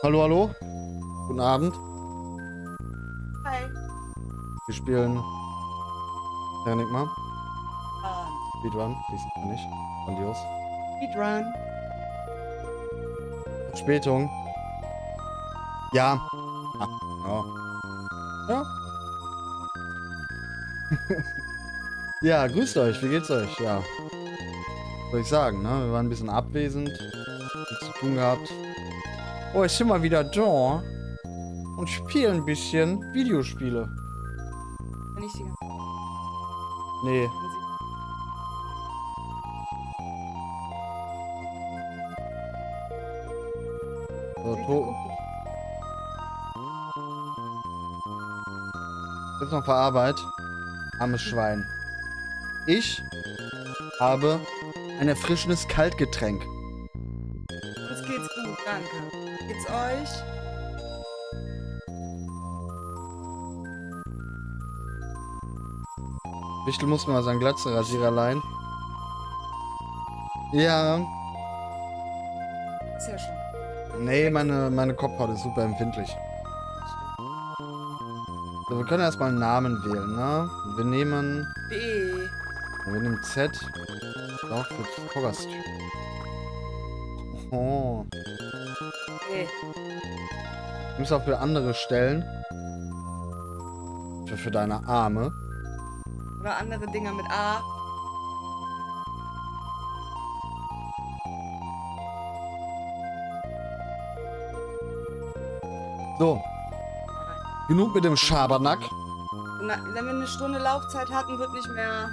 Hallo, hallo. Guten Abend. Hi. Wir spielen Enigma. Um, Speedrun. Die sieht man nicht. Grandios. Speedrun. Verspätung. Ja. Ah, ja. Ja. Ja, grüßt euch. Wie geht's euch? Ja. Was soll ich sagen, ne? Wir waren ein bisschen abwesend. Nichts zu tun gehabt. Oh, ich bin mal wieder da. Und spiele ein bisschen Videospiele. Wenn ich die ganze Nee. Zeit So, sehe. to ist noch für Arbeit. Armes Schwein. Ich habe ein erfrischendes Kaltgetränk. Uns geht's gut, danke. Geht's euch? Wichtel muss mir mal seinen Glatzerasierer leihen. Ja. Ist ja schon. Nee, meine Kopfhaut ist super empfindlich. So, wir können erstmal einen Namen wählen, ne? Wir nehmen B. Z. Doch, für Forrest. Oh. B. Nimmst auch für andere Stellen. Für deine Arme. Oder andere Dinger mit A. So. Genug mit dem Schabernack. Und wenn wir eine Stunde Laufzeit hatten, wird nicht mehr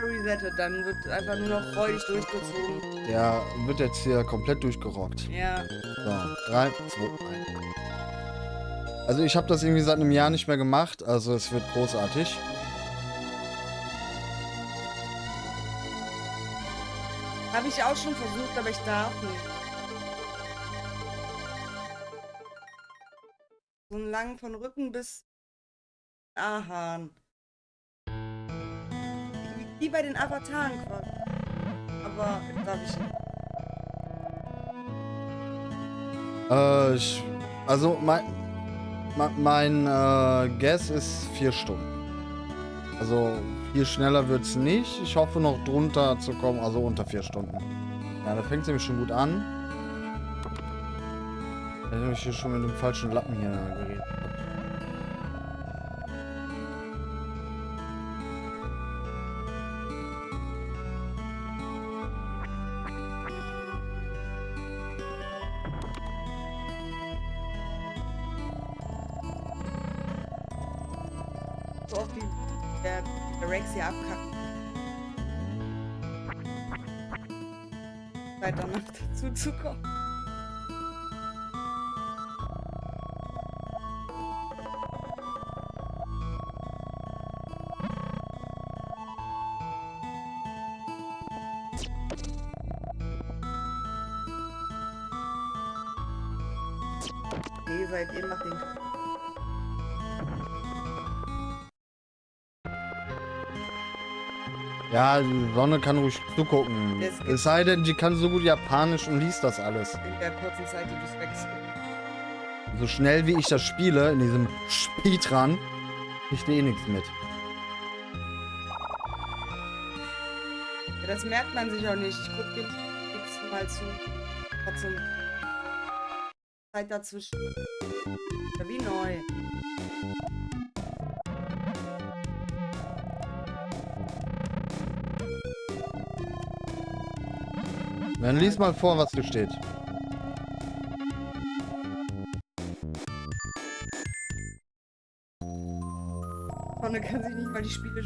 resettet. Dann wird einfach nur noch freudig durchgezogen. Der wird jetzt hier komplett durchgerockt. Ja. So, 3, 2, 1. Also ich habe das irgendwie seit einem Jahr nicht mehr gemacht. Also es wird großartig. Habe ich auch schon versucht, aber ich darf nicht. So einen langen von Rücken bis Ahahn. Wie bei den Avataren quasi. Aber darf ich nicht. Also mein Guess ist 4 Stunden. Also viel schneller wird es nicht. Ich hoffe noch drunter zu kommen, also unter 4 Stunden. Ja, da fängt es nämlich schon gut an. Da habe ich hier schon mit dem falschen Lappen hier geredet. So oft wie der Rex hier abkackt. Weiter noch dazu zu kommen. Nee, seid ihr macht den. Ja, die Sonne kann ruhig zugucken. Es sei denn, die kann so gut Japanisch und liest das alles. In der kurzen Zeit, die du es wegskippst. So schnell wie ich das spiele, in diesem Speedrun, kriegt eh nichts mit. Ja, das merkt man sich auch nicht. Ich guck dem nächsten Mal zu. Trotzdem. Zeit dazwischen. Ja, wie neu. Dann lies mal vor, was hier steht. Sonne kann sich nicht mal die Spiele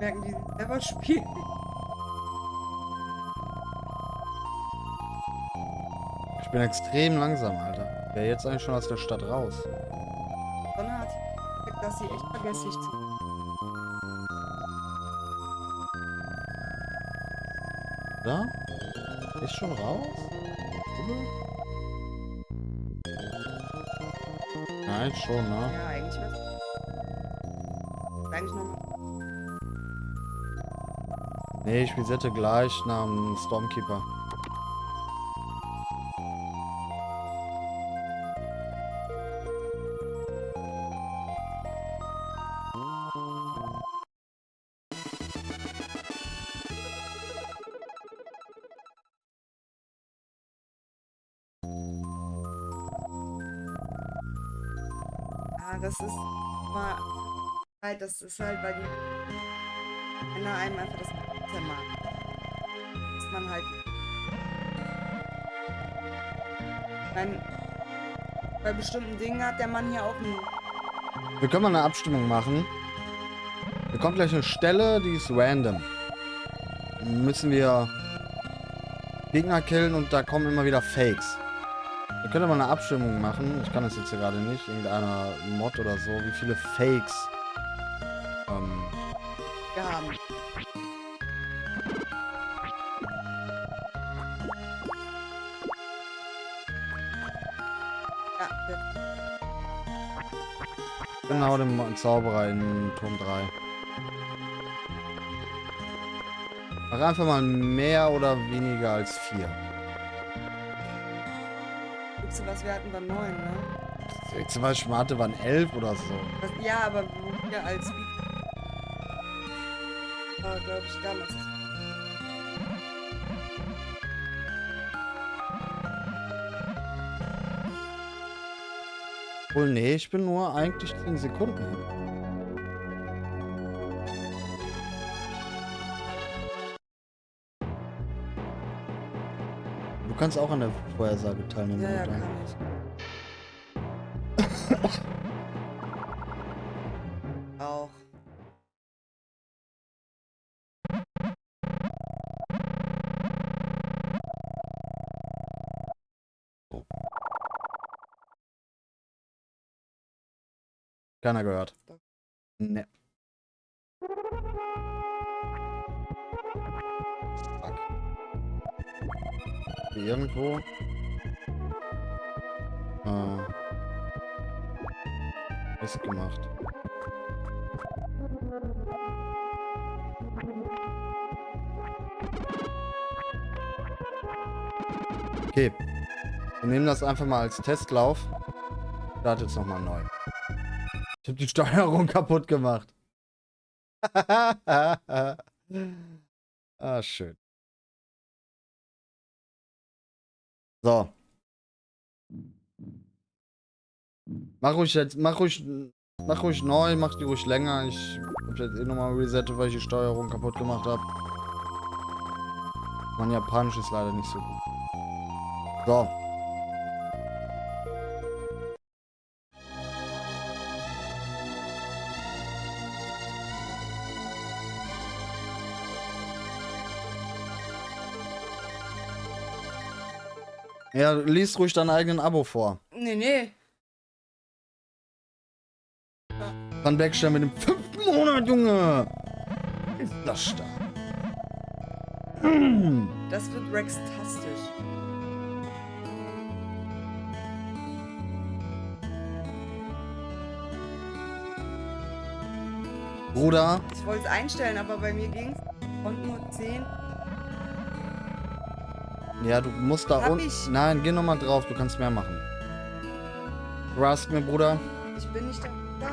merken, die sie selber spielen. Ich bin extrem langsam, Alter. Wäre jetzt eigentlich schon aus der Stadt raus. Sonne hat gesagt, dass sie echt vergesslich zu. Oder? Ist schon raus? Oder? Nein, schon, ne? Ja, eigentlich was. Eigentlich noch. Nee, ich resette gleich nach dem Stormkeeper. Ja, das ist mal halt, das ist halt, weil die Männer einem einfach das zermachen. Dass man halt. Ich meine, bei bestimmten Dingen hat der Mann hier auch einen. Wir können mal eine Abstimmung machen. Hier kommt gleich eine Stelle, die ist random. Dann müssen wir Gegner killen und da kommen immer wieder Fakes. Wir können mal eine Abstimmung machen. Ich kann das jetzt hier gerade nicht. Irgendeiner Mod oder so. Wie viele Fakes Wir haben. Ja, genau dem Zauberer in Turm 3. Mach einfach mal mehr oder weniger als 4. Guckst du, was wir hatten, war 9, ne? Zum Beispiel Mate waren 11 oder so. Ja, aber wo wir als Speed. War, glaube ich, damals. Wohl, nee, ich bin nur eigentlich 10 Sekunden. Du kannst auch an der Vorhersage teilnehmen, Ja, ja, oder? kann ich. Auch. Keiner gehört. Ne. Fuck. Hier irgendwo. Ist gemacht. Okay. Wir nehmen das einfach mal als Testlauf. Startet jetzt nochmal neu. Ich habe die Steuerung kaputt gemacht. Ah, schön. So. Mach ruhig jetzt, mach ruhig neu, mach die ruhig länger. Ich hab jetzt eh nochmal resettet, weil ich die Steuerung kaputt gemacht habe. Mein Japanisch ist leider nicht so gut. So. Ja, lies ruhig deinen eigenen Abo vor. Nee, nee. Van Beckstein mit dem 5. Monat, Junge! Ist das stark. Das wird Rex-tastisch. Bruder, Ich wollte es einstellen, aber bei mir ging's. Und nur 10. ja, du musst da Hab unten. ich. Nein, geh nochmal drauf, du kannst mehr machen. Rust mir, Bruder. Ich bin nicht da.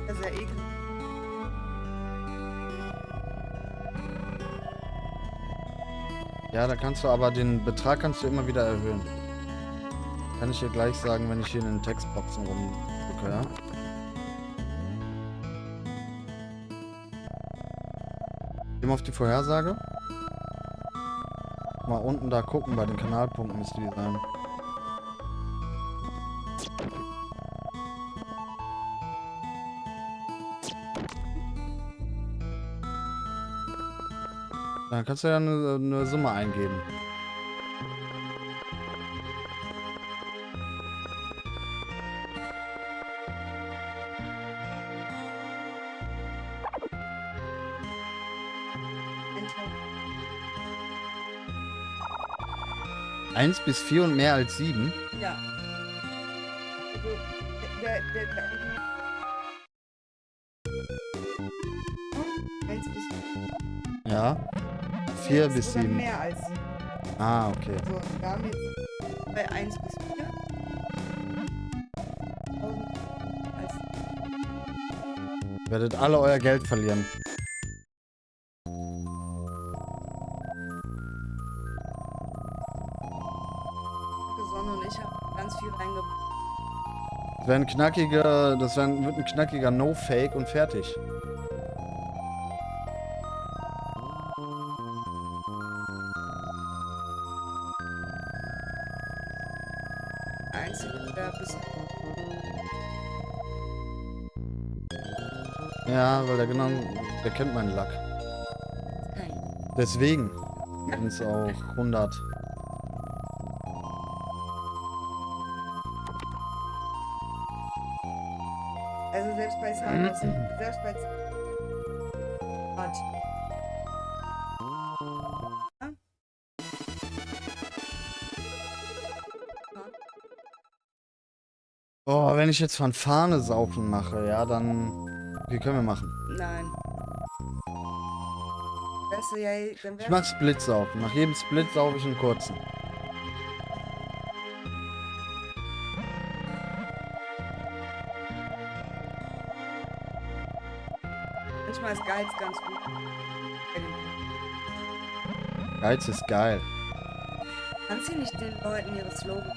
Das ist ja ekelhaft. Ja, da kannst du aber den Betrag kannst du immer wieder erhöhen. Kann ich dir gleich sagen, wenn ich hier in den Textboxen rumdrücke, ja? Geh mal auf die Vorhersage. Mal unten da gucken, bei den Kanalpunkten müsste die sein. Dann kannst du ja eine Summe eingeben. Enter. 1 bis 4 und mehr als 7. Ja. Also, der 1 bis Ja. 4 bis sogar 7. mehr als 7. Ah, okay. So, wir haben jetzt bei 1 bis 4. 1000 als Ihr werdet alle euer Geld verlieren. Sonne und ich habe ganz viel reingebracht. Wird ein knackiger No-Fake und fertig. Einzige, der bisschen. Ja, weil der kennt meinen Lack. Nein. Deswegen sind es auch 100. Also selbst bei Star selbst bei Warte. Ja? Oh, wenn ich jetzt Fanfare saufen mache, ja, dann... Wie können wir machen? Nein. Wärst du ja, dann Ich wärst mach Split saufen. Nach jedem Split saufe ich einen kurzen. manchmal ist Geiz ganz gut. Bei dem Geiz ist geil. Kannst du nicht den Leuten ihre Slogan?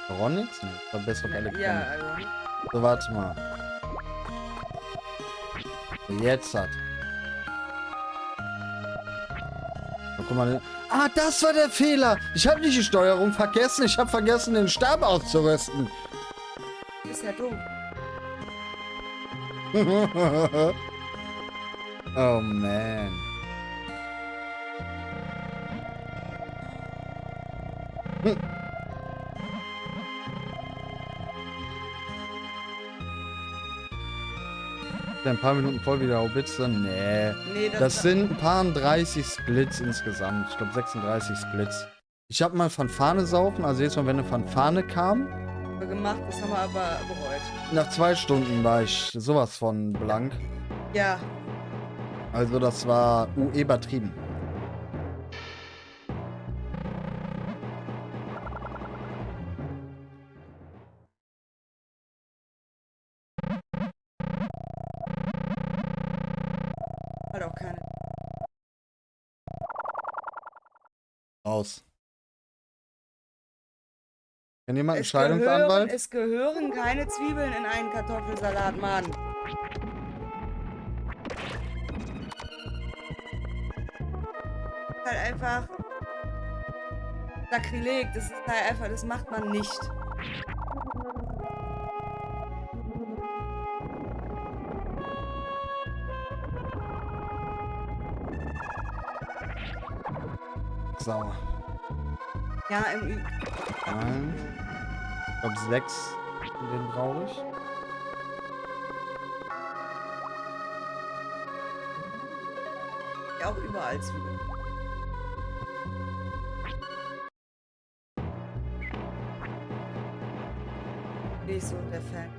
Ronix? Ne, das war Best of Electronic. Ja, also. So, warte mal. Jetzt hat. Oh, guck mal. Ah, das war der Fehler. Ich habe nicht die Steuerung vergessen. Ich habe vergessen, den Stab auszurüsten. Du bist ja dumm. Oh, man. Hm. Ein paar Minuten voll wieder Haubitze? Nee. Nee, Das sind ein paar 30 Splits insgesamt. Ich glaube 36 Splits. Ich habe mal Fanfare saufen, also jetzt mal, wenn eine Fanfare kam. gemacht, das haben wir aber bereut. Nach 2 Stunden war ich sowas von blank. Ja. Also das war übertrieben. Hat auch keine. Aus. Kennt jemand einen Scheidungsanwalt? Es gehören keine Zwiebeln in einen Kartoffelsalat, Mann. Halt einfach Sakrileg. Das ist halt einfach, das macht man nicht. Sauer. Ja, im Übrigen. Eins. Ich glaube 6. Den brauche ich. Ja, auch überall Zwiebeln. Bin ich so der Fan.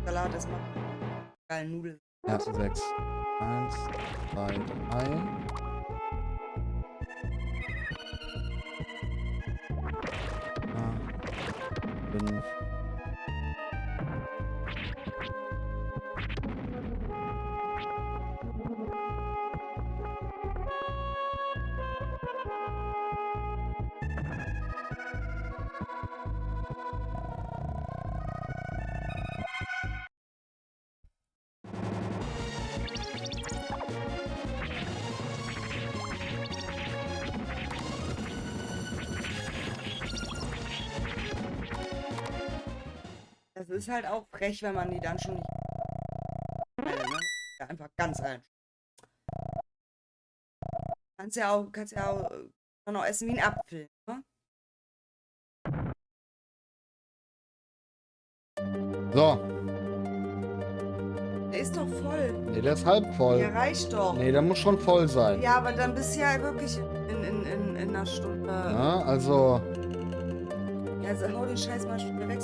Salat ist mal geil, Nudeln. Ja, 6. 1, 2, 3. 5. Das ist halt auch frech, wenn man die dann schon nicht. Ja, einfach ganz rein. Kannst ja auch noch essen wie ein Apfel. Ne? So. Der ist doch voll. Nee, der ist halb voll. Der reicht doch. Nee, der muss schon voll sein. Ja, aber dann bist du ja wirklich in einer Stunde. Ja, also. Ja, also hau den Scheiß mal schon weg.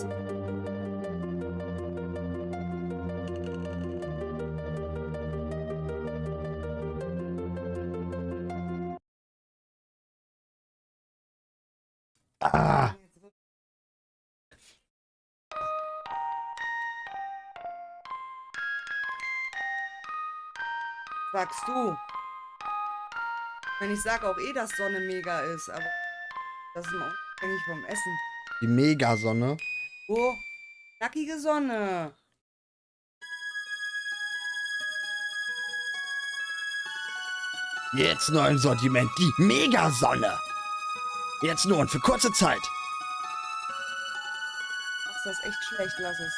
Ah. Sagst du. Wenn ich sage auch dass Sonne mega ist, aber das ist mal unabhängig vom Essen. Die Megasonne. Oh, knackige Sonne. Jetzt neu im Sortiment die Megasonne. Jetzt nur und für kurze Zeit. Machst das echt schlecht, lass es.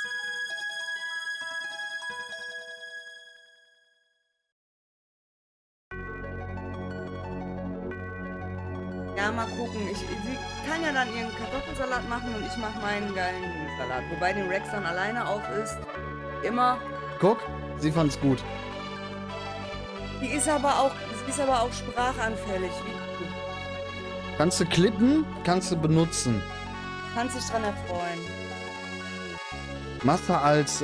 Ja, mal gucken. Sie kann ja dann ihren Kartoffelsalat machen und ich mache meinen geilen Nudelsalat. Wobei den Rex dann alleine auf ist. Immer. Guck, sie fand's gut. Sie ist aber auch sprachanfällig. Wie du. Kannst du klippen, kannst du benutzen. Kannst dich dran erfreuen. Machst du als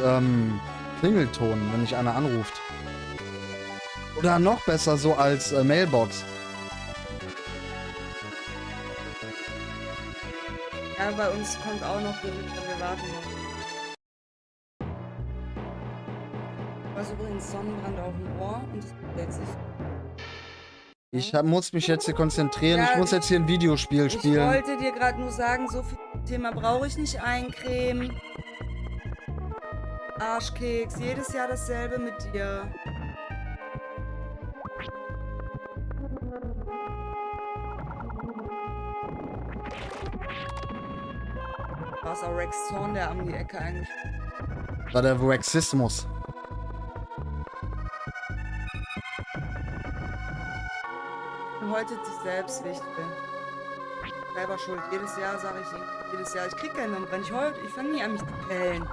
Klingelton, wenn dich einer anruft. Oder noch besser so als Mailbox. Ja, bei uns kommt auch noch Gewitter. Wir warten noch. Was übrigens Sonnenbrand auf dem Ohr und das jetzt ist. Ich muss mich jetzt hier konzentrieren. Ja, ich muss jetzt hier ein Videospiel Ich spielen. wollte dir gerade nur sagen, so viel Thema brauche ich nicht eincremen. Arschkeks, jedes Jahr dasselbe mit dir. War es auch Rex Zorn, der um die Ecke eigentlich. War der Rexismus. Heute sich selbst wichtig. Selber schuld. Jedes Jahr sage ich jedes Jahr, ich krieg keinen, dann brenne ich heute. Ich fange nie an mich zu pellen.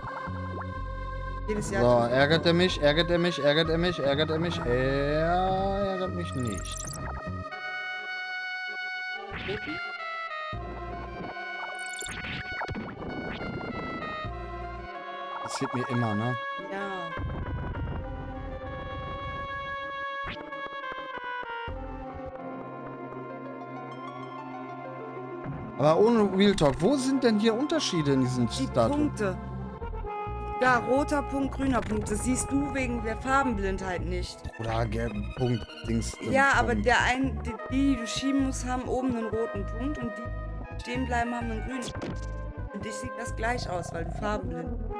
Jedes Jahr. So, ärgert er mich, ärgert er mich, ärgert er mich, ärgert er mich? Er ärgert mich nicht. Passiert mir immer, ne? Ja. Aber ohne Real Talk, wo sind denn hier Unterschiede in diesen Die Statuen? Punkte. Da, roter Punkt, grüner Punkt. Das siehst du wegen der Farbenblindheit nicht. Oder gelben Punkt, Dings. Ja, aber Punkt. die du schieben musst, haben oben einen roten Punkt und die stehen bleiben, haben einen grünen. Für dich sieht das gleich aus, weil du farbenblind bist.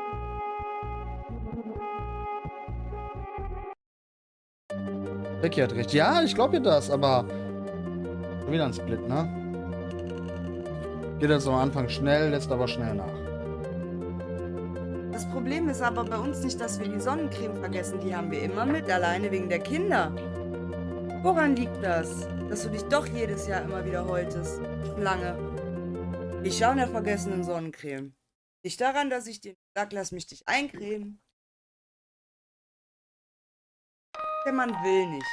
Becky hat recht. Ja, ich glaube ihr das, aber wieder ein Split, ne? Geht jetzt am Anfang schnell, lässt aber schnell nach. Das Problem ist aber bei uns nicht, dass wir die Sonnencreme vergessen. Die haben wir immer mit, alleine wegen der Kinder. Woran liegt das? Dass du dich doch jedes Jahr immer wieder häutest. Schon lange. Ich schaue in der vergessenen Sonnencreme. Nicht daran, dass ich dir sag, lass mich dich eincremen. Der Mann will nicht.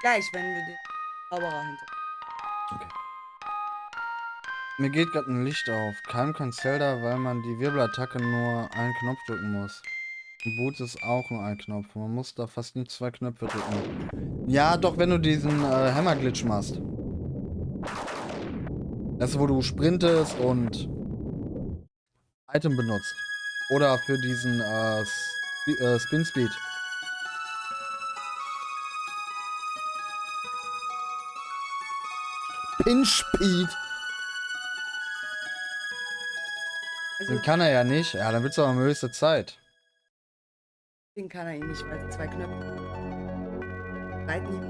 Gleich, wenn wir den Zauberer hinter. Okay. Mir geht gerade ein Licht auf. Keinem kann Zelda, weil man die Wirbelattacke nur einen Knopf drücken muss. Im Boot ist auch nur ein Knopf. Man muss da fast nie 2 Knöpfe drücken. Ja, doch, wenn du diesen Hammer-Glitch machst. Das, wo du sprintest und Item benutzt. Oder für diesen Spin Speed. Spin Speed. Also, Den kann er ja nicht. Ja, dann wird's aber mal höchste Zeit. den kann er ihn nicht, weil es 2 Knöpfe. Reiten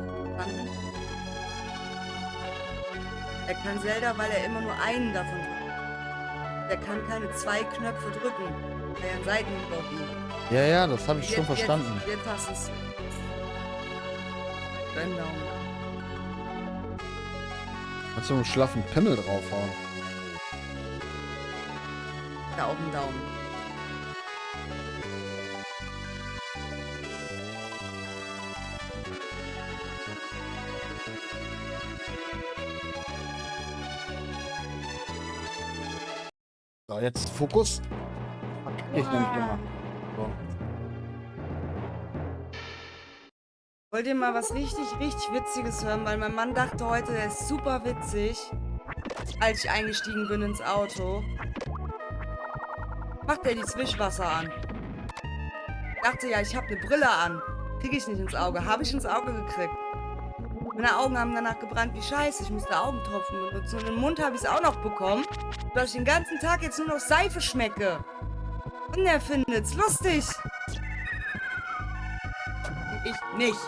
Er kann Zelda, weil er immer nur einen davon drückt. Er kann keine 2 Knöpfe drücken, weil er einen Seitenhieb auf ihn. Ja, ja, das habe ich schon verstanden. Jetzt hast du es. Deinen Daumen. Kannst du einen schlaffen Pimmel draufhauen? Da auf den Daumen. So, jetzt Fokus. Ich nämlich immer. So. Wollt ihr mal was richtig Witziges hören? Weil mein Mann dachte heute, der ist super witzig, als ich eingestiegen bin ins Auto. Macht er die Zwischwasser an. Dachte ja, ich habe eine Brille an. Kriege ich nicht ins Auge. Habe ich ins Auge gekriegt. Meine Augen haben danach gebrannt wie Scheiße. Ich musste Augentropfen benutzen. Und im Mund habe ich es auch noch bekommen, dass ich den ganzen Tag jetzt nur noch Seife schmecke. Und er findet's lustig. Und ich nicht.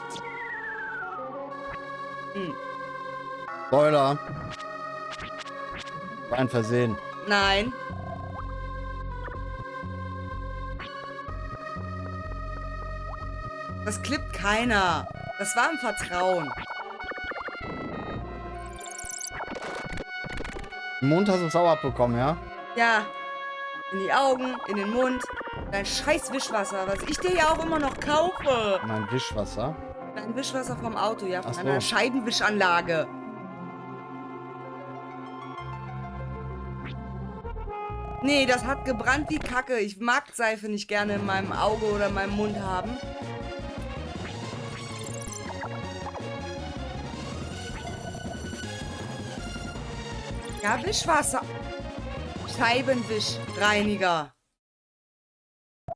Spoiler. War ein Versehen. Nein. Das klippt keiner. Das war im Vertrauen. Im Mund hast du es auch abbekommen, ja? Ja. In die Augen, in den Mund. Dein scheiß Wischwasser, was ich dir ja auch immer noch kaufe. Mein Wischwasser. Dein Wischwasser vom Auto, ja, von Ach so. einer Scheibenwischanlage. Nee, das hat gebrannt wie Kacke. Ich mag Seife nicht gerne in meinem Auge oder in meinem Mund haben. Ja, Wischwasser. Scheibenwischreiniger.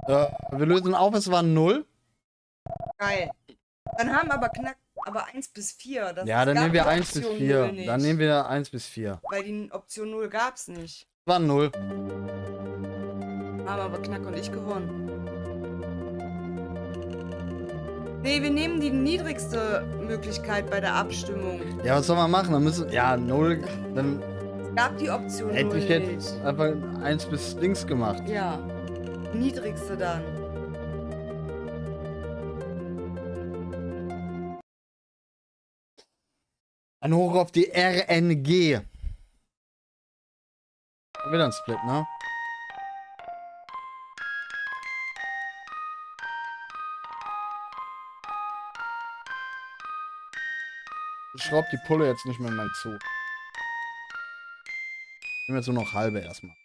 Wir lösen auf, es war 0. Geil. Dann haben aber knapp, aber 1 bis 4. Das Ja, dann gab nehmen wir die 1 bis Option 4. 0 nicht. Dann nehmen wir 1 bis 4. Weil die Option 0 gab's nicht. War 0. Haben aber Knack und ich gewonnen. Nee, wir nehmen die niedrigste Möglichkeit bei der Abstimmung. Ja, was soll man machen? Dann müssen. Ja, 0. Dann Es gab die Option 0 hätte ich nicht. jetzt einfach 1 bis links gemacht. Ja. Die niedrigste dann. Ein Hoch auf die RNG. Wieder ein Split, ne? Ich schraub die Pulle jetzt nicht mehr mal zu. Ich nehme jetzt nur noch halbe erstmal.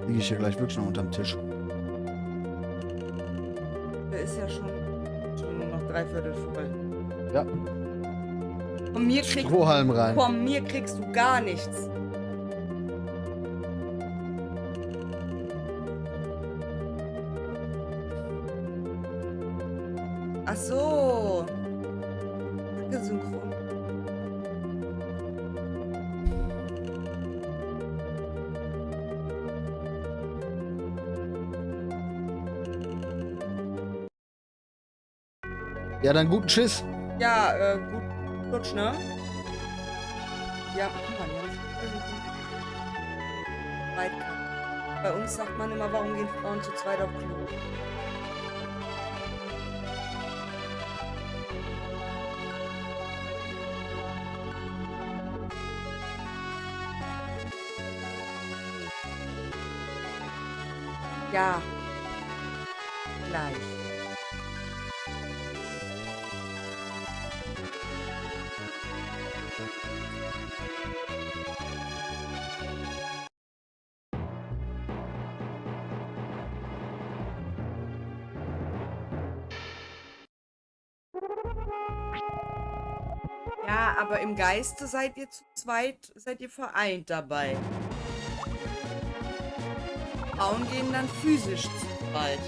Liege ich hier gleich wirklich noch unterm Tisch. Der ist ja schon nur noch 3/4 voll. Ja. Von Strohhalm rein. mir kriegst du gar nichts. Ach so. Danke, Synchron. Ja, dann guten Schiss. Ja, gut. Lutsch, ne? Ja, guck mal, die haben Weitkampf. Bei uns sagt man immer, warum gehen Frauen zu zweit auf Klo? Ja. Gleich. Ja, aber im Geiste seid ihr zu zweit, seid ihr vereint dabei. Frauen gehen dann physisch zu zweit.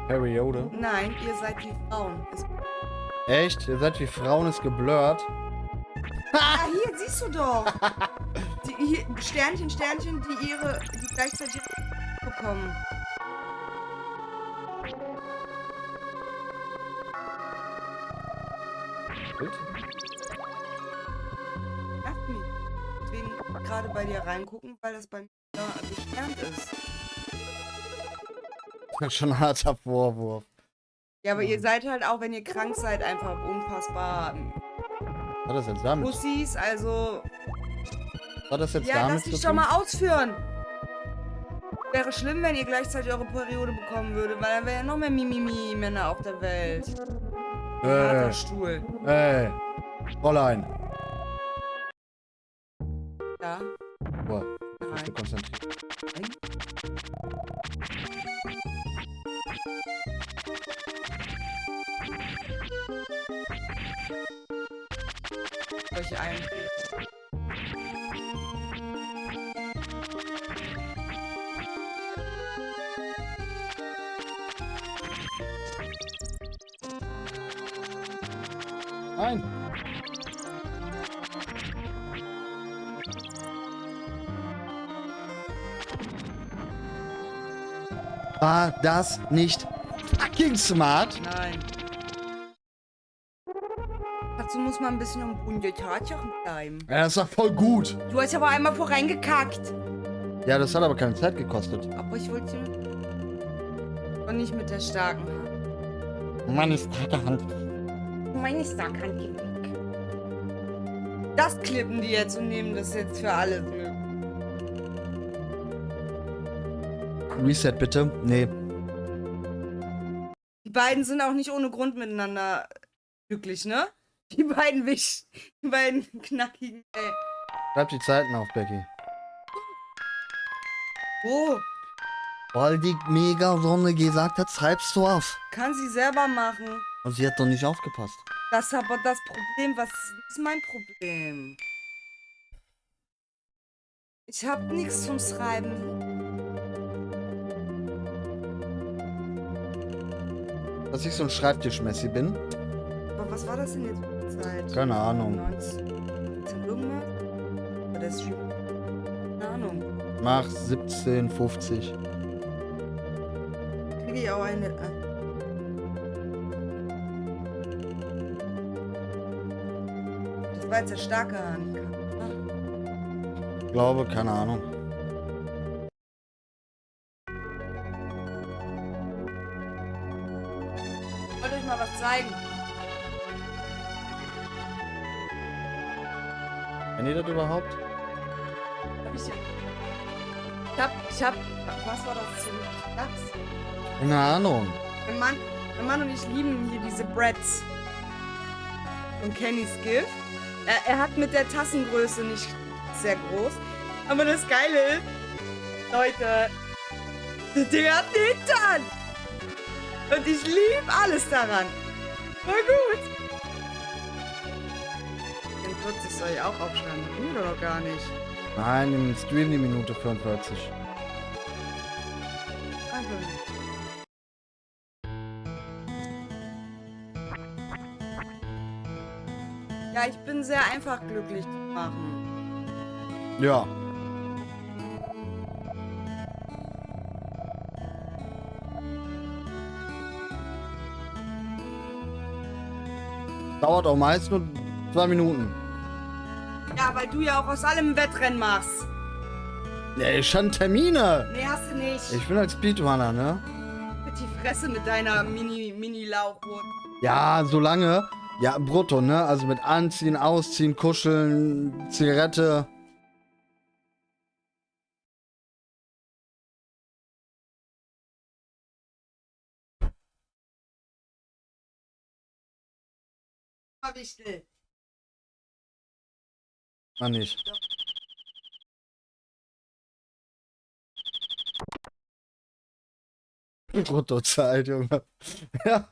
Periode. Nein, ihr seid wie Frauen. Echt? Ihr seid wie Frauen, ist geblurrt. Ah, hier, siehst du doch. Hier, Sternchen, Sternchen, die gleichzeitig bekommen. Bild? Nervt mich. Deswegen gerade bei dir reingucken, weil das bei mir gesternt ist. Das ist schon ein harter Vorwurf. Ja, aber ihr seid halt auch, wenn ihr krank seid, einfach unfassbar Was hat das jetzt damit? Pussys, also... Was hat das jetzt Ja, damit lass zu dich tun? doch mal ausführen. Wäre schlimm, wenn ihr gleichzeitig eure Periode bekommen würdet, weil dann wäre ja noch mehr Mimimi-Männer auf der Welt. Harter Stuhl. Hey, Fräulein. Ja. Boah, ich Nein. bin konzentriert. Solche ein. Nein! War das nicht fucking smart? Nein. Dazu muss man ein bisschen um die Tatsachen bleiben. Ja, das war voll gut. Du hast aber einmal voreingekackt. Ja, das hat aber keine Zeit gekostet. Aber ich wollte und nicht mit der starken Hand. Meine starke Hand. Meine starke Hand geht weg. Das klippen die jetzt und nehmen das jetzt für alle. Reset bitte. Nee. Die beiden sind auch nicht ohne Grund miteinander glücklich, ne? Die beiden die beiden knackigen, ey. Schreib die Zeiten auf, Becky. Wo? Weil die Mega-Sonne gesagt hat, schreibst du auf. Kann sie selber machen. Und sie hat doch nicht aufgepasst. Das ist aber das Problem. Was ist mein Problem? Ich hab nichts zum Schreiben. Dass ich so ein Schreibtischmessi bin? Aber was war das denn jetzt für eine Zeit? Keine Ahnung. 19 irgendwas? Oder der Stream? Keine Ahnung. Mach 17,50. Kriege ich auch eine. Das war jetzt der starke Hand. Ich glaube, keine Ahnung. Ich wollte euch mal was zeigen. Kennt ihr das überhaupt? Ich hab. Was war das zu Platz? Keine Ahnung. Mein Mann und ich lieben hier diese Breads. Und Kennys Gift. Er hat mit der Tassengröße nicht sehr groß. Aber das Geile ist, Leute, der hat einen Hintern. Und ich liebe alles daran. Voll gut. 40 soll ich auch aufschreiben. Oder doch gar nicht. Nein, im Stream die Minute 44. Also. Ja, ich bin sehr einfach glücklich zu machen. Ja. Dauert auch meist nur 2 Minuten. Ja, weil du ja auch aus allem ein Wettrennen machst. Ja, schon Termine. Nee, hast du nicht. Ich bin halt Speedrunner, ne? Mit die Fresse mit deiner Mini-Lauchwurst. Ja, so lange. Ja, brutto, ne? Also mit Anziehen, Ausziehen, Kuscheln, Zigarette. Wichtel. Ah, nicht. Bruttozeit, Junge. Ja.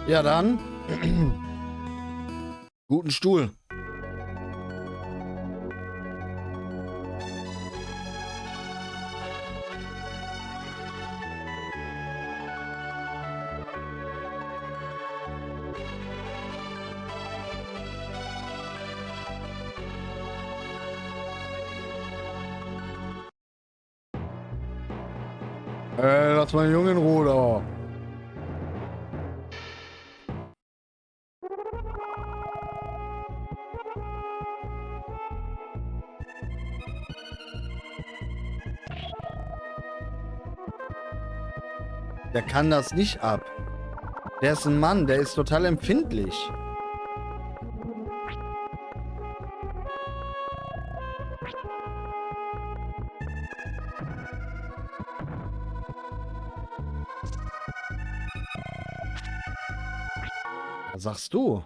Ja, dann. Guten Stuhl. Lass mal den Jungen in Ruhe da. Der kann das nicht ab. Der ist ein Mann, der ist total empfindlich. Was sagst du?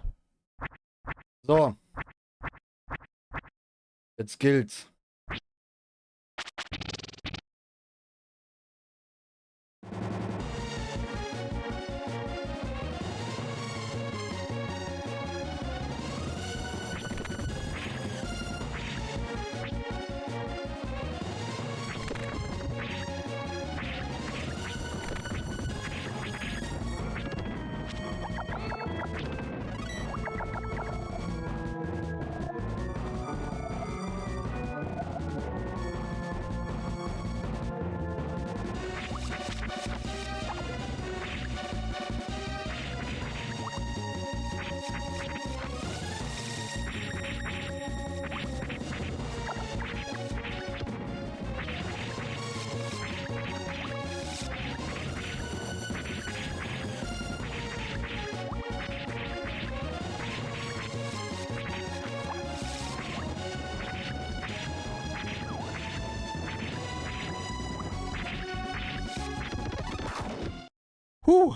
So. Jetzt gilt's. Huh.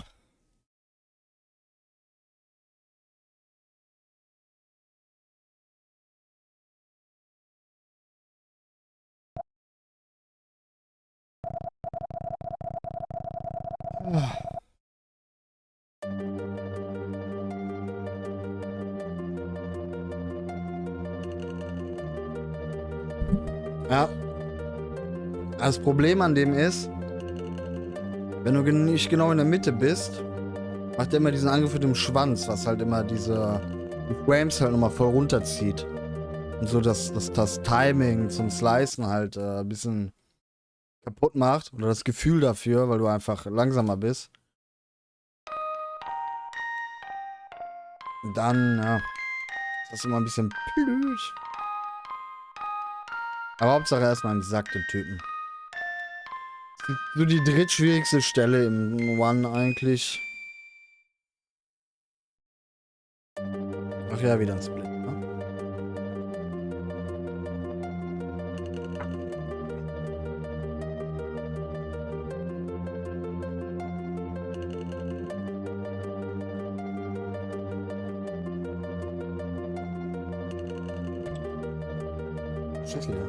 Ja. Das Problem an dem ist, wenn du nicht genau in der Mitte bist, macht er immer diesen Angriff mit dem Schwanz, was halt immer die Frames halt nochmal voll runterzieht. Und so das Timing zum Slicen halt ein bisschen kaputt macht. Oder das Gefühl dafür, weil du einfach langsamer bist. Und dann, ja, ist das immer ein bisschen blöd. Aber Hauptsache erstmal einen Sack, den Typen. So die drittschwierigste Stelle im One eigentlich. Ach ja, wieder ein Split, ne? Schüssel, ja.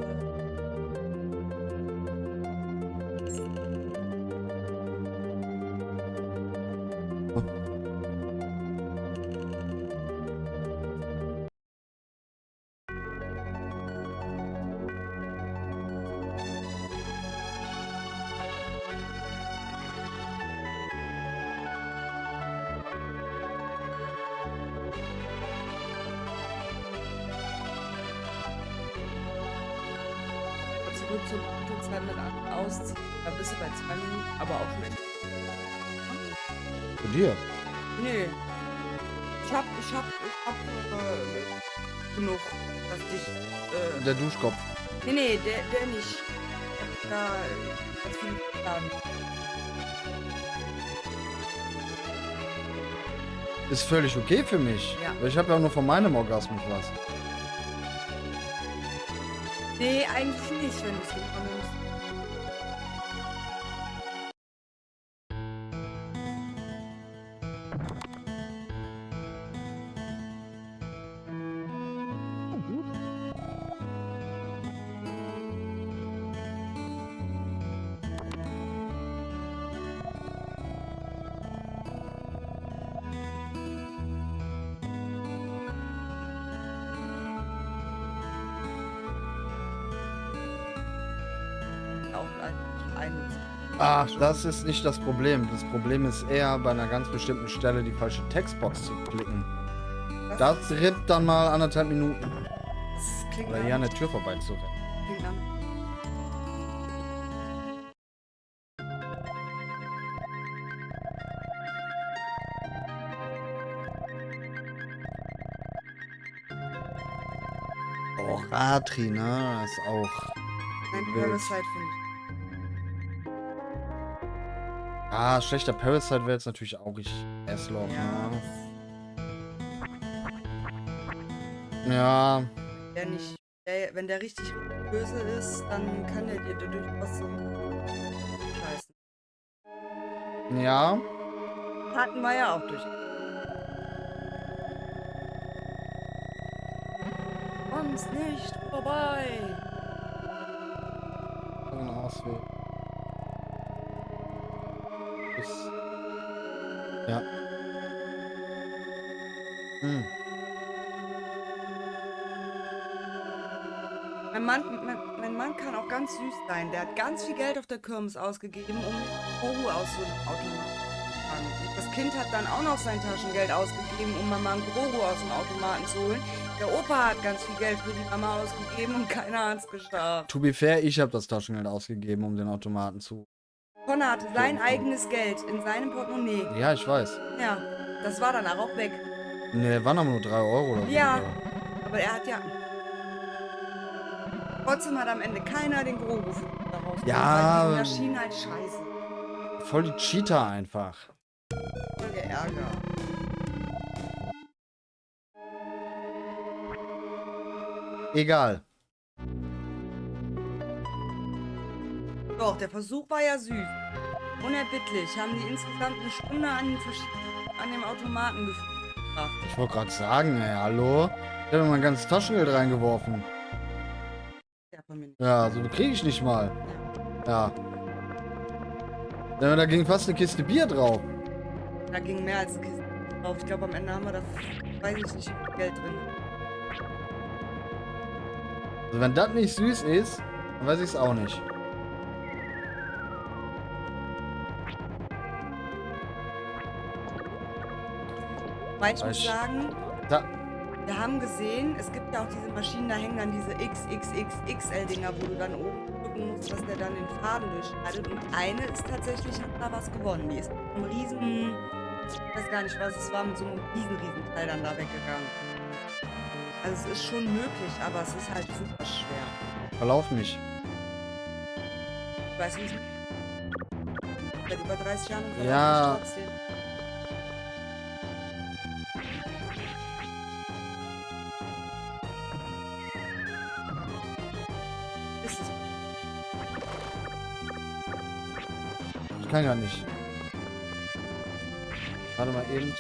Gut zur Bruttozeit mit ausziehen. Da bist du bei 2 Minuten, aber auch schon echt. Zu dir? Nee. Ich hab genug, dass dich. Der Duschkopf. Nee, der nicht. Ich hab da ganz viel Plan. Ist völlig okay für mich. Ja. Weil ich habe ja auch nur von meinem Orgasmus was. Nee, eigentlich nicht, wenn du es nicht nimmst. auch ein. Ach, das ist nicht das Problem. Das Problem ist eher, bei einer ganz bestimmten Stelle die falsche Textbox zu klicken. Das rippt dann mal 1,5 Minuten. Das klingt Oder hier an der Tür vorbei zu rennen. klingt an. Oh, Ratri, ne? Das ist auch... Nein, wild. Parasite finde ich. Ah, schlechter Parasite wäre jetzt natürlich auch richtig Asslog, Ja, ne? Ja, wenn der richtig böse ist, dann kann der dir dadurch trotzdem scheißen. ja. Hatten wir ja auch durch. Kommst nicht vorbei. Ein Ausweg. Ja. Hm. Mein Mann kann auch ganz süß sein. Der hat ganz viel Geld auf der Kirmes ausgegeben, um Oru aus so einem Automaten zu fangen. Und das Kind hat dann auch noch sein Taschengeld ausgegeben, um Mama einen Grogu aus dem Automaten zu holen. Der Opa hat ganz viel Geld für die Mama ausgegeben und keiner hat es geschafft. To be fair, ich habe das Taschengeld ausgegeben, um den Automaten zu... Connor hatte sein eigenes Geld in seinem Portemonnaie. Ja, ich weiß. Ja, das war danach auch weg. Ne, waren aber nur 3 Euro oder so. Ja, aber er hat ja... Trotzdem hat am Ende keiner den Grogu daraus. Ja, Weil die Maschinen halt scheiße. Voll die Cheater einfach. Voll der Ärger. Egal. Doch, der Versuch war ja süß. Unerbittlich haben die insgesamt eine Stunde an dem Automaten gebracht. Ich wollte gerade sagen, ey, hallo? Ich habe mein ganzes Taschengeld reingeworfen. Ja, von mir nicht. Ja, so kriege ich nicht mal. Ja. Ja. Da ging fast eine Kiste Bier drauf. Da ging mehr als eine Kiste drauf. Ich glaube, am Ende haben wir da, weiß ich nicht, wie viel Geld drin. Also wenn das nicht süß ist, dann weiß ich es auch nicht. Weil ich muss sagen, Da, wir haben gesehen, es gibt ja auch diese Maschinen, da hängen dann diese XXXXL-Dinger, wo du dann oben drücken musst, dass der dann den Faden durchschneidet. Und eine ist tatsächlich, hat da was gewonnen. Die ist mit einem riesen, ich weiß gar nicht, was es war, mit so einem riesen Teil dann da weggegangen. Also es ist schon möglich, aber es ist halt super schwer. verlauf mich. Ich weiß nicht, seit über 30 Jahren und Ja. trotzdem. Ist es. Ich kann gar nicht. Warte mal eben.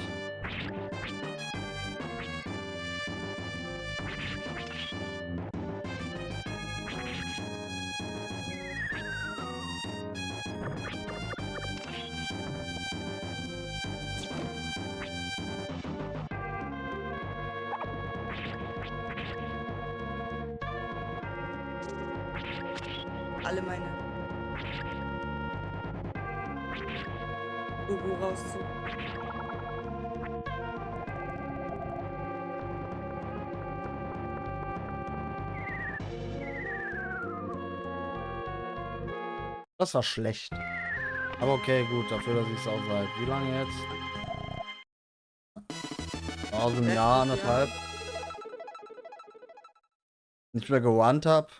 Alle meine Logo rauszu. Das war schlecht. Aber okay, gut, dafür, dass ich es auch seit wie lange jetzt? Also ein Jahr, anderthalb. Nicht mehr gewandt hab.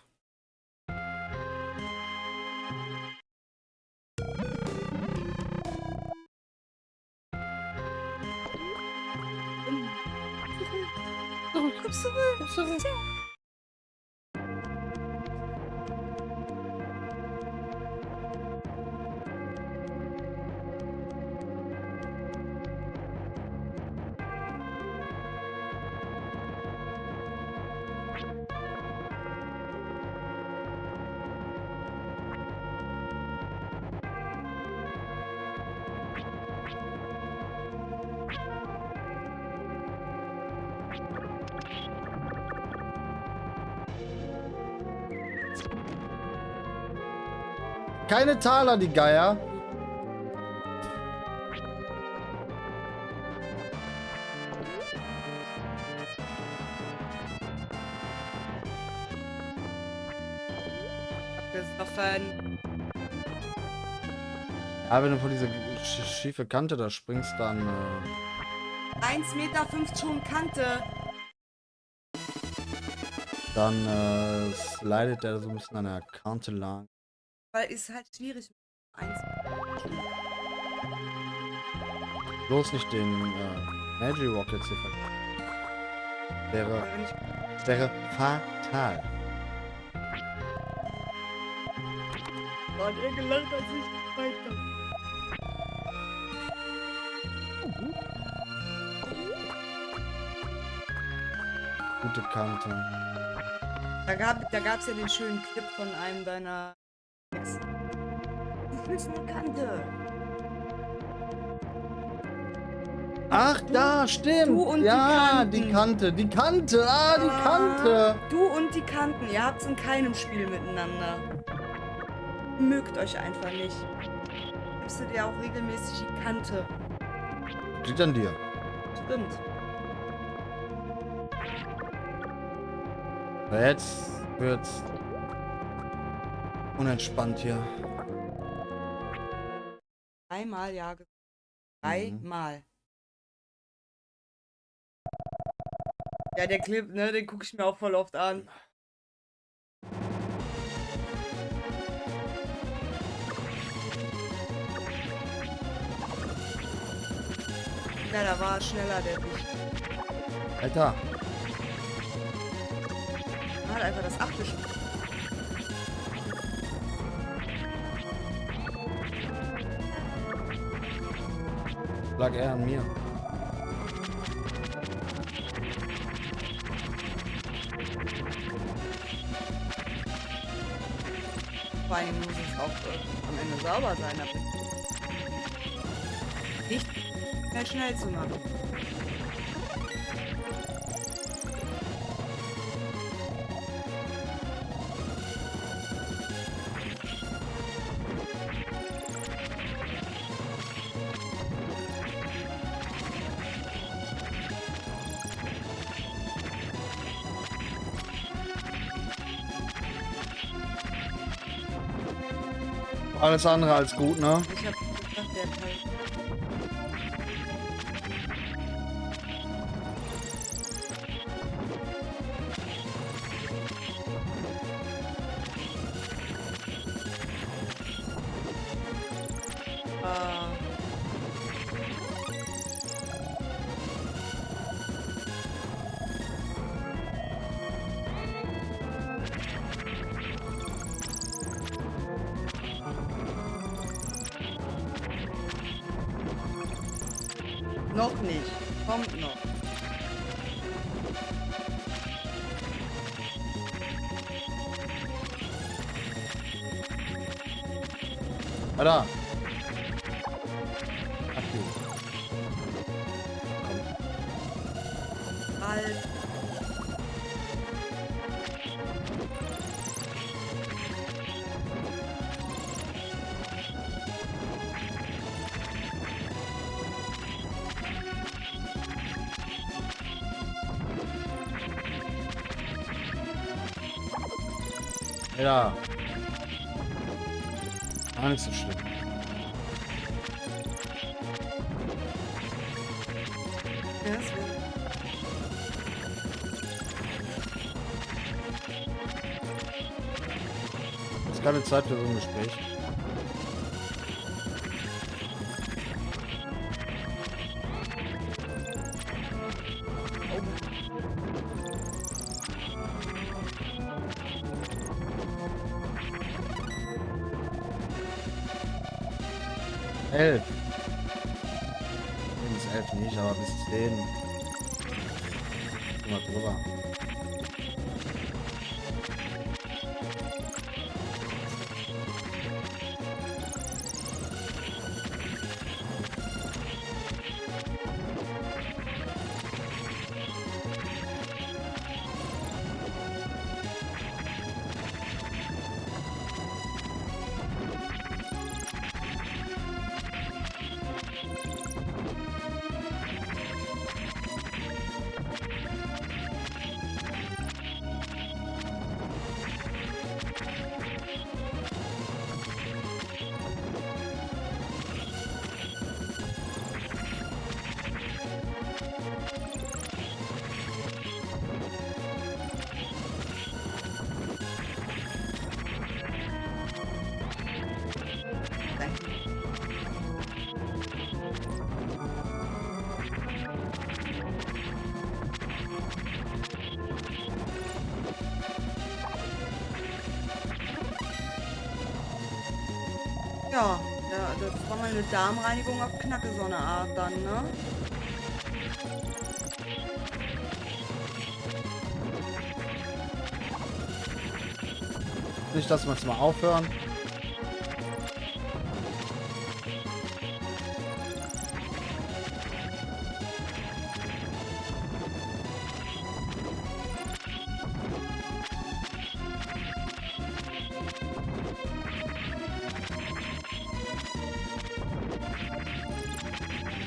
Komm zurück. keine Taler, die Geier. Abgesoffen. Ja, wenn du vor diese schiefe Kante da springst, dann 1,50 Meter hohe Kante. slidet der so ein bisschen an der Kante lang. Weil ist halt schwierig. 1. Bloß nicht den Magic Rockets hier vergessen. Wäre fatal. Oh, der gelacht, als ich weiter. Gute Kante. Da gab's ja den schönen Clip von einem deiner Ex. Du willst eine Kante. Ach, da, stimmt. Du und ja, die die Kanten. Kante. Die Kante. Ah, die Kante. Du und die Kanten. Ihr habt's in keinem Spiel miteinander. Mögt euch einfach nicht. Gibst du dir auch regelmäßig die Kante. Liegt an dir. Stimmt. Jetzt wird's unentspannt hier. Dreimal ja. Dreimal. Ja, der Clip, ne, den gucke ich mir auch voll oft an. Ja, da war er schneller, der Wicht. Alter. Er hat einfach das abwischen. Lag er an mir. Vor allem muss es auch am Ende sauber sein, damit nicht mehr schnell zu machen. Alles andere als gut, ne? Ich hab gedacht, der Teil. Noch nicht. Kommt noch. Alter. Ach du. Komm. Halt. Ja. Gar nicht so schlimm. Ja, das will. Ist keine Zeit für so ein Gespräch. Elf. Nee, bis 11 nicht, aber bis 10. Guck mal drüber. Ja, das war mal eine Darmreinigung auf Knacke, so eine Art dann, ne? Nicht, dass wir jetzt mal aufhören.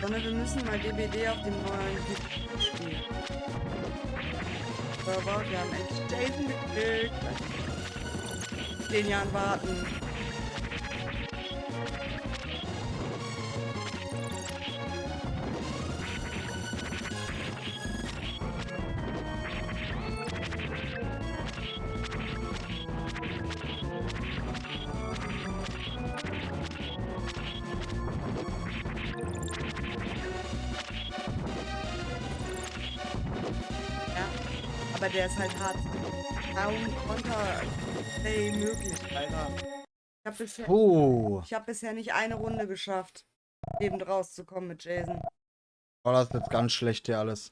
Sondern wir müssen mal DBD auf dem neuen PC spielen. Aber wir haben endlich Jason gekillt. 10 Jahren warten. Ja, aber der ist halt hart. Kaum Konter-Play möglich, Alter. Ich hab bisher nicht eine Runde geschafft, lebend rauszukommen mit Jason. Oh, das ist jetzt ganz schlecht hier alles.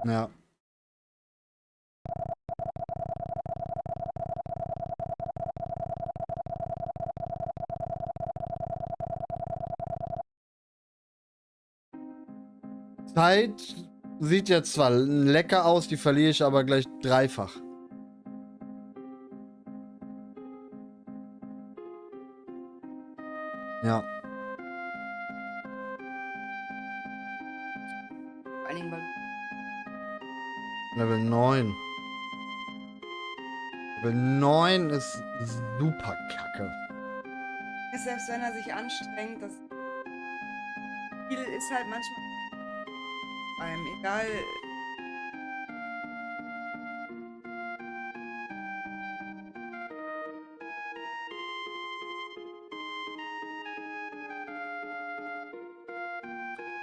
Ja. Zeit sieht jetzt zwar lecker aus, die verliere ich aber gleich dreifach. Ja. Vor allen Dingen, weil Level 9. Level 9 ist super kacke. selbst wenn er sich anstrengt, das Spiel ist halt manchmal einem egal.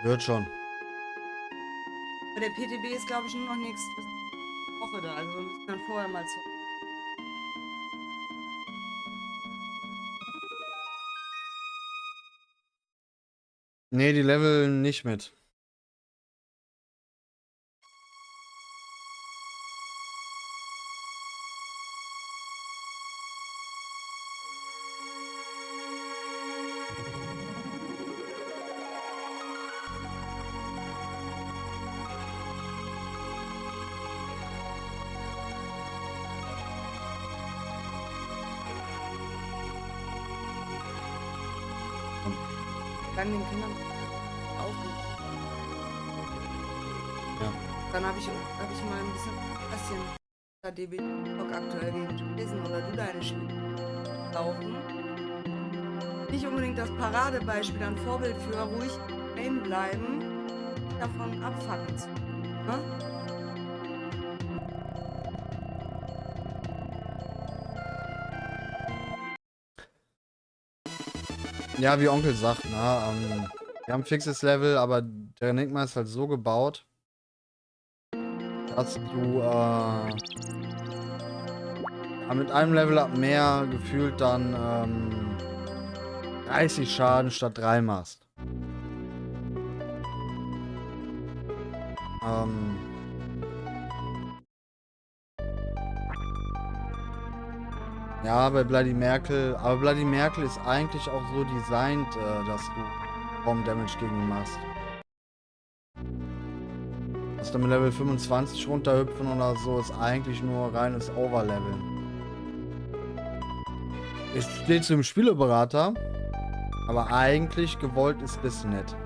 Wird schon. Aber der PTB ist, glaube ich, nur noch nächste Woche da. Also wir müssen dann vorher mal zu. Nee, die Level nicht mit. Dann den Kindern auch. Ja. Dann habe ich mal ein bisschen da DB Bock aktuell gegen lesen oder du deine Spiele laufen. Nicht unbedingt das Paradebeispiel, ein Vorbild für ruhig Game bleiben, davon abfangen zu. Ne? Ja, wie Onkel sagt, ne? Wir haben ein fixes Level, aber der Enigma ist halt so gebaut, dass du mit einem Level-Up mehr gefühlt dann 30 Schaden statt 3 machst. Ja, bei Bloody Merkel. Aber Bloody Merkel ist eigentlich auch so designt, dass du kaum Damage gegen ihn machst. Dass du mit Level 25 runterhüpfen oder so, ist eigentlich nur reines Overleveln. Es steht zu dem Spieleberater, aber eigentlich gewollt ist das nicht.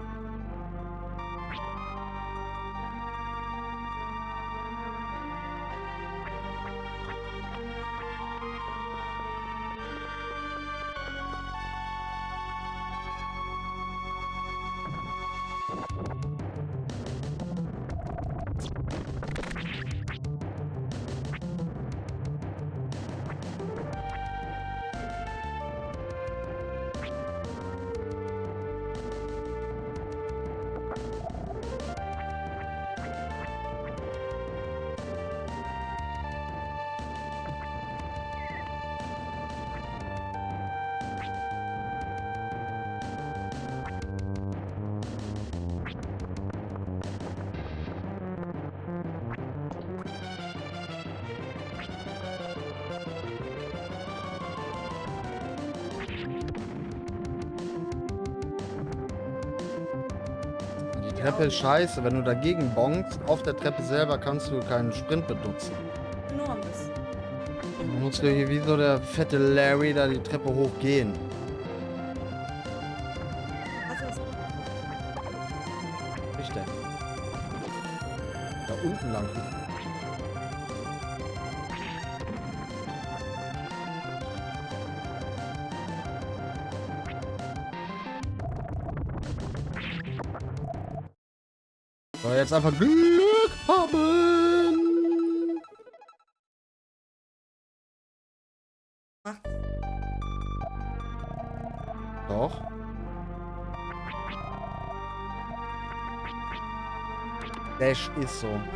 Treppe ist scheiße. Wenn du dagegen bonkst, auf der Treppe selber kannst du keinen Sprint benutzen. Nur ein bisschen. Du musst hier wie so der fette Larry da die Treppe hochgehen. Was ist? Richtig. Da unten lang. So, jetzt einfach Glück haben. Macht. Doch. Dash ist so. Mal hin.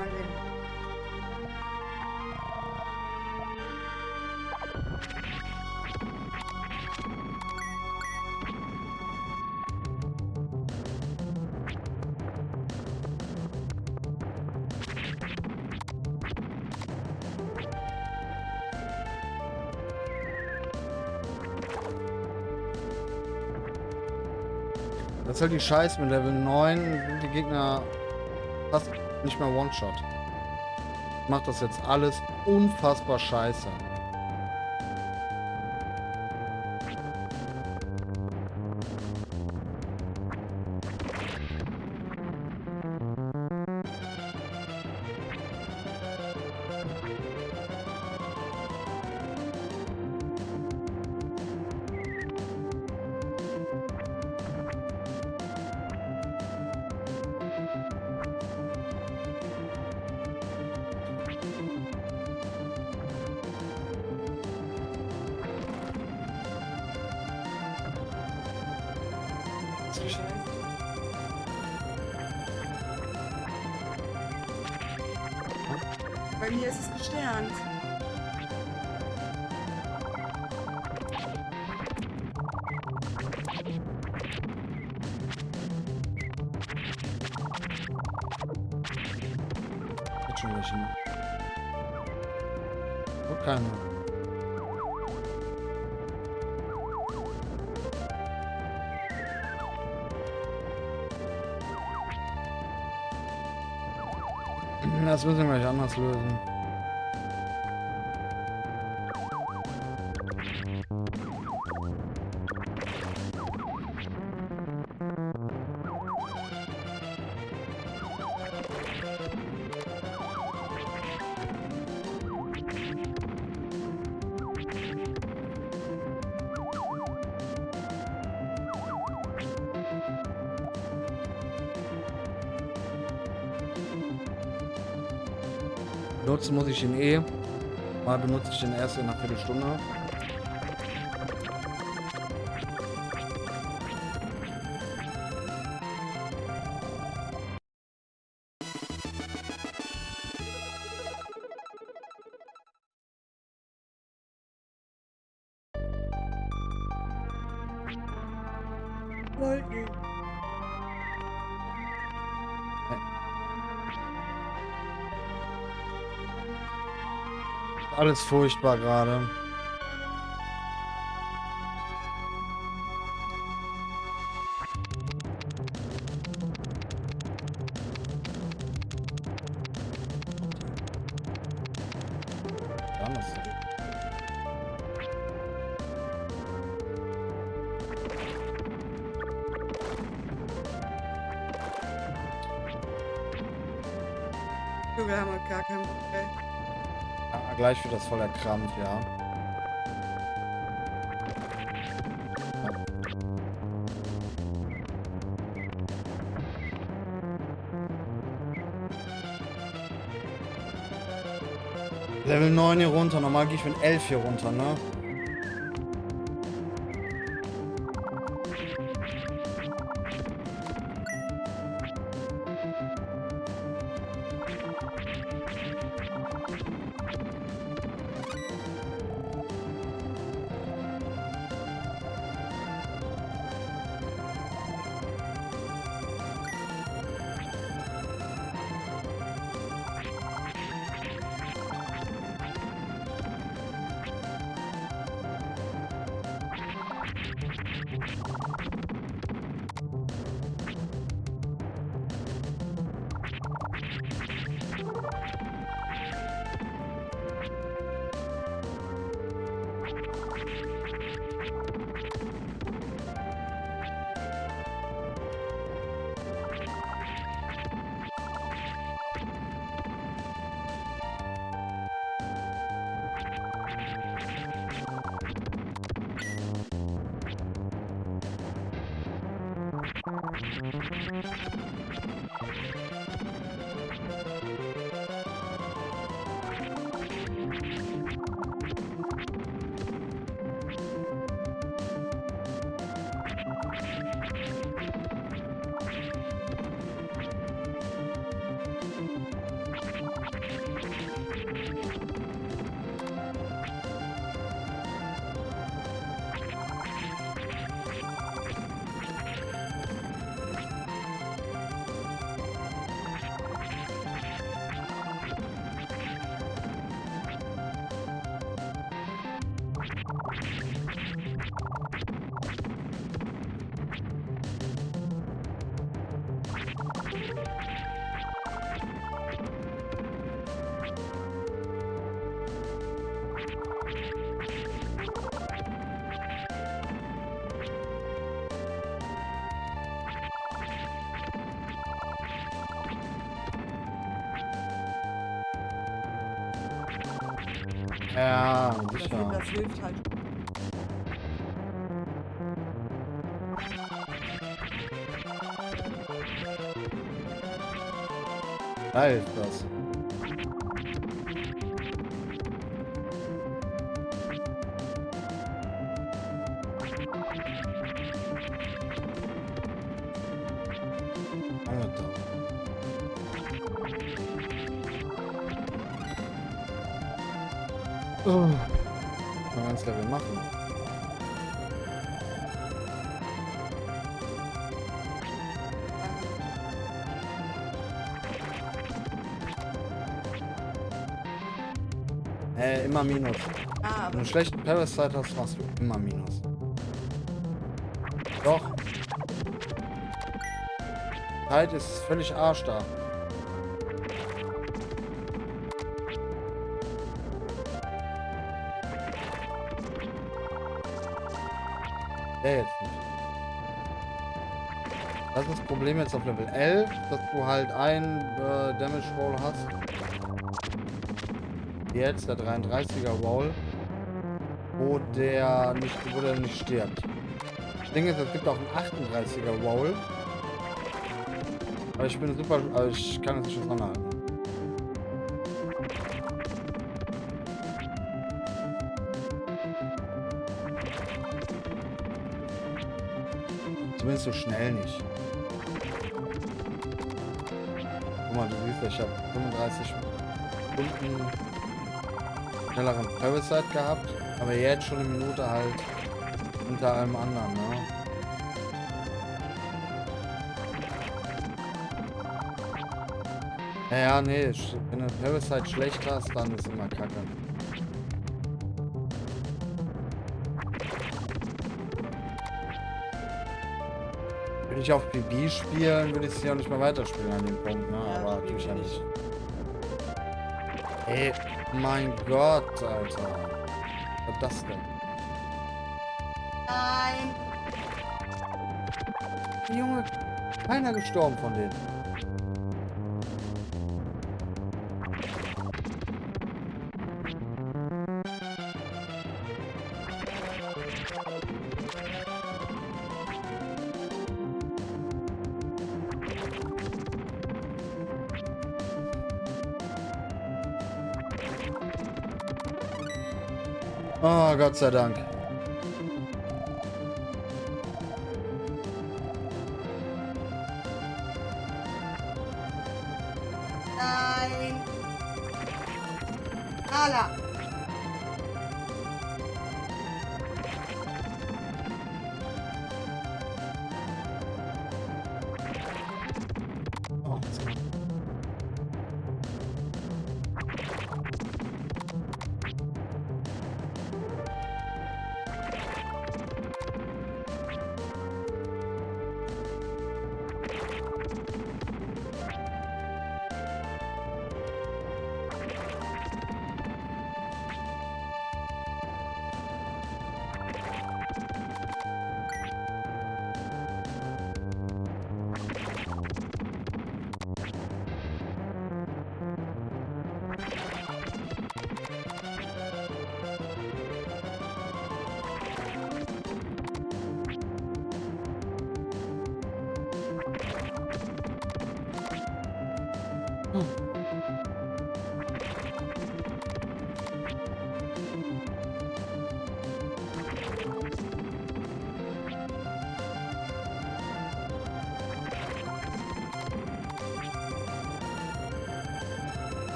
Das ist halt die Scheiße mit Level 9 sind die Gegner fast nicht mehr One-Shot. Macht das jetzt alles unfassbar scheiße. Bei mir ist es gesternt. Jetzt schon welche. Oh, keine. Das müssen wir gleich anders lösen. Benutzen muss ich ihn eh. Mal benutze ich den erst in einer Viertelstunde. Wollten. Alles furchtbar gerade. Anders. Wir haben halt gar keinen Bock, ey. Ja, gleich wird das voller Krampf, ja. Level 9 hier runter, normal gehe ich mit 11 hier runter, ne? Ja, Das, sicher. das hilft halt. Da hilft das. Alter. Oh. Kann man das Level machen? Immer Minus. Ah, Wenn du aber einen schlechten Parasite hast, machst du immer Minus. Doch. Zeit ist völlig Arsch da. Der jetzt nicht. Das ist das Problem jetzt auf Level 11, dass du halt ein Damage Roll hast. Jetzt der 33er Roll, wo der nicht stirbt. Das Ding ist, es gibt auch einen 38er Roll. Aber ich bin super, also ich kann es nicht auseinanderhalten. Zumindest so schnell nicht. Guck mal, du siehst ja, ich habe 35 Stunden schnelleren Parasite gehabt, aber jetzt schon eine Minute halt hinter allem anderen, ne? Ja, nee, wenn du Parasite schlecht hast, dann ist immer kacke. Würde ich auf PB spielen, würde ich es ja auch nicht mehr weiterspielen an dem Punkt, ne? Ja, Aber PB natürlich ja nicht. nicht. Ey, mein Gott, Alter. Was ist das denn? nein. Junge, keiner gestorben von denen. Oh, Gott sei Dank. Nein. Nala. Oh,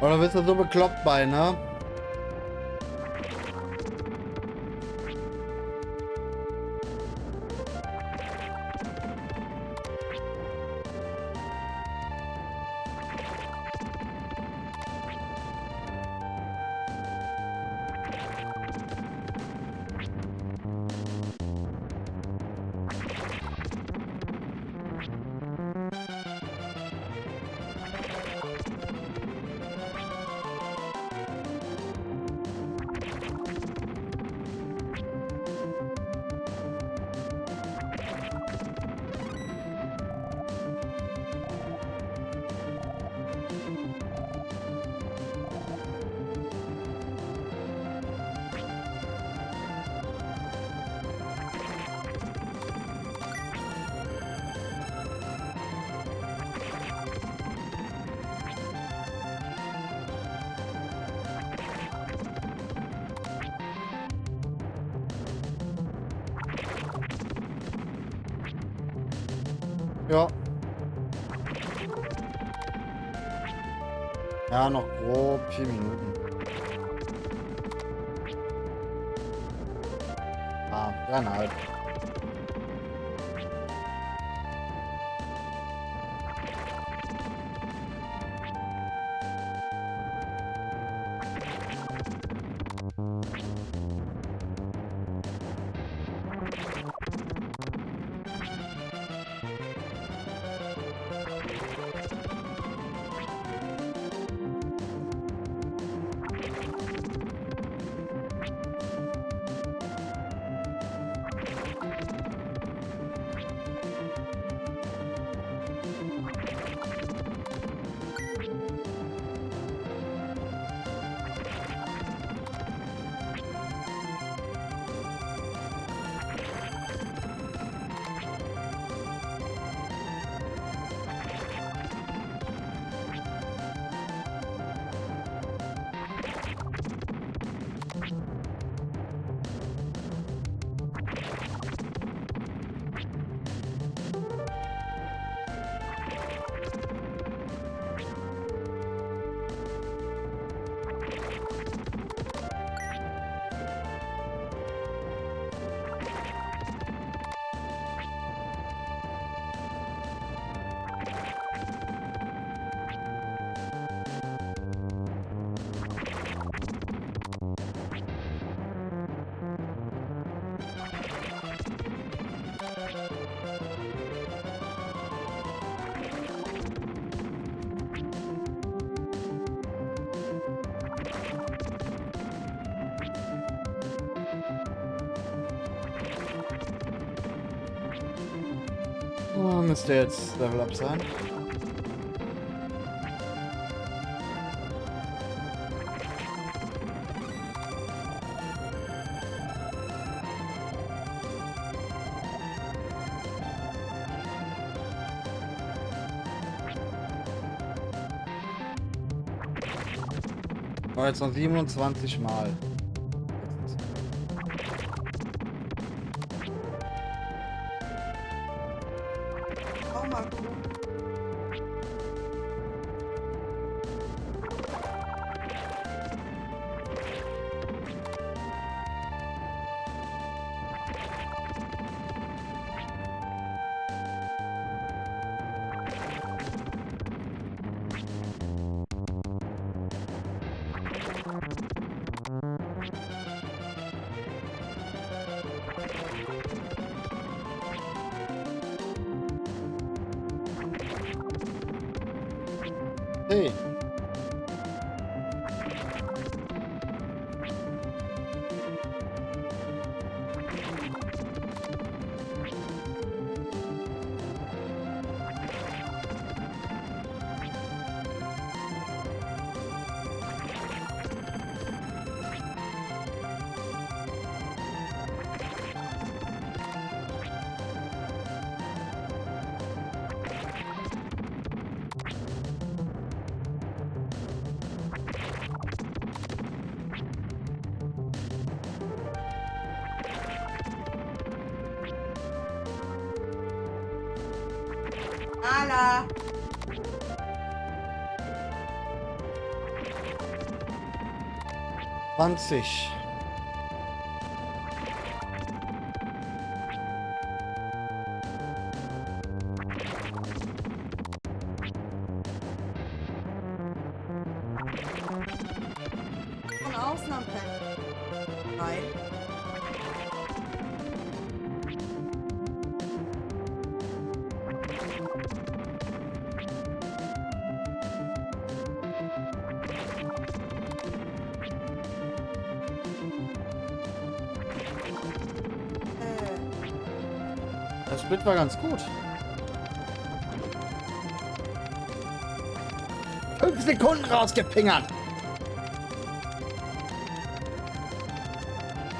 Oder bist du so bekloppt bei, ne? Ja. Ja, noch grob 4 Minuten. Ah, 3,5. Oh, müsste jetzt Level Up sein. Oh, jetzt noch 27 Mal. Auch mal gucken. Hey. Ala! 20. Von Ausnahmen kein. Nein. Der Split war ganz gut. 5 Sekunden rausgepingert.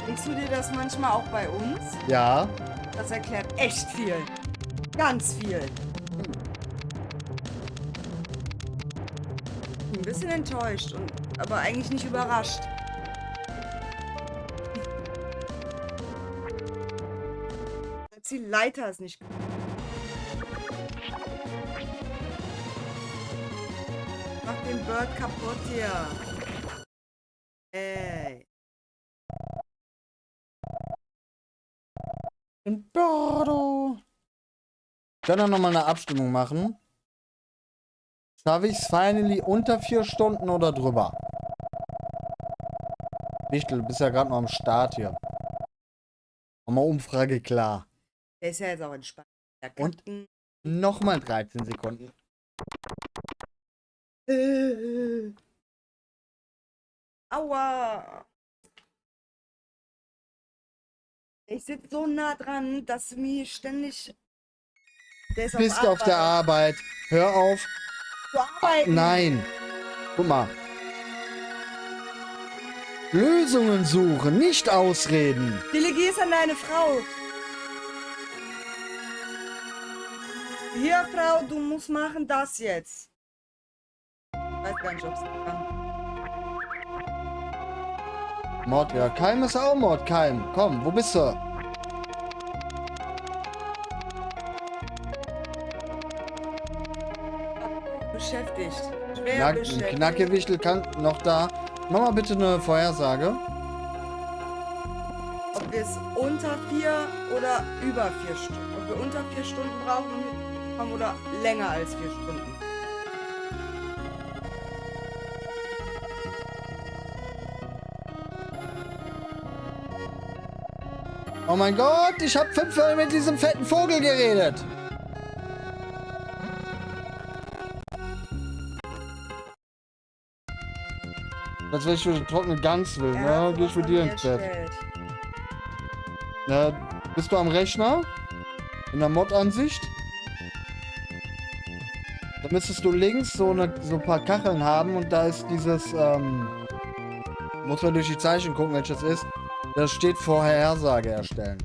Denkst du dir das manchmal auch bei uns? Ja. Das erklärt echt viel. Ganz viel. Ein bisschen enttäuscht, aber eigentlich nicht überrascht. Die Leiter ist nicht gut. Mach den Bird kaputt hier. Ey. In Bordo. Können wir nochmal eine Abstimmung machen? Schaffe ich es finally unter 4 Stunden oder drüber? Wichtel, du bist ja gerade noch am Start hier. Mach mal Umfrage klar. Der ist ja jetzt auch entspannt. Und nochmal 13 Sekunden. Aua. Ich sitze so nah dran, dass du mir ständig... Der ist Bist auf der Arbeit. Hör auf. Zu arbeiten. Nein. Guck mal. Lösungen suchen, nicht Ausreden. Delegier's an deine Frau. Hier, Frau, du musst machen das jetzt. Ich weiß gar nicht, ob sie kann. Mord, ja. Keim ist auch Mord, Keim. Komm, wo bist du? Beschäftigt. Schwer beschäftigt. Knackewichtel kann noch da. Mach mal bitte eine Vorhersage. Ob wir es unter 4 oder über 4 Stunden. Ob wir unter 4 Stunden brauchen oder länger als 4 Stunden. Oh mein Gott, ich habe 5 Mal mit diesem fetten Vogel geredet. Das will ich für die trockene Gans will, ne? Geh ich für dir ins Bett. Bist du am Rechner? In der Mod-Ansicht? Da müsstest du links so ein paar Kacheln haben und da ist dieses, muss man durch die Zeichen gucken, welches ist. Da steht Vorhersage erstellen.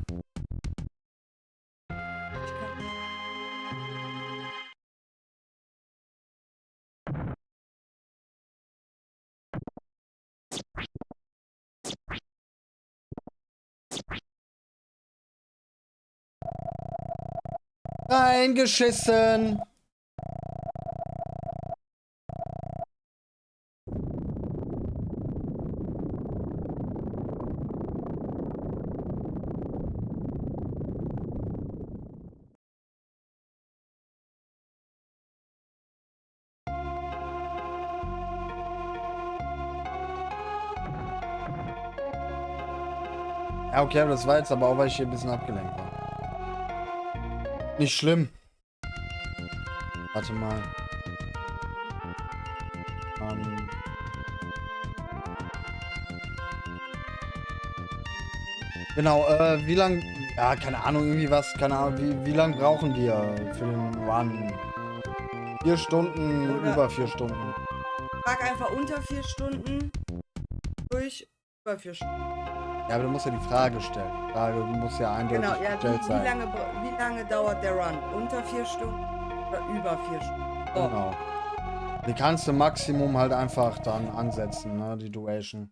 Reingeschissen! Ja, okay, aber das war jetzt aber auch, weil ich hier ein bisschen abgelenkt war. Nicht schlimm. Warte mal. Genau, wie lang... Ja, keine Ahnung, irgendwie was, keine Ahnung, wie lang brauchen wir für den Run? 4 Stunden, Oder über 4 Stunden. Frag einfach unter 4 Stunden durch über 4 Stunden. Ja, aber du musst ja die Frage stellen. Die Frage muss ja eindeutig Genau, ja, gestellt sein. wie lange dauert der Run? Unter 4 Stunden oder über 4 Stunden? So. Genau. Die kannst du Maximum halt einfach dann ansetzen, ne, die Duration.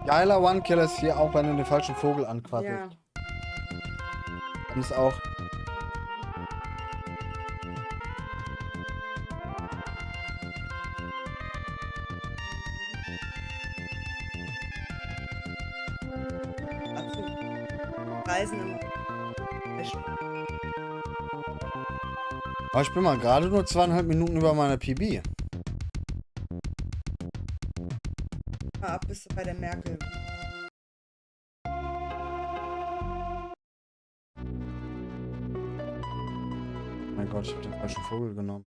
Geiler One-Killer ist hier auch, wenn du den falschen Vogel anquatschst. Ja. Dann ist auch... Reisen im Aber ich bin mal gerade nur 2,5 Minuten über meiner PB. ab bist du bei der Merkel. Mein Gott, ich habe den falschen Vogel genommen.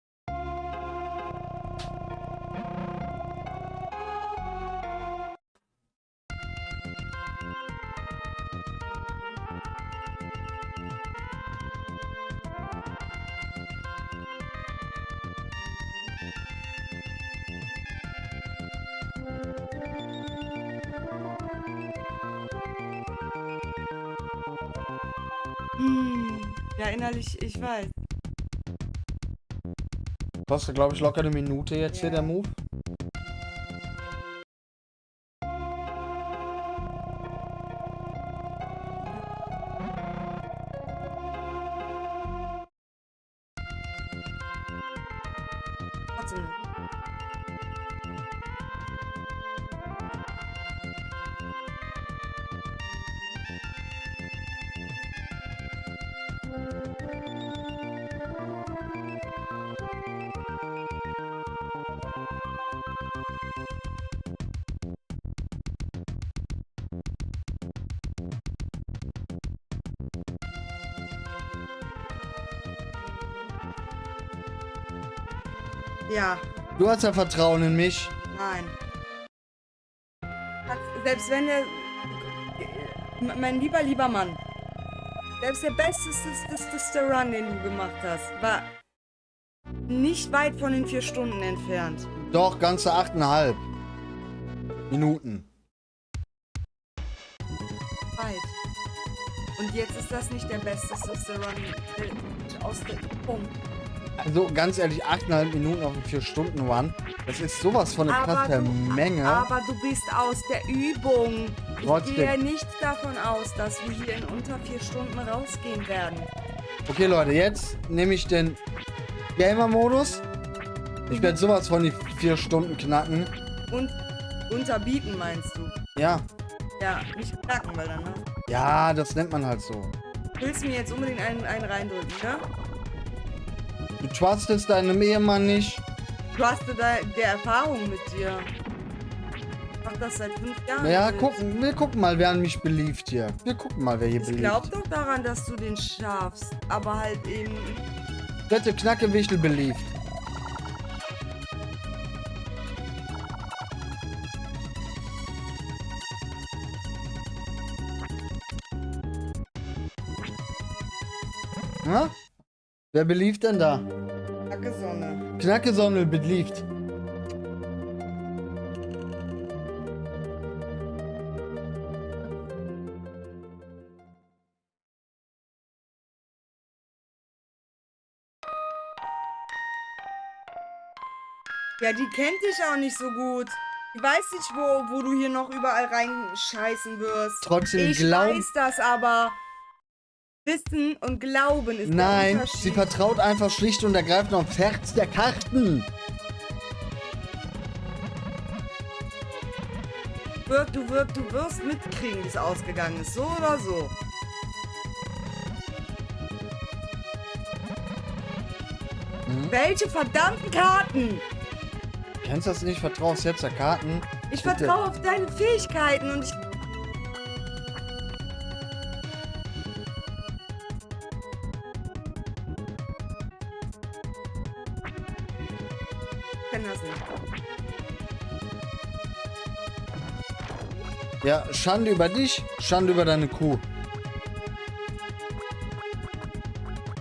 Ja, innerlich, ich weiß. Kostet, glaube ich, locker eine Minute jetzt hier Ja. der Move. Trotzdem. Ja, Du hast ja Vertrauen in mich. nein. Selbst wenn der... Mein lieber Mann. Selbst der besteste Run, den du gemacht hast, war nicht weit von den 4 Stunden entfernt. Doch, ganze 8,5 Minuten. Weit. Und jetzt ist das nicht der besteste Run aus der... Punkt. Also ganz ehrlich, 8,5 Minuten auf einen 4-Stunden-Run. Das ist sowas von eine krasse Menge. Aber du bist aus der Übung. Ich Trotzdem. gehe nicht davon aus, dass wir hier in unter 4 Stunden rausgehen werden. Okay, Leute, jetzt nehme ich den Gamer-Modus. Ich werde sowas von die 4 Stunden knacken. Und unterbieten, meinst du? Ja. Ja, nicht knacken, weil dann... Ja, das nennt man halt so. Du willst mir jetzt unbedingt einen reindrücken, ne? Du trustest deinem Ehemann nicht. Du hast der Erfahrung mit dir. Ich mach das seit 5 Jahren. Ja, mit. wir gucken mal, wer an mich beliebt hier. Wir gucken mal, wer hier Ich beliebt. glaub doch daran, dass du den schaffst. Aber halt eben... Fette Knacke Wichtel beliebt. Na? Wer beliebt denn da? Kacke Sonne. Knacke Sonne beliebt. Ja, die kennt dich auch nicht so gut. Die weiß nicht, wo du hier noch überall reinscheißen wirst. Trotzdem Ich weiß das aber. Wissen und Glauben ist der Nein, Unterschied. sie vertraut einfach schlicht und ergreifend auf Herz der Karten. Du wirst mitkriegen, wie es ausgegangen ist. So oder so. Welche verdammten Karten? Kennst du das nicht? Vertraust jetzt der Karten? Ich Bitte. vertraue auf deine Fähigkeiten und ich... Ich kenn das nicht. Ja, Schande über dich, Schande über deine Kuh.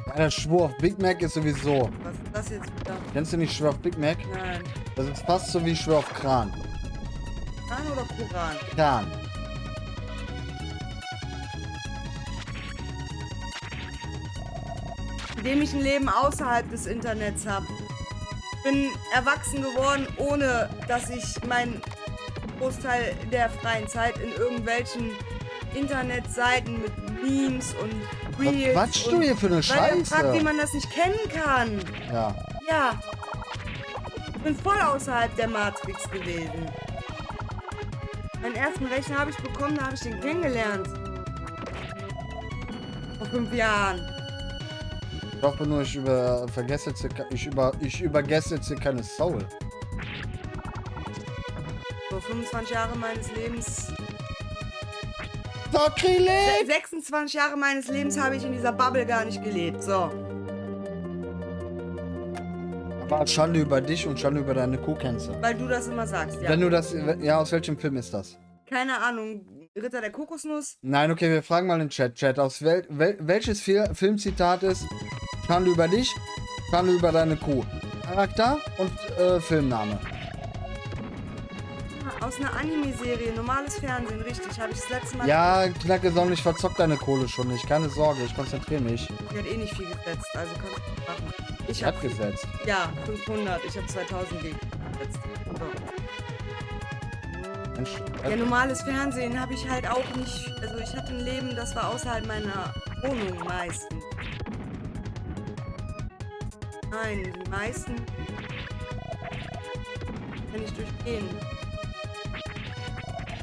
Ja, der Schwur auf Big Mac ist sowieso. Was ist das jetzt wieder? Kennst du nicht Schwur auf Big Mac? Nein. Das ist fast so wie Schwur auf Kran. Koran oder Koran? Kran. Indem ich ein Leben außerhalb des Internets habe. Bin erwachsen geworden, ohne dass ich mein Großteil der freien Zeit in irgendwelchen Internetseiten mit Memes und Reels. Was quatschst du und- hier für eine Weil er fragt, wie Scheiße? man das nicht kennen kann. Ja. Ja. Ich bin voll außerhalb der Matrix gewesen. Meinen ersten Rechner habe ich bekommen, da habe ich den kennengelernt. Vor 5 Jahren. Ich hoffe nur, ich übergesse jetzt hier keine Soul. So 25 Jahre meines Lebens. Sakrileg! 26 Jahre meines Lebens habe ich in dieser Bubble gar nicht gelebt. So. Aber Schande über dich und Schande über deine Kuhkänze. Weil du das immer sagst, ja. Wenn du das... Ja, aus welchem Film ist das? Keine Ahnung. Ritter der Kokosnuss? Nein, okay, wir fragen mal den Chat. Aus welches Filmzitat ist Schande über dich, Schande über deine Kuh? Charakter und Filmname. Aus einer Anime-Serie, normales Fernsehen, richtig. Habe ich das letzte Mal... Ja, Knacke Sonne, ich verzock deine Kohle schon nicht. Keine Sorge, ich konzentriere mich. Die hat eh nicht viel gesetzt, also kannst du nicht machen. Ich Hat habe... gesetzt. Ja, 500. Ich habe 2000 gesetzt. So. Mensch, Ja, normales Fernsehen habe ich halt auch nicht... Also ich hatte ein Leben, das war außerhalb meiner Wohnung meistens. Nein, die meisten... Kann ich durchgehen.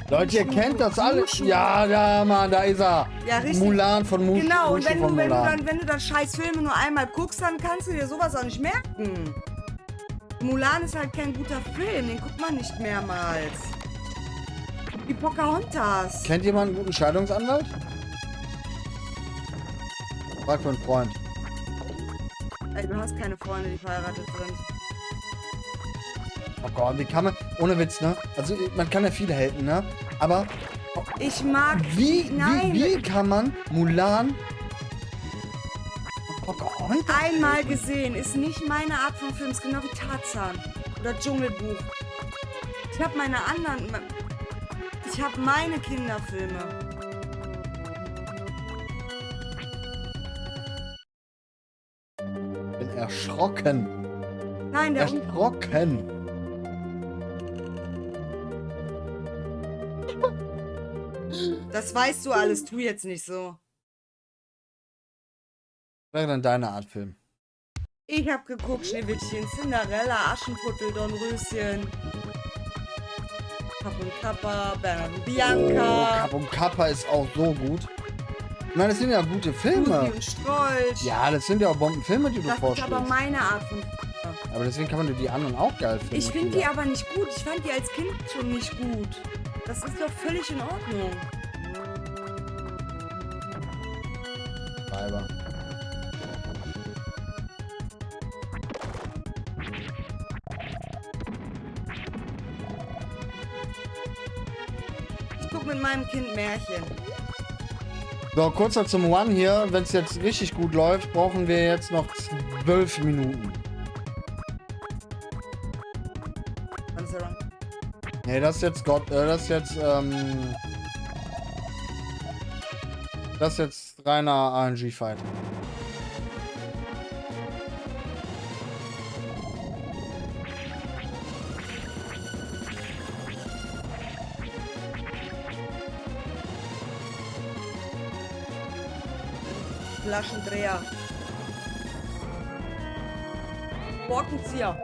Leute, ihr kennt das alle. Ja, ja, Mann, da ist er. Ja, richtig. Mulan von Mushu Genau, und von Mulan. wenn du dann scheiß Filme nur einmal guckst, dann kannst du dir sowas auch nicht merken. Mulan ist halt kein guter Film, den guckt man nicht mehrmals. Wie Pocahontas. Kennt jemand einen guten Scheidungsanwalt? Frag für einen Freund. Ey, du hast keine Freunde, die verheiratet sind. Oh Gott, wie kann man... Ohne Witz, ne? Also, man kann ja viele haten, ne? Aber Ich mag... Nein. wie kann man Mulan... Oh Gott. Einmal gesehen, ist nicht meine Art von Film, ist genau wie Tarzan oder Dschungelbuch. Ich habe meine anderen... Ich habe meine Kinderfilme. Bin erschrocken. Nein, der... Erschrocken. Das weißt du alles, tu jetzt nicht so. Wäre dann deine Art Film. Ich hab geguckt, Schneewittchen, Cinderella, Aschenputtel, Dornröschen, Kapp und Kappa, Bernhard und Oh, Bianca, Kapp und Kappa ist auch so gut. Ich meine, das sind ja gute Susi Filme. und Strolch. Ja, das sind ja auch Bombenfilme, die du das ist vorstellst. aber meine Art von... Aber deswegen kann man die anderen auch geil finden. Ich finde die aber nicht gut. Ich fand die als Kind schon nicht gut. Das ist doch völlig in Ordnung. Weiber. Ich guck mit meinem Kind Märchen. So, kurz noch zum One hier. Wenn es jetzt richtig gut läuft, brauchen wir jetzt noch 12 Minuten. Wann ist er dran? Nee, das ist jetzt das ist jetzt reiner RNG-Fight. Flaschendreher. Borkenzieher.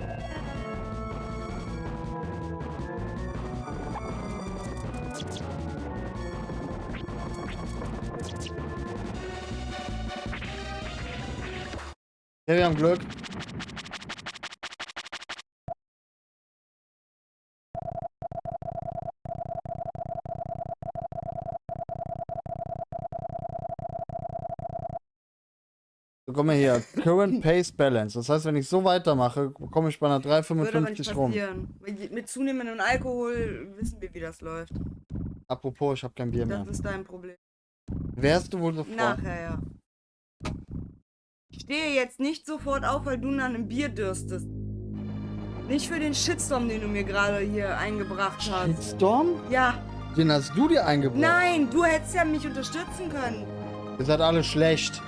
Ja, wir haben Glück. So, guck mal hier. Current Pace Balance. Das heißt, wenn ich so weitermache, komme ich bei einer Würde aber nicht 3,55 rum. passieren. Mit zunehmendem Alkohol wissen wir, wie das läuft. Apropos, ich habe kein Bier mehr. Das ist dein Problem. Wärst du wohl sofort? Nachher, ja. Ich stehe jetzt nicht sofort auf, weil du nach einem Bier dürstest. Nicht für den Shitstorm, den du mir gerade hier eingebracht hast. Shitstorm? Ja. Den hast du dir eingebracht. Nein, du hättest ja mich unterstützen können. Ihr seid alle schlecht.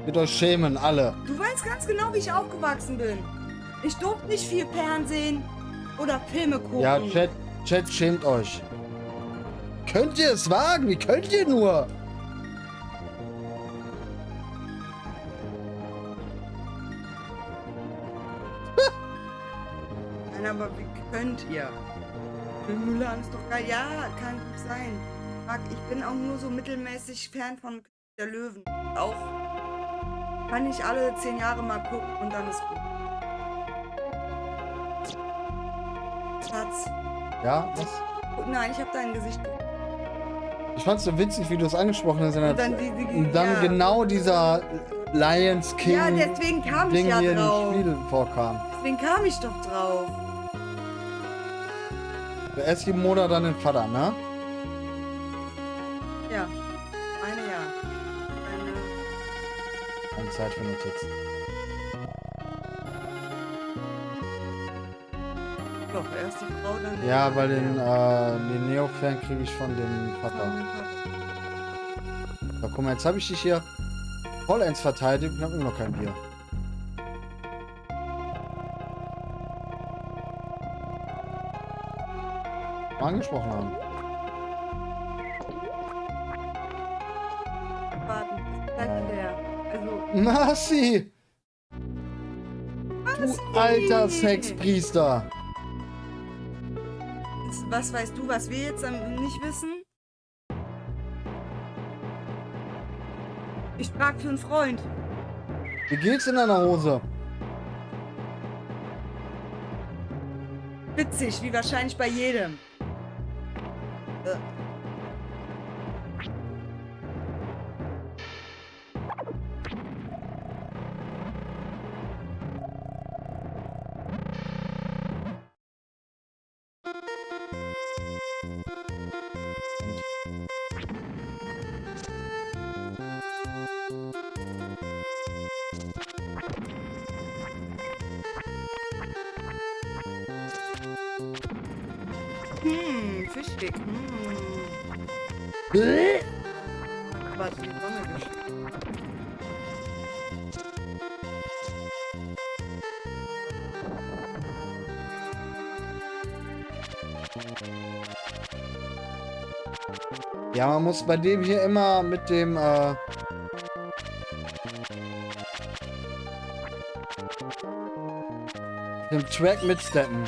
Wird euch schämen, alle. Du weißt ganz genau, wie ich aufgewachsen bin. Ich durfte nicht viel Fernsehen oder Filme gucken. Ja, Chat, schämt euch. Könnt ihr es wagen? Wie könnt ihr nur? Nein, aber wie könnt ihr? Müller ist doch geil. Ja, kann gut sein. Ich bin auch nur so mittelmäßig Fan von König der Löwen. Auch kann ich alle 10 Jahre mal gucken und dann ist gut. Schatz. Ja, was? Nein, ich habe dein Gesicht gesehen. Ich fand's so witzig, wie du es angesprochen hast. Und dann ja. Genau dieser Lions King Ja, deswegen kam ich Ding ja hier im drauf. Spiel vorkam. Deswegen kam ich doch drauf. Erst jeden Monat dann den Vater, ne? Ja. Ja. Keine Zeit für Notizen. Doch, erst die Frau, dann... Ja, weil den Neo-Fan kriege ich von dem Vater. So, guck mal, jetzt habe ich dich hier vollends verteidigt und habe immer noch kein Bier. Mal angesprochen haben. Warten, das bleibt der. Also, Marci! Du alter Sexpriester! was weißt du, was wir jetzt nicht wissen? Ich frag für einen Freund. Wie geht's in deiner Hose? Witzig, wie wahrscheinlich bei jedem. Fischig. Was die Sonne geschickt. Ja, man muss bei dem hier immer mit dem Track mitsteppen.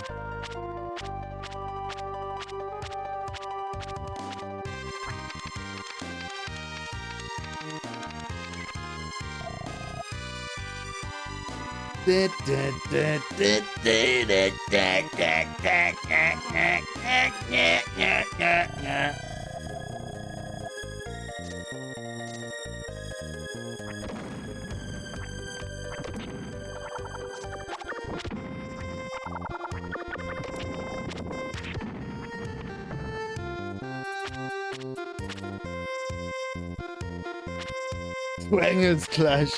Du Engelsgleich.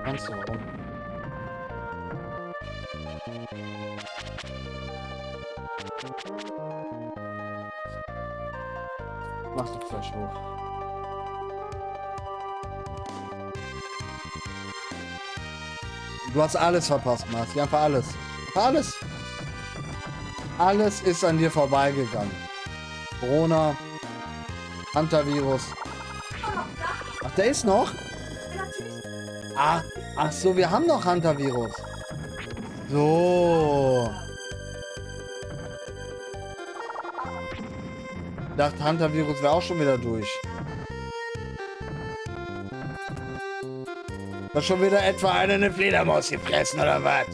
Kannst du warum? Mach doch Flash hoch. Du hast alles verpasst, Marci. Einfach alles. Alles. Alles ist an dir vorbeigegangen. Corona, Hunter-Virus. Ach, der ist noch? Ach so, wir haben noch Hunter-Virus. So. Ich dachte, Hunter-Virus wäre auch schon wieder durch. Hat schon wieder etwa eine Fledermaus gefressen, oder was?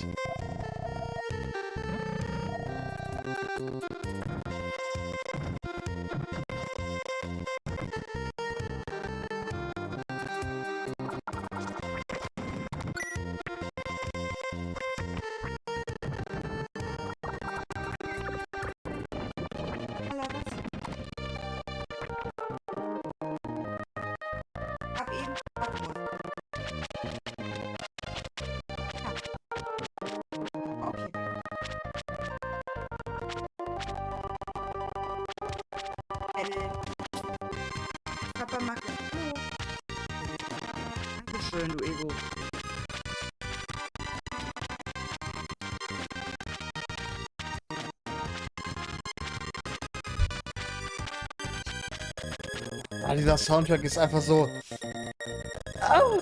Schön, du Ego. Ah, dieser Soundtrack ist einfach so... Au!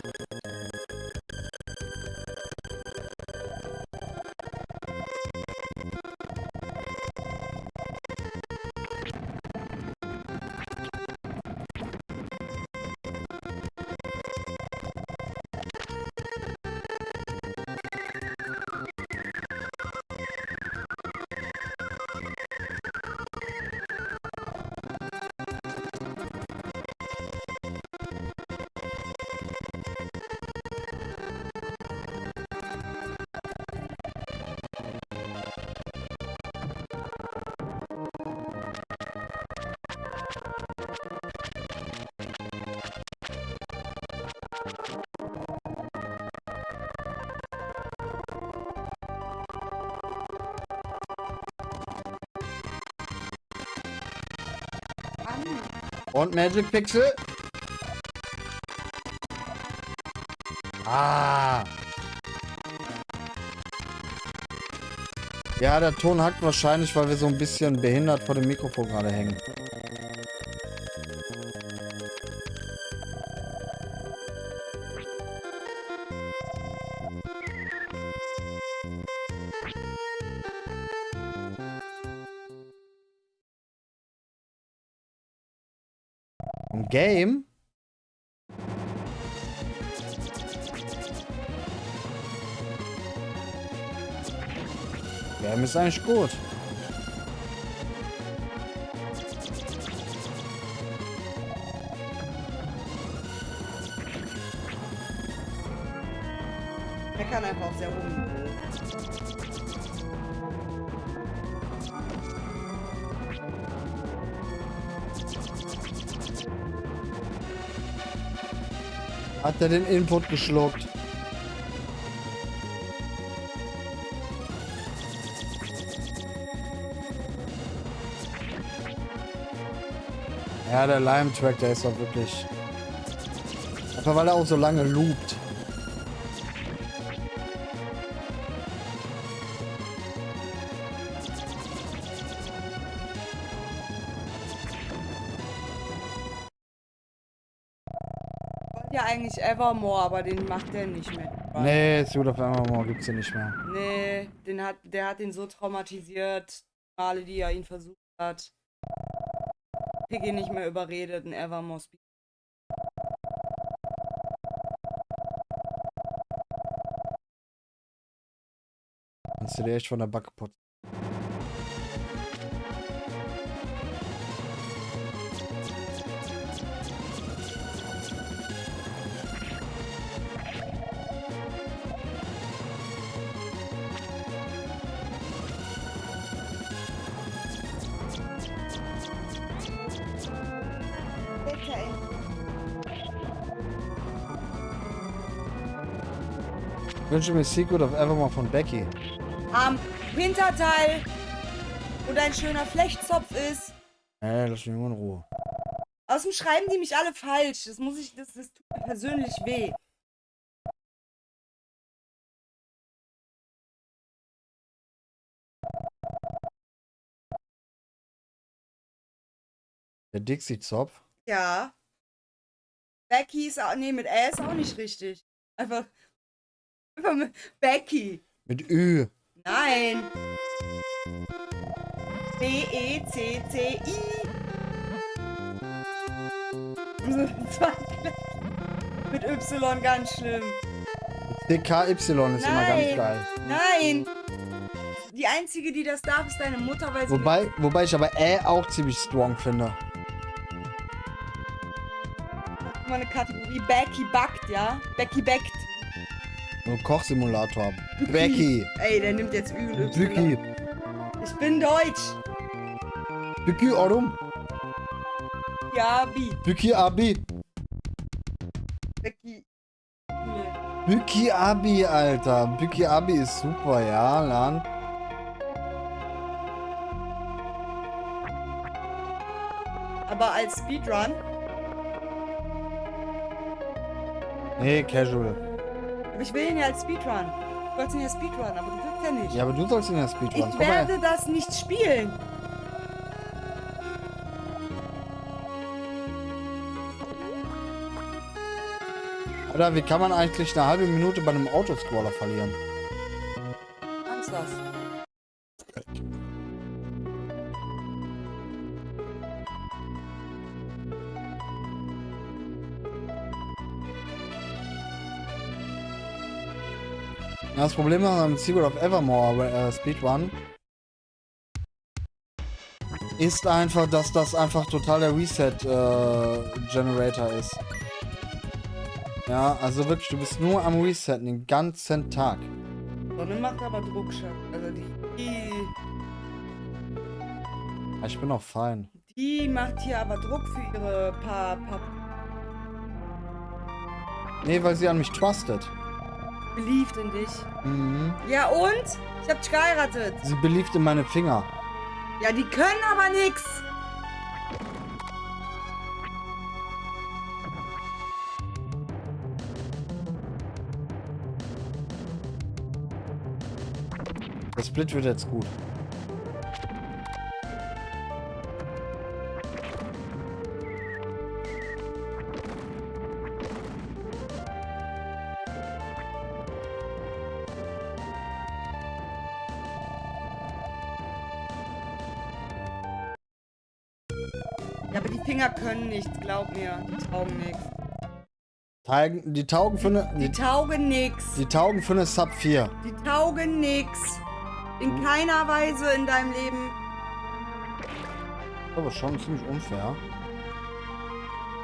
Und Magic Pixel? Ah! Ja, der Ton hackt wahrscheinlich, weil wir so ein bisschen behindert vor dem Mikrofon gerade hängen. Ein Game? Game ist eigentlich gut. Er kann einfach auf sehr hohem Niveau. Hat er den Input geschluckt? Ja, der Lime-Track, der ist doch wirklich... Einfach weil er auch so lange loopt. Ja, eigentlich Evermore, aber den macht der nicht mehr. Nee, Suit of Evermore gibt's hier nicht mehr. Nee, der hat ihn so traumatisiert, Male, die er ihn versucht hat. Piggy nicht mehr überredet, ein Evermore Speed. Kannst du dir echt von der Backe putzen. Ich wünsche mir Secret of Evermore von Becky. Am Hinterteil, wo dein schöner Flechtzopf ist. Lass mich nur in Ruhe. Außerdem schreiben die mich alle falsch. Das tut mir persönlich weh. Der Dixie-Zopf. Ja. Becky ist auch, nee, mit Ä ist auch nicht richtig. Einfach mit Becky. Mit Ü. Nein. B-E-C-C-I. Mit Y ganz schlimm. DKY ist immer ganz Nein. geil. Nein. Die einzige, die das darf, ist deine Mutter, weil sie... Wobei ich aber auch ziemlich strong finde. Guck mal, eine Kategorie Becky backt, ja? Becky backt. So einen Kochsimulator. Becky. Ey, der nimmt jetzt Ü und Y. Becky. Ich bin deutsch. Becky Orum. Ja, Bi. Becky Abi. Becky. Nee. Becky Abi, Alter. Becky Abi ist super, ja, Lan. Aber als Speedrun? Nee, casual. Aber ich will ihn ja als Speedrun. Du wolltest ihn ja Speedrun, aber du willst ja nicht. Ja, aber du sollst in der Speedrun. Ich Komm her. werde das nicht spielen. Alter, wie kann man eigentlich eine halbe Minute bei einem Autoscroller verlieren? Kannst das. Ja, das Problem am Secret of Evermore Speedrun ist einfach, dass das einfach total der Reset-Generator ist. Ja, also wirklich, du bist nur am Resetten den ganzen Tag. Sonne macht aber Druck, Schatz. Also Ja, ich bin auch fein. die macht hier aber Druck für ihre paar. Nee, weil sie an mich trustet. Beliebt in dich. Mhm. Ja und? Ich hab dich geheiratet. Sie beliebt in meine Finger. Ja, die können aber nix. Der Split wird jetzt gut. Ja, aber die Finger können nichts, glaub mir. Die taugen nichts. Die taugen für eine. Die taugen nix. Die taugen für eine Sub 4. Die taugen nix. In keiner Weise in deinem Leben. Aber schon ziemlich unfair.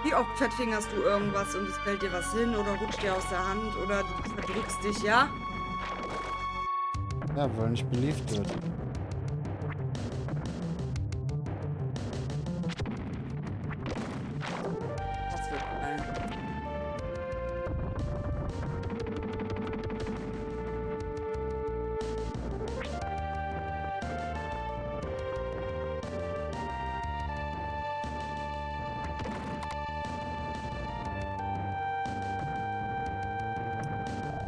Wie oft verfingerst du irgendwas und es fällt dir was hin oder rutscht dir aus der Hand oder du verdrückst dich, ja? Ja, weil nicht beliebt wird. Das wird sein.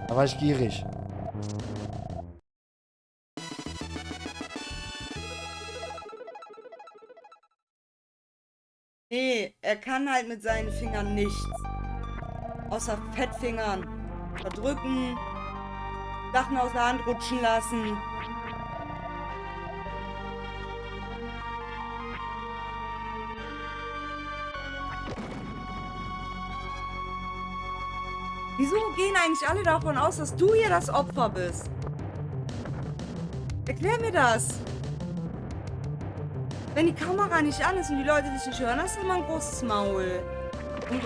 Da war ich gierig. Nee, er kann halt mit seinen Fingern nichts. Außer Fettfingern. Verdrücken. Sachen aus der Hand rutschen lassen. Wieso gehen eigentlich alle davon aus, dass du hier das Opfer bist? Erklär mir das. Wenn die Kamera nicht an ist und die Leute dich nicht hören, hast du immer ein großes Maul.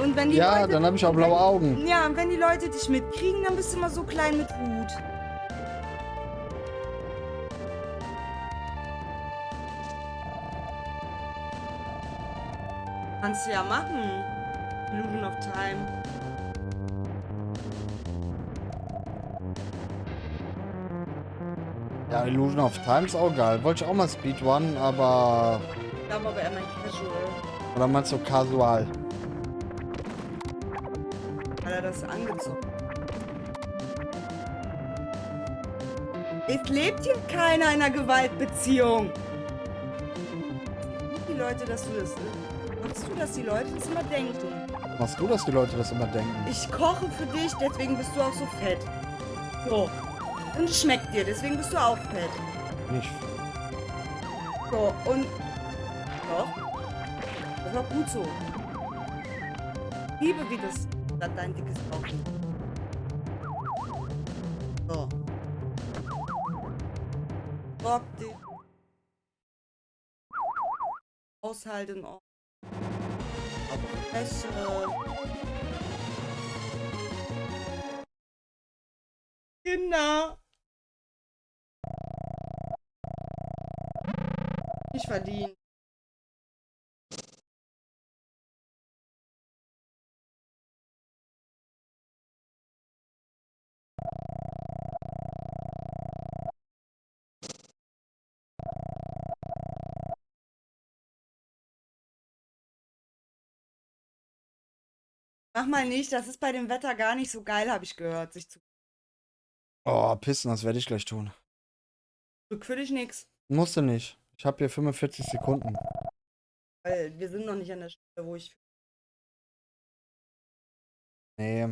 Und wenn die Ja, Leute, dann habe ich auch blaue Augen. ja, und wenn die Leute dich mitkriegen, dann bist du immer so klein mit Hut. Kannst du ja machen. Illusion of Time. Ja, Illusion of Time ist auch geil. Wollte ich auch mal Speedrun, aber. Ich glaube aber eher mein Casual. Oder meinst du casual? Weil er das angezogen hat. Es lebt hier keiner in einer Gewaltbeziehung. Die Leute, dass du das... Machst du, dass die Leute das immer denken? Machst du, dass die Leute das immer denken? Ich koche für dich, deswegen bist du auch so fett. So. Und es schmeckt dir, deswegen bist du auch fett. Nicht. So, und... Doch. Das war gut so. Ich liebe, wie das dein dickes Kochen. So. Rock dich. Aushalten. Auf Wäsche. Kinder. Nicht verdient. Mach mal nicht, das ist bei dem Wetter gar nicht so geil, habe ich gehört. Sich zu Oh, pissen, das werde ich gleich tun. für dich nix. Musste nicht. Ich habe hier 45 Sekunden. Weil wir sind noch nicht an der Stelle, wo ich. Nee,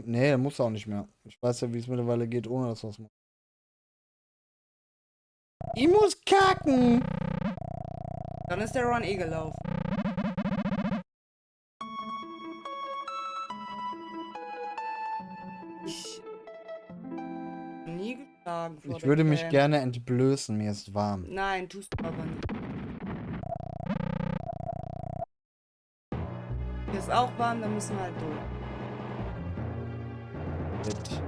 nee, muss auch nicht mehr. Ich weiß ja, wie es mittlerweile geht, ohne dass was muss. Ich muss kacken! Dann ist der Ron eh gelaufen. Ich bin nie geschlagen vor Ich der würde mich Cam. gerne entblößen, mir ist warm. Nein, tust du aber nicht. Hier ist auch warm, dann müssen wir halt durch. Shit.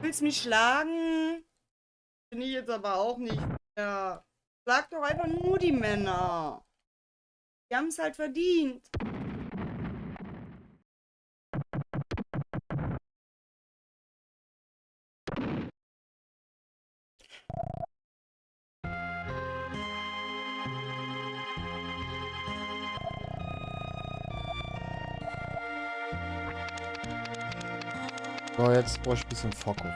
Willst mich schlagen? Bin ich jetzt aber auch nicht. Ja. Schlag doch einfach nur die Männer. Die haben es halt verdient. So, jetzt brauche ich ein bisschen Fokus.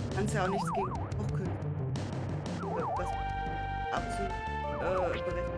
Du kannst ja auch nichts gegen Kochkünste. Das ist absolut berechtigt.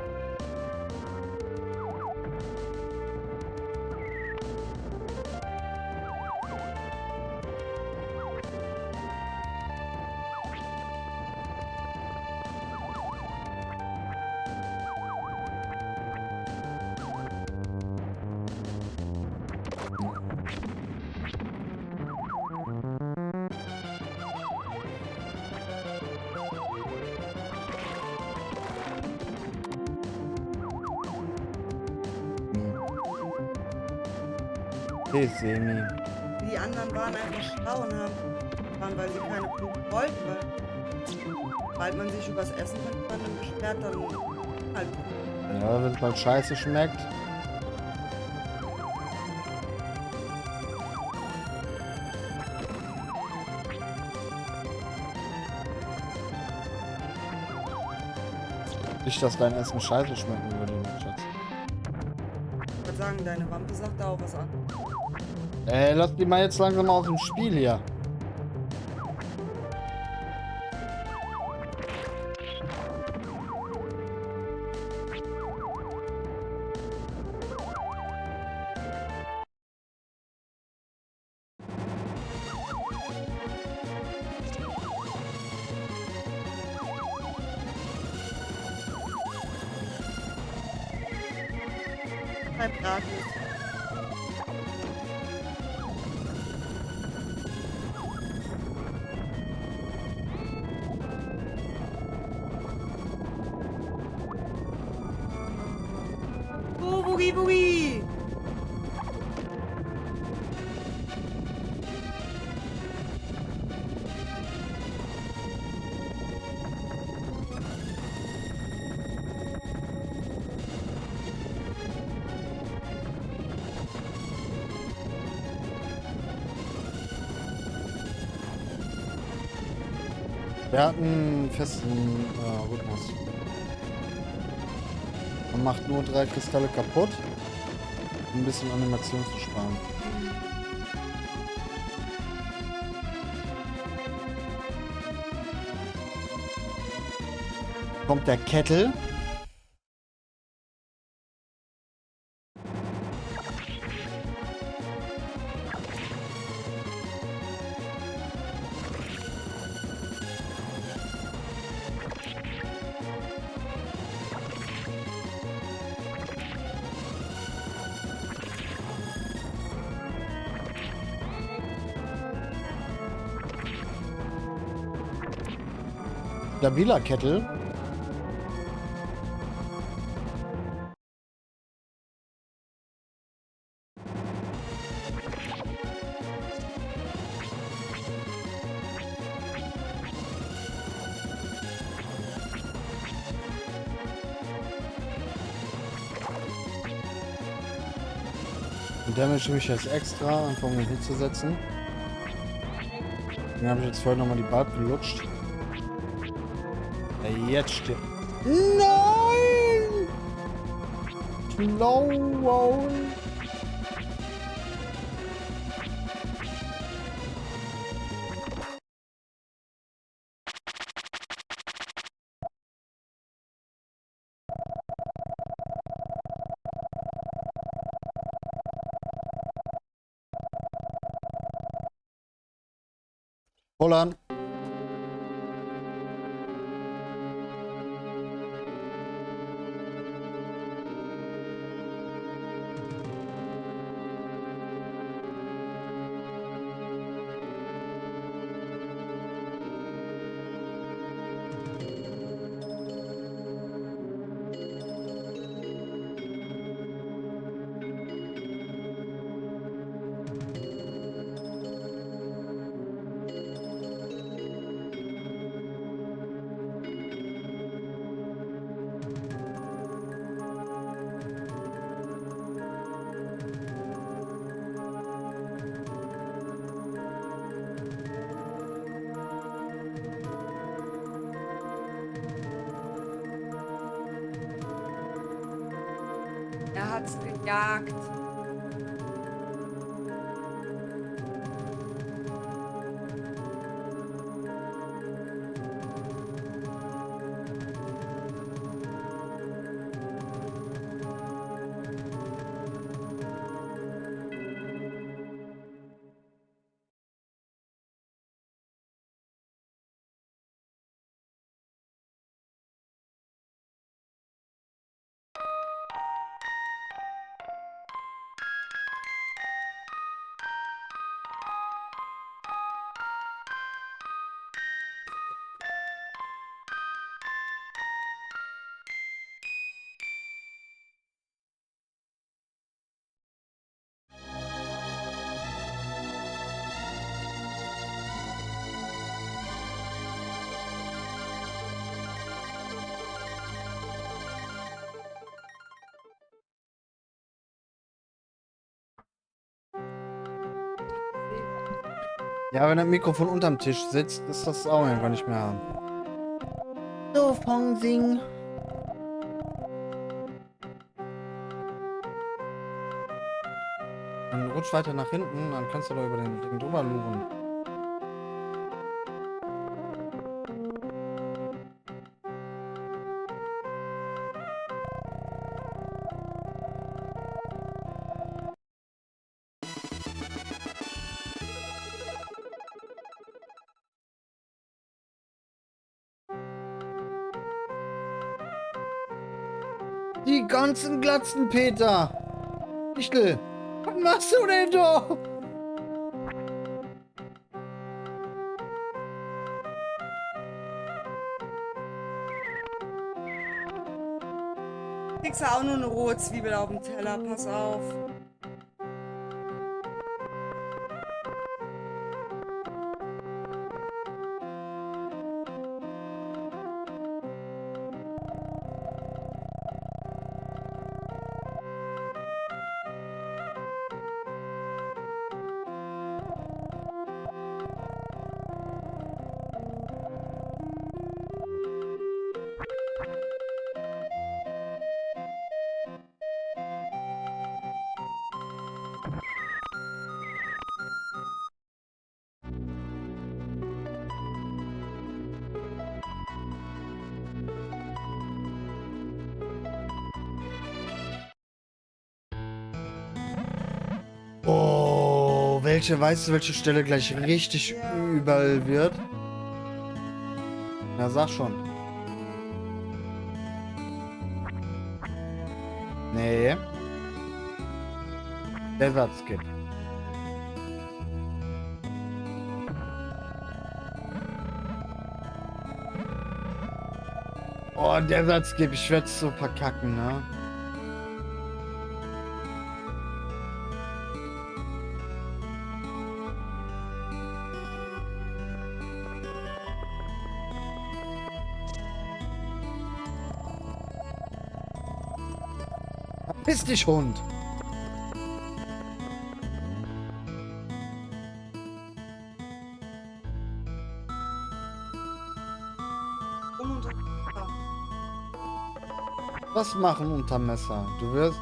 Hey, Semi. Die anderen waren einfach schlau und waren, weil sie keine Blumen wollten, weil sobald man sich übers Essen von jemandem beschwert, dann halt. Ja, wenn es mal scheiße schmeckt. Nicht, dass dein Essen scheiße schmecken würde, Schatz. Ich würde sagen, deine Wampe sagt da auch was an. Lass die mal jetzt langsam aus dem Spiel hier. Bei Braten. Oh, Boogie Boogie! Wir hatten einen festen Rhythmus. Man macht nur 3 Kristalle kaputt, um ein bisschen Animation zu sparen. Kommt der Kettle. Stabiler Kettle. Und damage mich jetzt extra, einfach um mich hinzusetzen. Dann habe ich jetzt vorhin nochmal die Bart gelutscht. Ja, jetzt stirbt. Nein! Slow. Holland. Er hat's gejagt. Ja, wenn das Mikrofon unterm Tisch sitzt, ist das auch irgendwann nicht mehr haben. So, Fong Sing. Dann rutsch weiter nach hinten, dann kannst du doch über den Ding drüber luren. Die ganzen Glatzen, Peter! Wichtel! Was machst du denn da? Kriegst du auch nur eine rohe Zwiebel auf dem Teller, pass auf. Oh, weißt du, welche Stelle gleich richtig überall wird? Na, sag schon. Nee. Desert Skip. Oh, Desert Skip, ich werde so verkacken, ne? Verpiss dich, Hund! was machen unter Messer. Du wirst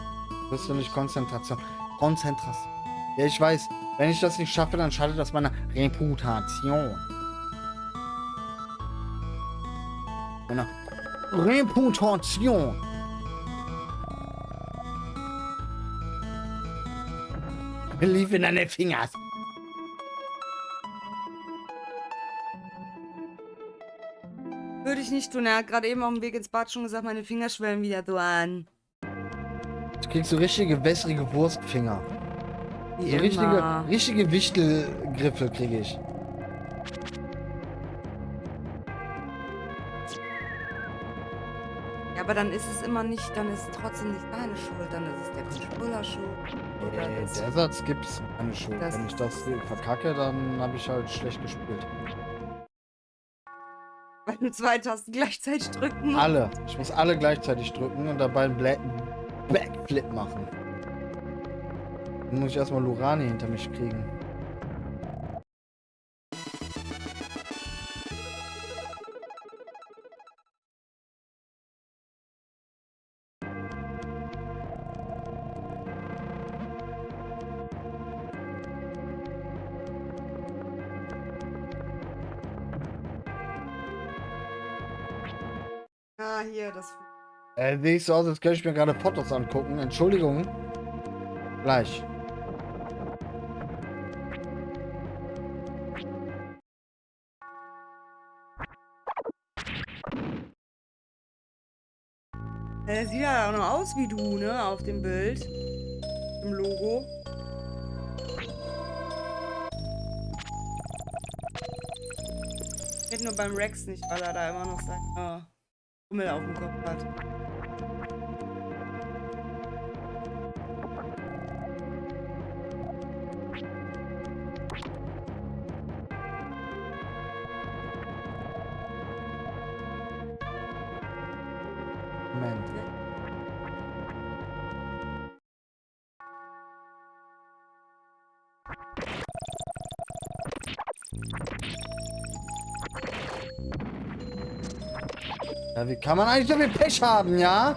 du nicht Konzentration. Konzentration. Ja, ich weiß. Wenn ich das nicht schaffe, dann schadet das meiner Reputation. Meiner Reputation. Believe in deine Fingers. Würde ich nicht tun. Er hat gerade eben auf dem Weg ins Bad schon gesagt, meine Finger schwellen wieder so an. Du kriegst so richtige wässrige Wurstfinger. Wie So immer. richtige Wichtelgriffe kriege ich. Ja, aber dann ist es immer nicht, dann ist es trotzdem nicht deine Schuld, dann ist es der Controller schuld. Oder das, Der Satz gibt's keine Schuld. das- Wenn ich das verkacke, dann habe ich halt schlecht gespielt. weil du 2 Tasten gleichzeitig drücken musst. Alle. Ich muss alle gleichzeitig drücken und dabei einen Backflip machen. Dann muss ich erstmal Lurani hinter mich kriegen. Ah, hier, das. Sehe ich so aus, als könnte ich mir gerade Fotos angucken. Entschuldigung. Gleich. Er sieht ja auch noch aus wie du, ne? Auf dem Bild. Im Logo. Geht nur beim Rex nicht, weil er da immer noch seinen Hummel auf dem Kopf hat. Moment. Ja, wie kann man eigentlich so viel Pech haben, ja?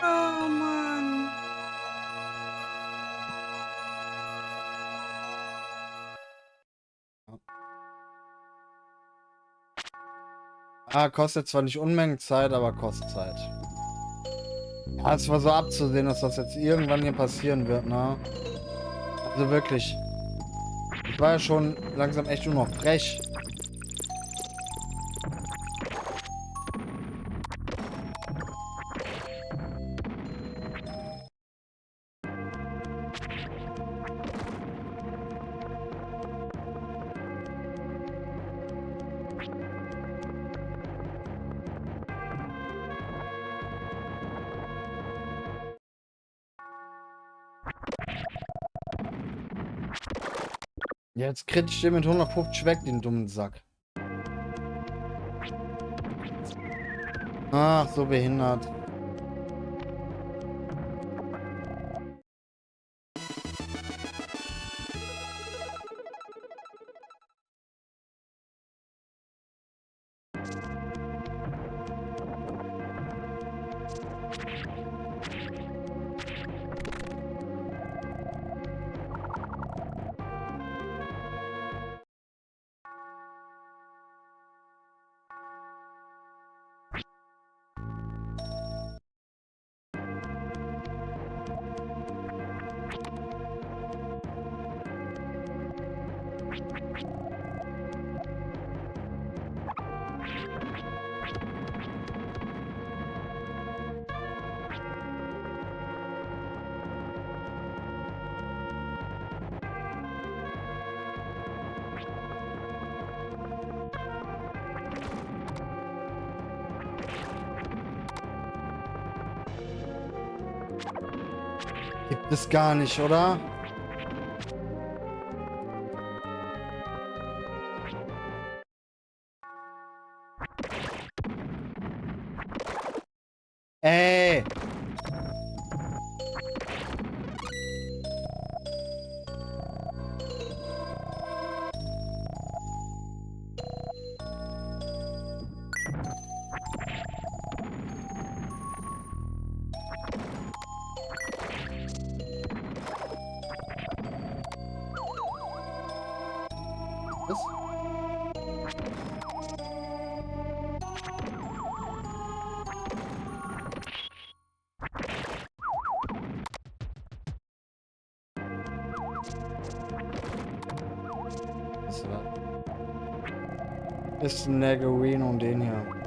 Oh Mann. Ah, kostet zwar nicht Unmengen Zeit, aber kostet Zeit. Ja, es war so abzusehen, dass das jetzt irgendwann hier passieren wird, ne? Also wirklich. Ich war ja schon langsam echt nur noch frech. Jetzt kritisch den mit 150 weg, den dummen Sack. Ach, so behindert. Gibt es gar nicht, oder? Ey! Was? Das war. Ist ein Negerino und den hier.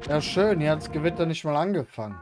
Ja, schön, hier hat das Gewitter nicht mal angefangen.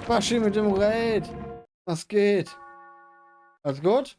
Baschi mit dem Raid. Was geht? Alles gut?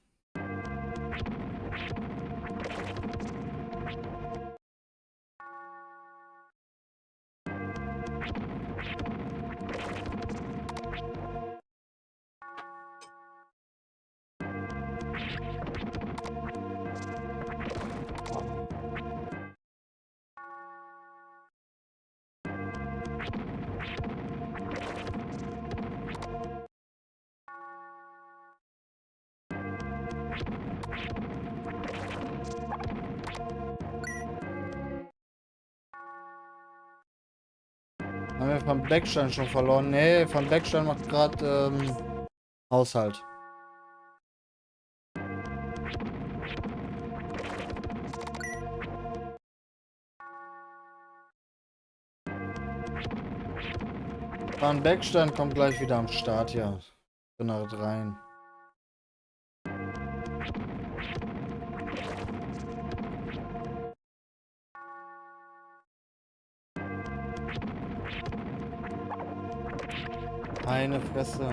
Haben wir von Beckstein schon verloren? Nee, von Beckstein macht gerade Haushalt. Van Beckstein kommt gleich wieder am Start, ja. Bin halt rein. Meine Fresse.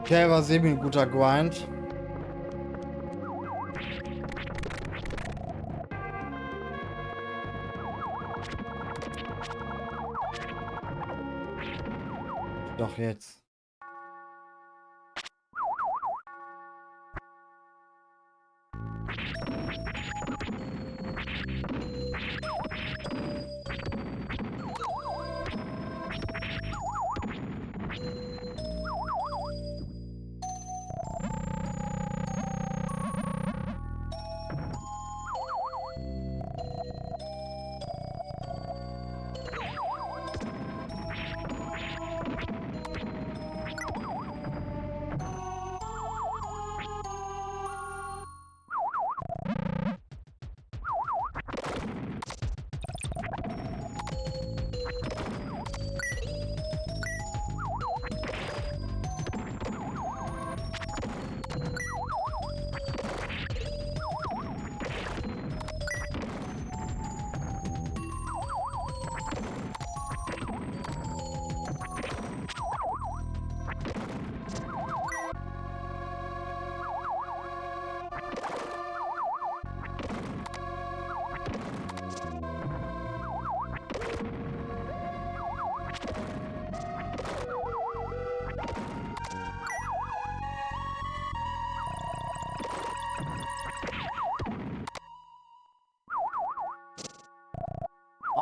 Okay, war semi-guter Grind. Doch jetzt.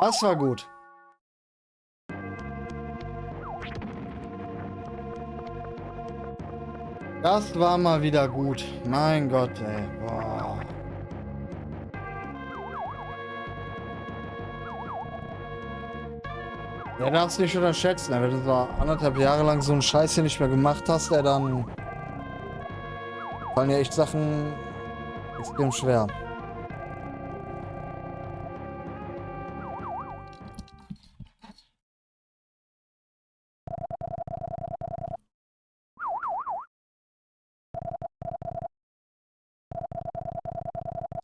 Das war gut. Das war mal wieder gut. Mein Gott, ey. Boah. Ja, darfst nicht unterschätzen, ey. Wenn du so 1,5 Jahre lang so einen Scheiß hier nicht mehr gemacht hast, ey, dann fallen ja echt Sachen extrem schwer.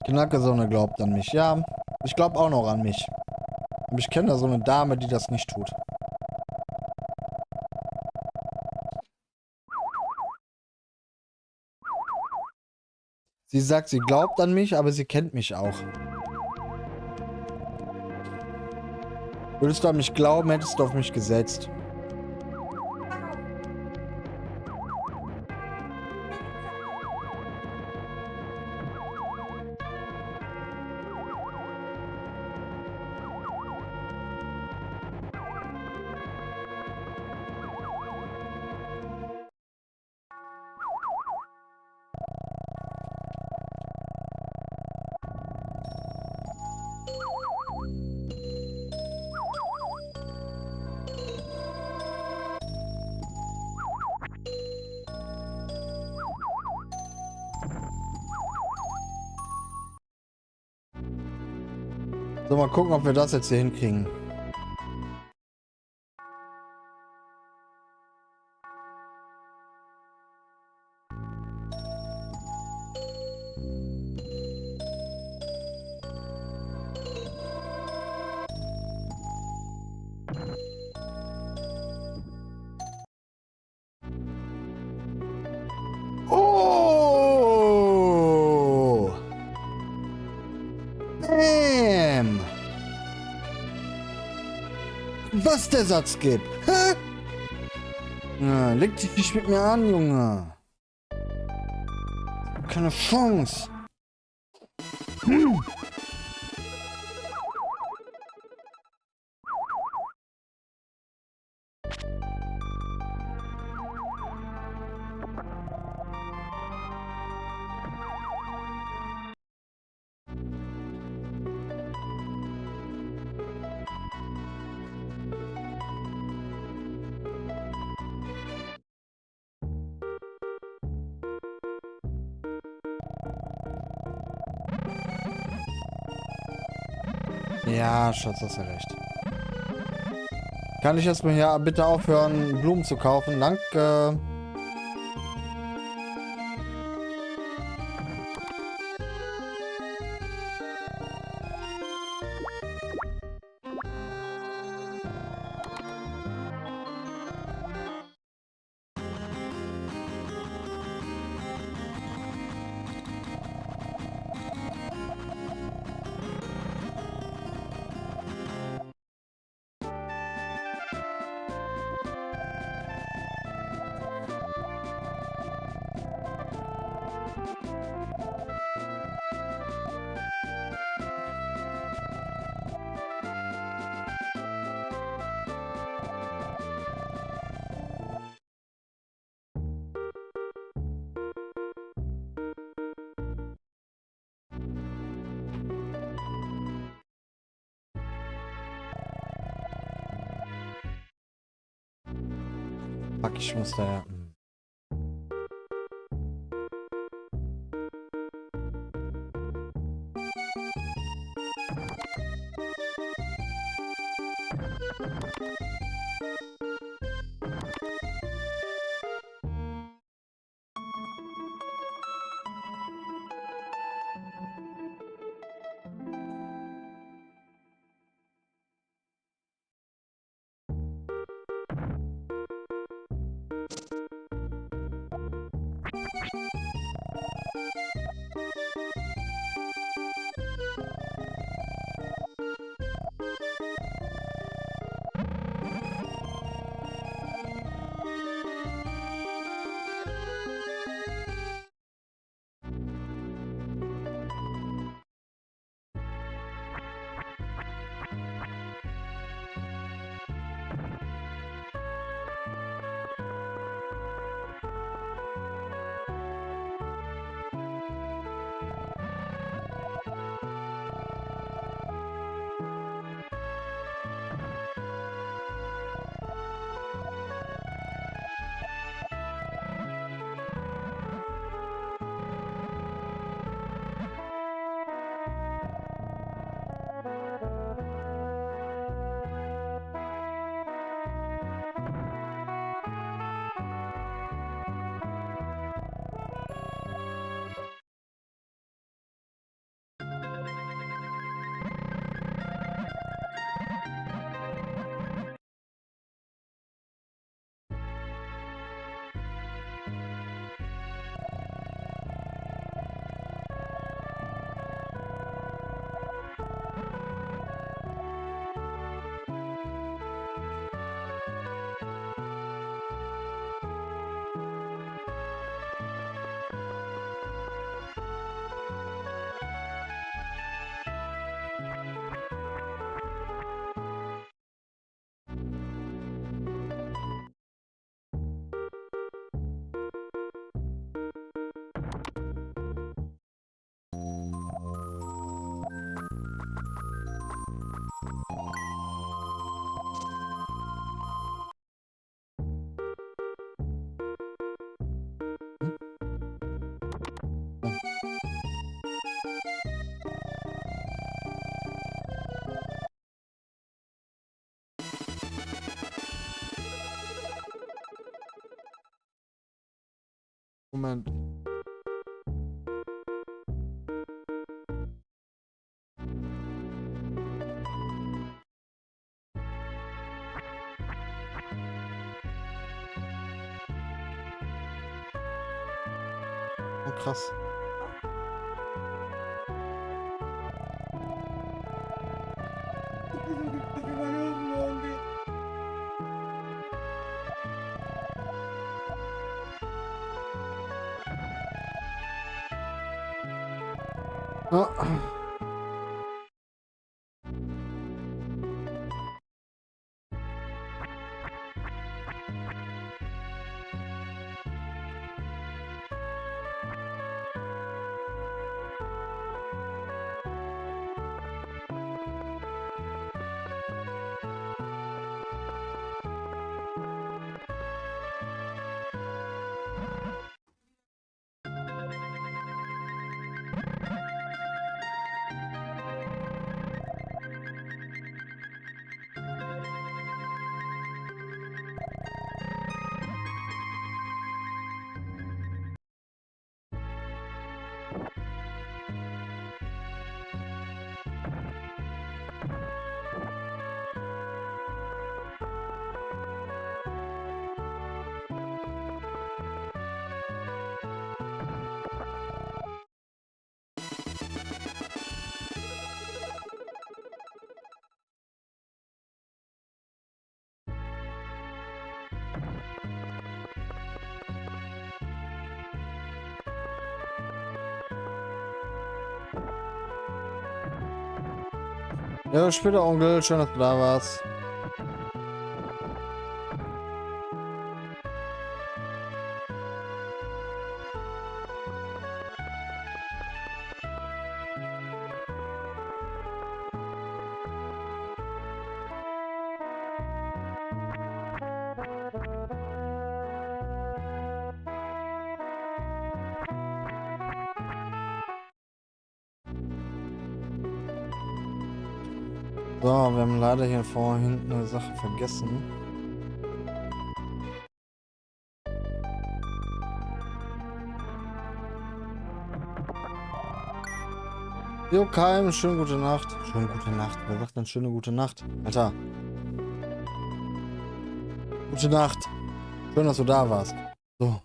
Knackesonne glaubt an mich. Ja, ich glaube auch noch an mich. Aber ich kenne da so eine Dame, die das nicht tut. Sie sagt, sie glaubt an mich, aber sie kennt mich auch. Würdest du an mich glauben, hättest du auf mich gesetzt. So, mal gucken, ob wir das jetzt hier hinkriegen. Oh! Bam! Was der Satz gibt. Hä? Ja, leg dich nicht mit mir an, Junge. Keine Chance. Ja, Schatz, hast du recht. Kann ich erstmal hier bitte aufhören, Blumen zu kaufen? Danke. Fuck, ich muss da... Moment. Oh, krass. Ah. Ja, bis später, Onkel. Schön, dass du da warst. So, wir haben leider hier vorhin eine Sache vergessen. Jo, Keim, schöne gute Nacht. Schöne gute Nacht. Wer sagt denn schöne gute Nacht? Alter. Gute Nacht. Schön, dass du da warst. So.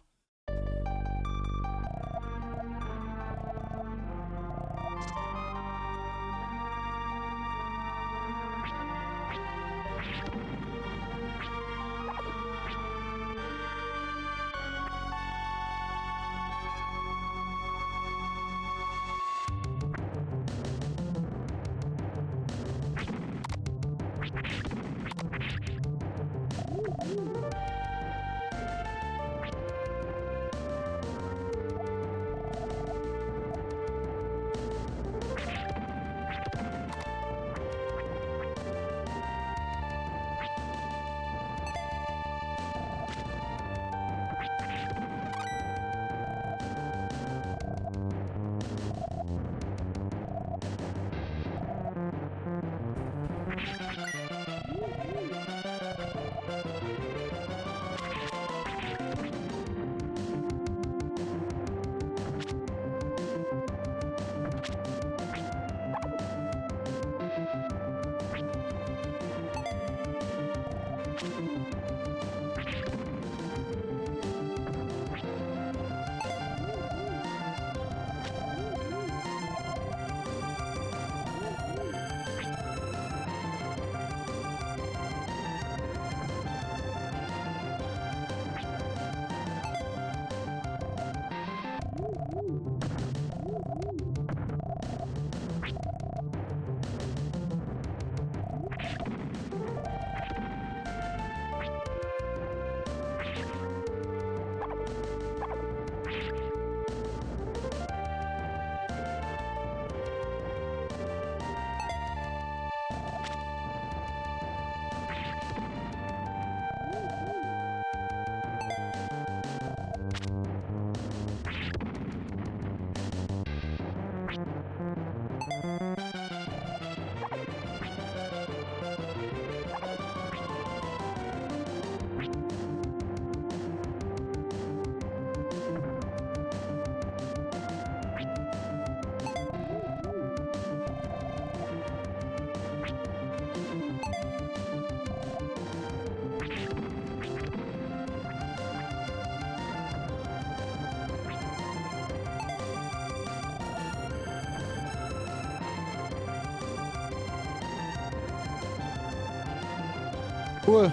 Cool.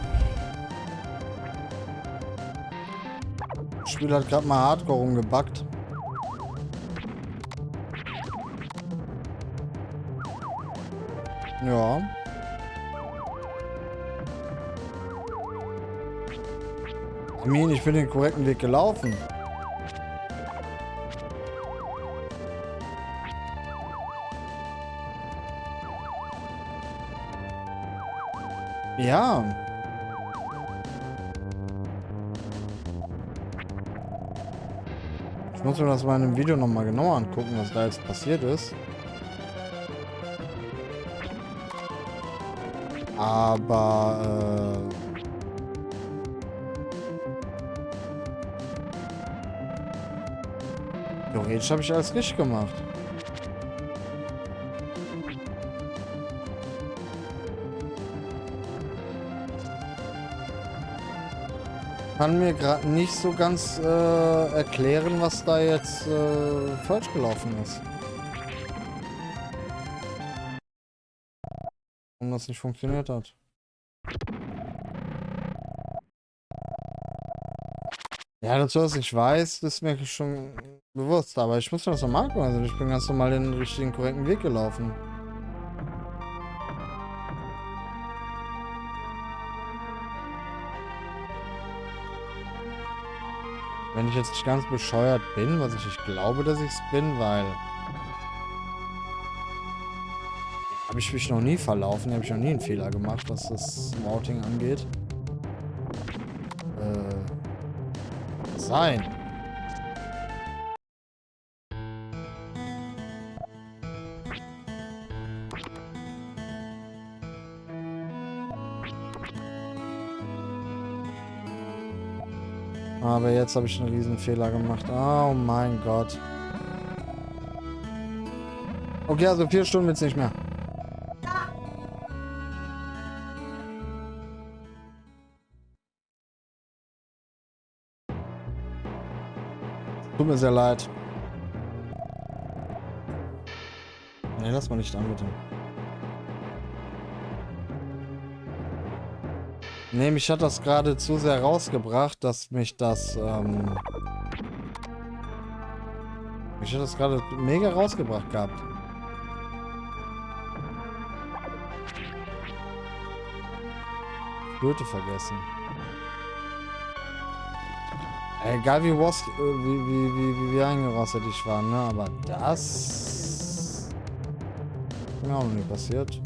Das Spiel hat gerade mal Hardcore rumgebackt. Ja. Armin, ich bin den korrekten Weg gelaufen. Ja. Ich muss mir das mal in einem Video nochmal genauer angucken, was da jetzt passiert ist. Aber, theoretisch habe ich alles richtig gemacht. Kann mir gerade nicht so ganz erklären, was da jetzt falsch gelaufen ist. Warum das nicht funktioniert hat. Ja, dass du das nicht weißt, ist mir schon bewusst. Aber ich muss mir das normal machen. Also ich bin ganz normal den richtigen, korrekten Weg gelaufen. Wenn ich jetzt nicht ganz bescheuert bin, was ich nicht glaube, dass ich es bin, weil... Habe ich mich noch nie verlaufen, habe ich noch nie einen Fehler gemacht, was das Routing angeht. Sein. Aber jetzt habe ich einen riesen Fehler gemacht. Oh mein Gott. Okay, also 4 Stunden wird's nicht mehr. Tut mir sehr leid. Nee, lass mal nicht an, bitte. Nee, mich hat das gerade zu sehr rausgebracht, dass mich das, mich hat das gerade mega rausgebracht gehabt. Flöte vergessen. Egal wie wie eingerostet ich war, ne? Aber das... Ist mir auch noch nie passiert.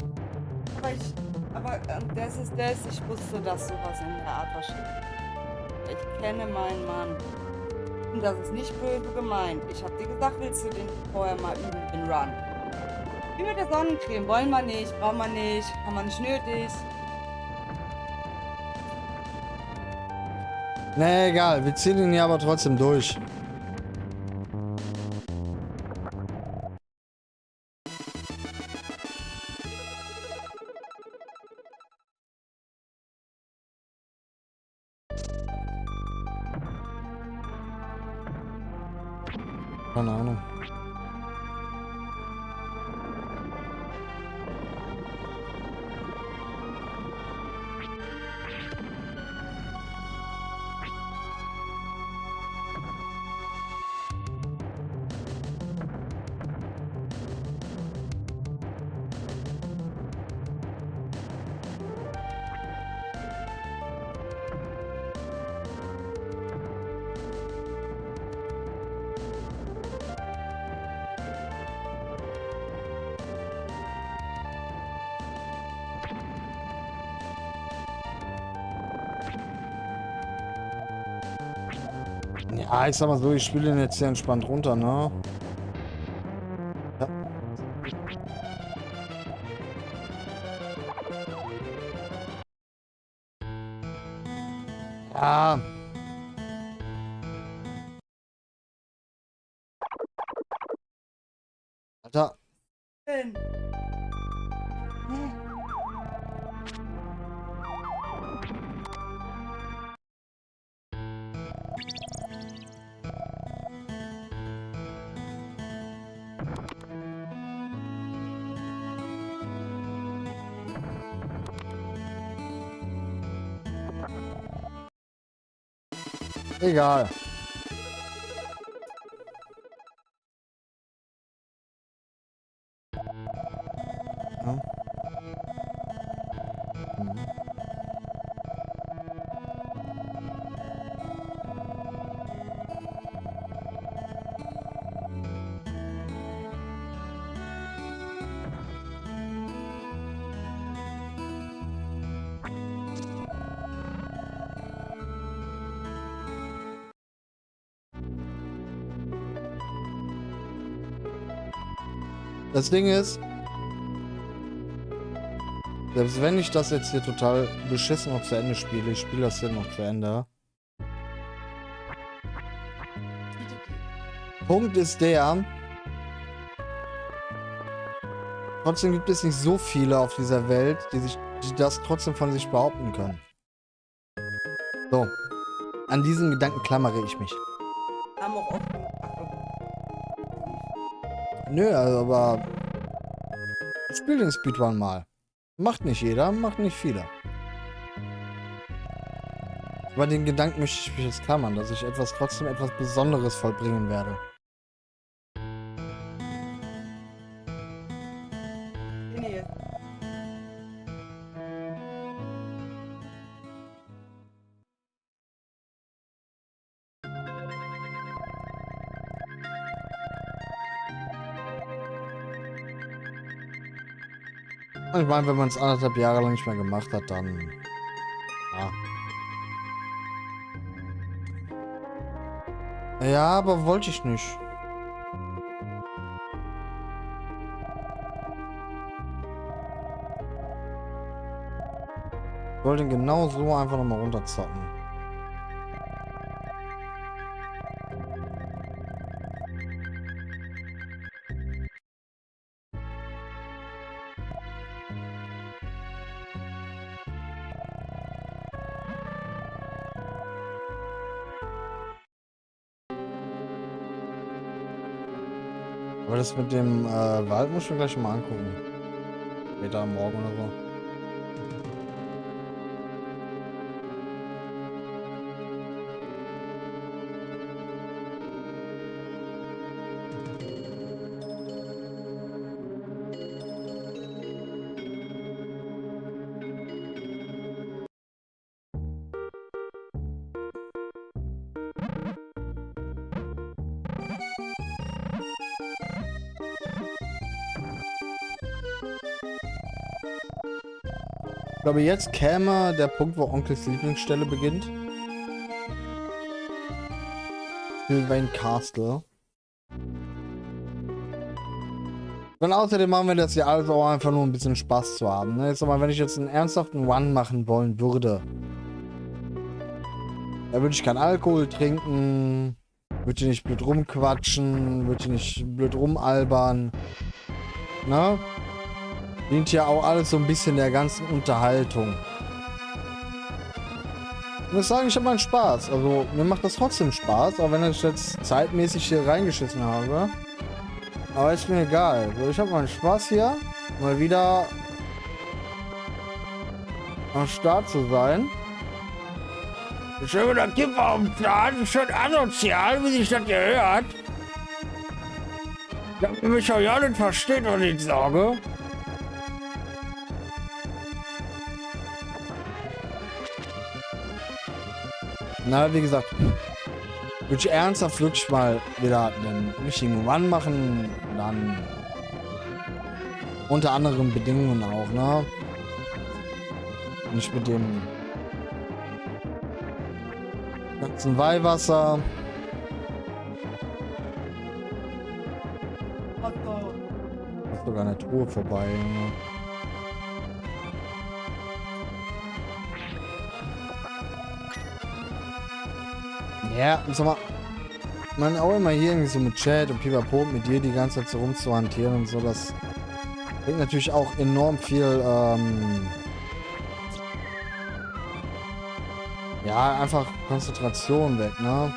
Aber das ist das, ich wusste, dass sowas in der Art wahrscheinlich. Ich kenne meinen Mann. Und das ist nicht böse gemeint. Ich hab dir gesagt, willst du den vorher mal üben, den Run? Wie mit der Sonnencreme, wollen wir nicht, brauchen wir nicht, haben wir nicht nötig. Ne, egal, wir ziehen ihn ja aber trotzdem durch. Keine Ahnung. Ja, ich sag mal so, ich spiele den jetzt hier entspannt runter, ne? Ja. Ja. Alter. Denn Egal. Ja. Mhm. Das Ding ist, selbst wenn ich das jetzt hier total beschissen noch zu Ende spiele, ich spiele das hier noch zu Ende. Punkt ist der, trotzdem gibt es nicht so viele auf dieser Welt, die das trotzdem von sich behaupten können. So, an diesen Gedanken klammere ich mich. Haben auch oft. Nö, also, aber spiel den Speedrun mal. Macht nicht jeder, macht nicht viele. Aber den Gedanken möchte ich mich jetzt klammern, dass ich trotzdem etwas Besonderes vollbringen werde. Nee. Ich meine, wenn man es 1,5 Jahre lang nicht mehr gemacht hat, dann... Ja. Ja, aber wollte ich nicht. Ich wollte ihn genau so einfach nochmal runterzocken. Aber das mit dem Wald muss ich mir gleich mal angucken. Später am Morgen oder so. Ich glaube, jetzt käme der Punkt, wo Onkels Lieblingsstelle beginnt. Sylvain Castle. Und außerdem machen wir das ja alles auch einfach nur ein bisschen Spaß zu haben. Ne? Jetzt aber, wenn ich jetzt einen ernsthaften One machen wollen würde, da würde ich keinen Alkohol trinken, würde ich nicht blöd rumquatschen, würde ich nicht blöd rumalbern. Ne? Dient ja auch alles so ein bisschen der ganzen Unterhaltung. Ich muss sagen, ich habe meinen Spaß. Also, mir macht das trotzdem Spaß, auch wenn ich jetzt zeitmäßig hier reingeschissen habe. Aber ist mir egal. So, ich habe meinen Spaß hier, mal wieder am Start zu sein. Schön, der Kipper am Plan, schön asozial, wie sich das gehört. Damit mich auch ja nicht versteht, was ich sage. Na, wie gesagt, würde ich ernsthaft wirklich mal wieder einen richtigen Run machen, dann unter anderen Bedingungen auch, ne? Nicht mit dem ganzen Weihwasser. Ist sogar eine Truhe vorbei, Junge. Ja, sag mal, man auch immer hier irgendwie so mit Chat und Pipapo mit dir die ganze Zeit so rumzuhantieren und so, das bringt natürlich auch enorm viel, ja, einfach Konzentration weg, ne?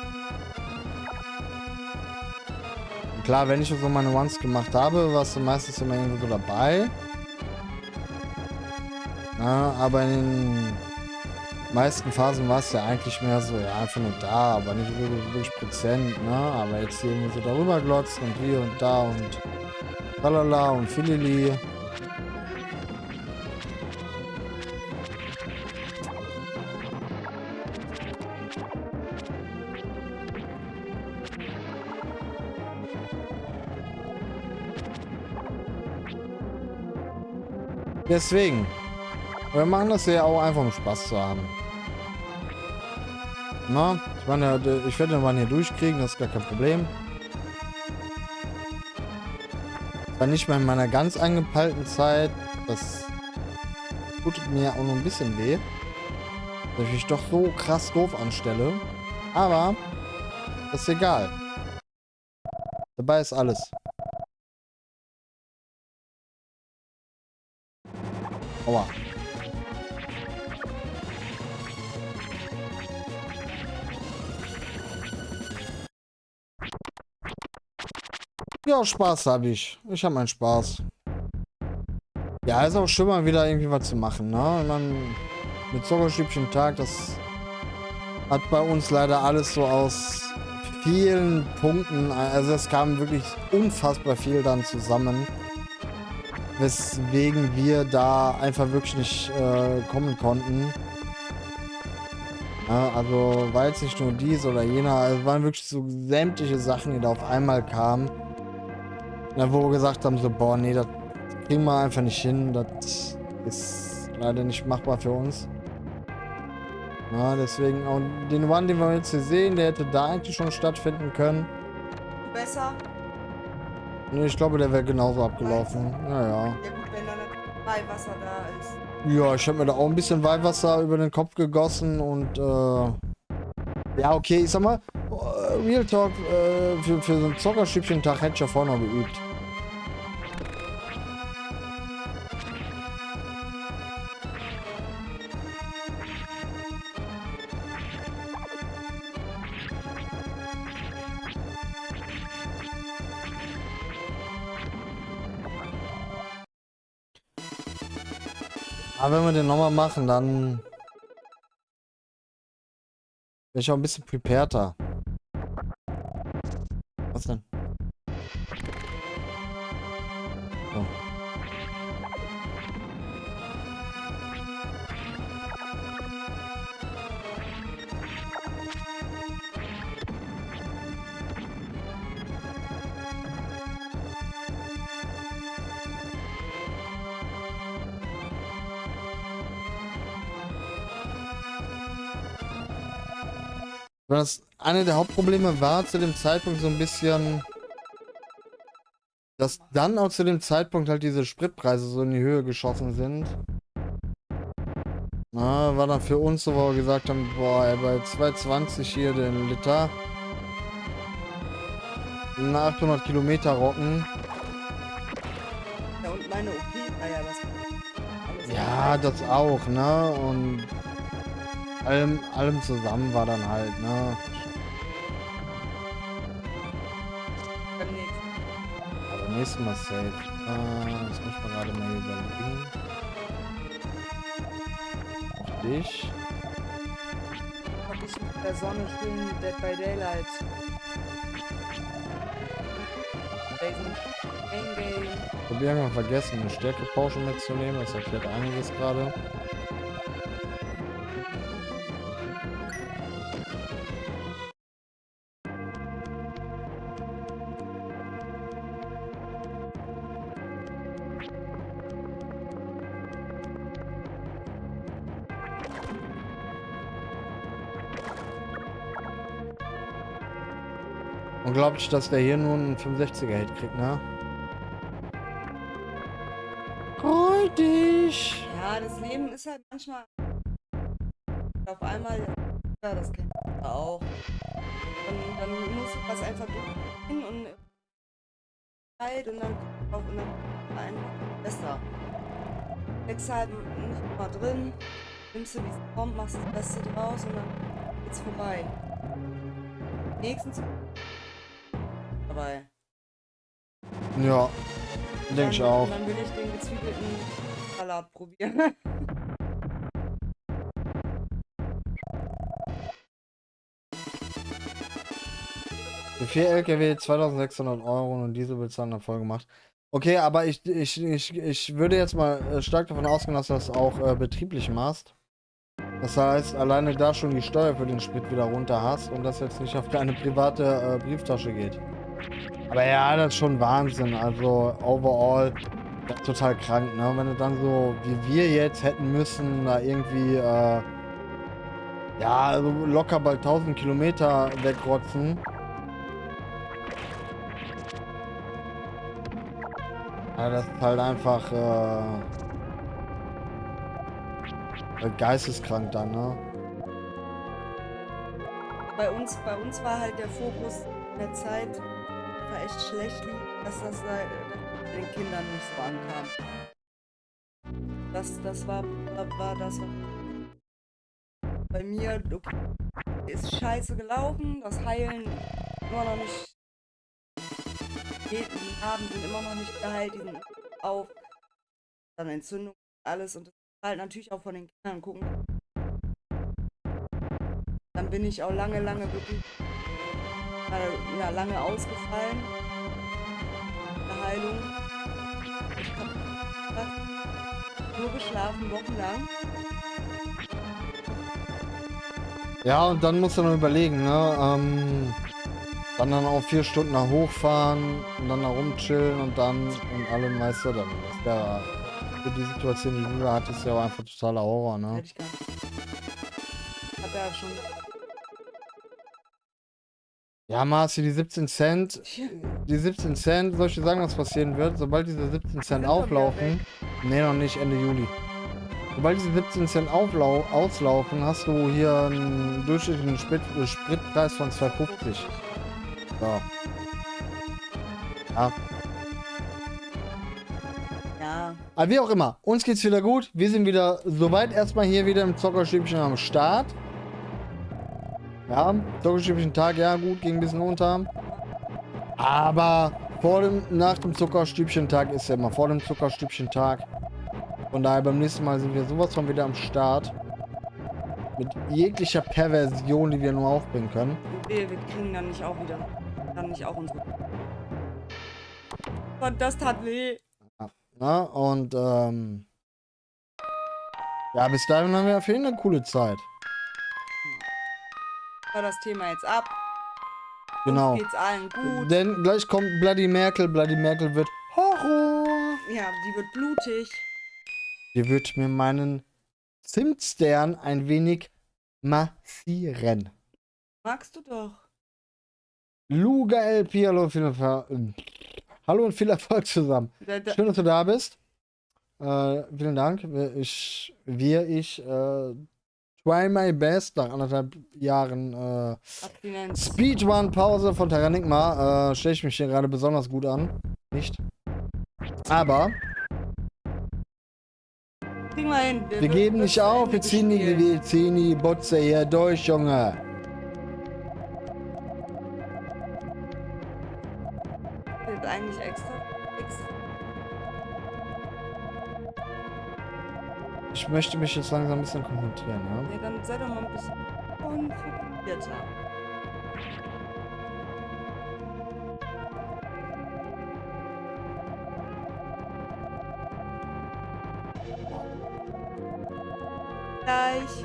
Und klar, wenn ich so meine Ones gemacht habe, warst du meistens immer irgendwo so dabei. Ja, aber in meisten Phasen war es ja eigentlich mehr so, ja, einfach nur da, aber nicht wirklich Prozent, ne? Aber jetzt hier irgendwie so darüber glotzen und hier und da und tralala und filili. Deswegen. Wir machen das ja auch einfach, um Spaß zu haben. Na, ich meine, ich werde den Mann hier durchkriegen, das ist gar kein Problem. Zwar nicht mal in meiner ganz angepeilten Zeit, das tut mir auch noch ein bisschen weh, dass ich mich doch so krass doof anstelle. Aber, das ist egal. Dabei ist alles. Aua. Ja, Spaß habe ich. Ich habe meinen Spaß. Ja, ist auch schön mal wieder irgendwie was zu machen, ne? Man, mit Zuckerstübchen Tag, das hat bei uns leider alles so aus vielen Punkten, also es kam wirklich unfassbar viel dann zusammen, weswegen wir da einfach wirklich nicht kommen konnten. Ja, also war jetzt nicht nur dies oder jener, also es waren wirklich so sämtliche Sachen, die da auf einmal kamen. Ja, wo wir gesagt haben, so, boah, nee, das kriegen wir einfach nicht hin. Das ist leider nicht machbar für uns. Ja, deswegen, auch den One, den wir jetzt hier sehen, der hätte da eigentlich schon stattfinden können. Besser? Nee, ich glaube, der wäre genauso abgelaufen. Ja, ja. Ja gut, wenn da ein Weihwasser da ist. Ja, ich habe mir da auch ein bisschen Weihwasser über den Kopf gegossen und, ja, okay, ich sag mal, Real Talk, für so ein Zockerstübchen-Tag hätte ich ja vorher noch geübt. Aber wenn wir den nochmal machen, dann bin ich auch ein bisschen prepareder. Was denn? So. Das eine der Hauptprobleme war zu dem Zeitpunkt so ein bisschen, dass dann auch zu dem Zeitpunkt halt diese Spritpreise so in die Höhe geschossen sind. Na, war dann für uns so, wo wir gesagt haben, boah, ey, bei 2,20 hier den Liter. 800 Kilometer rocken. Ja, und meine OP war ja das. Ja, das auch, ne? Und allem zusammen war dann halt, ne? Beim nächsten. Aber beim nächsten Mal safe. Das muss man gerade mal überlegen. Auf dich. Hab ich mit der Sonne schön Dead by Daylight. Game. Ich habe irgendwann vergessen, eine Stärke-Pause mitzunehmen. Das erklärt einiges gerade. Unglaublich, dass der hier nur einen 65er-Hit kriegt, ne? Freu dich! Ja, das Leben ist halt manchmal auf einmal, ja, das kennt man auch. Dann muss was einfach durchgehen und Zeit und dann einfach besser. Steckst halt nicht mal drin, nimmst du wie es kommt, machst das Beste draus und dann geht's vorbei. Nächstens dabei. Ja, denke ich auch. Dann will ich den gezwiegelten Salat probieren. Für 4 LKW 2600 Euro und diese bezahlen voll gemacht. Okay, aber ich würde jetzt mal stark davon ausgehen, dass du das auch betrieblich machst. Das heißt, alleine da schon die Steuer für den Sprit wieder runter hast und das jetzt nicht auf deine private Brieftasche geht. Aber ja, das ist schon Wahnsinn. Also overall, das ist total krank, ne? Wenn du dann so, wie wir jetzt hätten müssen, da irgendwie, ja, also locker bald 1000 Kilometer wegrotzen. Ja, das ist halt einfach, geisteskrank dann, ne? Bei uns war halt der Fokus in der Zeit, war echt schlecht, dass das den Kindern nicht so ankam. Das war das bei mir, okay, ist scheiße gelaufen, das Heilen immer noch nicht, die Narben sind immer noch nicht geheilt, die sind auf, dann Entzündung, alles und das halt natürlich auch von den Kindern gucken. Dann bin ich auch lange wirklich, ja, lange ausgefallen. Eine Heilung. Ich hab nur geschlafen, wochenlang. Ja, und dann musst du noch überlegen, ne? Dann auch 4 Stunden da hochfahren und dann da rumchillen und dann und allem, weißt du, dann ist ja für die Situation, die du da hattest, ja auch einfach totaler Horror, ne? Hätte ich gar nicht. Ich hab ja schon. Ja, Marci, die 17 Cent, soll ich dir sagen, was passieren wird? Sobald diese 17 Cent auflaufen, nee, noch nicht, Ende Juli. Sobald diese 17 Cent auslaufen, hast du hier einen durchschnittlichen Spritpreis von 2,50. So. Ja. Ja. Aber wie auch immer, uns geht's wieder gut. Wir sind wieder soweit erstmal hier wieder im Zockerstübchen am Start. Ja, Zockerstübchen Tag, ja gut, ging ein bisschen unter. Aber nach dem Zuckerstübchen Tag ist ja immer vor dem Zuckerstübchen Tag. Von daher beim nächsten Mal sind wir sowas von wieder am Start. Mit jeglicher Perversion, die wir nur aufbringen können. Wir kriegen dann nicht auch wieder. Dann nicht auch unsere. Und das tat weh. Ja, na, und ja, bis dahin haben wir auf jeden Fall eine coole Zeit. War das Thema jetzt ab. Genau. Uns geht's allen gut. Denn gleich kommt Bloody Merkel. Bloody Merkel wird Horror. Ja, die wird blutig. Die wird mir meinen Zimtstern ein wenig massieren. Magst du doch. Luga LP, hallo, hallo und viel Erfolg zusammen. Schön, dass du da bist. Vielen Dank. Ich try my best nach 1,5 Jahren Speedrun-Pause von Terranigma. Stelle ich mich hier gerade besonders gut an. Nicht? Aber kriegen wir hin. wir geben nicht auf. Wir ziehen die Botze hier durch, Junge. Jetzt eigentlich extra. Ich möchte mich jetzt langsam ein bisschen konzentrieren, ja? Ja, dann sei doch mal ein bisschen konzentrierter. Gleich.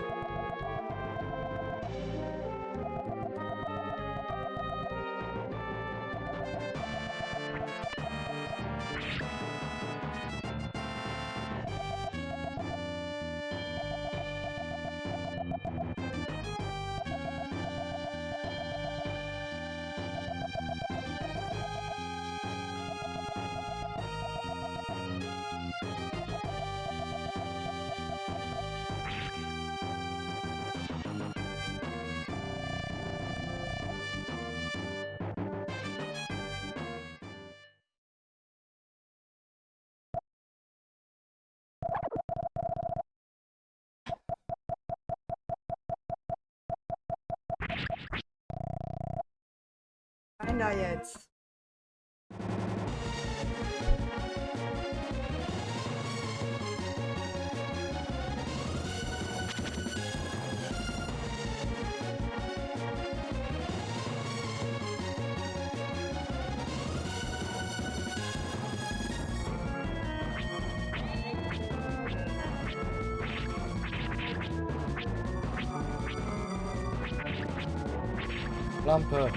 Rein da jetzt. Lampe.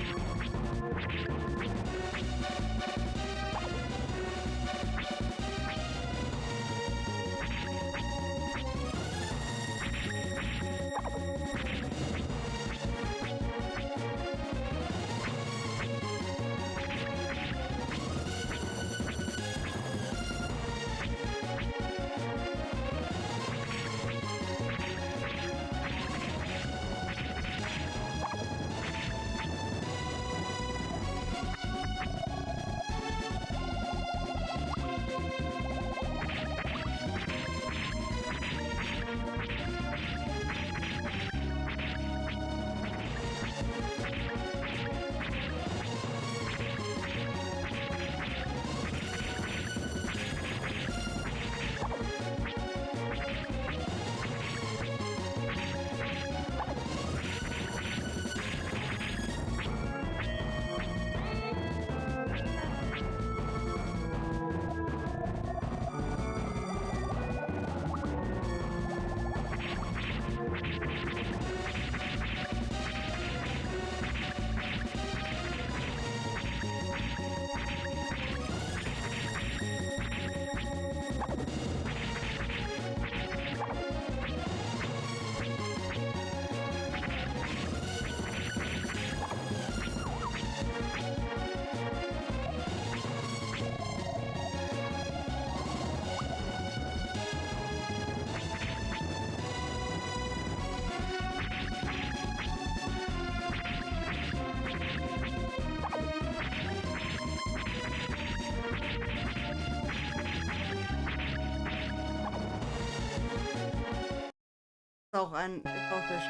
Auch ein Kochtisch.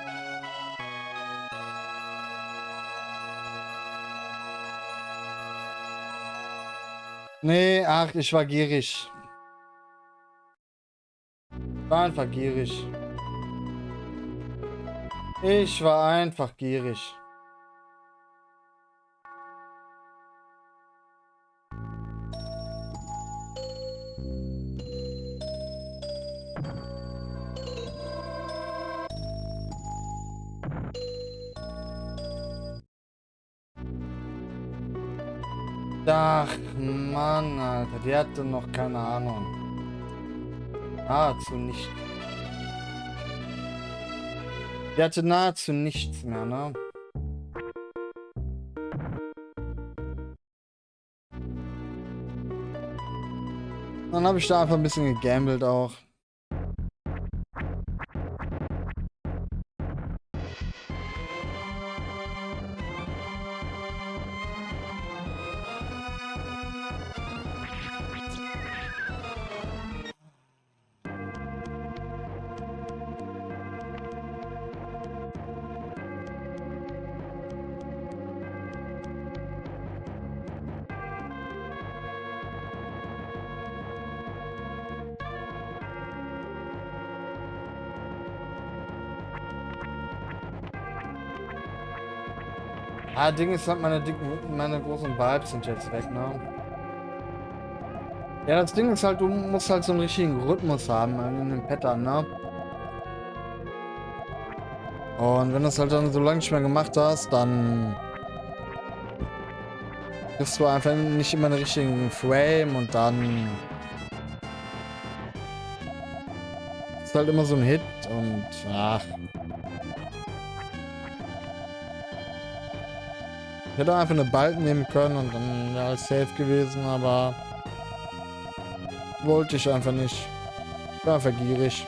Nee, ach, ich war gierig. War einfach gierig. Ich war einfach gierig. Ach, Mann, Alter, die hatte noch keine Ahnung. Nahezu nicht. Die hatte nahezu nichts mehr, ne? Dann habe ich da einfach ein bisschen gegambelt auch. Ah, Ding ist halt, meine großen Vibes sind jetzt weg, ne? Ja, das Ding ist halt, du musst halt so einen richtigen Rhythmus haben in den Pattern, ne? Und wenn du es halt dann so lange nicht mehr gemacht hast, dann kriegst du einfach nicht immer den richtigen Frame und dann ist halt immer so ein Hit und ach. Ich hätte einfach eine Balken nehmen können und dann wäre es safe gewesen, aber wollte ich einfach nicht. Ich war einfach gierig.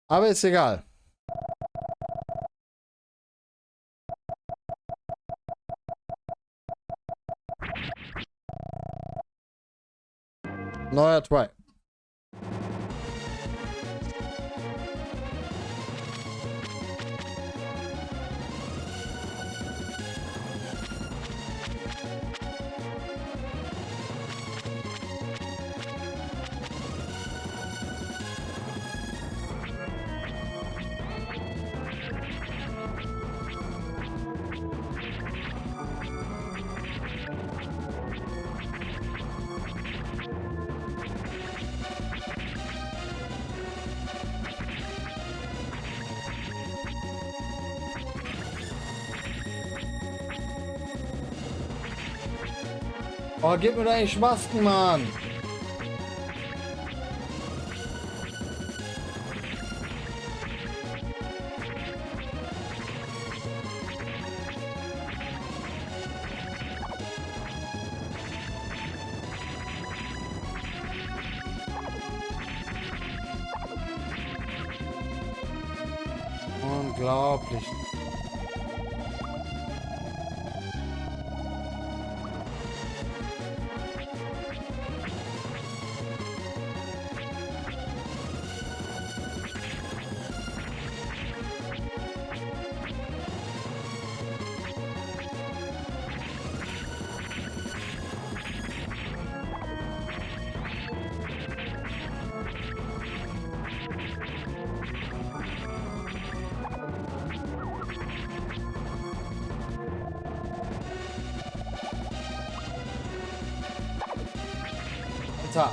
Aber ist egal. Neuer Try. Oh, gib mir doch eigentlich Masken, Mann. Unglaublich. Alter.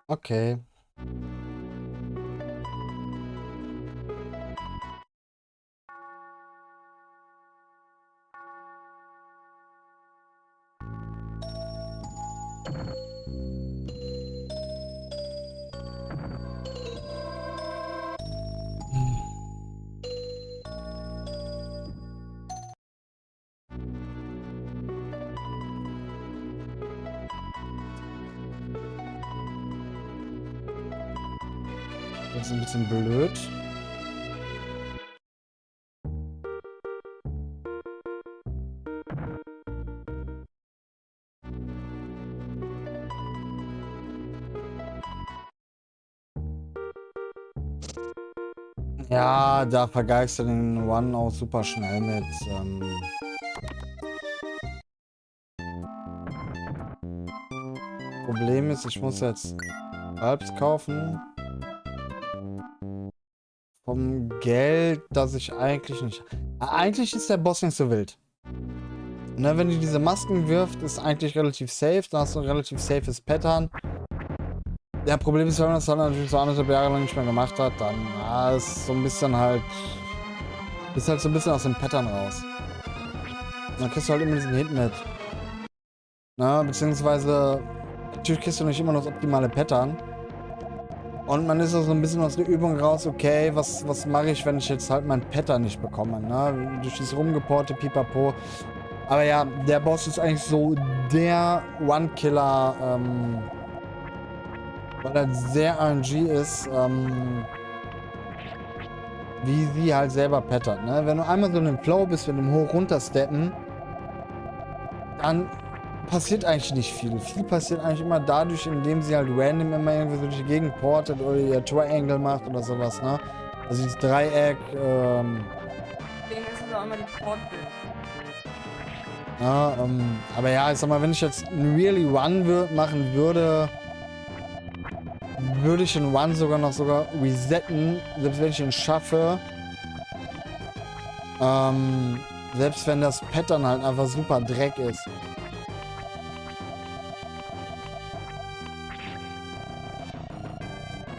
Okay. Das ist ein bisschen blöd. Ja, da vergeigst du den One auch super schnell mit. Problem ist, ich muss jetzt Alps kaufen. Vom Geld, das ich eigentlich nicht... Eigentlich ist der Boss nicht so wild. Ne, wenn du diese Masken wirft, ist eigentlich relativ safe. Da hast du ein relativ safes Pattern. Der Problem ist, wenn man das dann natürlich so 1,5 Jahre lang nicht mehr gemacht hat, dann ist so ein bisschen halt... Bist halt so ein bisschen aus dem Pattern raus. Dann kriegst du halt immer diesen Hit mit. Na, beziehungsweise... Natürlich kriegst du nicht immer noch das optimale Pattern. Und man ist auch so ein bisschen aus der Übung raus, okay, was mache ich, wenn ich jetzt halt mein Pattern nicht bekomme, ne? Durch dieses Rumgeporte, pipapo. Aber ja, der Boss ist eigentlich so der One-Killer, weil er sehr RNG ist, wie sie halt selber pattert, ne? Wenn du einmal so in dem Flow bist, mit dem hoch-runter steppen, dann passiert eigentlich nicht viel. Viel passiert eigentlich immer dadurch, indem sie halt random immer irgendwie so durch die Gegend portet oder ihr Triangle macht oder sowas, ne? Also dieses Dreieck, Deswegen ist es auch immer die Portbild. ja, aber ja, ich sag mal, wenn ich jetzt ein Really One machen würde, würde ich den One sogar resetten, selbst wenn ich ihn schaffe. Selbst wenn das Pattern halt einfach super Dreck ist.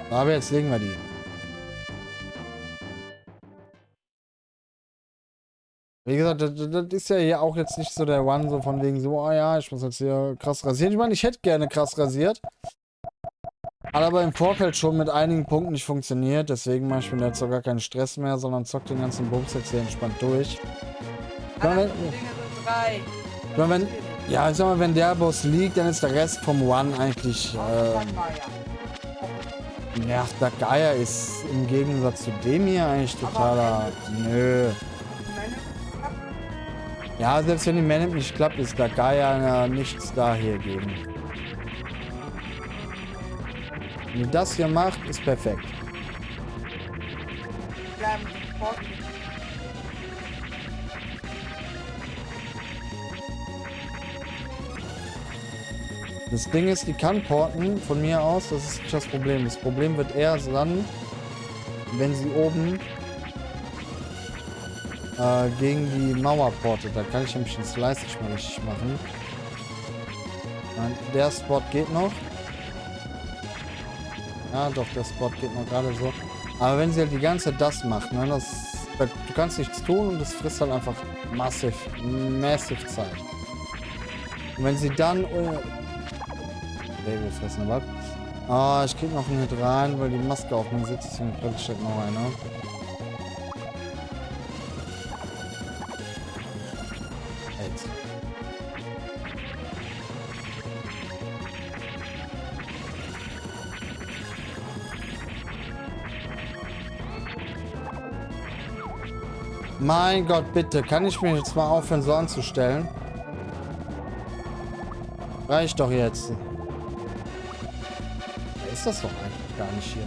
Aber jetzt legen wir die. Wie gesagt, das ist ja hier auch jetzt nicht so der One, so von wegen so, oh ja, ich muss jetzt hier krass rasieren. Ich meine, ich hätte gerne krass rasiert. Hat aber im Vorfeld schon mit einigen Punkten nicht funktioniert. Deswegen mache ich mir jetzt sogar keinen Stress mehr, sondern zock den ganzen Bums jetzt hier entspannt durch. Alle Dinge sind 3. Ja, ich sag mal, wenn der Boss liegt, dann ist der Rest vom One eigentlich, Ja, der Geier ist im Gegensatz zu dem hier eigentlich totaler... Nö. Ja, selbst wenn die Manhunt nicht klappt, ist der Geier nichts da hier geben. Wenn ihr das hier macht, ist perfekt. Bleiben sofort. Das Ding ist, die kann porten von mir aus, das ist nicht das Problem. Das Problem wird eher dann, wenn sie oben gegen die Mauer portet. Da kann ich nämlich den Slice nicht mal richtig machen. Nein, der Spot geht noch. Ja, doch, der Spot geht noch gerade so. Aber wenn sie halt die ganze Zeit das macht, ne, du kannst nichts tun und das frisst halt einfach massiv Zeit. Und wenn sie dann... Baby fressen, aber... Ah, ich krieg noch einen Hit rein, weil die Maske auf mir sitzt. Deswegen steckt noch einer. Jetzt. Mein Gott, bitte, kann ich mich jetzt mal aufhören, so anzustellen? Reicht doch jetzt. Ist das doch eigentlich gar nicht hier.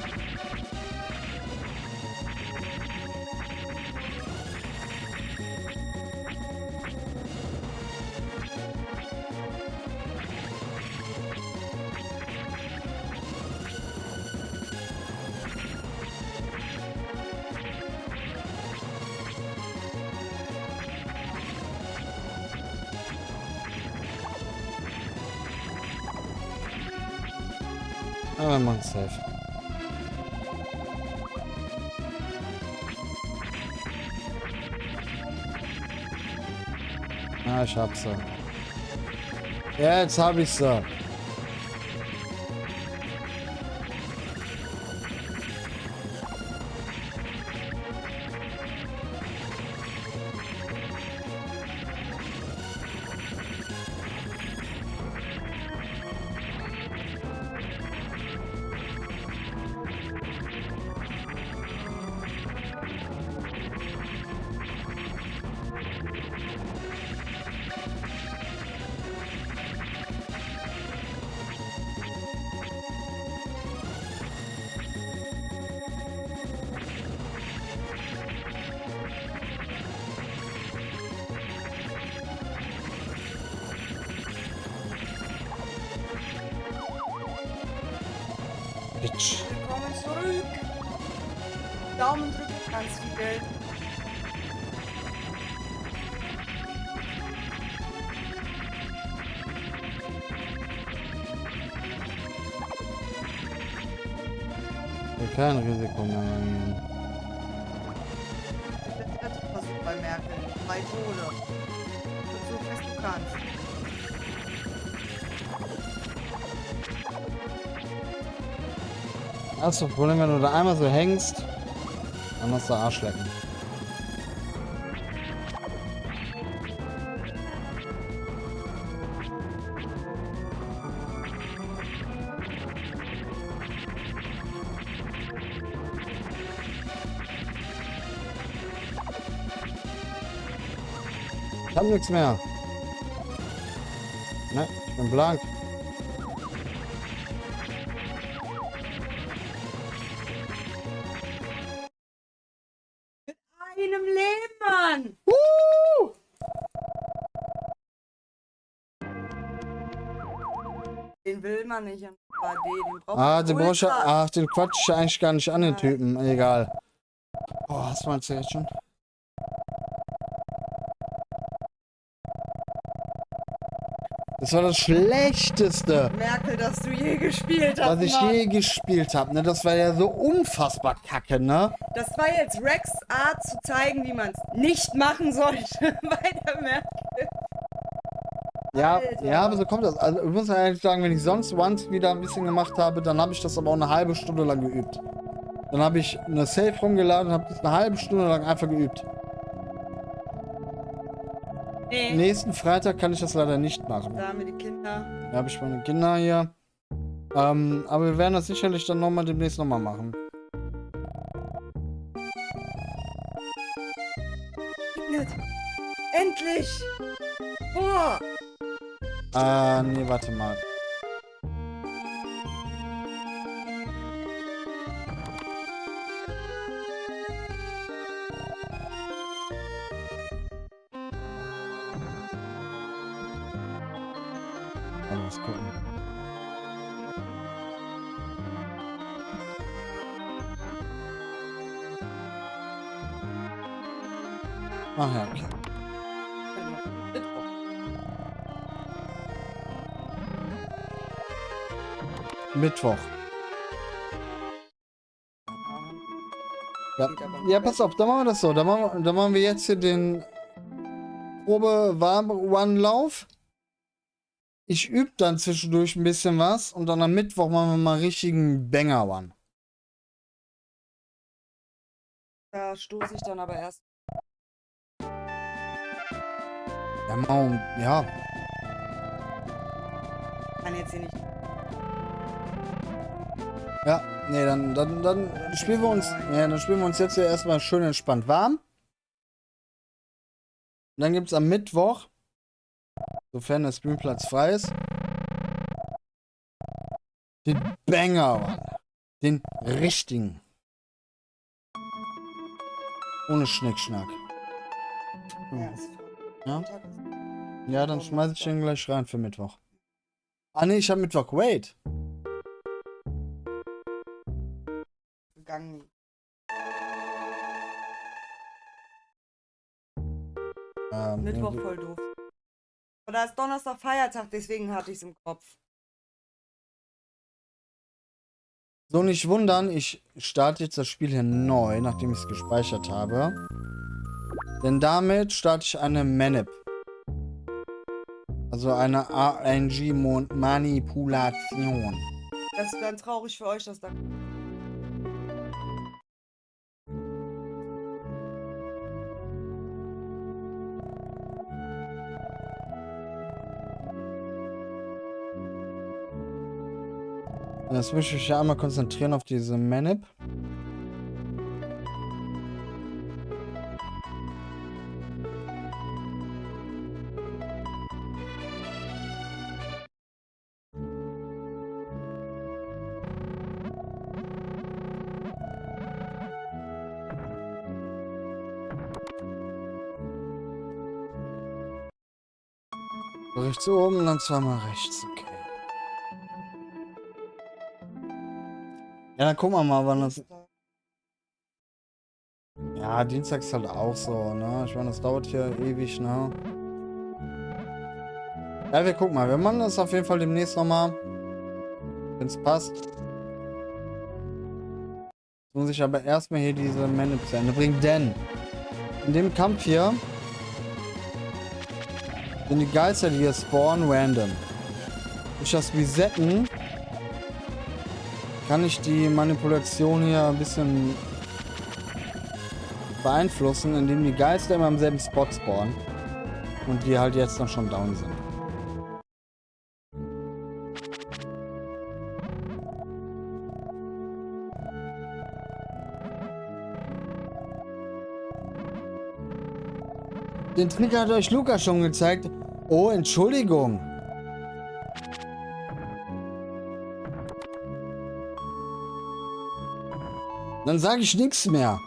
Aber wir machen es safe. Ah, ich hab's so. Jetzt hab ich's so. Bitch. Willkommen zurück. Daumen drücken, ganz viel Geld. Kein Risiko mehr eingehen. Dritte Versuch bei Merkel. 3 Tode. So fest du kannst. Das ist das Problem, wenn du da einmal so hängst, dann musst du Arschlecken. Ich hab nichts mehr. Ne, ich bin blank. Einem Leben, Mann! Den will man nicht an 2D, den braucht Ah, man den brauch ich ja. Ultra. Ach, den quatsch ich ja eigentlich gar nicht an, den Typen. Egal. Oh, was meinst du jetzt schon? Das war das Schlechteste, Merkel, dass du je gespielt hast, was ich Mann. je gespielt habe. Ne? Das war ja so unfassbar kacke, ne? Das war jetzt Rex Art zu zeigen, wie man es nicht machen sollte bei der Merkel. Ja, Alter. ja, aber so kommt das. Also, ich muss ehrlich sagen, wenn ich sonst Once wieder ein bisschen gemacht habe, dann habe ich das aber auch eine halbe Stunde lang geübt. Dann habe ich eine Save rumgeladen und habe das eine halbe Stunde lang einfach geübt. Nee. Nächsten Freitag kann ich das leider nicht machen. Da haben wir die Kinder. Da habe ich meine Kinder hier. Aber wir werden das sicherlich dann demnächst nochmal machen. Regnet. Endlich! Boah! Nee, warte mal. Mal gucken. Ach ja, okay. Mittwoch. Ja, ja, pass auf, dann machen wir das so. Dann machen wir jetzt hier den Probe-Warm-Run-Lauf. Ich übe dann zwischendurch ein bisschen was und dann am Mittwoch machen wir mal einen richtigen Banger-One. Da stoße ich dann aber erst. Ja, ja. Kann jetzt hier nicht. Ja, nee, dann spielen wir uns. Ja, dann spielen wir uns jetzt hier erstmal schön entspannt warm. Und dann gibt es am Mittwoch, sofern der Spielplatz frei ist, den Banger-One. Den richtigen. Ohne Schnickschnack. Ja, ist Ja? Ja, dann schmeiß ich den gleich rein für Mittwoch. Ah ne, ich hab Mittwoch. Wait. gegangen. Mittwoch voll doof. Oder ist Donnerstag Feiertag, deswegen hatte ich es im Kopf. So, nicht wundern, ich starte jetzt das Spiel hier neu, nachdem ich es gespeichert habe. Denn damit starte ich eine Manip. Also eine RNG-Manipulation. Das ist dann traurig für euch, dass da... Jetzt möchte ich mich ja einmal konzentrieren auf diese Manip. Rechts oben, dann zweimal rechts. Okay. Ja, dann gucken wir mal, wann das... Ja, Dienstag ist halt auch so, ne? Ich meine, das dauert hier ewig, ne? Ja, wir gucken mal. Wir machen das auf jeden Fall demnächst nochmal. Wenn es passt. Jetzt muss ich aber erstmal hier diese Manip zu Ende bringen, denn in dem Kampf hier sind die Geister, die hier spawnen, random. Durch das Resetten kann ich die Manipulation hier ein bisschen beeinflussen, indem die Geister immer am selben Spot spawnen und die halt jetzt noch schon down sind. Den Trick hat euch Lukas schon gezeigt. Oh, Entschuldigung. Dann sage ich nichts mehr.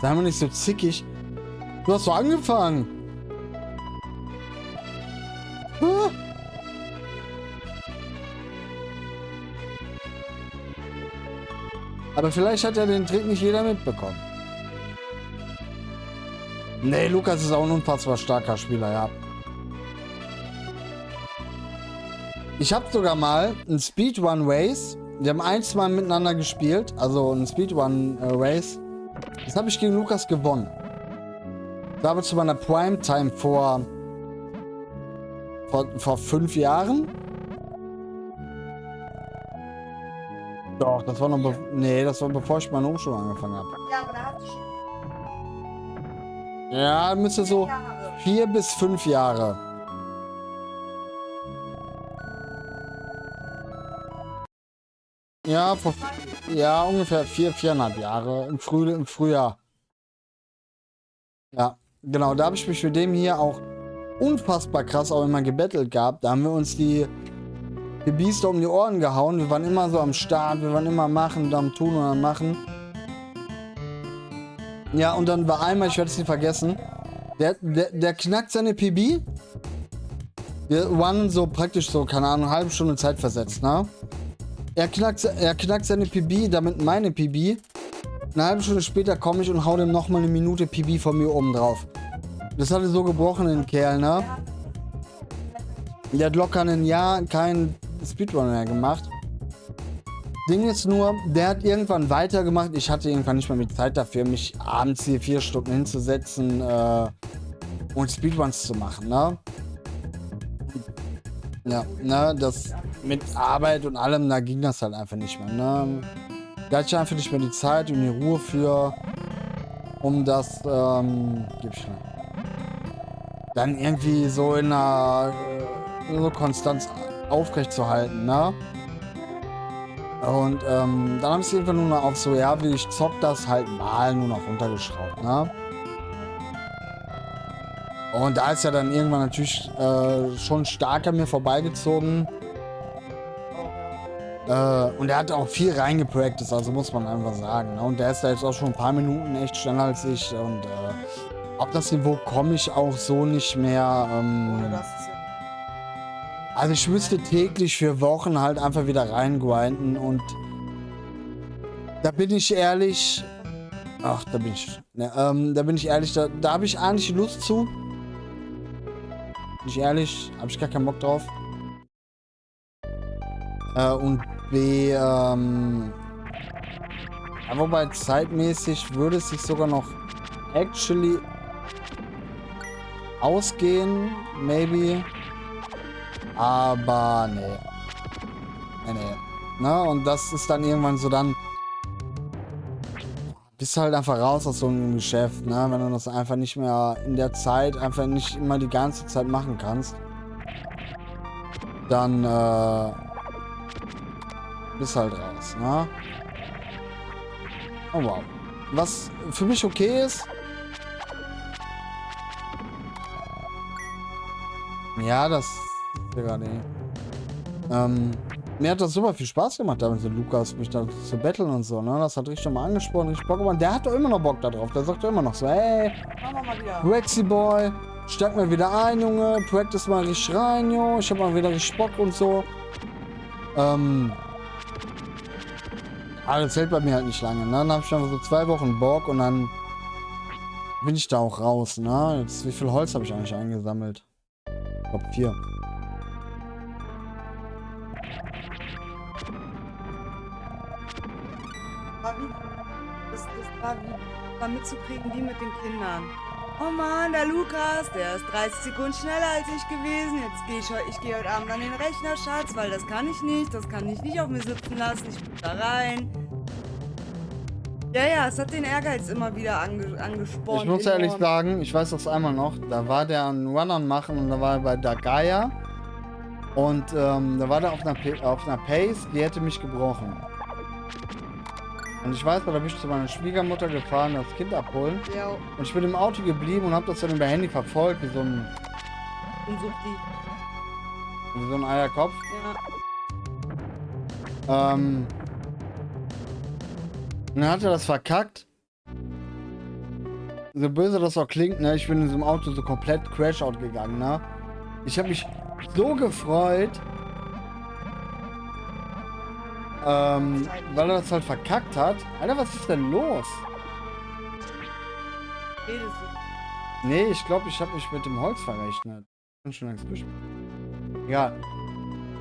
Sei mal nicht so zickig. Du hast so angefangen. Aber vielleicht hat ja den Trick nicht jeder mitbekommen. Nee, Lukas ist auch ein unfassbar starker Spieler, ja. Ich habe sogar mal ein Speedrun Race. Wir haben 1 Mal miteinander gespielt. Also ein Speedrun Race. Das habe ich gegen Lukas gewonnen. Das war zu meiner Primetime vor 5 Jahren. Doch, das war noch nee, das war bevor ich meine Umschulung angefangen habe. Ja, aber da hast du schon Ja, müsste so Jahre. 4 bis 5 Jahre. Ja, ja, ungefähr 4,5 Jahre im Frühjahr. Ja, genau, da habe ich mich mit dem hier auch unfassbar krass auch immer gebettelt gehabt. Da haben wir uns die Biester um die Ohren gehauen. Wir waren immer so am Start, wir waren immer machen und am Tun und am Machen. Ja, und dann war einmal, ich werde es nicht vergessen, der knackt seine PB. Wir waren so praktisch so, keine Ahnung, eine halbe Stunde Zeit versetzt, ne? Er knackt seine PB, damit meine PB. Eine halbe Stunde später komme ich und hau dem nochmal eine Minute PB von mir oben drauf. Das hatte so gebrochen, den Kerl, ne? Der hat locker ein Jahr keinen Speedrun mehr gemacht. Ding ist nur, der hat irgendwann weitergemacht. Ich hatte irgendwann nicht mehr mit Zeit dafür, mich abends hier 4 Stunden hinzusetzen und Speedruns zu machen, ne? Ja, ne, das mit Arbeit und allem, da ging das halt einfach nicht mehr, ne? Da hatte ich einfach nicht mehr die Zeit und die Ruhe für, um das, gib schnell. Dann irgendwie so in einer so Konstanz aufrecht zu halten, ne? Und dann habe ich es irgendwann nur noch auf so, ja, wie ich zock das halt mal nur noch runtergeschraubt, ne? Und da ist ja dann irgendwann natürlich schon stark an mir vorbeigezogen. Und er hat auch viel reingepracticed, also muss man einfach sagen. Ne? Und der ist da jetzt auch schon ein paar Minuten echt schneller als ich. Und auf das Niveau komme ich auch so nicht mehr. Also ich müsste täglich für Wochen halt einfach wieder reingrinden. Und da bin ich ehrlich. Ach, da bin ich. Ne, da bin ich ehrlich, da habe ich eigentlich Lust zu. Bin ich ehrlich, habe ich gar keinen Bock drauf. Und B, ja, wobei zeitmäßig würde es sich sogar noch actually ausgehen, maybe. Aber nee. Nee. Ne? Und das ist dann irgendwann so, dann bist du halt einfach raus aus so einem Geschäft, ne? Wenn du das einfach nicht mehr in der Zeit, einfach nicht immer die ganze Zeit machen kannst. Dann, bist halt raus, ne? Oh wow. Was für mich okay ist. Ja, das ist ja gar nicht. Mir hat das super viel Spaß gemacht, damit so Lukas mich da zu battlen und so, ne? Das hat richtig mal angesprochen, richtig Bock gemacht. Der hat doch immer noch Bock da drauf. Der sagt doch immer noch so, hey, Machen wir mal wieder. Rexy Boy, steig mal wieder ein, Junge. Practice mal richtig rein, jo. Ich hab mal wieder richtig Bock und so. Aber das hält bei mir halt nicht lange, ne? Dann hab ich einfach so 2 Wochen Bock und dann bin ich da auch raus, ne? Jetzt, wie viel Holz habe ich eigentlich eingesammelt? Ich glaube 4. Das war mitzukriegen wie mit den Kindern. Oh Mann, der Lukas, der ist 30 Sekunden schneller als ich gewesen. Jetzt gehe ich heute Abend an den Rechner, Schatz, weil das kann ich nicht auf mir sitzen lassen. Ich muss da rein. Ja, es hat den Ehrgeiz immer wieder angespornt. Ich muss ehrlich sagen, ich weiß das einmal noch, da war der an Run am machen und da war er bei Dagaya. Und da war der auf einer Pace, die hätte mich gebrochen. Und ich weiß, da bin ich zu meiner Schwiegermutter gefahren, das Kind abholen. Ja, Und ich bin im Auto geblieben und habe das dann über Handy verfolgt, wie so ein und sucht die. Eierkopf. Ja. Und dann hat er das verkackt. So böse das auch klingt, ne? Ich bin in diesem Auto so komplett Crash-Out gegangen, ne? Ich habe mich so gefreut, weil er das halt verkackt hat. Alter, was ist denn los? Redest du? Nee, ich glaube, ich habe mich mit dem Holz verrechnet. Bin schon längst durch. Egal.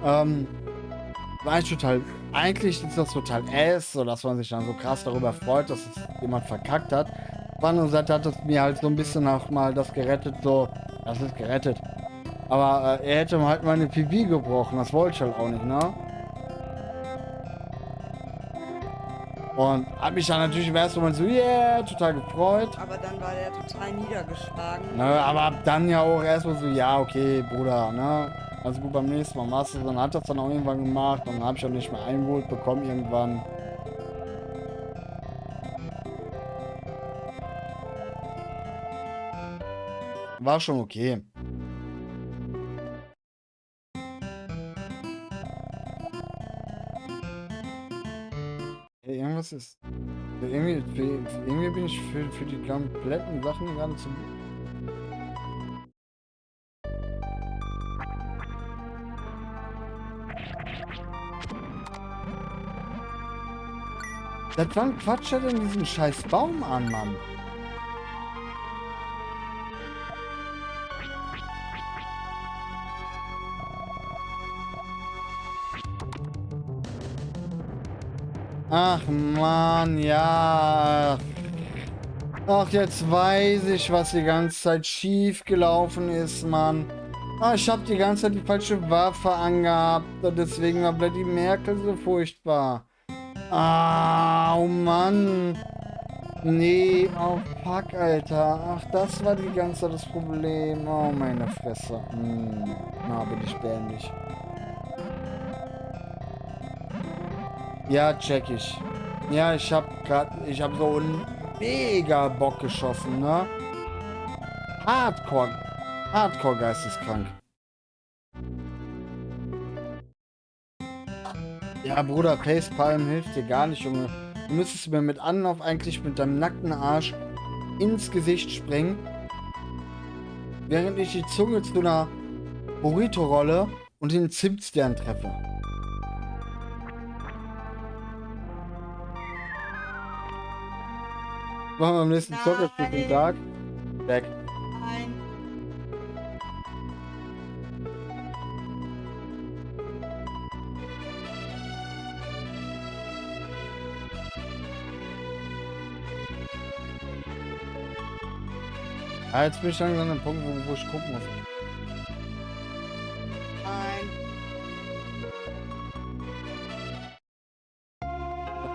War ich total. Eigentlich ist das total so dass man sich dann so krass darüber freut, dass es jemand verkackt hat. Auf der anderen Seite hat es mir halt so ein bisschen auch mal das gerettet, so. Das ist gerettet. Aber er hätte halt meine PB gebrochen, das wollte ich halt auch nicht, ne? Und hab mich dann natürlich im ersten Moment so, yeah, total gefreut. Aber dann war der total niedergeschlagen. Ne, aber ab dann ja auch erstmal so, ja, okay, Bruder, ne? Also gut, beim nächsten Mal machst du es. Dann hat das dann auch irgendwann gemacht. Und dann habe ich auch nicht mehr eingeholt bekommen irgendwann. War schon okay. Ey, irgendwas ist. Irgendwie bin ich für die kompletten Sachen gerade zu. Seit wann quatscht er denn diesen scheiß Baum an, Mann? Ach Mann, ja. Ach, jetzt weiß ich, was die ganze Zeit schief gelaufen ist, Mann. Ah, ich habe die ganze Zeit die falsche Waffe angehabt und deswegen war Bloody Merkel so furchtbar. Ah, oh Mann. Nee, oh fuck, Alter. Ach, das war die ganze Zeit das Problem. Oh, meine Fresse. Na, bin ich dämlich. Ja, check ich. Ja, ich hab so einen mega Bock geschossen, ne? Hardcore geisteskrank. Ja, Bruder, Facepalm hilft dir gar nicht, Junge. Du müsstest mir mit Anlauf eigentlich mit deinem nackten Arsch ins Gesicht springen, während ich die Zunge zu einer Burrito rolle und den Zimtstern treffe. Machen wir am nächsten Zockerspiel den Tag. Weg. Nein. Ja, jetzt bin ich langsam an einem Punkt, wo ich gucken muss. Nein.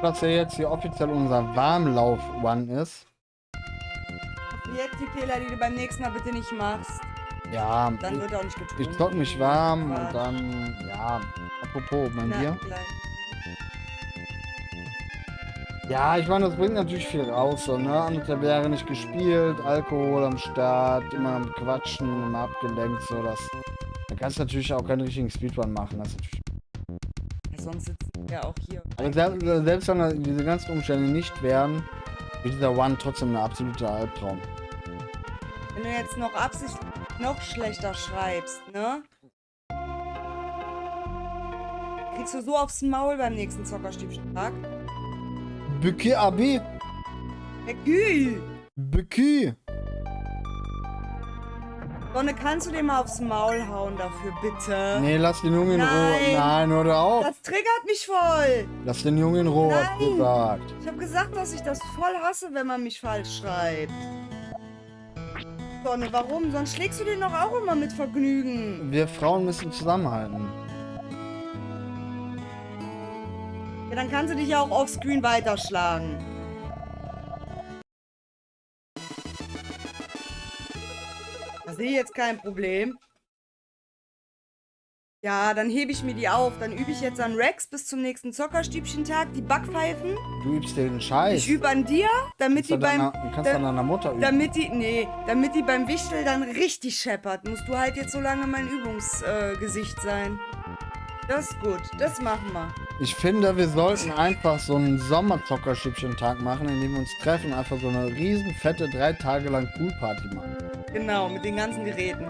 Dass ja jetzt hier offiziell unser Warmlauf-One ist. Jetzt die Fehler, die du beim nächsten Mal bitte nicht machst. Ja, Dann wird auch nicht getrunken. ich zock mich warm und Quatsch. dann, ja, apropos, bei dir. Gleich. Ja, ich meine, das bringt natürlich viel raus, so, ne? Anderthalb Jahre nicht gespielt, Alkohol am Start, immer am Quatschen, immer abgelenkt, so, das. Da kannst du natürlich auch keinen richtigen Speedrun machen, das ist natürlich. Ja, sonst sitzen wir auch hier. Aber selbst wenn diese ganzen Umstände nicht wären, wird dieser One trotzdem ein absoluter Albtraum. Wenn du jetzt noch absichtlich noch schlechter schreibst, ne? Kriegst du so aufs Maul beim nächsten Zockerstübchen-Tag? Bücki Abi, Herr Gül! Bücki. Sonne, kannst du dir mal aufs Maul hauen dafür, bitte? Nee, lass den Jungen in Ruhe. Nein. Nein, hör auf. Das triggert mich voll! Lass den Jungen in Ruhe, hast du Nein. gesagt. Ich habe gesagt, dass ich das voll hasse, wenn man mich falsch schreibt. Sonne, warum? Sonst schlägst du den doch auch immer mit Vergnügen. Wir Frauen müssen zusammenhalten. Ja, dann kannst du dich ja auch offscreen weiterschlagen. Da sehe ich jetzt kein Problem. Ja, dann hebe ich mir die auf. Dann übe ich jetzt an Rex bis zum nächsten Zockerstübchen-Tag die Backpfeifen. Du übst den Scheiß. Ich übe an dir, damit die beim... Du kannst an deiner Mutter üben. Damit die beim Wichtel dann richtig scheppert, musst du halt jetzt so lange mein Übungsgesicht sein. Das ist gut, das machen wir. Ich finde, wir sollten einfach so einen Sommerzockerstübchen-Tag machen, in dem wir uns treffen und einfach so eine riesen fette 3 Tage lang Poolparty machen. Genau, mit den ganzen Geräten.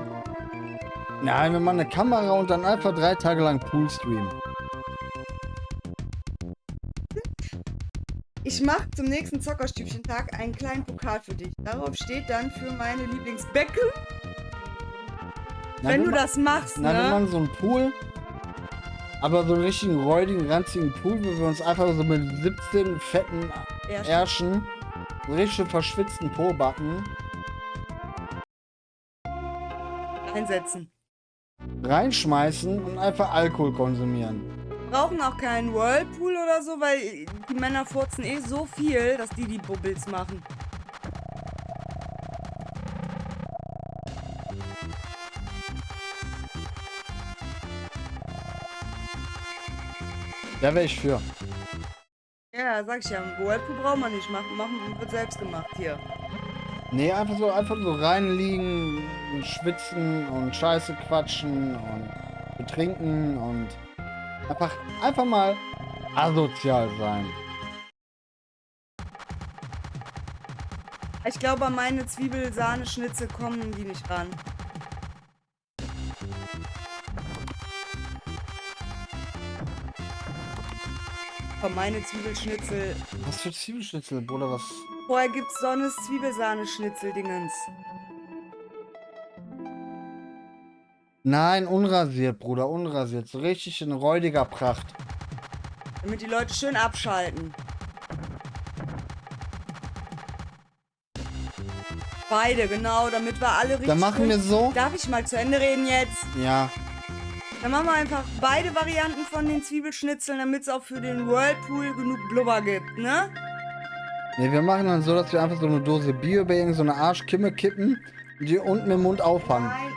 Nein, wir machen eine Kamera und dann einfach 3 Tage lang Pool streamen. Ich mache zum nächsten Zockerstübchen-Tag einen kleinen Pokal für dich. Darauf steht dann für meine Lieblingsbecke. Wenn du das machst, Na, wir ne? machen so einen Pool, aber so einen richtigen räudigen, ranzigen Pool, wo wir uns einfach so mit 17 fetten Ärschen so richtig verschwitzten Po-Backen Einsetzen. reinschmeißen und einfach Alkohol konsumieren. Brauchen auch keinen Whirlpool oder so, weil die Männer furzen eh so viel, dass die Bubbles machen. Da wäre ich für. Ja, sag ich ja, Whirlpool braucht man nicht. Machen wird selbst gemacht hier. Nee, einfach so reinliegen, und schwitzen und Scheiße quatschen und betrinken und einfach mal asozial sein. Ich glaube, an meine Zwiebelsahneschnitzel kommen die nicht ran. Aber meine Zwiebelschnitzel. Was für Zwiebelschnitzel, Bruder, was? Vorher gibt's Sonnes Zwiebelsahneschnitzel-Dingens. Nein, unrasiert, Bruder, unrasiert. So richtig in räudiger Pracht. Damit die Leute schön abschalten. Beide, genau, damit wir alle richtig. Dann machen wir so. Darf ich mal zu Ende reden jetzt? Ja. Dann machen wir einfach beide Varianten von den Zwiebelschnitzeln, damit es auch für den Whirlpool genug Blubber gibt, ne? Ne, wir machen dann so, dass wir einfach so eine Dose Bier über irgend so eine Arschkimme kippen und die unten im Mund auffangen. Nein.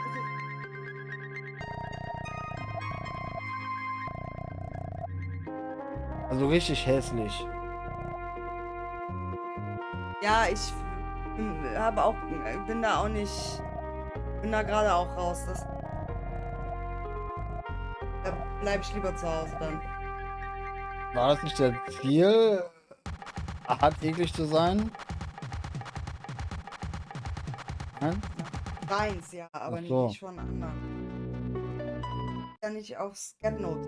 Also richtig hässlich. Ja, ich habe auch, bin da auch nicht, bin da gerade auch raus. Da bleibe ich lieber zu Hause dann. War das nicht der Ziel, hart eklig zu sein? Nein? Deins, ja, aber Ach so. nicht von anderen. Ja, nicht auf Sketnote.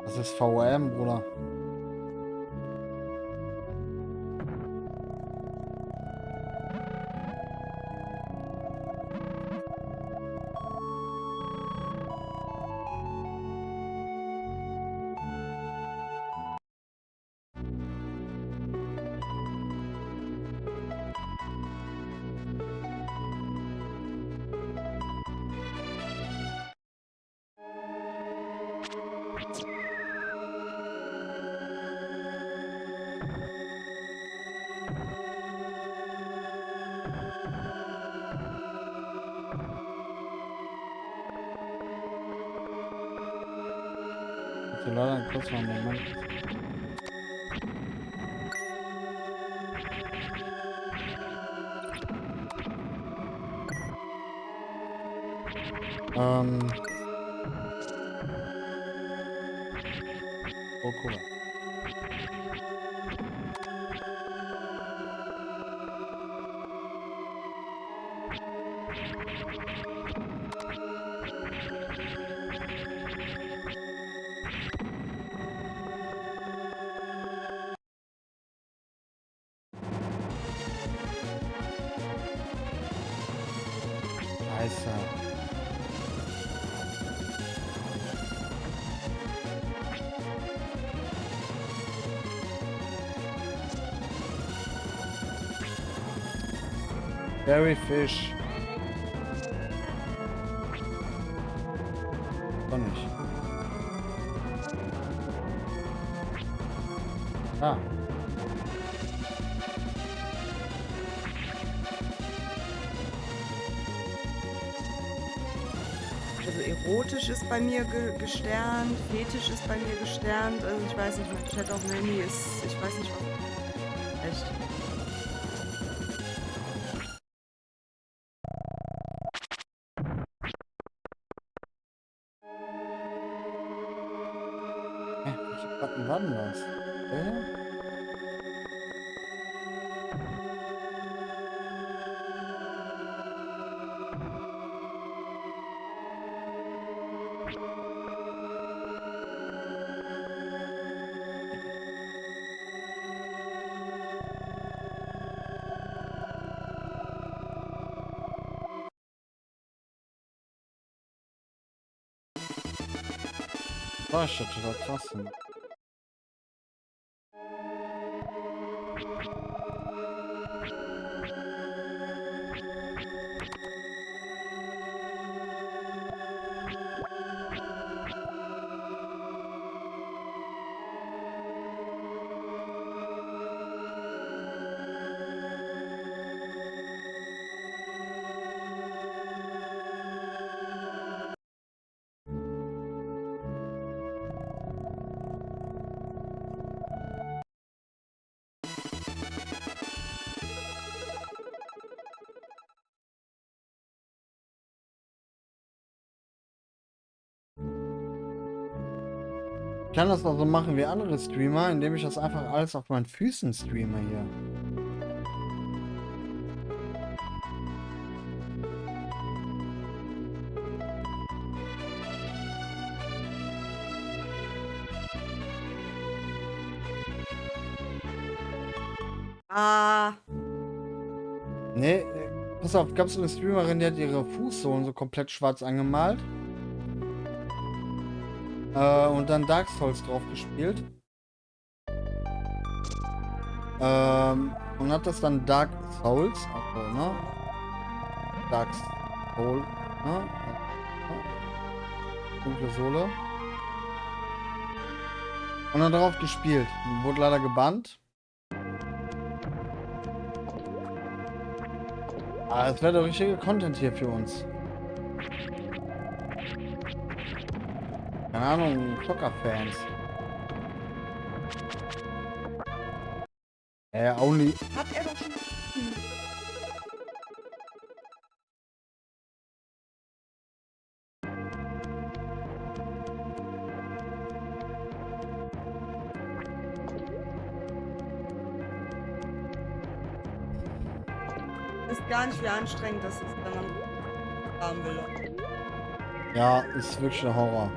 Das ist VRM, Bruder. So, leider kurz mal einen Moment. Oh, cool. Scheiße. Berry Fish. Doch nicht. Ah. Also erotisch ist bei mir gesternt, fetisch ist bei mir gesternt, also ich weiß nicht, mein Chat auf dem Handy ist, ich weiß nicht was. Echt. Welche Button war denn das? War ich ja total krass. Ne? Ich kann das auch so machen wie andere Streamer, indem ich das einfach alles auf meinen Füßen streame hier. Ah, Nee, pass auf, gab es so eine Streamerin, die hat ihre Fußsohlen so komplett schwarz angemalt. Und dann Dark Souls drauf gespielt. Und hat das dann Dark Souls, also, ne? Dark Soul, ne? Dunkle Sohle. Und dann drauf gespielt. Wurde leider gebannt. Ah, das wäre der richtige Content hier für uns. Keine Ahnung, Zocker-Fans. Only. hat er doch schon. Ist gar nicht, wie anstrengend das ist, wenn man haben will. Ja, ist wirklich ein Horror.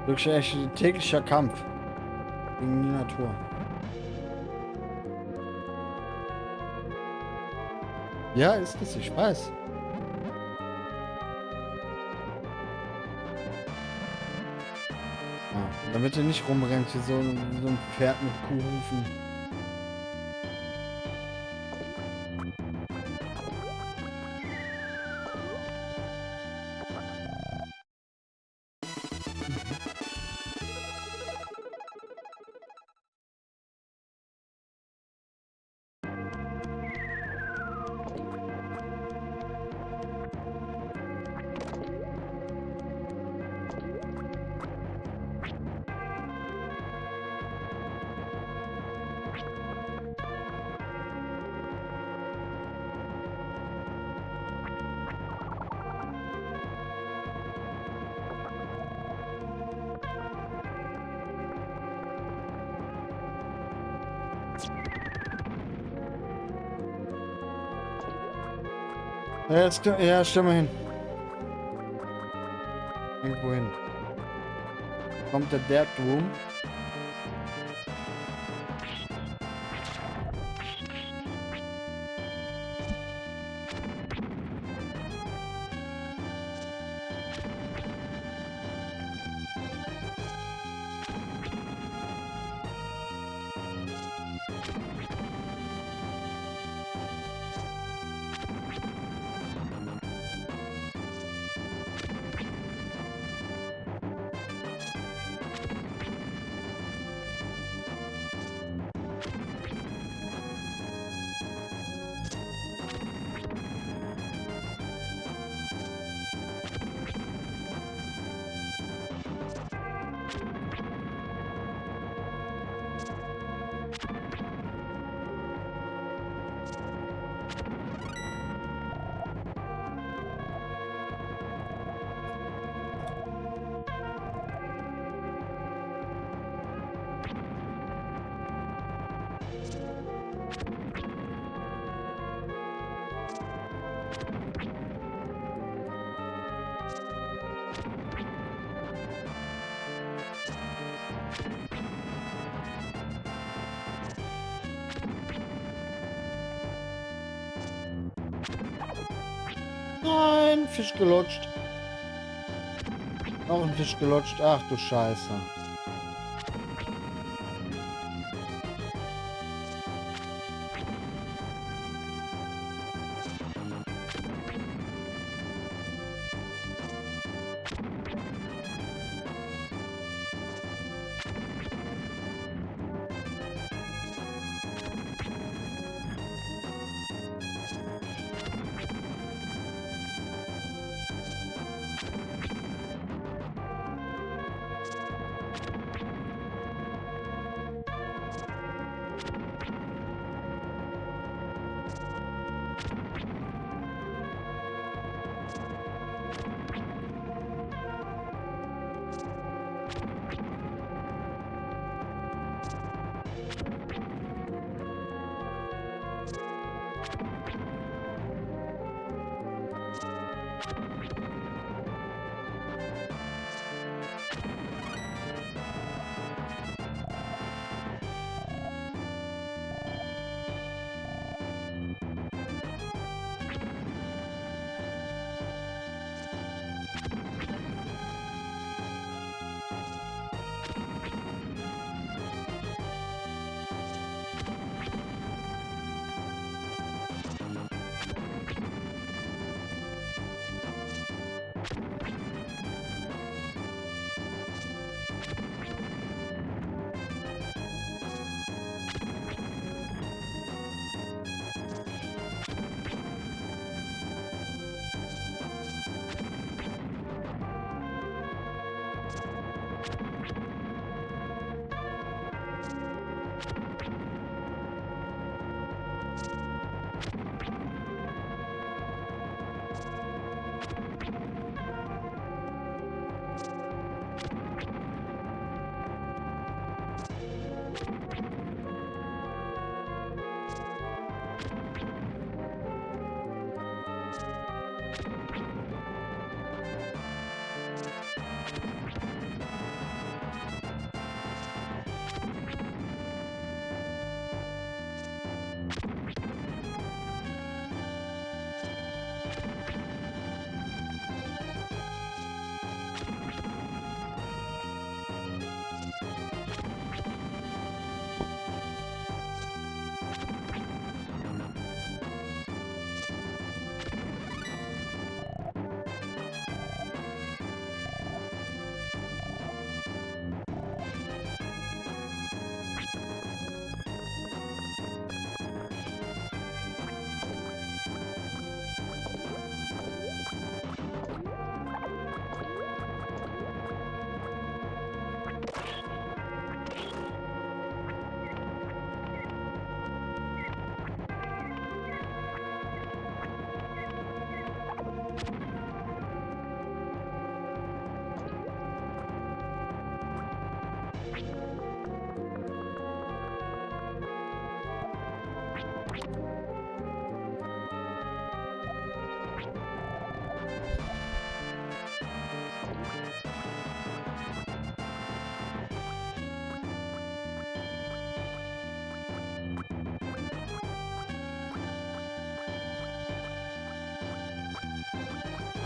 Wirklich echt ein täglicher Kampf gegen die Natur. Ja, ist es, ich weiß. Ja, damit er nicht rumrennt wie so ein Pferd mit Kuhhufen. Ja, ja, stell mal hin. Irgendwo hin. Kommt der Dead Room. Nein, Fisch gelutscht. Noch ein Fisch gelutscht. Ach du Scheiße.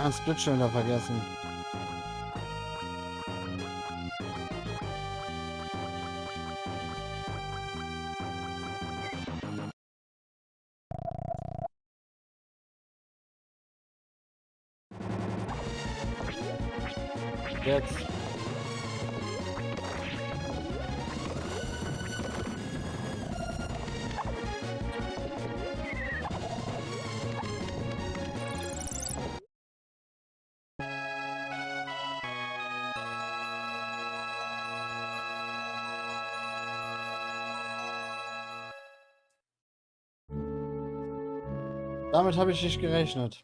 Ein Split schon wieder vergessen. Jetzt. Damit habe ich nicht gerechnet.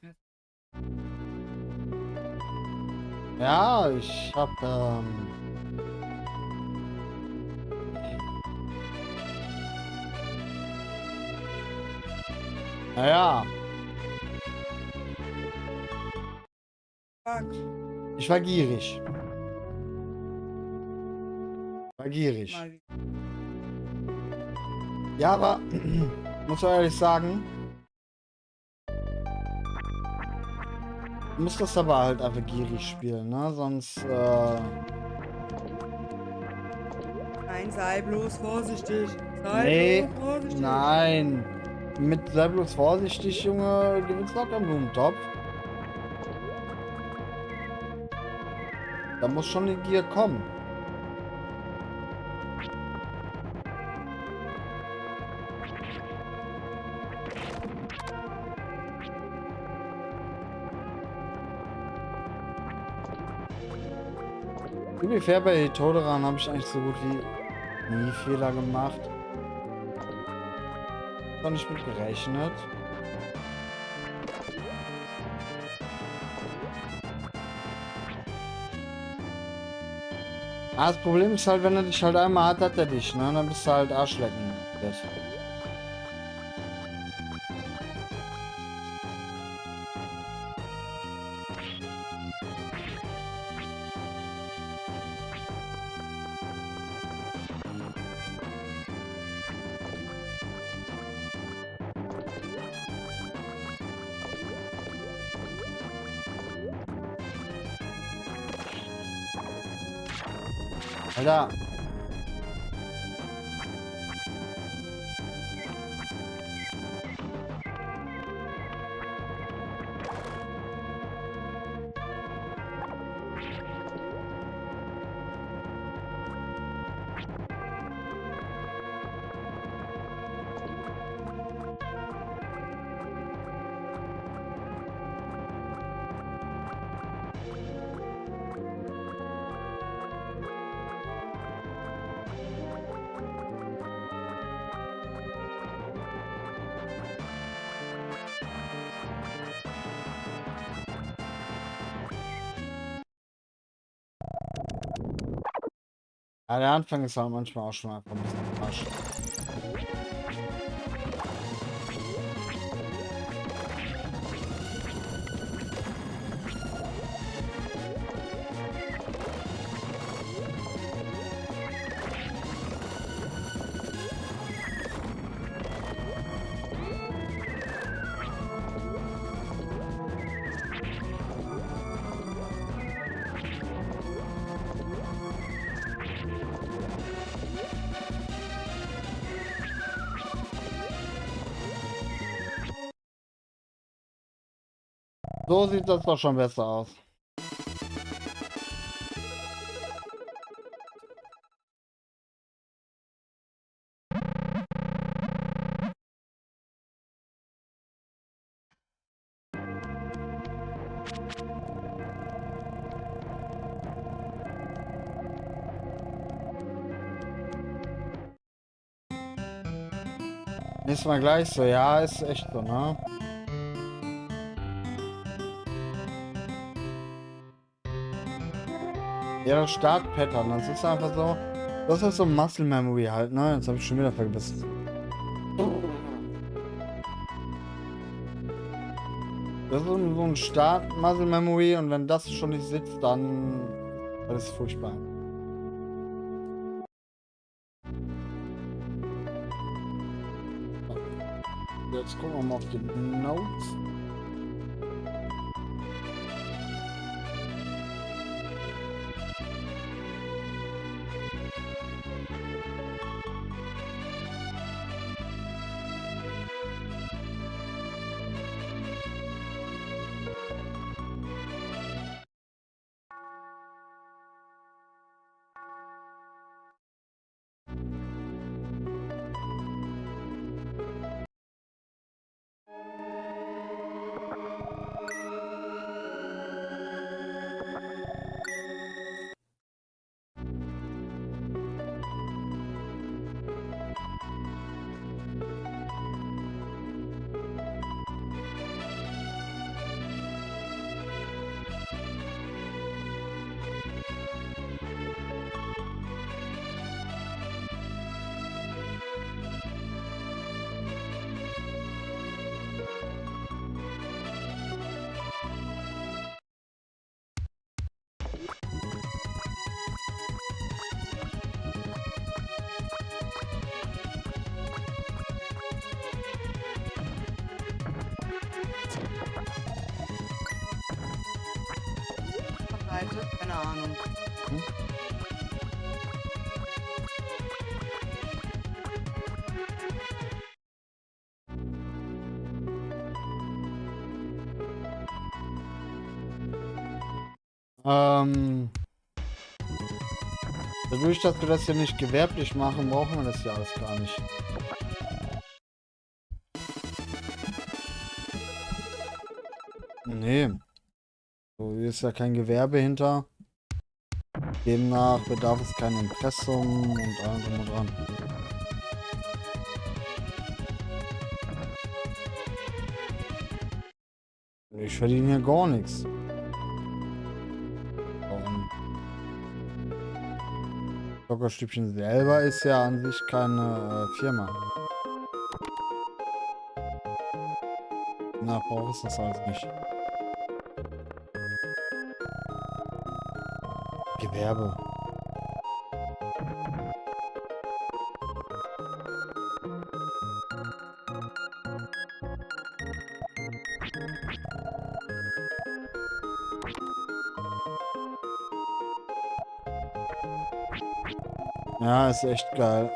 Ja, ich habe naja, Fuck. ich war gierig. War gierig. Mal wieder. Ja, aber muss man ehrlich sagen, muss das aber halt einfach gierig spielen, ne? Sonst, Nein, sei bloß vorsichtig. Sei nee, bloß vorsichtig. nein. Mit sei bloß vorsichtig, Junge, gewinnst locker im Blumentopf. Da muss schon die Gier kommen. Ungefähr bei Toderan habe ich eigentlich so gut wie nie Fehler gemacht. Habe nicht mit gerechnet. Ah, das Problem ist halt, wenn er dich halt einmal hat er dich, ne? Dann bist du halt Arschlecken. Alter. Ja, der Anfang ist halt manchmal auch schon einfach ein bisschen Arsch. So sieht das doch schon besser aus. Nächstes Mal gleich so, ja, ist echt so, ne? Ja, das Start-Pattern, das ist einfach so. Das ist so Muscle Memory halt, ne? Jetzt habe ich schon wieder vergessen. Das ist so ein Start-Muscle Memory und wenn das schon nicht sitzt, dann das ist furchtbar. Jetzt gucken wir mal auf die Notes. arbeitet? Keine Ahnung. Hm? Dadurch, dass wir das hier nicht gewerblich machen, brauchen wir das ja alles gar nicht. Nee. So, hier ist ja kein Gewerbe hinter. Demnach bedarf es kein Impressum und allem drum und dran. Ich verdiene hier gar nichts. Und Lockerstübchen selber ist ja an sich keine Firma. Na, braucht es das alles nicht. Gewerbe. Ja, ist echt geil.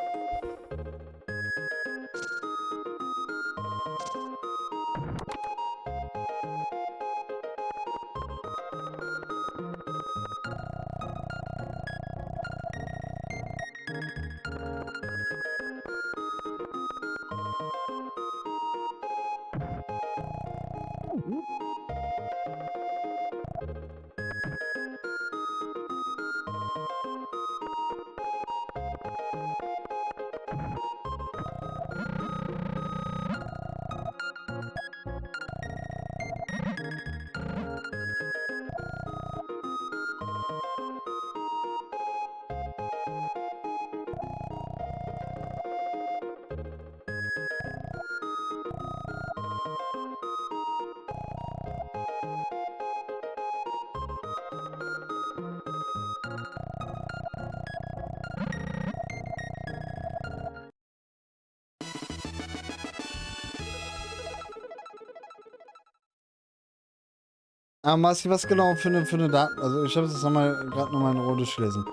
Marci, was genau für eine Daten... Also ich habe es gerade nochmal in Ruhe durchgelesen.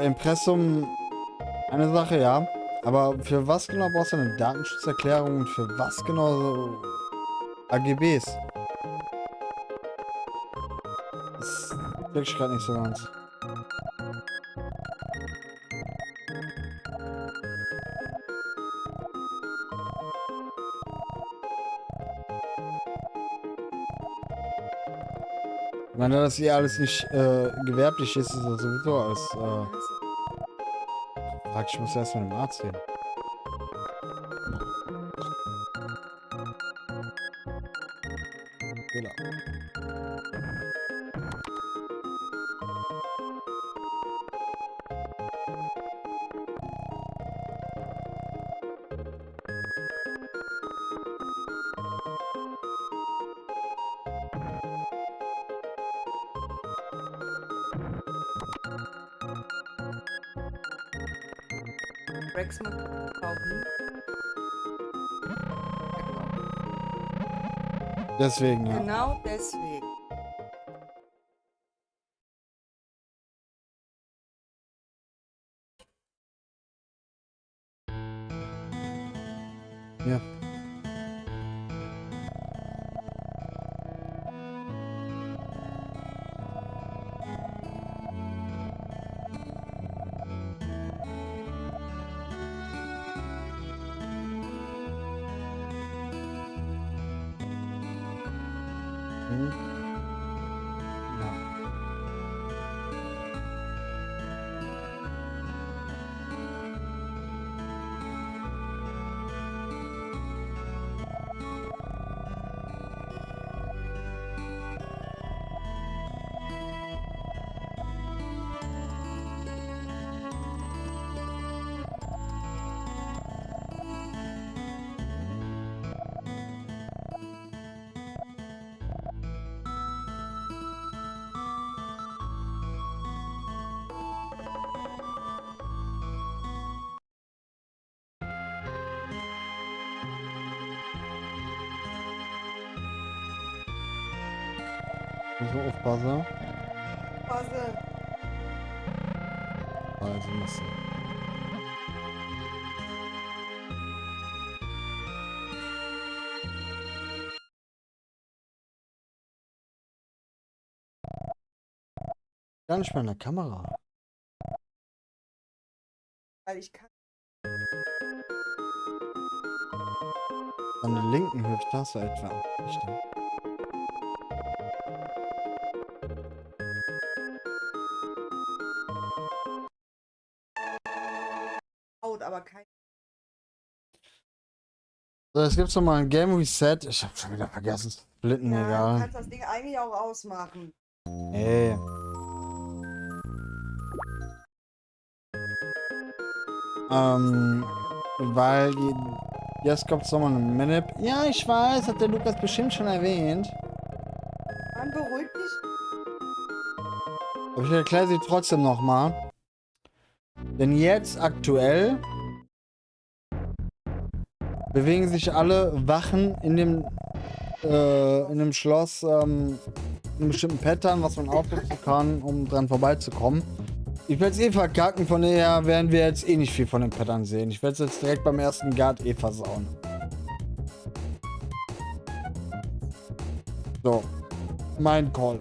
Impressum, eine Sache, ja. Aber für was genau brauchst du eine Datenschutzerklärung und für was genau so AGBs? Das check ich gerade nicht so ganz. Ich meine, dass hier alles nicht gewerblich ist, ist das sowieso alles. Frag, ich muss erst mit dem Arzt reden. Fehler. Rex macht kaufen. Deswegen, ja. Genau deswegen. Ja. Hm. Ja. So aufpassen. Phase. Also muss gar nicht mehr in der Kamera. Weil ich kann. An der linken Hüfte hast du etwa. Richtig. Haut, aber kein. So, jetzt gibt's noch mal ein Game Reset. Ich hab schon wieder vergessen. Splitten, Ja, du egal. kannst das Ding eigentlich auch ausmachen. Ey. Weil jetzt kommt nochmal eine Minip. Ja, ich weiß, hat der Lukas bestimmt schon erwähnt. Mann, beruhig dich. Aber ich erkläre sie trotzdem nochmal. Denn jetzt aktuell bewegen sich alle Wachen in dem Schloss in einem bestimmten Pattern, was man aufrüsten kann, um dran vorbeizukommen. Ich werde es eh verkacken, von daher werden wir jetzt eh nicht viel von den Pattern sehen. Ich werde es jetzt direkt beim ersten Guard eh versauen. So. Mein Call.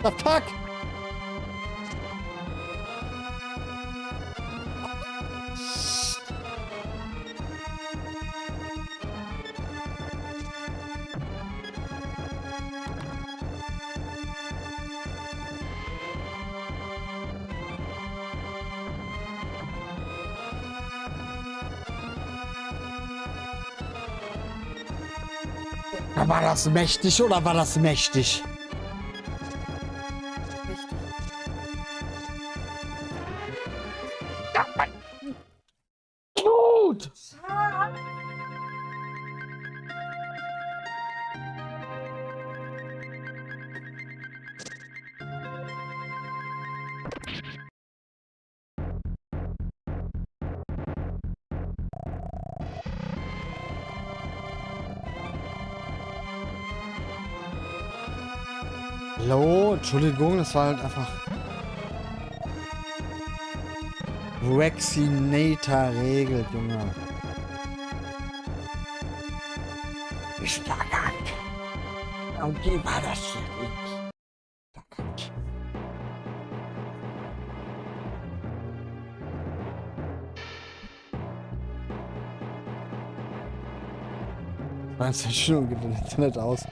The fuck? War das mächtig oder war das mächtig? Richtig. Gut! Hallo, Entschuldigung, das war halt einfach Vaccinator-Regel, Junge. Ich starkend. Und wie war das hier nicht? Starkend. Das ist schon geht das Internet aus.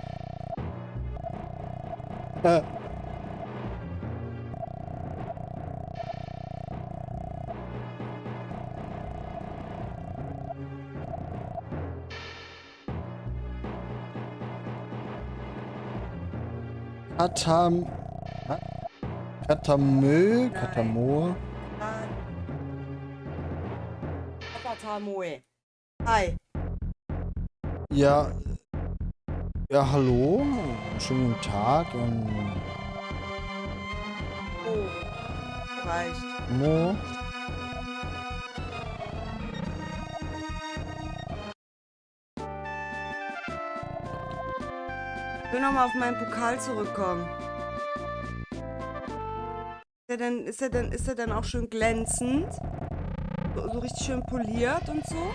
Katamö, Katamo. Katatamoe. Hi. Ja. Ja, hallo. Schönen guten Tag. Oh. Reicht. Mo. Ich will nochmal auf meinen Pokal zurückkommen. Ist er denn auch schön glänzend? So richtig schön poliert und so?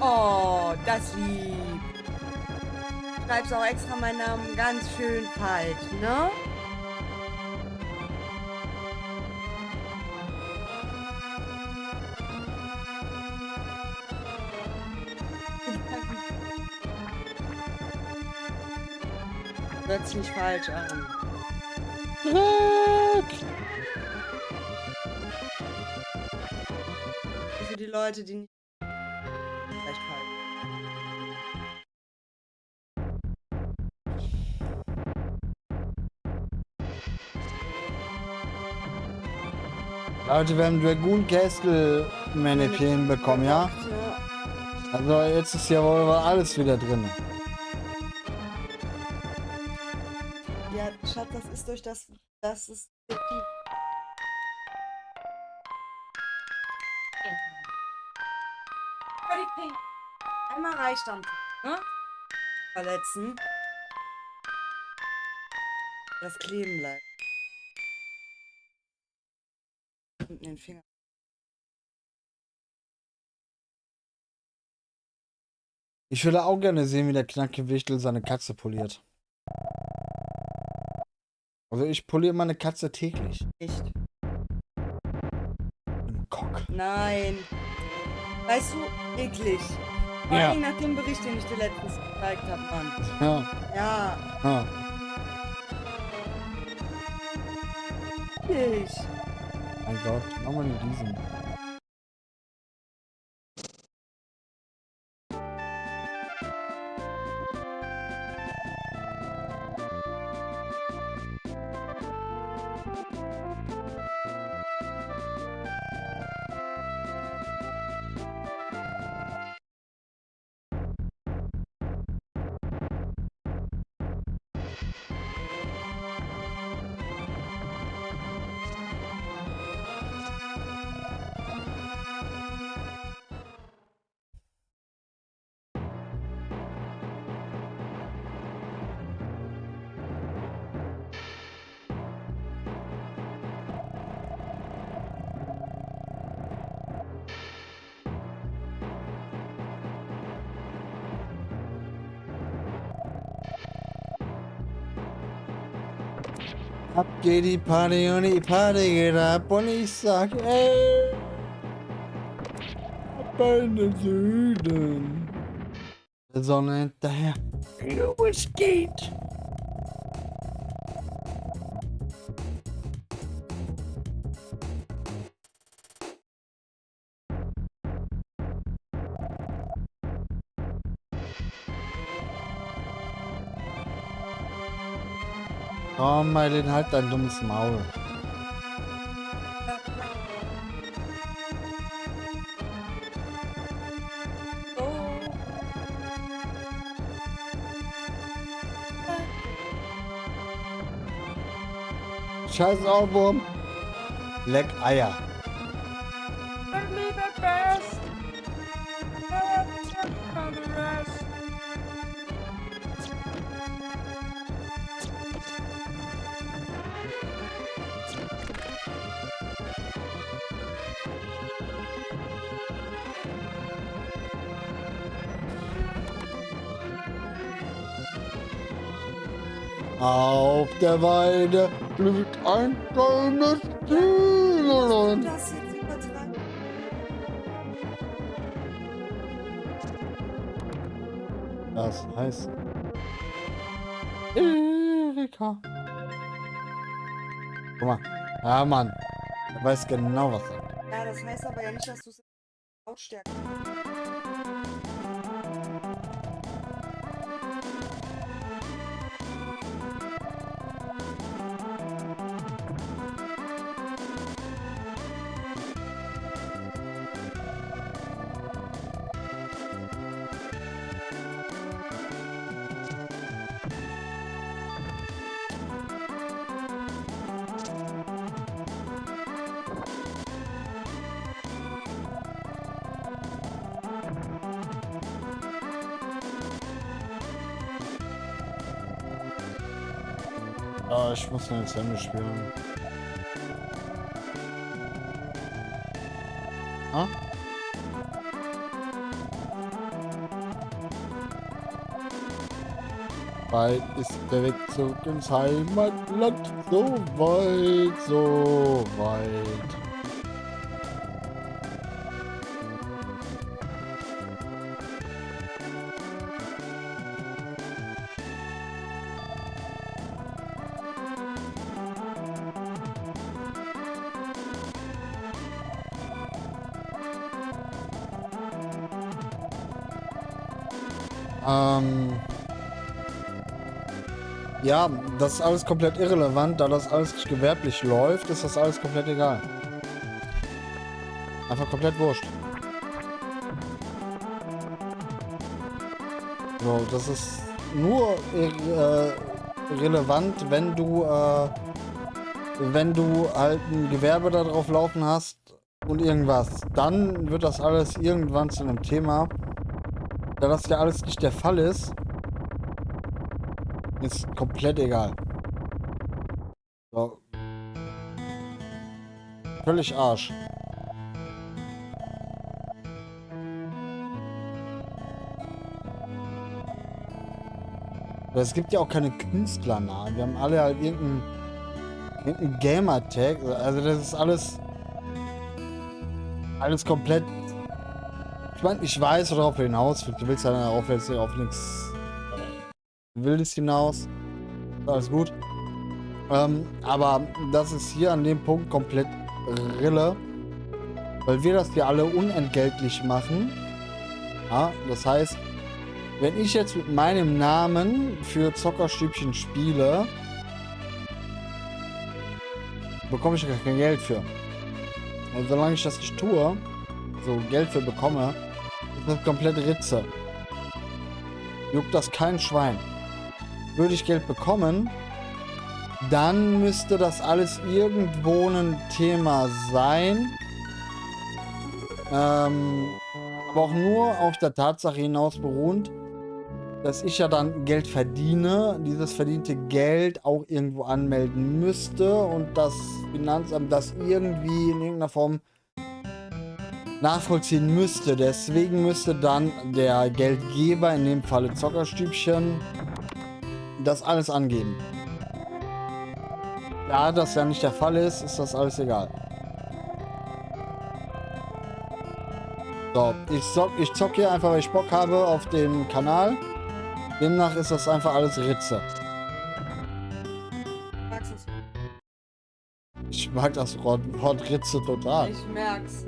Oh, das lieb. Schreibst auch extra meinen Namen ganz schön falsch, ne? Hört sich nicht falsch an. Für die Leute, die nicht vielleicht falsch. Leute, wir haben Dragoon Castle Mannequin bekommen, ja? Ja. Also jetzt ist ja wohl alles wieder drin. Ja, Schatz, das ist durch das ist einmal reicht dann, ne? Verletzen. Das kleben bleibt. Unten den Finger. Ich würde auch gerne sehen, wie der Knacke Wichtel seine Katze poliert. Also ich poliere meine Katze täglich. Echt? Im Cock. Nein. Weißt du, eklig. Vor Ja. allem nach dem Bericht, den ich dir letztens gezeigt habe, Mann. Ja. Ja, Ja. ich. Mein Gott, machen wir nur diesen. Ab geht die Party und die Party geht ab und ich sag, ey, ab in den Süden. Der Sonne hinterher. Jo, es geht. Oh, Meilin, halt dein dummes Maul. Scheiß Ohrwurm. Leck Eier. Auf der Weide blüht ein goldenes Tüdelon. Das jetzt übertreiben. Das heißt Erika. Guck mal. Ja, Mann. Er weiß genau, was er sagt. Ja, das heißt aber ja nicht, dass du es Lautstärke. Oh, ich muss noch jetzt Ende spielen. Ah? Bald ist der Wegzug ins Heimatland so weit, so weit. Ja, das ist alles komplett irrelevant, da das alles gewerblich läuft, ist das alles komplett egal. Einfach komplett wurscht. So, das ist nur relevant, wenn du halt ein Gewerbe da drauf laufen hast und irgendwas. Dann wird das alles irgendwann zu einem Thema. Da das ja alles nicht der Fall ist komplett egal. So. Völlig Arsch. Es gibt ja auch keine Künstlernamen. Wir haben alle halt irgendeinen Gamer-Tag. Also das ist alles komplett. Ich meine, ich weiß, worauf du hinaus willst. Du willst ja auf nichts Wildes hinaus. Ist alles gut. Aber das ist hier an dem Punkt komplett Rille. Weil wir das hier alle unentgeltlich machen. Ja, das heißt, wenn ich jetzt mit meinem Namen für Zockerstübchen spiele, bekomme ich gar kein Geld für. Und solange ich das nicht tue, so Geld für bekomme, ist das komplett Ritze. Juckt das kein Schwein. Würde ich Geld bekommen, dann müsste das alles irgendwo ein Thema sein. Aber auch nur auf der Tatsache hinaus beruhend, dass ich ja dann Geld verdiene, dieses verdiente Geld auch irgendwo anmelden müsste und das Finanzamt das irgendwie in irgendeiner Form nachvollziehen müsste. Deswegen müsste dann der Geldgeber, in dem Falle Zockerstübchen, das alles angeben. Da das ja nicht der Fall ist, ist das alles egal. So, ich zock hier einfach, weil ich Bock habe auf dem Kanal. Demnach ist das einfach alles Ritze. Magst du's? Ich mag das Wort Ritze total. Ich merk's.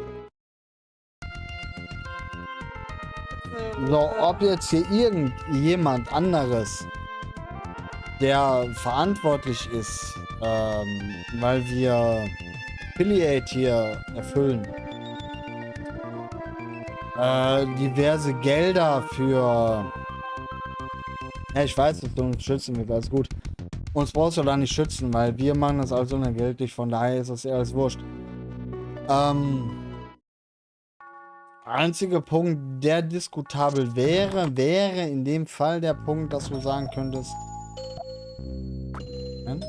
So, ob jetzt hier irgendjemand anderes, der verantwortlich ist, weil wir Affiliate hier erfüllen, diverse Gelder für... Ja, ich weiß, dass du uns schützen willst, alles gut. Uns brauchst du da nicht schützen, weil wir machen das alles unentgeltlich, von daher ist das eher alles wurscht. Einziger Punkt, der diskutabel wäre in dem Fall der Punkt, dass du sagen könntest... Moment.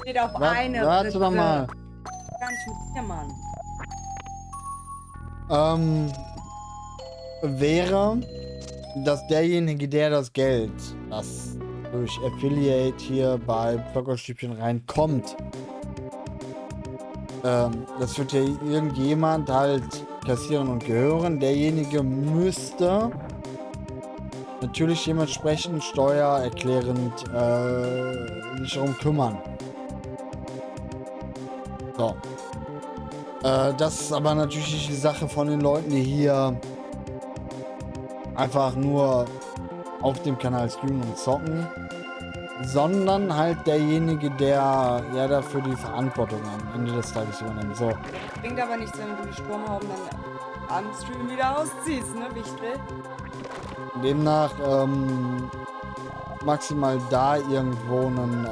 Steht auf eine. Warte doch mal. Gar nicht mit dir, Mann. Wäre, dass derjenige, der das Geld, das durch Affiliate hier bei Zockerstübchen reinkommt, das wird ja irgendjemand halt kassieren und gehören. Derjenige müsste natürlich dementsprechend steuererklärend sich darum kümmern. So. Das ist aber natürlich nicht die Sache von den Leuten, die hier einfach nur auf dem Kanal streamen und zocken, sondern halt derjenige, der ja dafür die Verantwortung am Ende des Tages übernimmt. So. Bringt aber nichts, wenn du die Sturmhauben dann am Stream wieder ausziehst, ne, Wichtel? Demnach maximal da irgendwo einen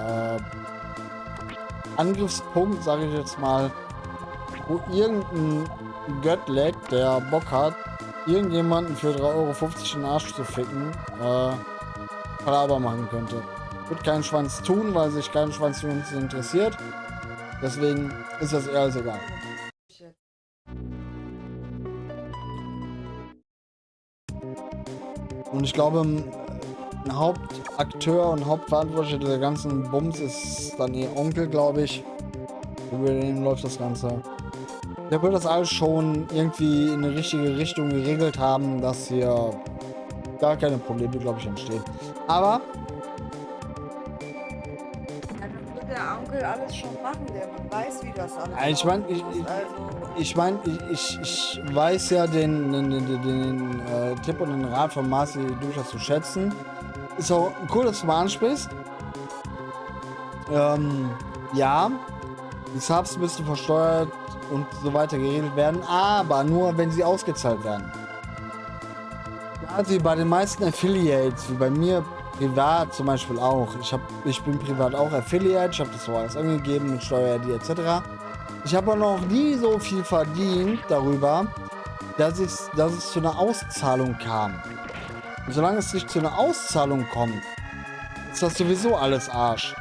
Angriffspunkt, sage ich jetzt mal, wo irgendein Göttleck, der Bock hat, irgendjemanden für 3,50 Euro in den Arsch zu ficken, Palaver machen könnte. Wird keinen Schwanz tun, weil sich kein Schwanz für uns interessiert. Deswegen ist das eher als egal. Und ich glaube, ein Hauptakteur und Hauptverantwortlicher dieser ganzen Bums ist dann ihr Onkel, glaube ich. Über den läuft das Ganze. Der wird das alles schon irgendwie in eine richtige Richtung geregelt haben, dass hier gar keine Probleme, glaube ich, entstehen. Aber das wird der Onkel alles schon machen, der weiß, wie das alles ich meine, ist. ich weiß ja den Tipp und den Rat von Marci durchaus zu schätzen. Ist auch cool, dass du mal ansprichst. Ja, die Subs bist du versteuert und so weiter geregelt werden, aber nur, wenn sie ausgezahlt werden. Also bei den meisten Affiliates, wie bei mir privat zum Beispiel auch. Ich bin privat auch Affiliate, ich habe das so alles angegeben mit Steuer-ID etc. Ich habe aber noch nie so viel verdient darüber, dass es zu einer Auszahlung kam. Und solange es nicht zu einer Auszahlung kommt, ist das sowieso alles Arsch.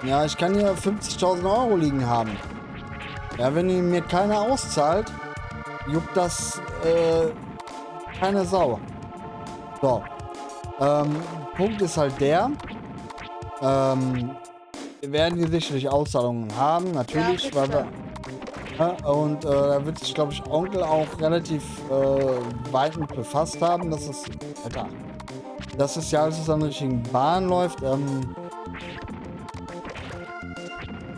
Ja, ich kann hier 50.000 Euro liegen haben. Ja, wenn ihr mir keiner auszahlt, juckt das keine Sau. So. Punkt ist halt der, wir werden hier sicherlich Auszahlungen haben, natürlich, Ja, weil wir, ja, und da wird sich, glaube ich, Onkel auch relativ weit mit befasst haben, dass es, Alter, dass es ja alles an der richtigen Bahn läuft,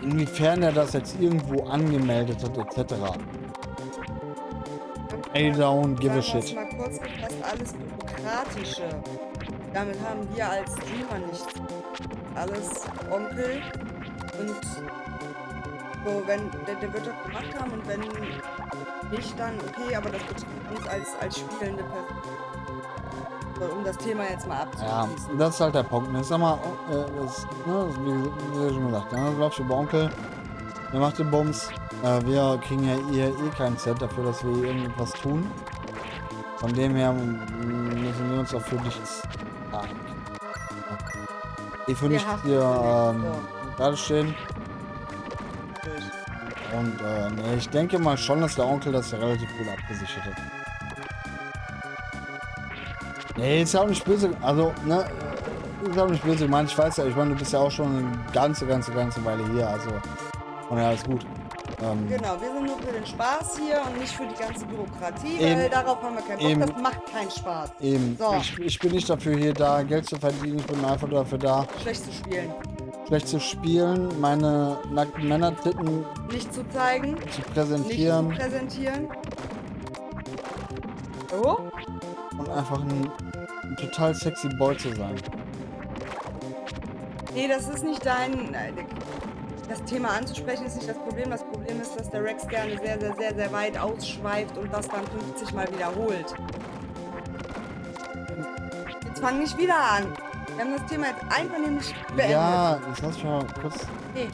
inwiefern er das jetzt irgendwo angemeldet hat, etc. I don't give a shit. Mal kurz gefasst, alles Bürokratische. Damit haben wir als Streamer nichts. Alles Onkel und so, wenn der wird das gemacht haben und wenn nicht, dann okay, aber das betrifft uns als spielende Person. So, um das Thema jetzt mal Ja, abzuschließen. das ist halt der Punkt. Ich sag mal, wie schon gesagt, ne, das läuft über Onkel. Der macht den Bums. Wir kriegen ja eh keinen Cent dafür, dass wir irgendwas tun. Von dem her müssen wir uns auch für nichts sagen. Für nichts hier gerade stehen. Und nee, ich denke mal schon, dass der Onkel das ja relativ gut abgesichert hat. Nee, ist ja auch nicht böse. Also, ne, ist auch nicht böse gemeint. Ich weiß ja, ich meine, du bist ja auch schon eine ganze Weile hier. Also, und ja, ist gut. Genau, wir sind nur für den Spaß hier und nicht für die ganze Bürokratie, Eben. weil darauf haben wir keinen Bock. Eben. Das macht keinen Spaß. Eben. So. Ich bin nicht dafür hier da, Geld zu verdienen. Ich bin einfach dafür da, Schlecht zu spielen. schlecht zu spielen, meine nackten Männertitten Nicht zu zeigen. zu Nicht präsentieren zu präsentieren. So? und einfach ein total sexy Boy zu sein. Nee, das ist nicht dein... Das Thema anzusprechen ist nicht das Problem. Das Problem ist, dass der Rex gerne sehr weit ausschweift und das dann 50 Mal wiederholt. Jetzt fang nicht wieder an. Wir haben das Thema jetzt einvernehmlich beendet. Ja, das lass ich mal kurz. Nee.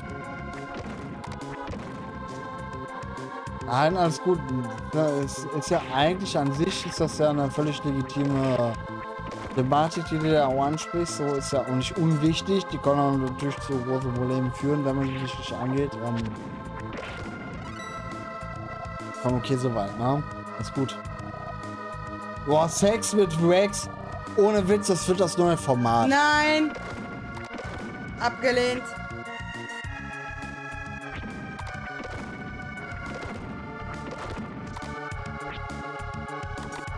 Nein, alles gut. Das ist ja eigentlich an sich ist das ja eine völlig legitime Thematik, die du da auch ansprichst. So ist ja auch nicht unwichtig. Die kann auch natürlich zu großen Problemen führen, wenn man die richtig angeht. Komm, okay, soweit, ne? Ist gut. Boah, Sex mit Rex. Ohne Witz, das wird das neue Format. Nein! Abgelehnt.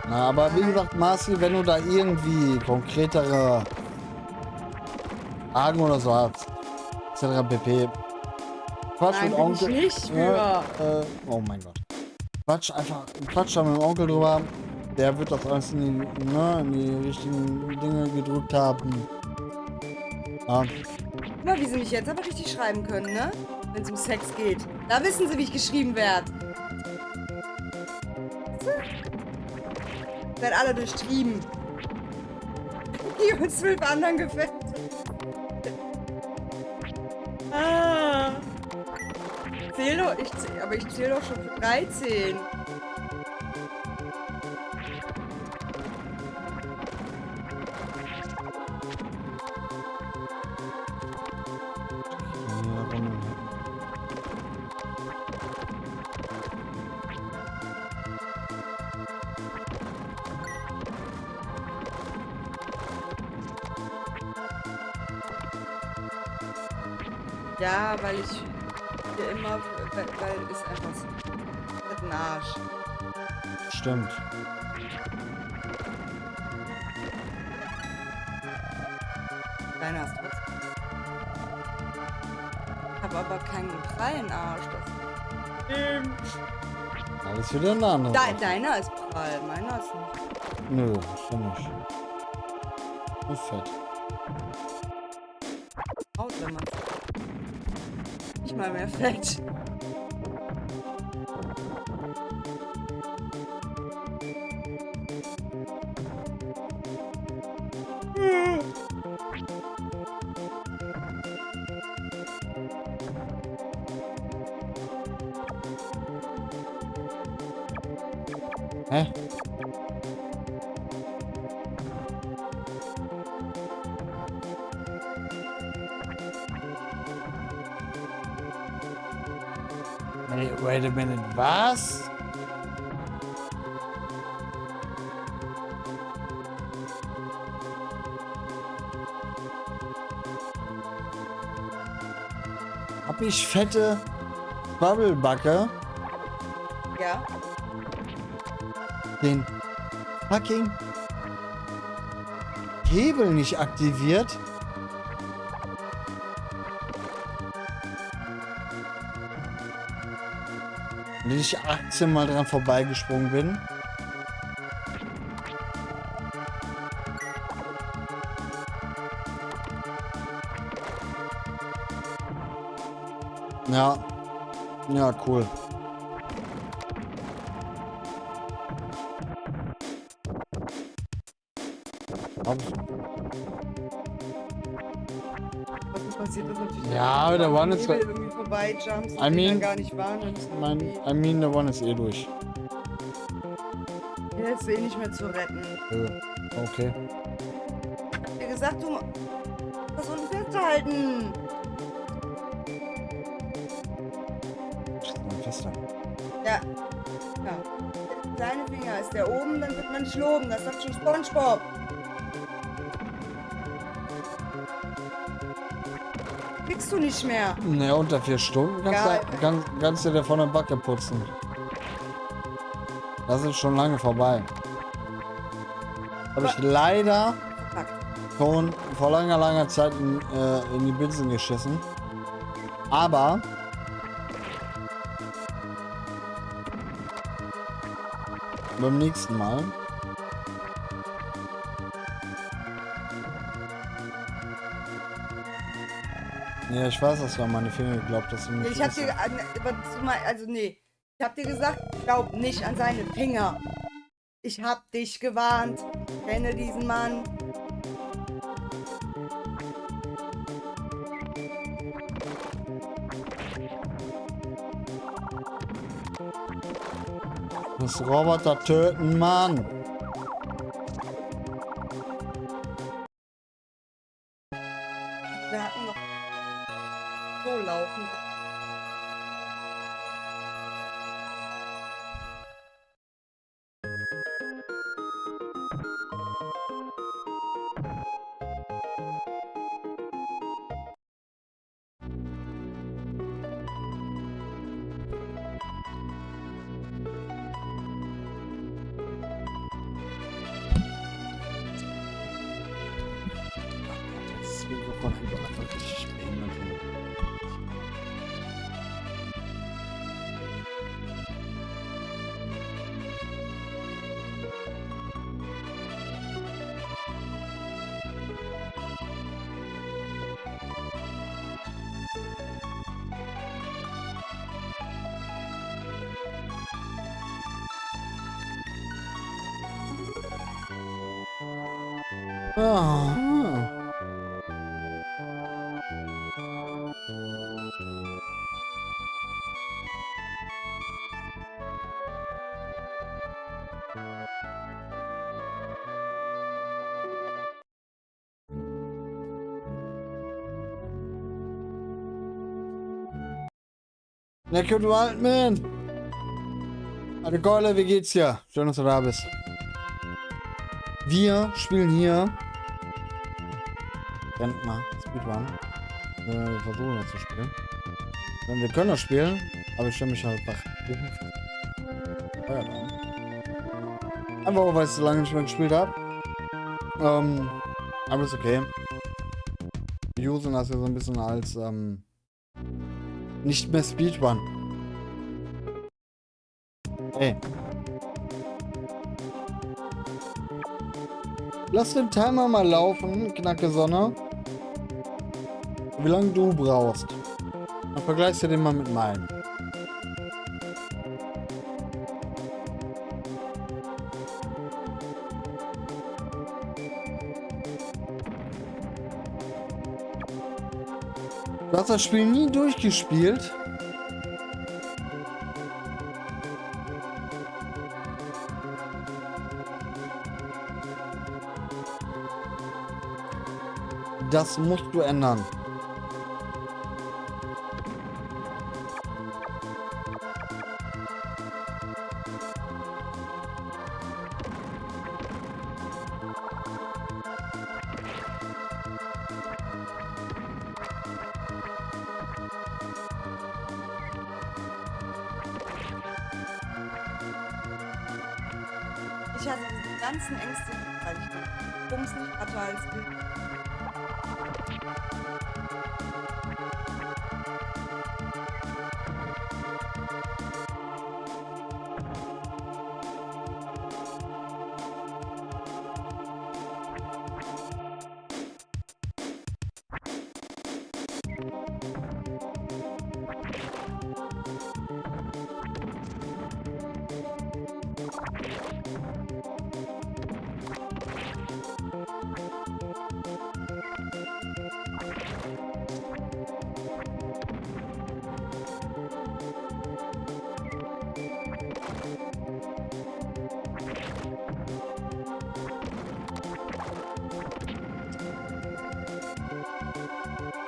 Na, aber wie gesagt, Marci, wenn du da irgendwie konkretere Fragen oder so hast, etc. pp. Quatsch Nein, mit bin Onkel. ich nicht für. Oh mein Gott. Quatsch da mit dem Onkel drüber. Der wird das alles in die richtigen Dinge gedrückt haben. Ja. Guck mal, wie sie mich jetzt aber richtig schreiben können, ne? Wenn es um Sex geht. Da wissen sie, wie ich geschrieben werde. Seid alle durchtrieben. Die und 12 anderen gefällt. Ah. Zähl doch, aber ich zähle doch schon für 13. Ja, weil ich hier immer, weil ist einfach so. Das ist ein Arsch. Stimmt. Deiner ist trotzdem. Ich hab aber keinen prallen Arsch. Alles wieder eine andere. Deiner ist prall, meiner ist nicht. Nö, ist ja nicht. Ist fett. Aus, wenn man's. Nicht mal mehr fett. Hä? Hey, wait a minute, was? Hab ich fette Bubblebacke Ja. den fucking Hebel nicht aktiviert? Und ich 18 Mal dran vorbeigesprungen bin. Ja. Ja, cool. Was passiert, ist natürlich. Ja, aber der One ist- irgendwie vorbei, Jumps, I mean- gar nicht wahrnimmst. I mean, der One ist eh durch. Der ist eh nicht mehr zu retten. Okay. Ich hab dir gesagt, du musst unten festhalten. Fester. Ja. Ja. Kleine Finger, ist der oben, dann wird man nicht loben. Das sagt schon SpongeBob. Kriegst du nicht mehr. Ne, unter 4 Stunden Geil. kannst du dir von der Backe putzen. Das ist schon lange vorbei. Habe ich leider Verpackt. schon vor langer Zeit in die Binsen geschissen. Aber beim nächsten Mal ja, ich weiß, dass du an meine Finger geglaubt hast. Nee, ich hab dir, also nee, ich hab dir gesagt, glaub nicht an seine Finger. Ich hab dich gewarnt. Ich kenne diesen Mann. muss Roboter töten, Mann. Wir hatten noch so laufen. Das Mikrofon einfach richtig behindert. Ah. Lecker, du Altman! Alte Keule, wie geht's dir? Schön, dass du da bist. Wir spielen hier Rentner, Speedrun. Wir versuchen das zu spielen. Wir können das spielen, aber ich stelle mich halt wach. Einfach weil ich so lange nicht mehr gespielt habe. Aber ist okay. Wir usen das hier so ein bisschen als nicht mehr Speedrun. Ey. Lass den Timer mal laufen, knacke Sonne. Wie lange du brauchst. Dann vergleichst du den mal mit meinem. Du hast das Spiel nie durchgespielt. Das musst du ändern. Ich hatte diese ganzen Ängste, weil ich den Bums nicht hatte als Kind.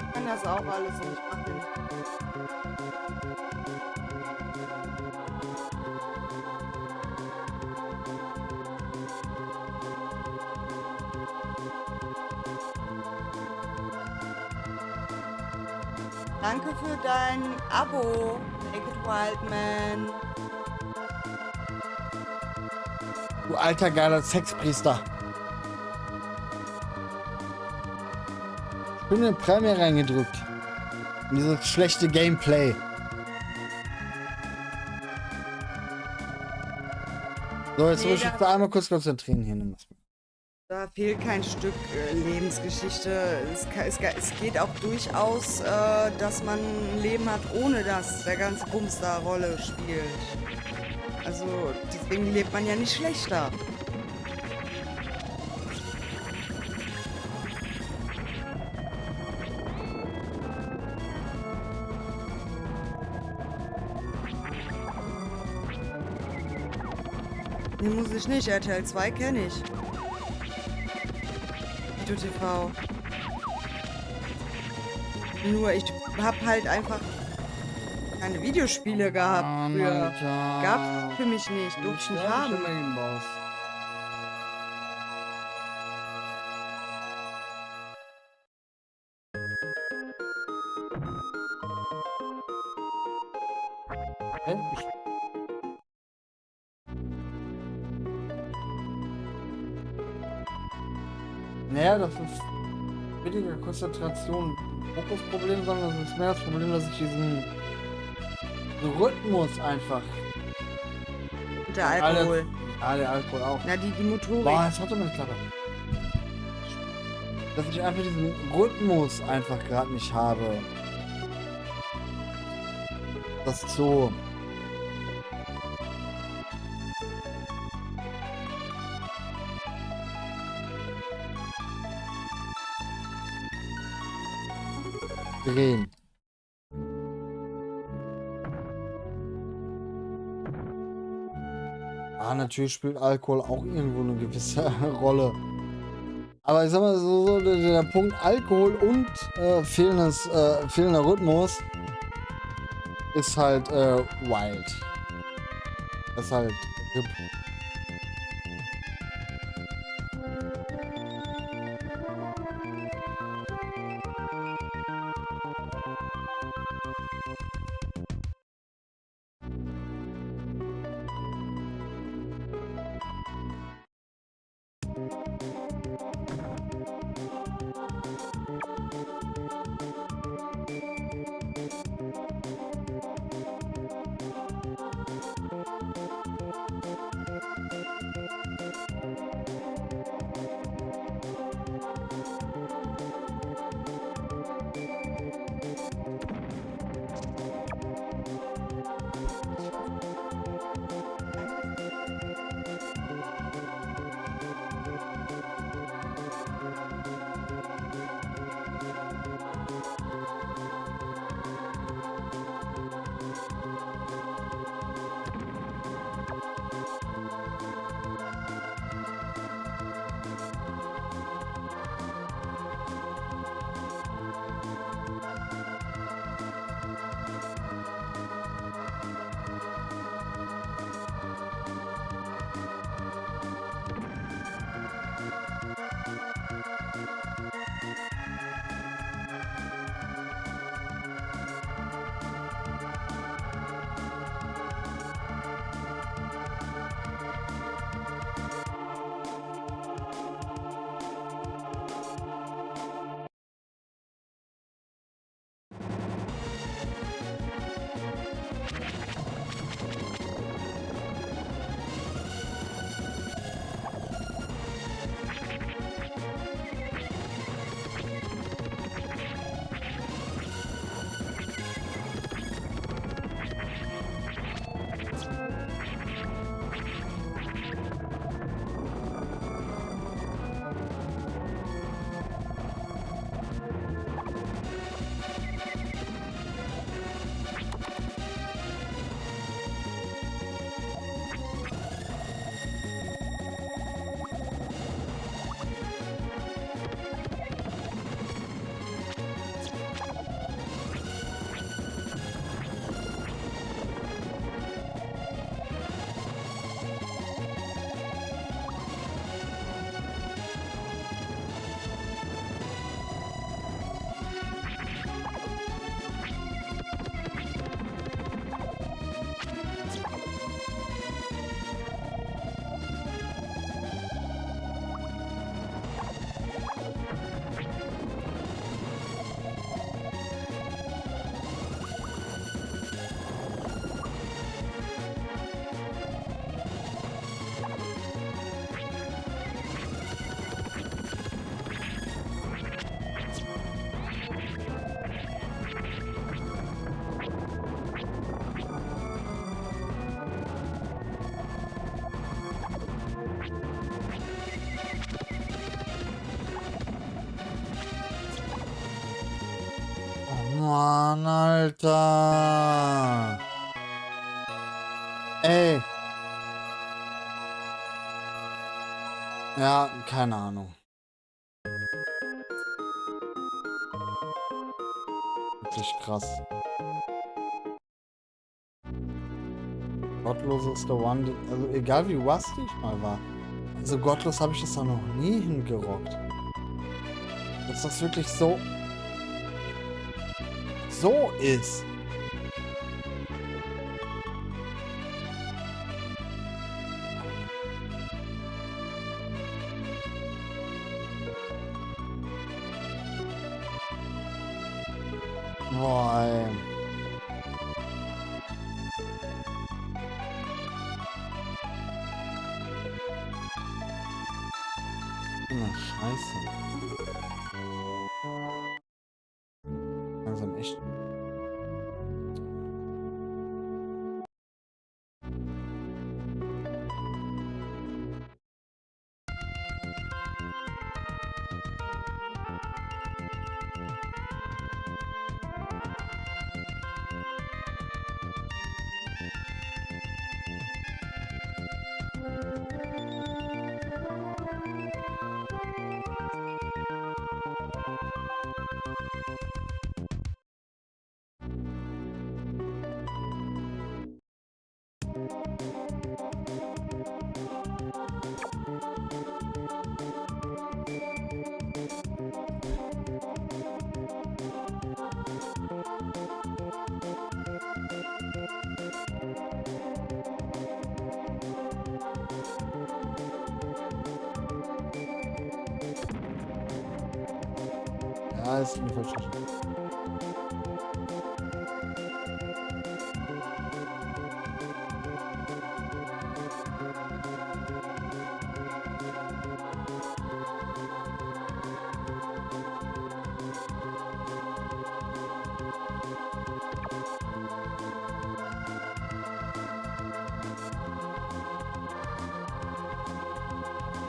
Ich kann das auch alles und ich mache nicht. Danke für dein Abo, Naked Wildman. Du alter geiler Sexpriester. Ich bin in Premiere reingedrückt. In dieses schlechte Gameplay. So, jetzt muss ich mich da einmal kurz konzentrieren hier. Nimm das mal. Da fehlt kein Stück Lebensgeschichte. Es geht auch durchaus, dass man ein Leben hat, ohne dass der ganze Bums da Rolle spielt. Also deswegen lebt man ja nicht schlechter. Nee, muss ich nicht. RTL 2 kenne ich. Video TV. Nur ich hab halt einfach keine Videospiele gehabt früher. Gab's für mich nicht. Durfte ich nicht haben. Naja, das ist weniger Konzentration, Fokusproblem, sondern das ist mehr das Problem, dass ich diesen Rhythmus einfach. Und der Alkohol. Der Alkohol auch. Na, die Motorik. Boah, jetzt hat er meine Klappe. Dass ich einfach diesen Rhythmus einfach gerade nicht habe. Das ist so. Drehen. Natürlich spielt Alkohol auch irgendwo eine gewisse Rolle. Aber ich sag mal so der Punkt Alkohol und fehlender Rhythmus ist halt wild. Das ist halt hip. Alter. Ey. Ja, keine Ahnung. Wirklich krass. Gottloseste One, also egal wie rusty ich mal war. Also gottlos habe ich das doch noch nie hingerockt. Dass das wirklich so ist. Boah, ey. Na, Scheiße. Langsam echt. Ja, ist in die falsche Richtung.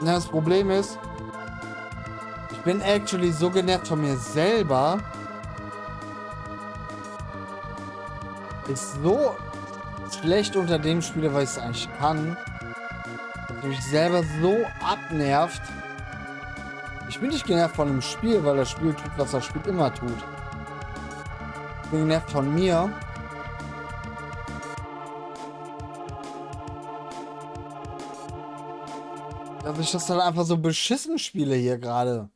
Ja, das Problem ist, ich bin actually so genervt von mir selber. Ich so schlecht unter dem spiele, weil ich es eigentlich kann. Dass mich selber so abnervt. Ich bin nicht genervt von dem Spiel, weil das Spiel tut, was das Spiel immer tut. Ich bin genervt von mir. Dass ich das dann einfach so beschissen spiele hier gerade.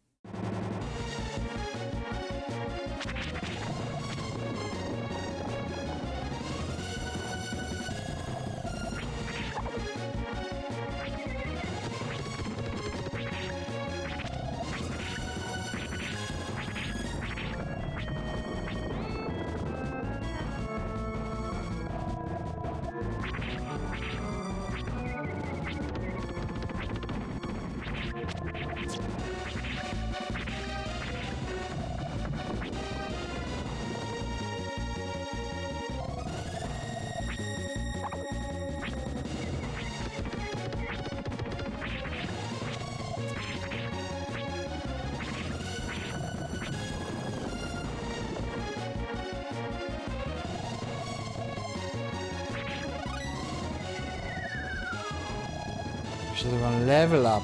Ich habe sogar ein Level Up.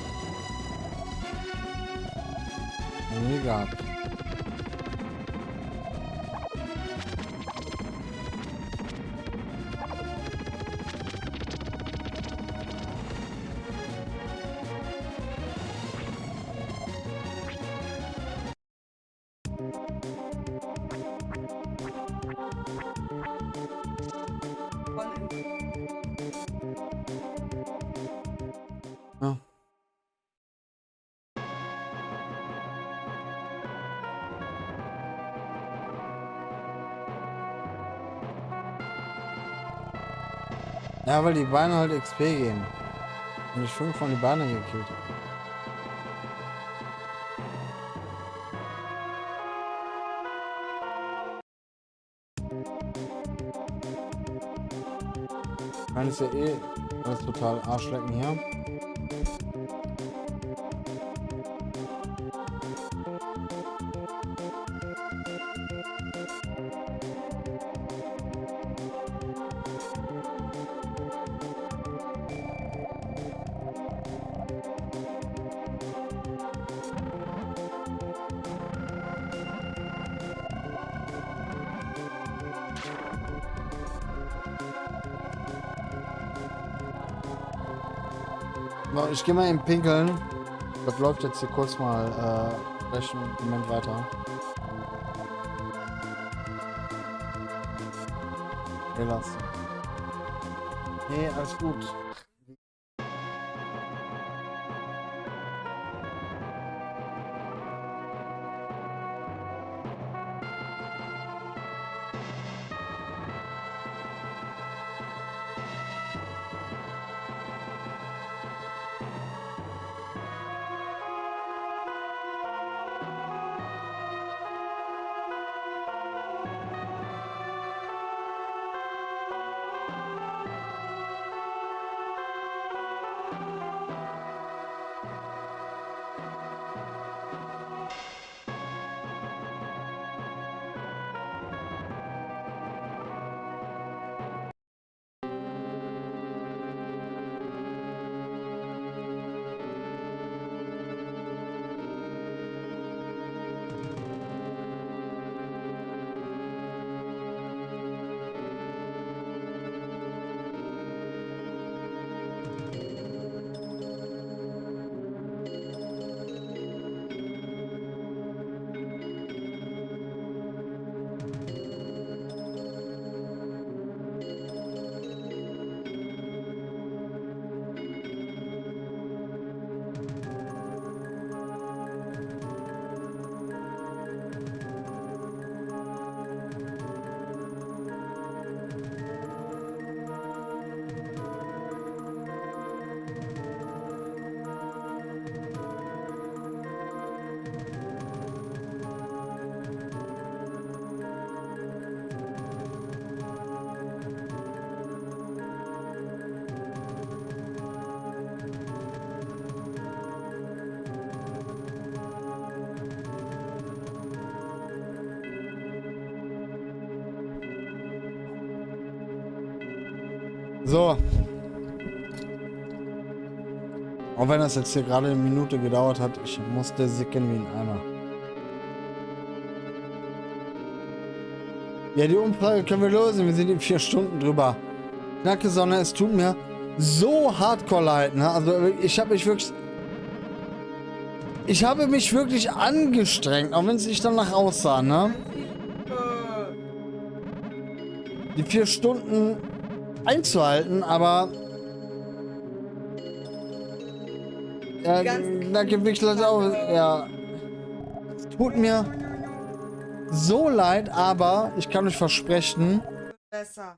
Noch nie gehabt. Ja. Ja, weil die Beine halt XP geben. Und ich 5 von den Beinen gekillt habe. Ich meine, ist ja eh alles total Arschlecken hier. Ich gehe mal eben pinkeln. Das läuft jetzt hier kurz mal gleich einen Moment weiter. Lass. Nee, alles gut. So. Auch wenn das jetzt hier gerade eine Minute gedauert hat, ich musste sicken wie ein Eimer. Ja, die Umfrage können wir lösen. Wir sind in 4 Stunden drüber. Danke, Sonne. Es tut mir so hardcore leid, ne? Also, ich habe mich wirklich angestrengt, auch wenn es nicht danach aussah, ne? Die 4 Stunden einzuhalten, aber ja, da gibt mich das auch, ja. Es tut mir so leid, aber ich kann euch versprechen, Besser.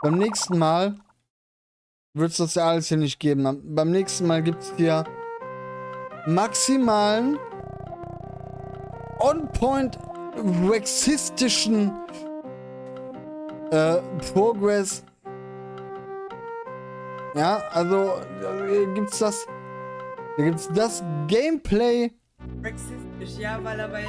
beim nächsten Mal wird es das ja alles hier nicht geben. Beim nächsten Mal gibt es hier maximalen on-point rexistischen Progress. Ja, also hier gibt's das Gameplay. Sexistisch, ja, weil er bei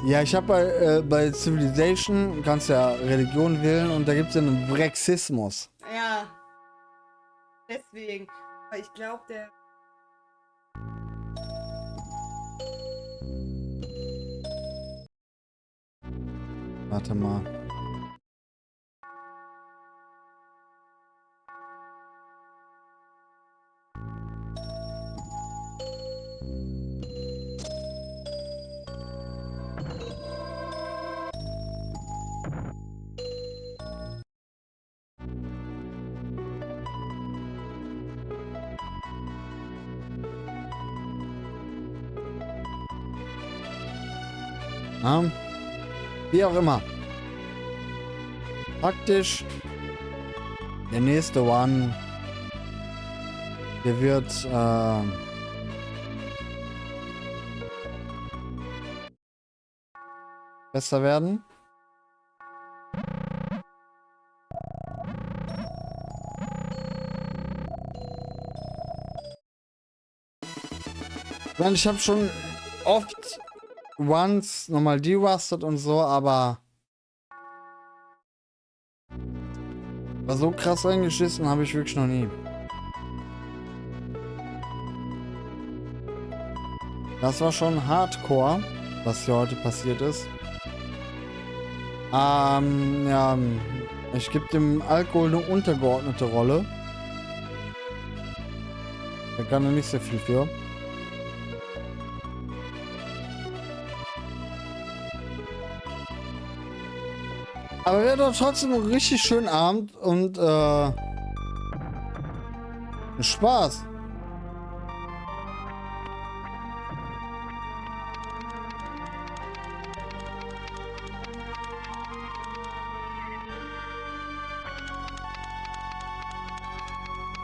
Ja, ich habe bei Civilization, kannst ja Religion wählen und da gibt es ja einen Brexismus. Ja. Deswegen. Aber ich glaube, der. Warte mal. Ja. Wie auch immer. Praktisch der nächste One, der wird besser werden. Ich meine, ich habe schon oft Ones nochmal derustet und so, aber so krass reingeschissen habe ich wirklich noch nie. Das war schon Hardcore, was hier heute passiert ist. Ja, Ich gebe dem Alkohol eine untergeordnete Rolle. Da kann er nicht sehr viel für. Aber wäre doch trotzdem ein richtig schönen Abend und Spaß.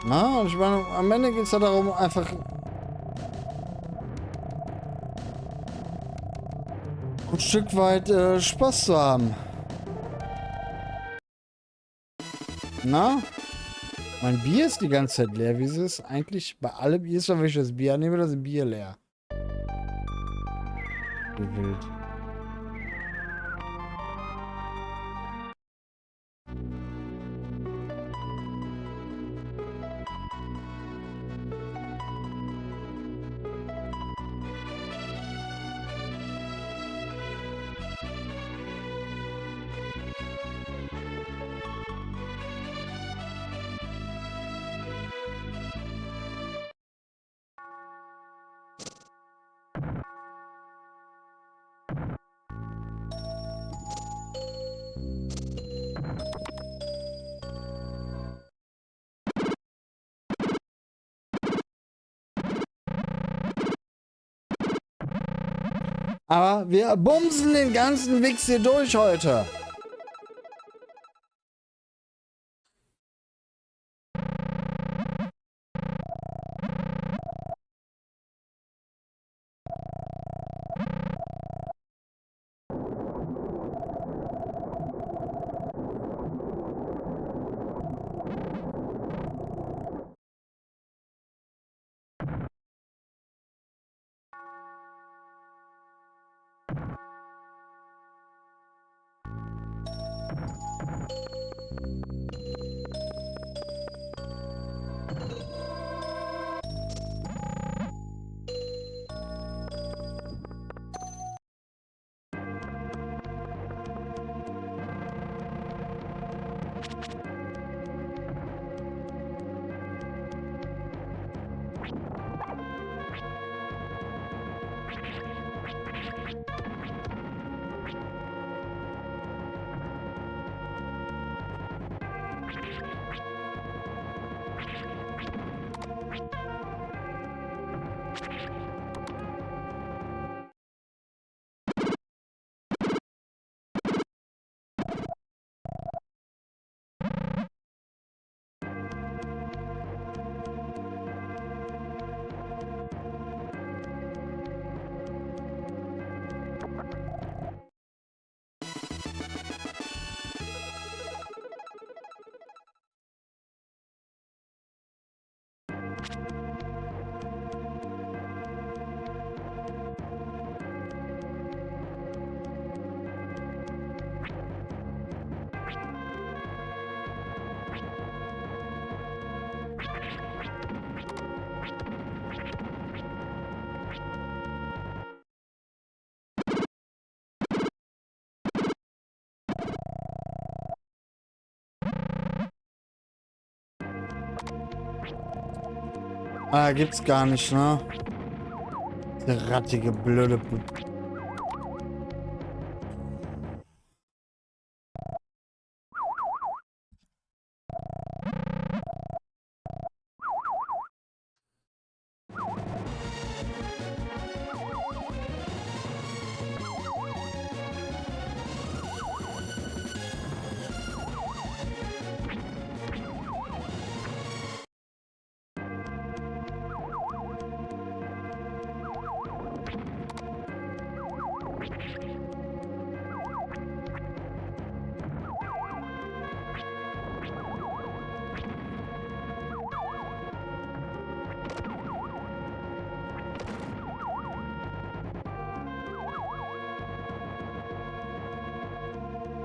Na, und ich meine, am Ende geht es ja darum, einfach ein Stück weit Spaß zu haben. Na? Mein Bier ist die ganze Zeit leer. Wie ist es eigentlich bei allem Bier ist, wenn ich das Bier nehme, das Bier leer. Wie wild. Aber wir bumsen den ganzen Wichs hier durch heute. Ah, gibt's gar nicht, ne? Der rattige, blöde...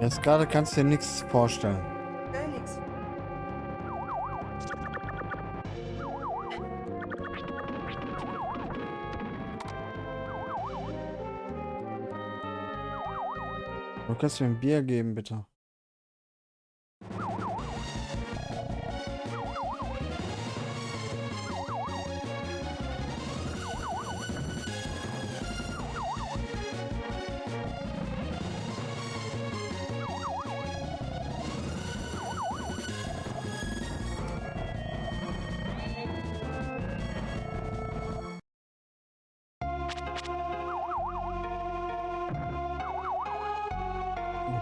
Jetzt gerade kannst du dir nichts vorstellen. Nix. Du kannst mir ein Bier geben, bitte.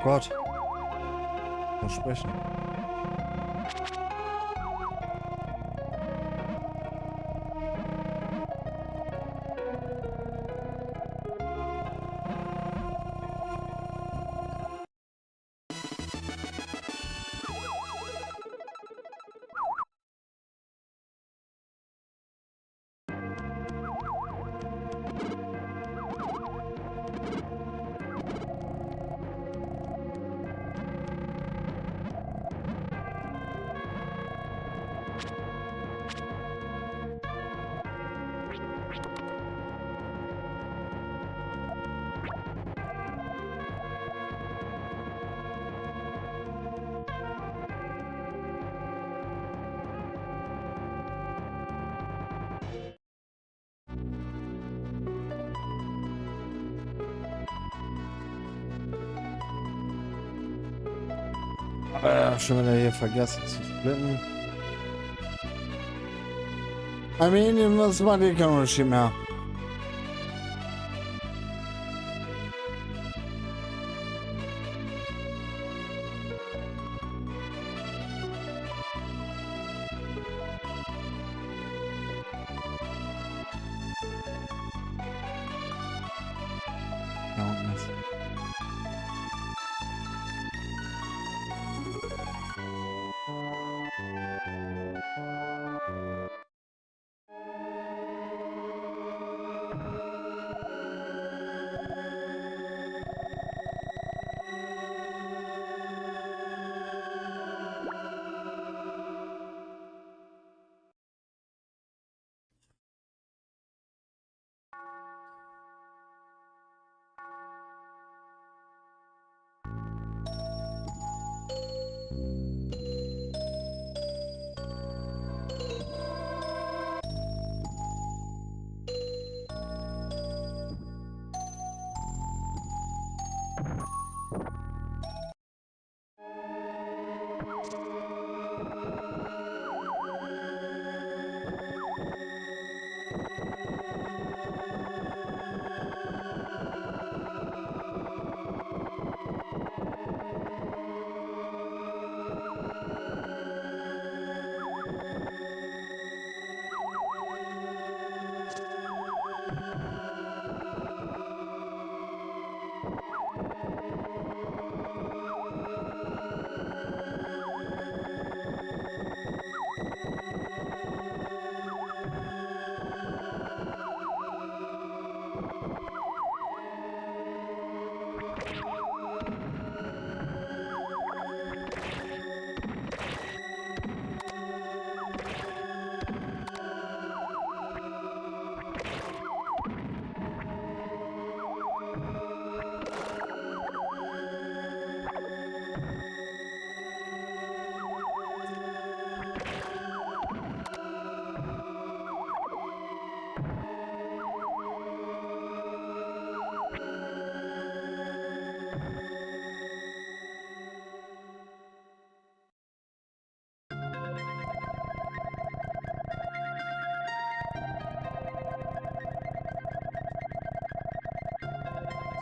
Gott. Versprechen. Schon wieder hier vergessen zu splitten. Armenien, was macht ihr kein Unterschied mehr? Ja, unten ist.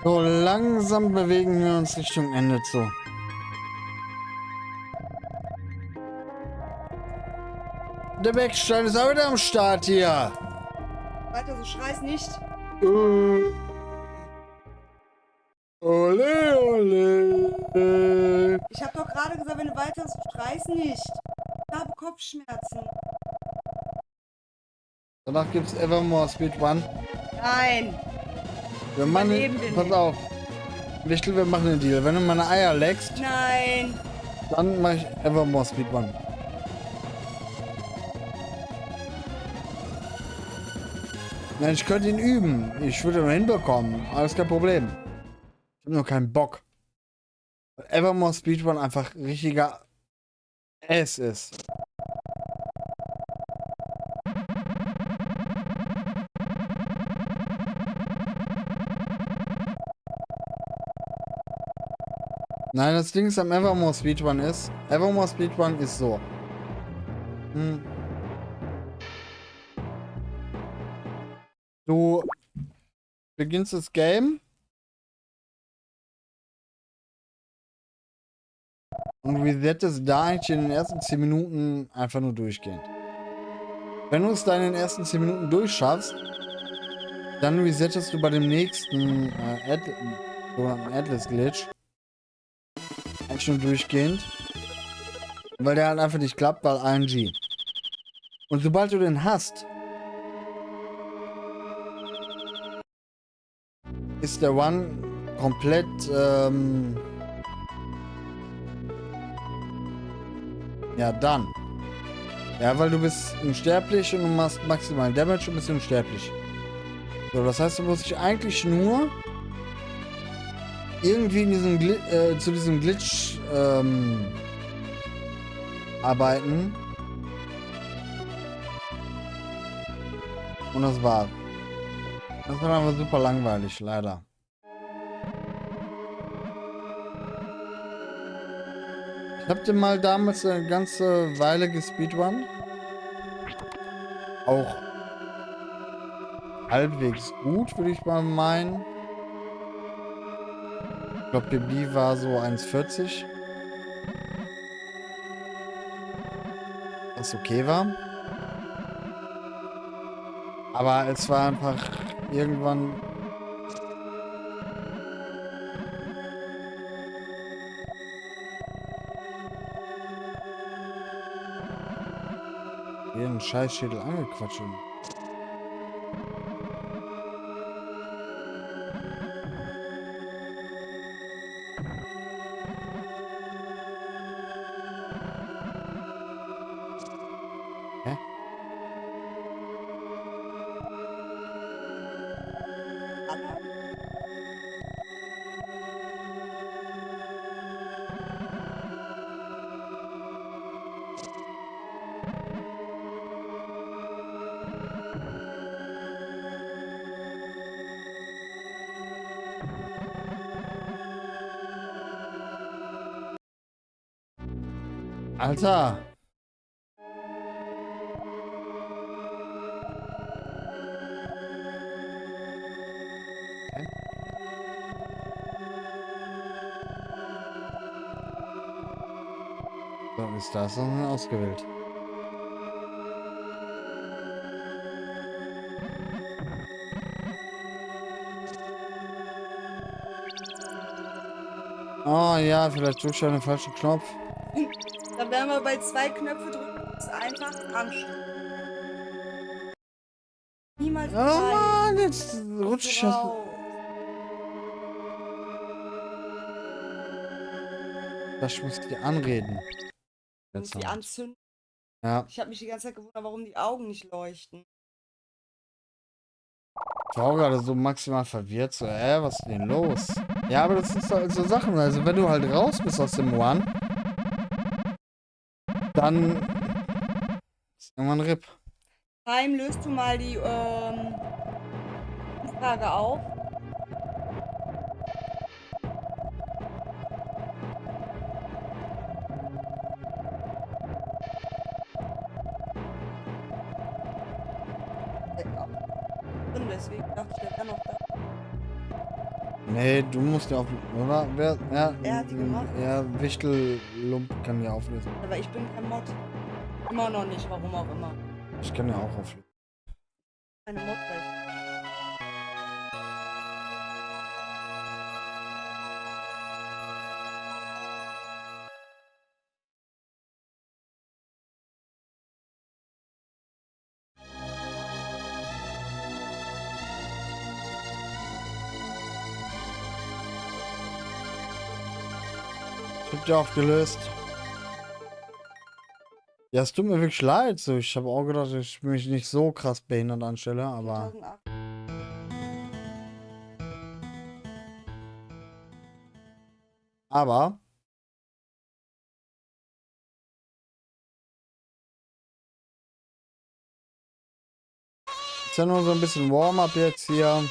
So langsam bewegen wir uns Richtung Ende zu. Der Beckstein ist auch wieder am Start hier. Weiter, so schreist nicht. Ole, ole. Ich hab doch gerade gesagt, wenn du weiter so schreist nicht. Ich habe Kopfschmerzen. Danach gibt's Evermore Speedrun. Nein. Wir machen, Überleben wir pass nicht. auf. Wichtel, wir machen einen Deal. Wenn du meine Eier leckst, Nein. dann mache ich Evermore Speedrun. Nein, ich könnte ihn üben. Ich würde ihn hinbekommen. Alles kein Problem. Ich habe nur keinen Bock. Weil Evermore Speedrun einfach richtiger Ass ist. Nein, das Ding ist am Evermore Speedrun ist. Evermore Speedrun ist so. Du beginnst das Game. und resettest da eigentlich in den ersten 10 Minuten einfach nur durchgehend. Wenn du es da in den ersten 10 Minuten durchschaffst, dann resettest du bei dem nächsten sogenannten Atlas Glitch eigentlich nur durchgehend, weil der halt einfach nicht klappt, weil ING. Und sobald du den hast, ist der One komplett ja, dann. Ja, weil du bist unsterblich und du machst maximalen Damage und bist unsterblich. So, das heißt, du musst dich eigentlich nur irgendwie in diesem zu diesem Glitch arbeiten. Und das war's. Das war aber super langweilig, leider. Ich hab den mal damals eine ganze Weile gespeedrun. Auch halbwegs gut, würde ich mal meinen. Ich glaube, PB war so 1,40. Was okay war. Aber es war einfach irgendwann... Ihren Scheißschädel angequatscht. Hä? Alter! Hä? So, ist das dann ausgewählt? Oh ja, vielleicht drücke ich auf den falschen Knopf. Da werden wir bei 2 Knöpfe drücken. Das ist einfach anstrengend. Niemals Oh Mann, jetzt rutsche ich das. raus. Ich muss die anreden. Du musst die anzünden. Ja, Ich habe mich die ganze Zeit gewundert, warum die Augen nicht leuchten. ich war auch gerade so maximal verwirrt. So, was ist denn los? Ja, aber das ist halt so Sachen. Also, wenn du halt raus bist aus dem One, dann ist irgendwann RIP. Heim, löst du mal die Frage auf. Und deswegen dachte ich, der wäre noch da. Nee, du musst ja auf. Oder? Wer? Ja, Er hat die gemacht. Ja, Wichtel-Lump kann ja auflösen. Aber ich bin kein Mod. Immer noch nicht, warum auch immer. Ich kann ja auch auflösen. Keine Modrecht. Ich hab die aufgelöst. Ja, es tut mir wirklich leid. So, ich habe auch gedacht, ich mich nicht so krass behindert anstelle, aber. 2008. Aber. Ist ja nur so ein bisschen Warm-up jetzt hier.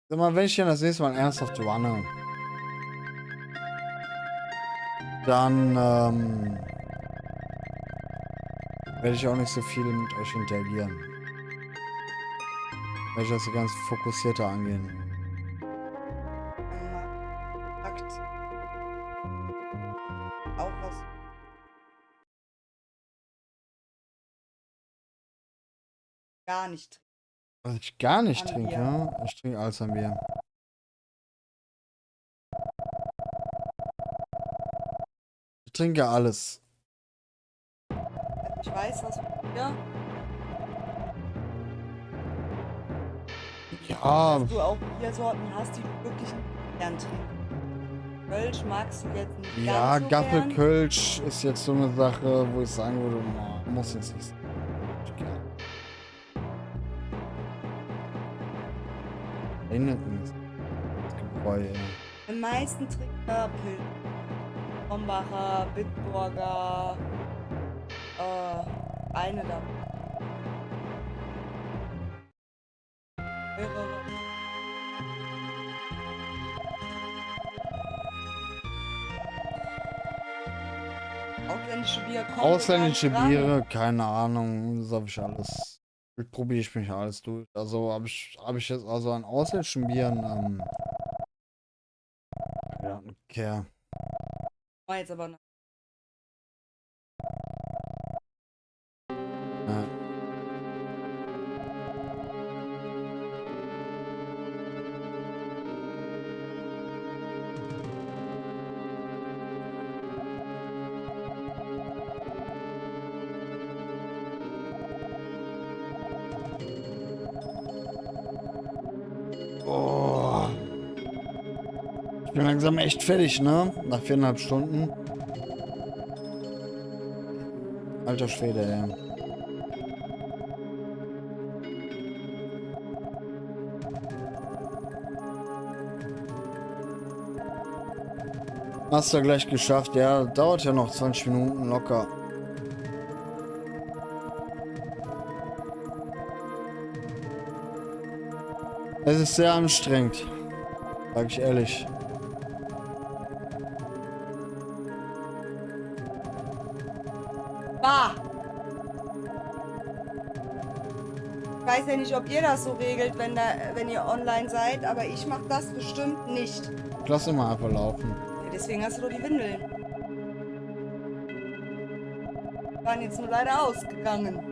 Sag mal, wenn ich hier das nächste Mal ernsthaft runne, dann werde ich auch nicht so viel mit euch interagieren. Werde ich das so ganz fokussierter angehen. Akt. Auch was. Gar nicht. Was ich gar nicht An trinke, Bier. ich trinke alles an Bier. Ich trinke alles. Ich weiß, was ja, Ja, dass du auch Biersorten hast, die du wirklich nicht gern trinkst. Kölsch magst du jetzt nicht ja, ganz so gern. Gaffel-Kölsch ist jetzt so eine Sache, wo ich sagen würde, muss jetzt nicht sein. Ich gern. Erinnert mich das Gebräu, ey. Die meisten Trinker Pilz. Krombacher, Bitburger, eine da. Mehrere. Ausländische Bier kommt Ausländische gar nicht ran. Biere, keine Ahnung, das habe ich alles. Probiere ich mich alles durch. Also habe ich jetzt also an ausländischen Bieren, ja, okay. War jetzt aber noch. Ja. Oh. Ich bin langsam echt fertig, ne? Nach 4,5 Stunden. Alter Schwede, ey. Hast du gleich geschafft, ja. Dauert ja noch 20 Minuten locker. Es ist sehr anstrengend. Sag ich ehrlich. Bah! Ich weiß ja nicht, ob ihr das so regelt, wenn ihr online seid, aber ich mach das bestimmt nicht. Lass ihn mal einfach laufen. Ja, deswegen hast du doch die Windeln. Waren jetzt nur leider ausgegangen.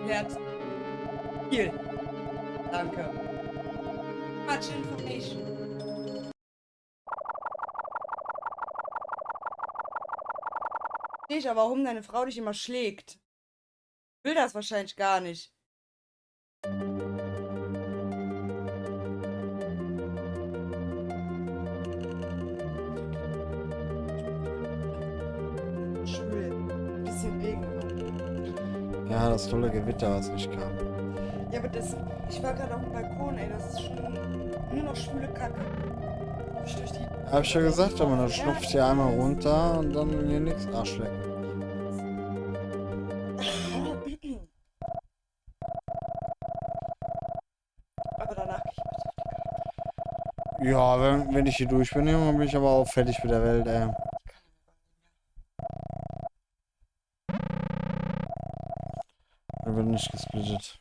Wert. Viel. Danke. Much information. Nicht, aber warum deine Frau dich immer schlägt? Will das wahrscheinlich gar nicht. Schwül. Ein bisschen Regen. Ja, das tolle Gewitter, was nicht kam. Ja, aber das. Ich war gerade auf dem Balkon, ey. Das ist schon nur noch schwule Kacke. Ich durch die. Hab ich ja gesagt, aber dann schnupft hier einmal runter und dann will hier nichts Arschlecken. Aber danach gehe ich mit. Ja, wenn ich hier durch bin, Junge, bin ich aber auch fertig mit der Welt, ey. Da wird nicht gesplittet.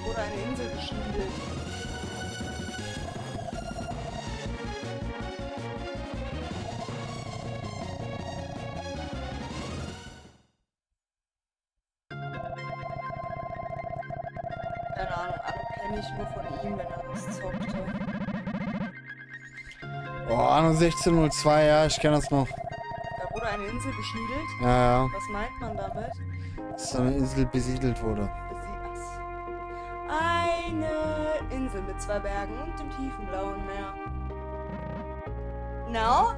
Oder eine Insel geschmiedet. Keine Ahnung, Anno kenne ich nur von ihm, wenn er das zockte. Oh, Anno 1602, ja, ich kenne das noch. Da wurde eine Insel beschniedelt. Ja, ja. Was meint man damit? Dass eine Insel besiedelt wurde. Eine Insel mit 2 Bergen und dem tiefen blauen Meer. No?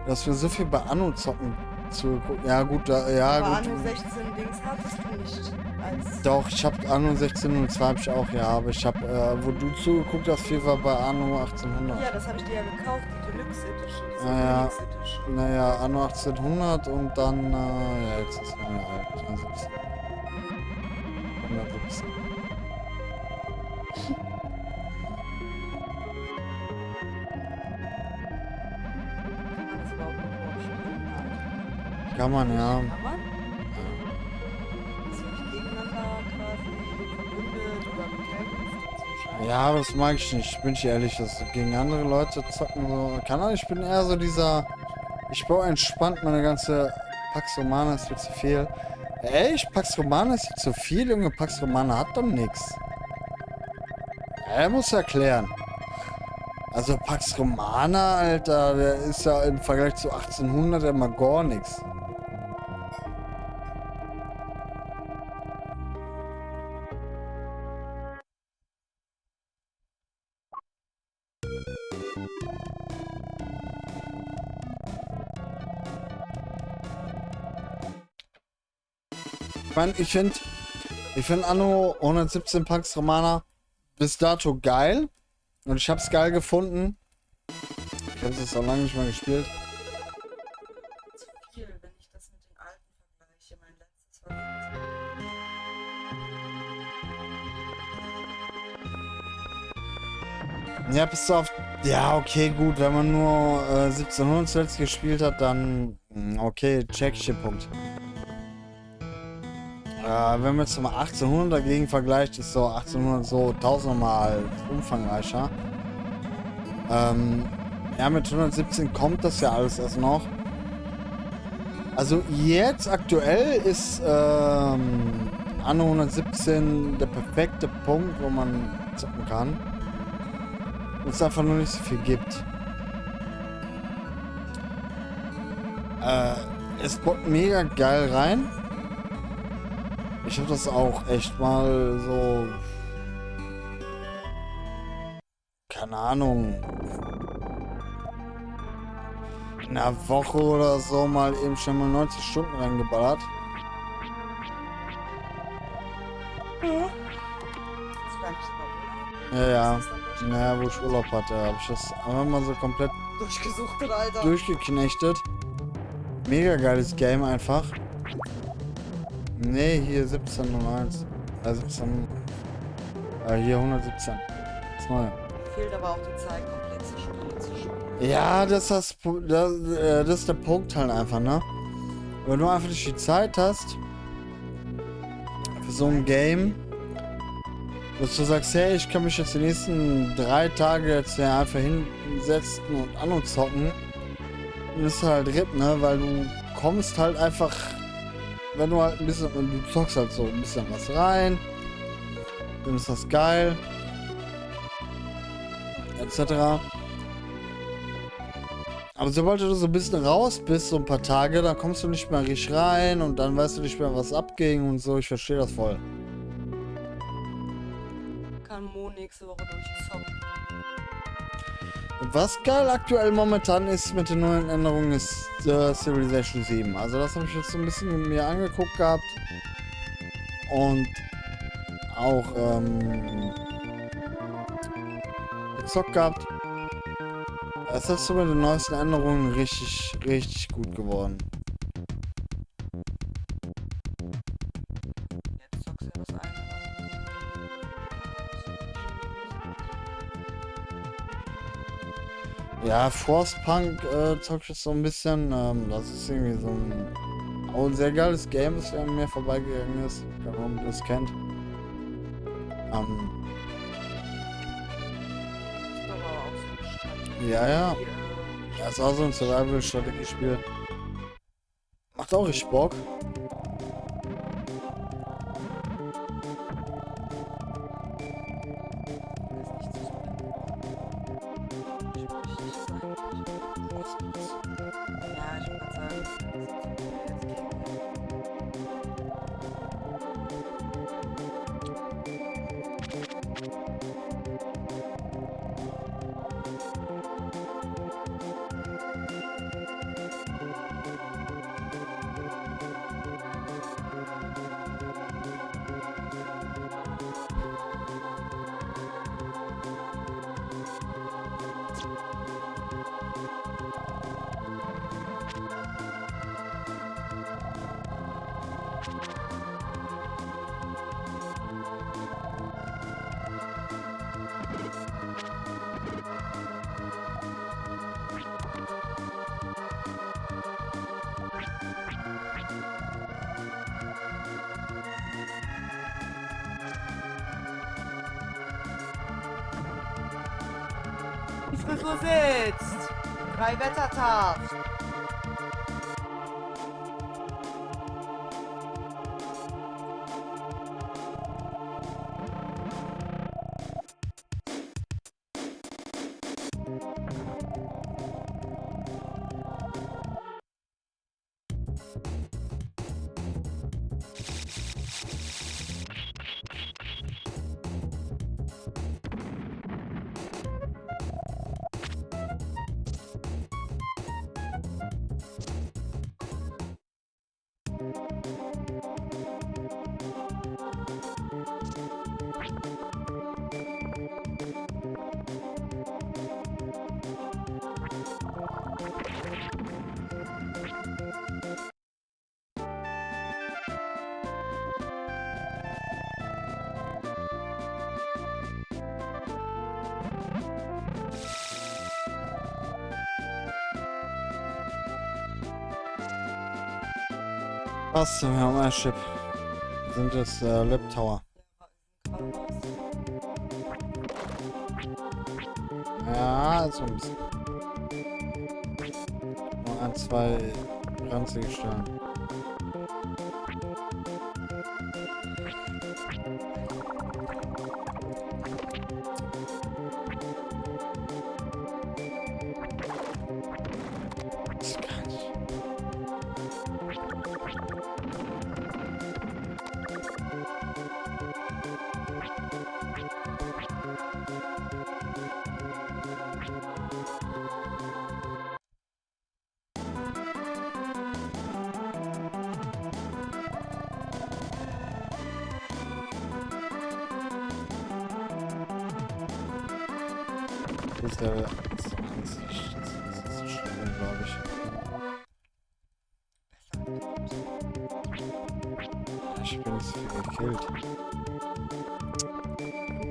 Dass wir so viel bei Anno zocken zu gucken. Ja gut, ja Aber gut. Anno 16 Dings hattest du nicht. Als Doch, ich hab Anno 1602 hab ich auch, ja, aber ich hab, wo du zugeguckt hast, viel war bei Anno 1800. ja, das habe ich dir ja gekauft, die Deluxe Edition. Die Ja. Deluxe Edition. Naja, Anno 1800 und dann, ja, jetzt ist er alt, 117. 117. Kann man das überhaupt mit Koop spielen? Nein. Kann man, ja. Kann man? Ist man nicht gegeneinander quasi verbündet oder bekämpft und so Scheiß? Ja, aber das mag ich nicht, bin ich ehrlich, dass gegen andere Leute zocken so. Kann auch, ich bin eher so dieser. Ich baue entspannt meine ganze Pax Romana, ist viel zu viel. Echt? Pax Romana ist viel zu viel? Junge, Pax Romana hat doch nix. Er muss erklären. Also Pax Romana, Alter, der ist ja im Vergleich zu 1800 immer gar nichts. Ich find Anno 117 Pax Romana bis dato geil. Und ich hab's geil gefunden. Ich hab's jetzt auch lange nicht mehr gespielt. Zu viel, wenn ich das mit den alten vergleiche. Mein letztes war Ja, bis auf. Ja, okay, gut. Wenn man nur 1700 zuletzt gespielt hat, dann. Okay, check ich den Punkt. Wenn man jetzt mal 1800 dagegen vergleicht, ist so 1800 so tausendmal umfangreicher. Ja, mit 117 kommt das ja alles erst noch. Also jetzt aktuell ist Anno 117 der perfekte Punkt, wo man zocken kann. Und es einfach nur nicht so viel gibt. Es bockt mega geil rein. Ich habe das auch echt mal so, keine Ahnung, in einer Woche oder so mal eben schon mal 90 Stunden reingeballert. Hast du gar nicht über Urlaub? Ja, ja. Ist das dann durch- Naja, wo ich Urlaub hatte, habe ich das einfach mal so komplett durchgesuchtet, Alter? durchgeknechtet. Mega geiles Game einfach. Nee, hier 1701. 17. Hier 117. Das neue. Fehlt aber auch die Zeit, komplexe Spiele zu spielen. Ja, das ist der Punkt halt einfach, ne? Wenn du einfach nicht die Zeit hast für so ein Game, dass du sagst, hey, ich kann mich jetzt die nächsten 3 Tage jetzt ja einfach hinsetzen und an und zocken, dann ist halt RIP, ne? Weil du kommst halt einfach, wenn du halt ein bisschen, du zockst halt so ein bisschen was rein, dann ist das geil, etc. Aber sobald du so ein bisschen raus bist, so ein paar Tage, dann kommst du nicht mehr richtig rein und dann weißt du nicht mehr, was abging und so. Ich verstehe das voll. Kann Mo nächste Woche durchzocken. Und was geil aktuell momentan ist mit den neuen Änderungen, ist Civilization 7. Also das habe ich jetzt so ein bisschen mir angeguckt gehabt. Und auch gezockt gehabt. Es ist so mit den neuesten Änderungen richtig, richtig gut geworden. Jetzt zockst du ja das eine. Ja, Frostpunk zocke ich jetzt so ein bisschen. Das ist irgendwie so auch ein sehr geiles Game, das an mir vorbeigegangen ist. Keine Ahnung, ob ihr das kennt. Ist doch aber auch so eine Strategie. Ja, ja. Ja, ist auch so ein Survival-Strategiespiel. Macht auch richtig Bock. Frisur sitzt. 3 Wettertaft. Was zum Airship? Sind das Lip Tower? Ja, so ein bisschen. Nur 1, 2 ranzige Stellen. Das ist Level 20. Das ist schlimm, glaube ich. Ich bin nicht so viel gekillt.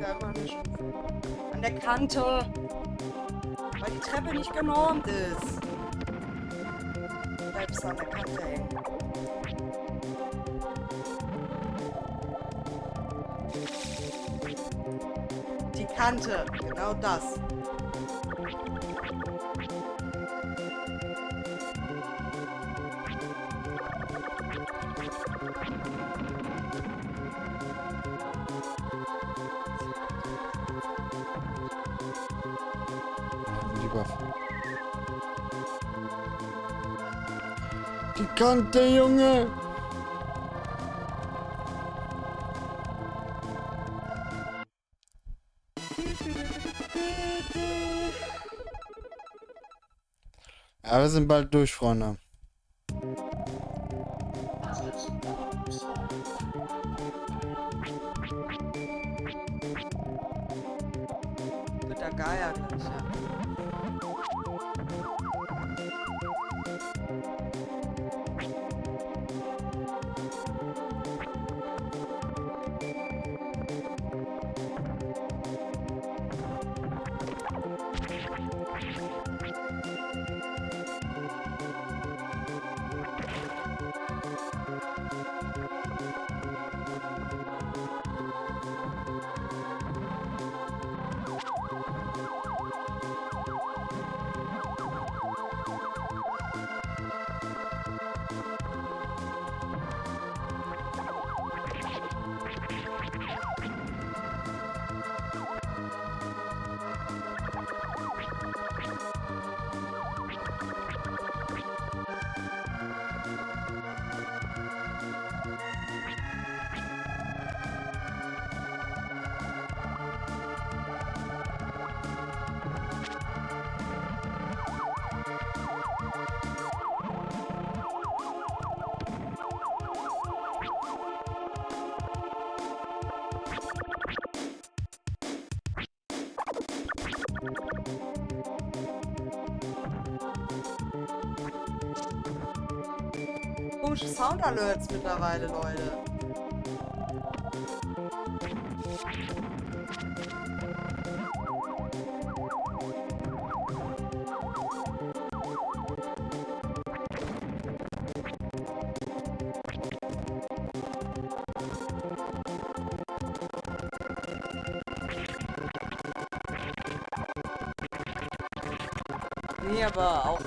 Da immer eine Stufe. An der Kante. Weil die Treppe nicht genormt ist. Bleibst du an der Kante hängen. Die Kante. Genau das. Die Kante, Junge! Ja, wir sind bald durch, Freunde. Mit der Gaia gleich, ja. Komische Sound-Alerts mittlerweile, Leute. Nee, aber auch.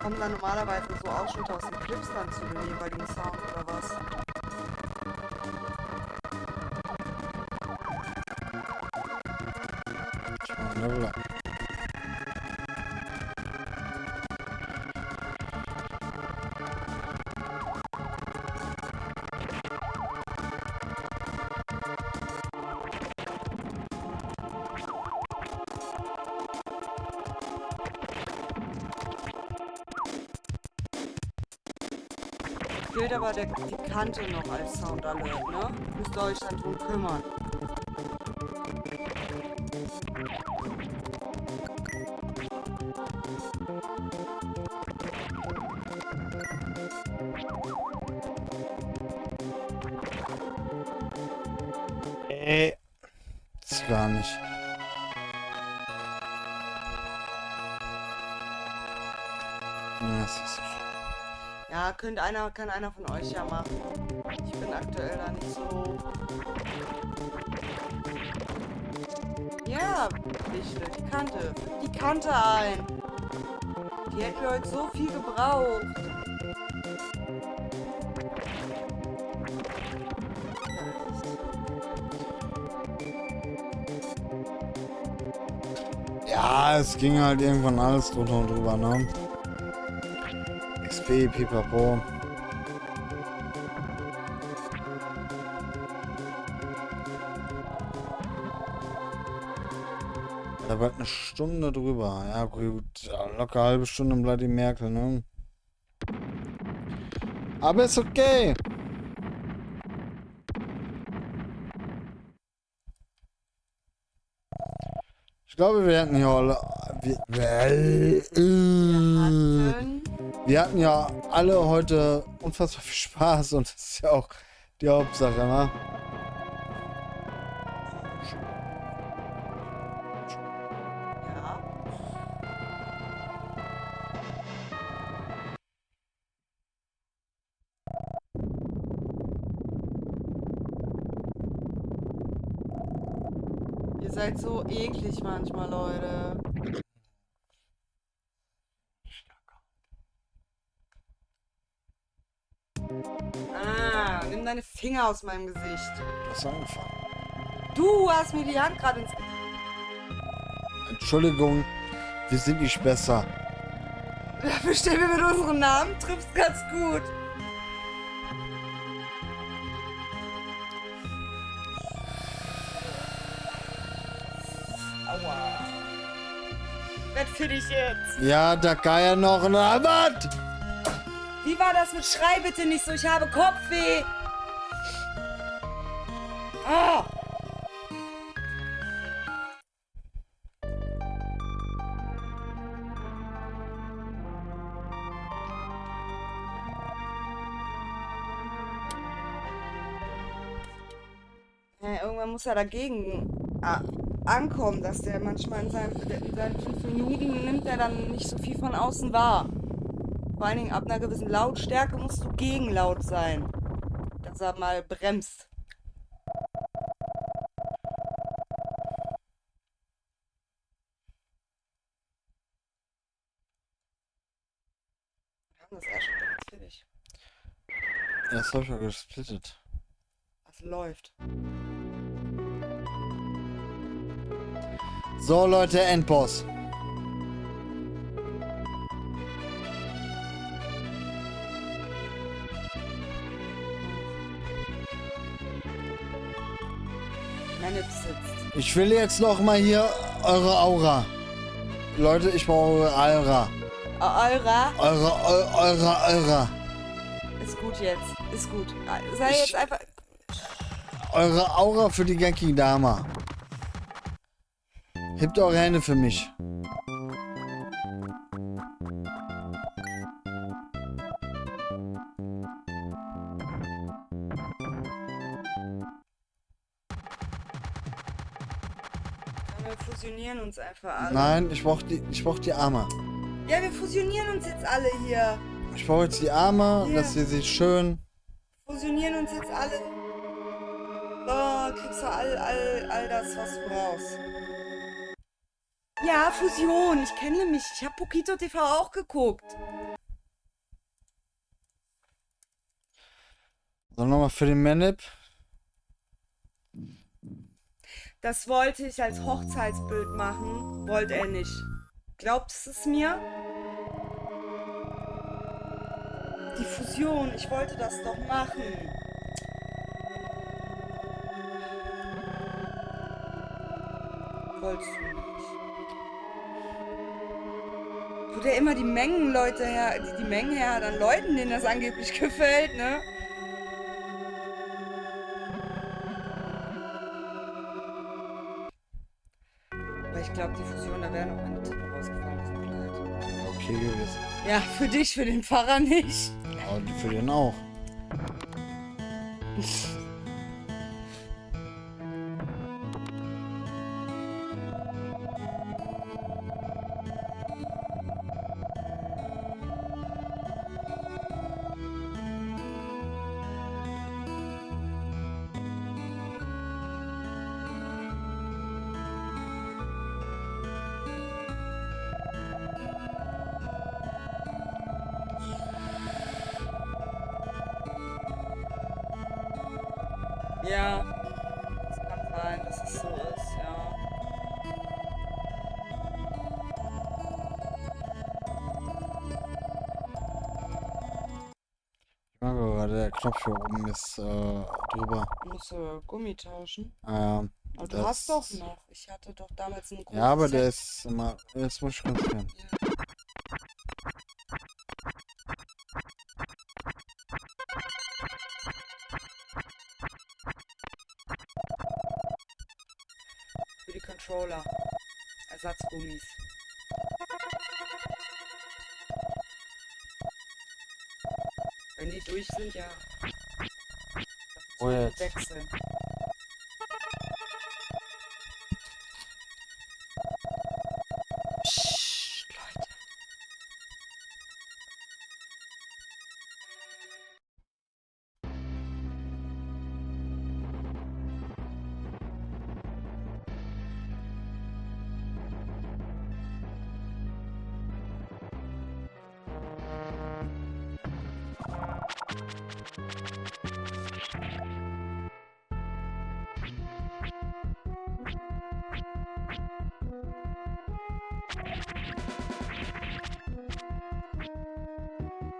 Kommen dann normalerweise so Ausschnitte aus den Clips dann zu dem jeweiligen Sound oder was? Level up. Gilt aber die Kante noch als Sound Alert, ne? Müsst ihr euch dann drum kümmern. Das gar nicht. Das ist so schlimm. Ja, kann einer von euch ja machen. Ich bin aktuell da nicht so. Ja, Lichtel, die Kante. Die Kante ein. Die hätten wir heute so viel gebraucht. Ja, es ging halt irgendwann alles drunter und drüber, ne? XP, pipapo. Da bleibt eine Stunde drüber. Ja, gut, locker halbe Stunde bleibt die Merkel, ne? Aber ist okay. Ich glaube, wir hatten ja alle. Wir hatten ja alle heute unfassbar viel Spaß und das ist ja auch die Hauptsache, ne? Ja. Ihr seid so eklig manchmal, Leute. Ah, nimm deine Finger aus meinem Gesicht. Du hast angefangen. Du hast mir die Hand gerade ins... Entschuldigung, wir sind nicht besser. Dafür stehen wir mit unserem Namen, triffst ganz gut. Aua. Was für dich jetzt? Ja, da kann ja noch ein Rabatt. Wie war das mit Schrei bitte nicht so? Ich habe Kopfweh. Ah. Ja, irgendwann muss er dagegen ankommen, dass der manchmal in seinen 5 Minuten nimmt er dann nicht so viel von außen wahr. Vor allen Dingen ab einer gewissen Lautstärke musst du gegenlaut sein, dass er mal bremst. Wir haben das erst schon ganz fertig. Ja, das hab ich ja gesplittet. Was läuft? So, Leute, Endboss. Meine sitzt. Ich will jetzt noch mal hier eure Aura. Leute, ich brauche eure Aura. Eura? Eure. Ist gut jetzt. Ist gut. Sei jetzt einfach. Eure Aura für die Genki Dama. Hebt eure Hände für mich. Können wir fusionieren uns einfach alle. Nein, ich brauch die Arme. Ja, wir fusionieren uns jetzt alle hier. Ich brauche jetzt die Arme, Ja. dass sie sich schön... Fusionieren uns jetzt alle. So, kriegst du all das, was du brauchst. Ja, Fusion. Ich kenne mich. Ich habe Pokito TV auch geguckt. So, nochmal für den Manip. Das wollte ich als Hochzeitsbild machen. Wollte er nicht. Glaubst du es mir? Die Fusion. Ich wollte das doch machen. Wolltest du nicht. Tut ja immer die Mengen Leute her, die Mengen her hat an Leuten, denen das angeblich gefällt, ne? Aber ich glaube, die Fusion, da wäre noch meine Tippe rausgefallen aus dem Kleid. Okay gewesen. Ja, für dich, für den Pfarrer nicht. Aber für den auch. Ja, es kann sein, dass es so ist, ja. Ich mag aber gerade, der Knopf hier oben ist drüber. Musst du Gummi tauschen? Aber Du hast doch noch. Ich hatte doch damals einen großen Ja, aber der Set. ist immer... Jetzt muss ich konzentrieren. Für die Controller. Ersatzgummis. Wenn die durch sind, ja. Wo jetzt? Wechseln. Psst, Leute.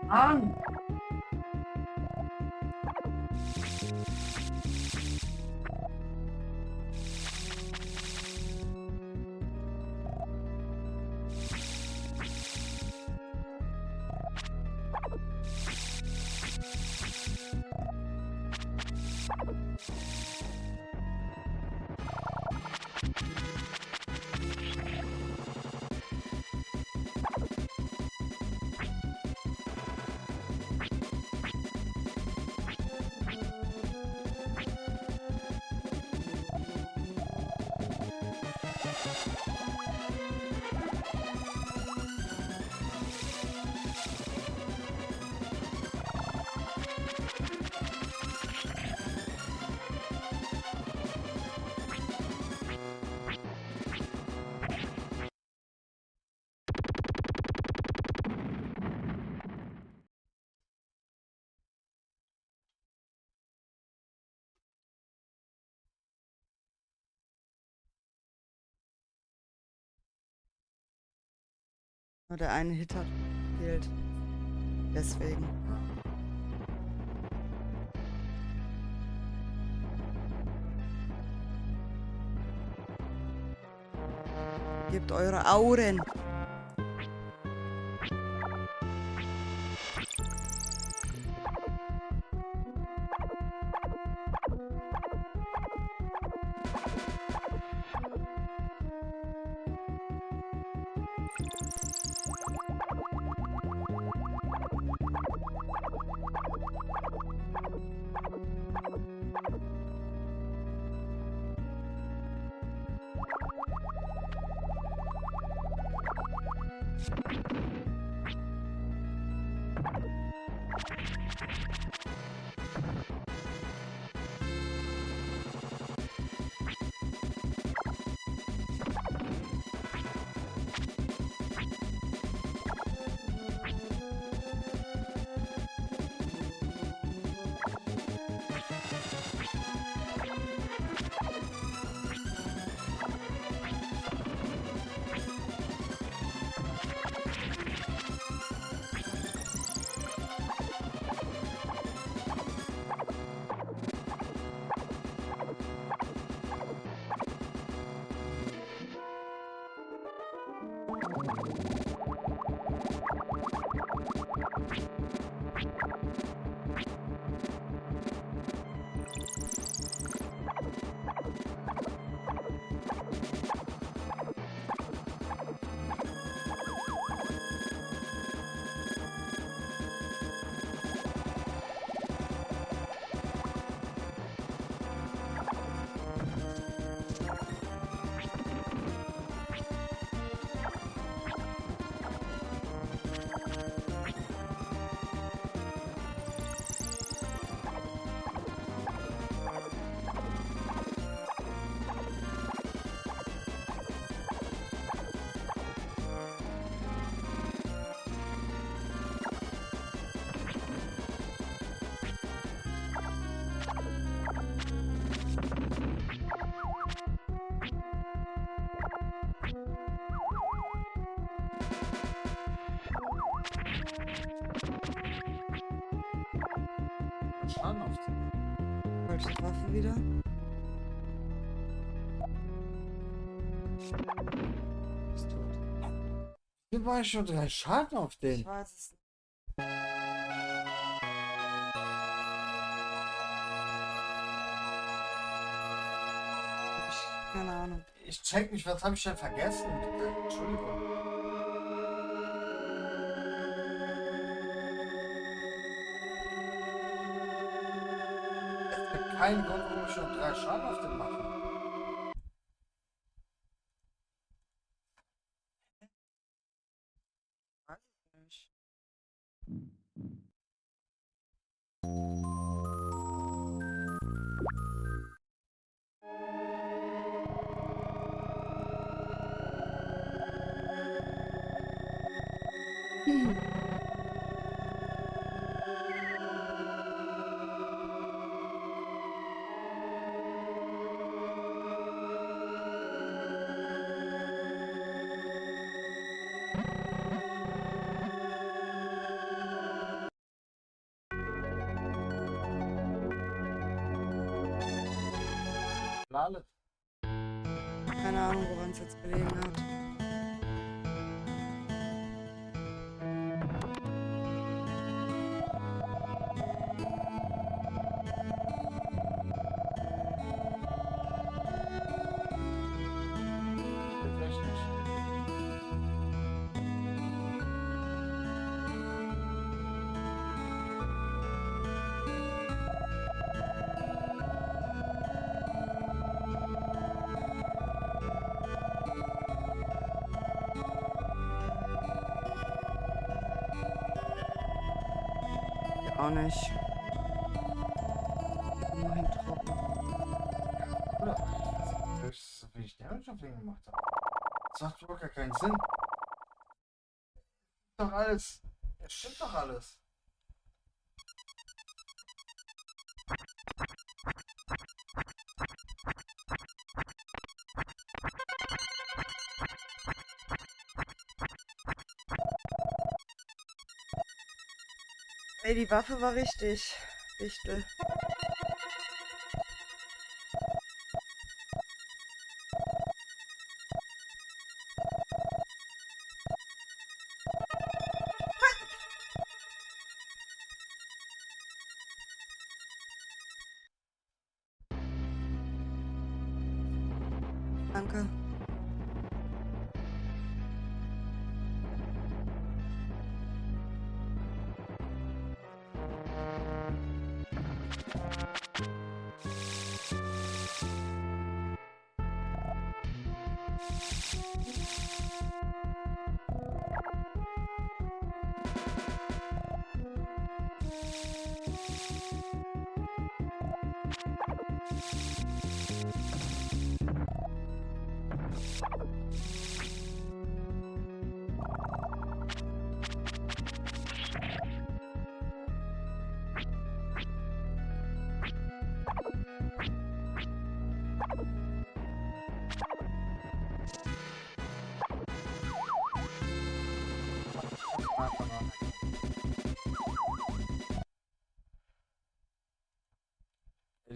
Mann! Nur der eine Hit hat fehlt. Deswegen. Gebt eure Auren. Schaden aufziehen. Falsche Waffe wieder. Ist tot. Hier war ich schon 3 Schaden auf den. Ich weiß es nicht. Keine Ahnung. Ich check nicht, was habe ich denn vergessen? Bitte, Entschuldigung. Es gibt keinen Grund, warum ich schon 3 Schaden auf den mache. Weiß es nicht. Alles. Keine Ahnung, woran es jetzt gelegen hat. Vielleicht nicht. Auch nicht. Immerhin trocken. Oder? Ich weiß nicht, so wenig Damage auf den gemacht habe. Das macht überhaupt gar keinen Sinn. Doch alles. Es stimmt doch alles. Ey, die Waffe war richtig. Wichtel. Danke.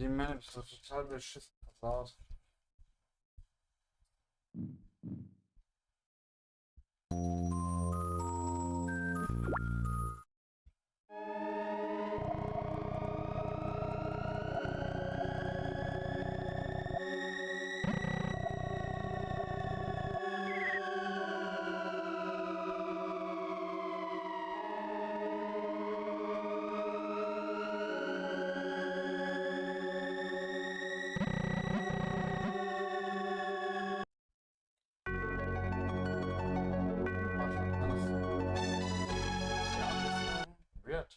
die Map ist so total beschissen versaut. Weird.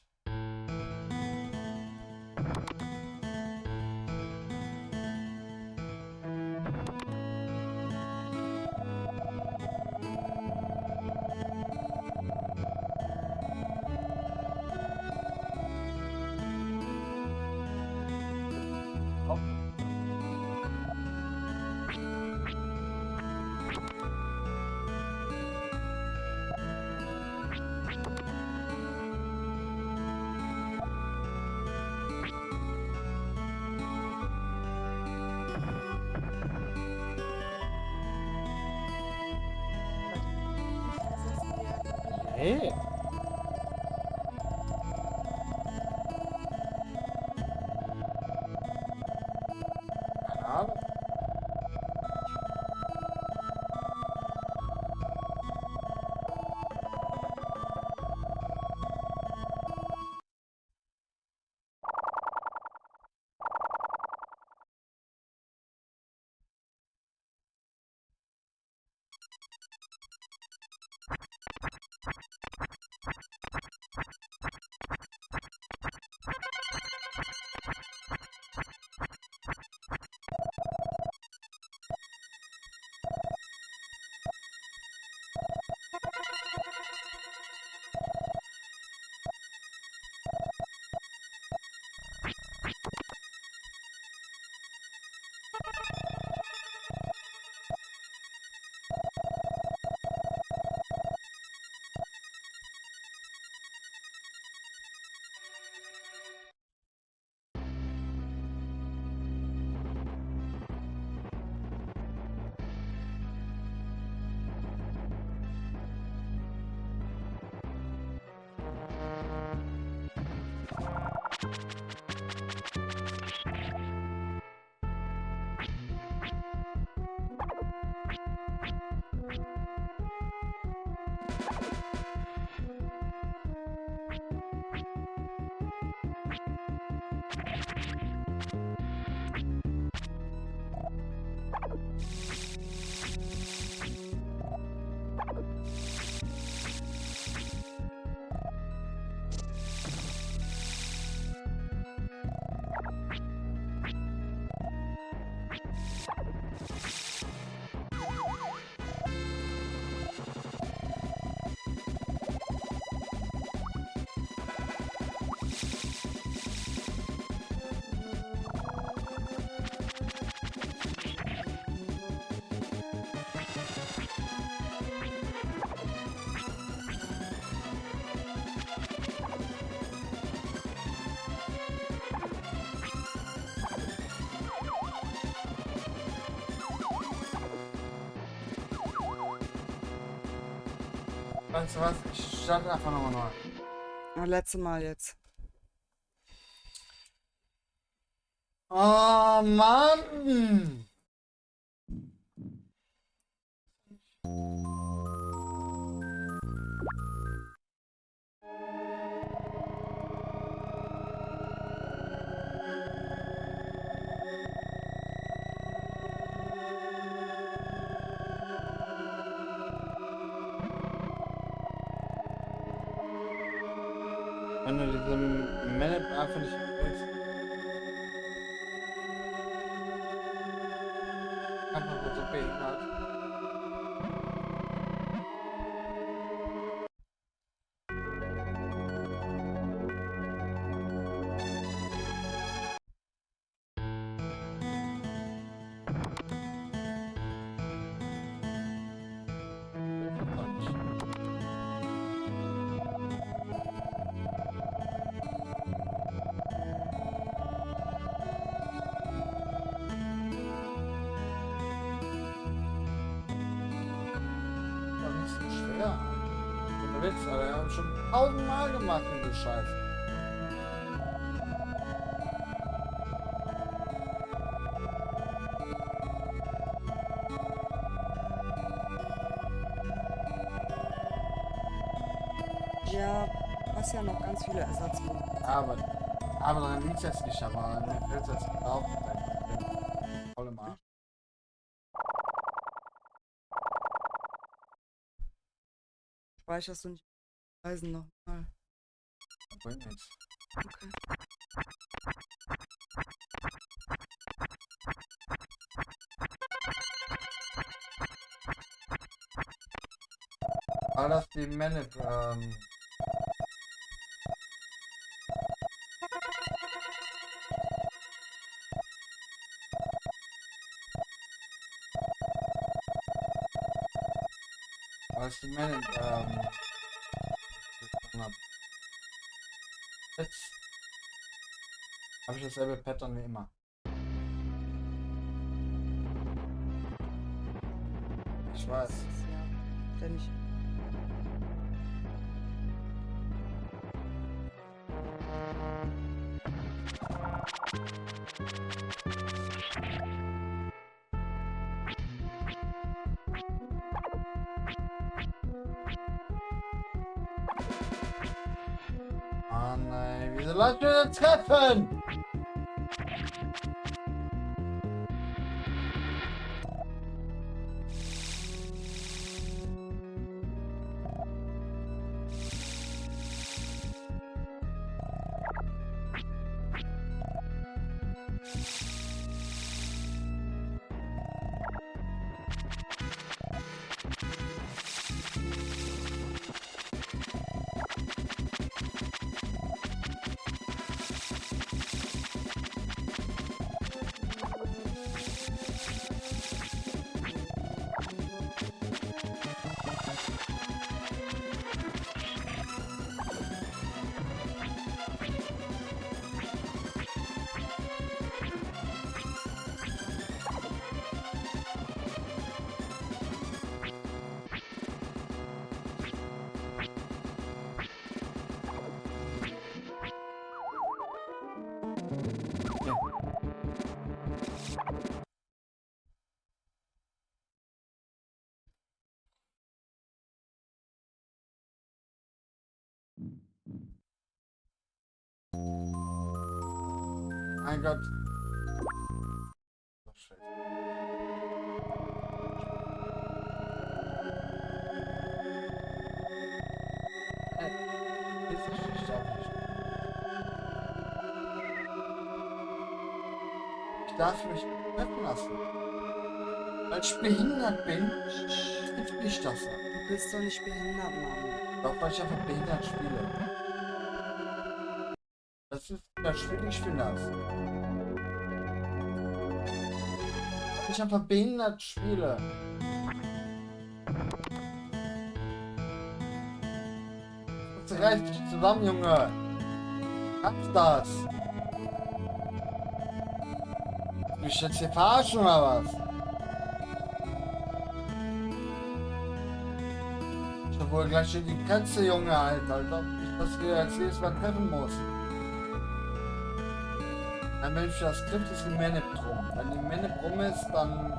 Hey. Keine Ahnung. Weißt du was? Ich starte einfach nochmal neu. Das letzte Mal jetzt. Oh Mann! Wenn du diese Map einfach nicht willst. Einfach so behindert. haben schon 1000-mal gemacht, du Scheiße. Ja, du hast ja noch ganz viele Ersatzpunkte. Aber daran liegt es jetzt nicht, aber mir fällt es jetzt auf. Voll im Arsch. Speicherst du nicht Reisen nochmal? Bringt nichts. Okay. War das die Manip, was die Manip, jetzt habe ich dasselbe Pattern wie immer. Ich weiß. Ja, denn ich. Ah nein, wieso lass mich denn treffen? Mein Gott. Oh, Scheiße. Ich darf mich treffen lassen. Weil ich behindert bin, trifft mich das an. Du bist doch nicht behindert, Mann. Doch, weil ich einfach behindert spiele. Das Spiel, ich bin das. Weil ich einfach behindert spiele. Jetzt reißt dich zusammen, Junge. Was das? Willst du mich jetzt hier verarschen oder was? Ich hab wohl gleich in die Grenze, Junge, Alter. Als ob ich das hier als jedes Mal treffen muss. Wenn mich das trifft, ist die Manip drum. Wenn die Manip rum ist, dann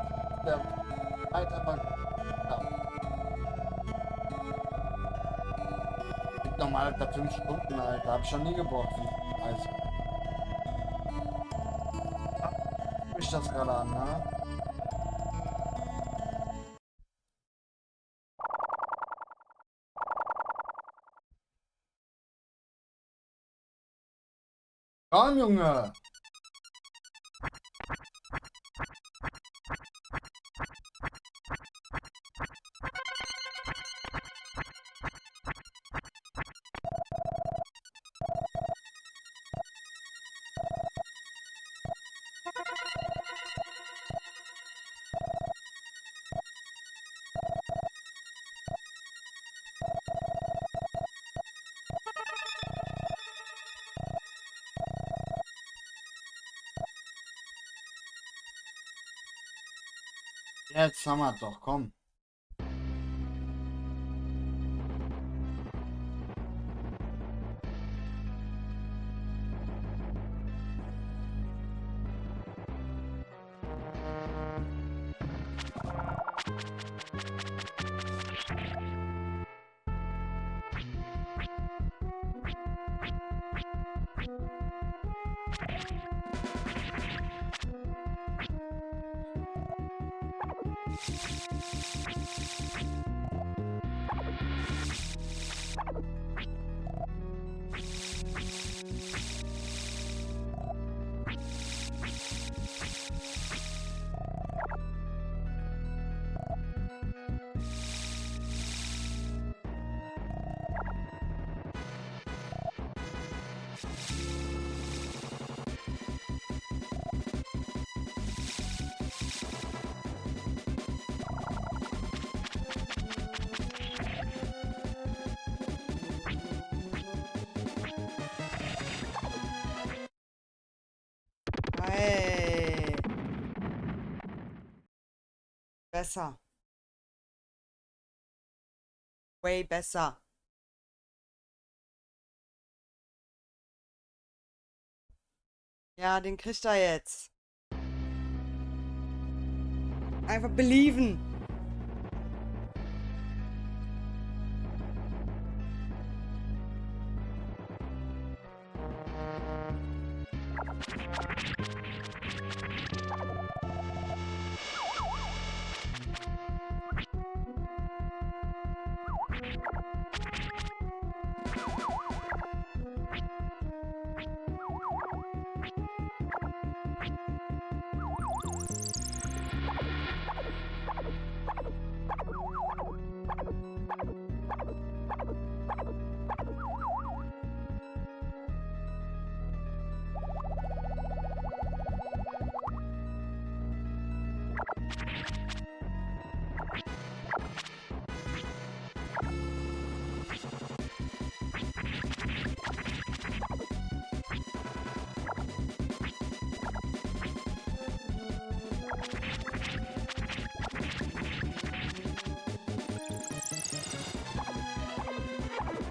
der halt einfach. Ja. Gibt nochmal, Alter, 5 Stunden, Alter. Hab ich schon nie gebraucht. Also. Mich das gerade an, ne? Komm, Junge! Jetzt haben wir doch, komm. Hey. Besser. Way besser. Ja, den kriegt er jetzt. Einfach believen.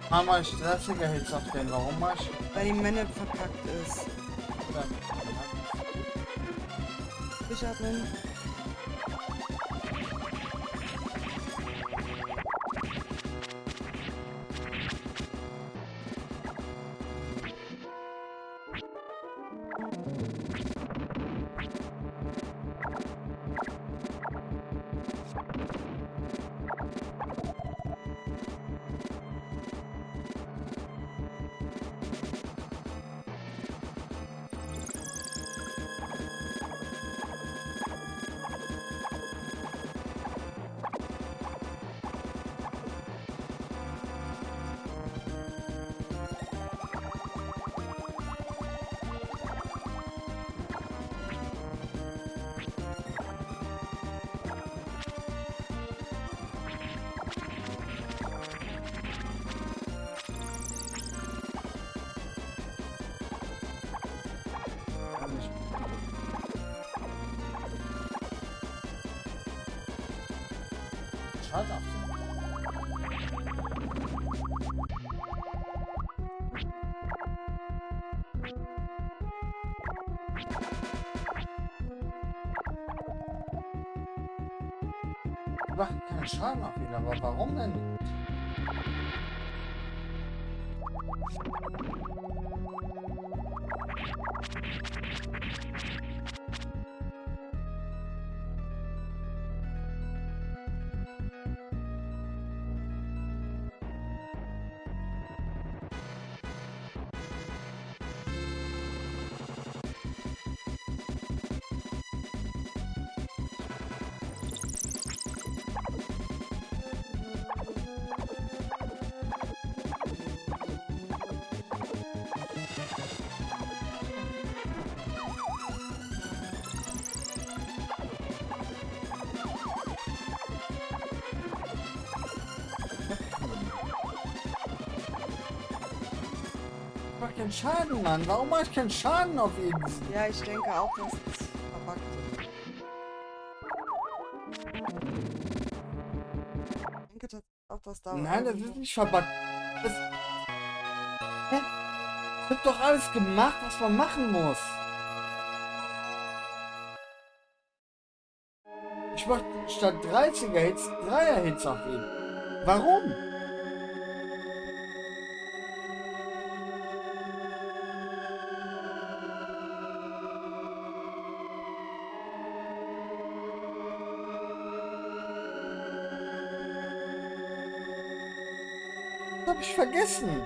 Mama, stressiger Hits auf den. Warum mach ich? Weil die Männer verkackt ist. Durchatmen. Schaden auf den. Macht keinen Schaden auf ihn, aber warum denn nicht? Ich mach keinen Schaden, Mann. Warum mach ich keinen Schaden auf ihn? Ja, ich denke auch, dass es verpackt ist. Ich denke tatsächlich auch, dass da. Nein, das ist nicht verbuggt. Das... Hä? Ich hab doch alles gemacht, was man machen muss. Ich mach statt 30er Hits 3er Hits auf ihn. Warum? Das hab ich vergessen.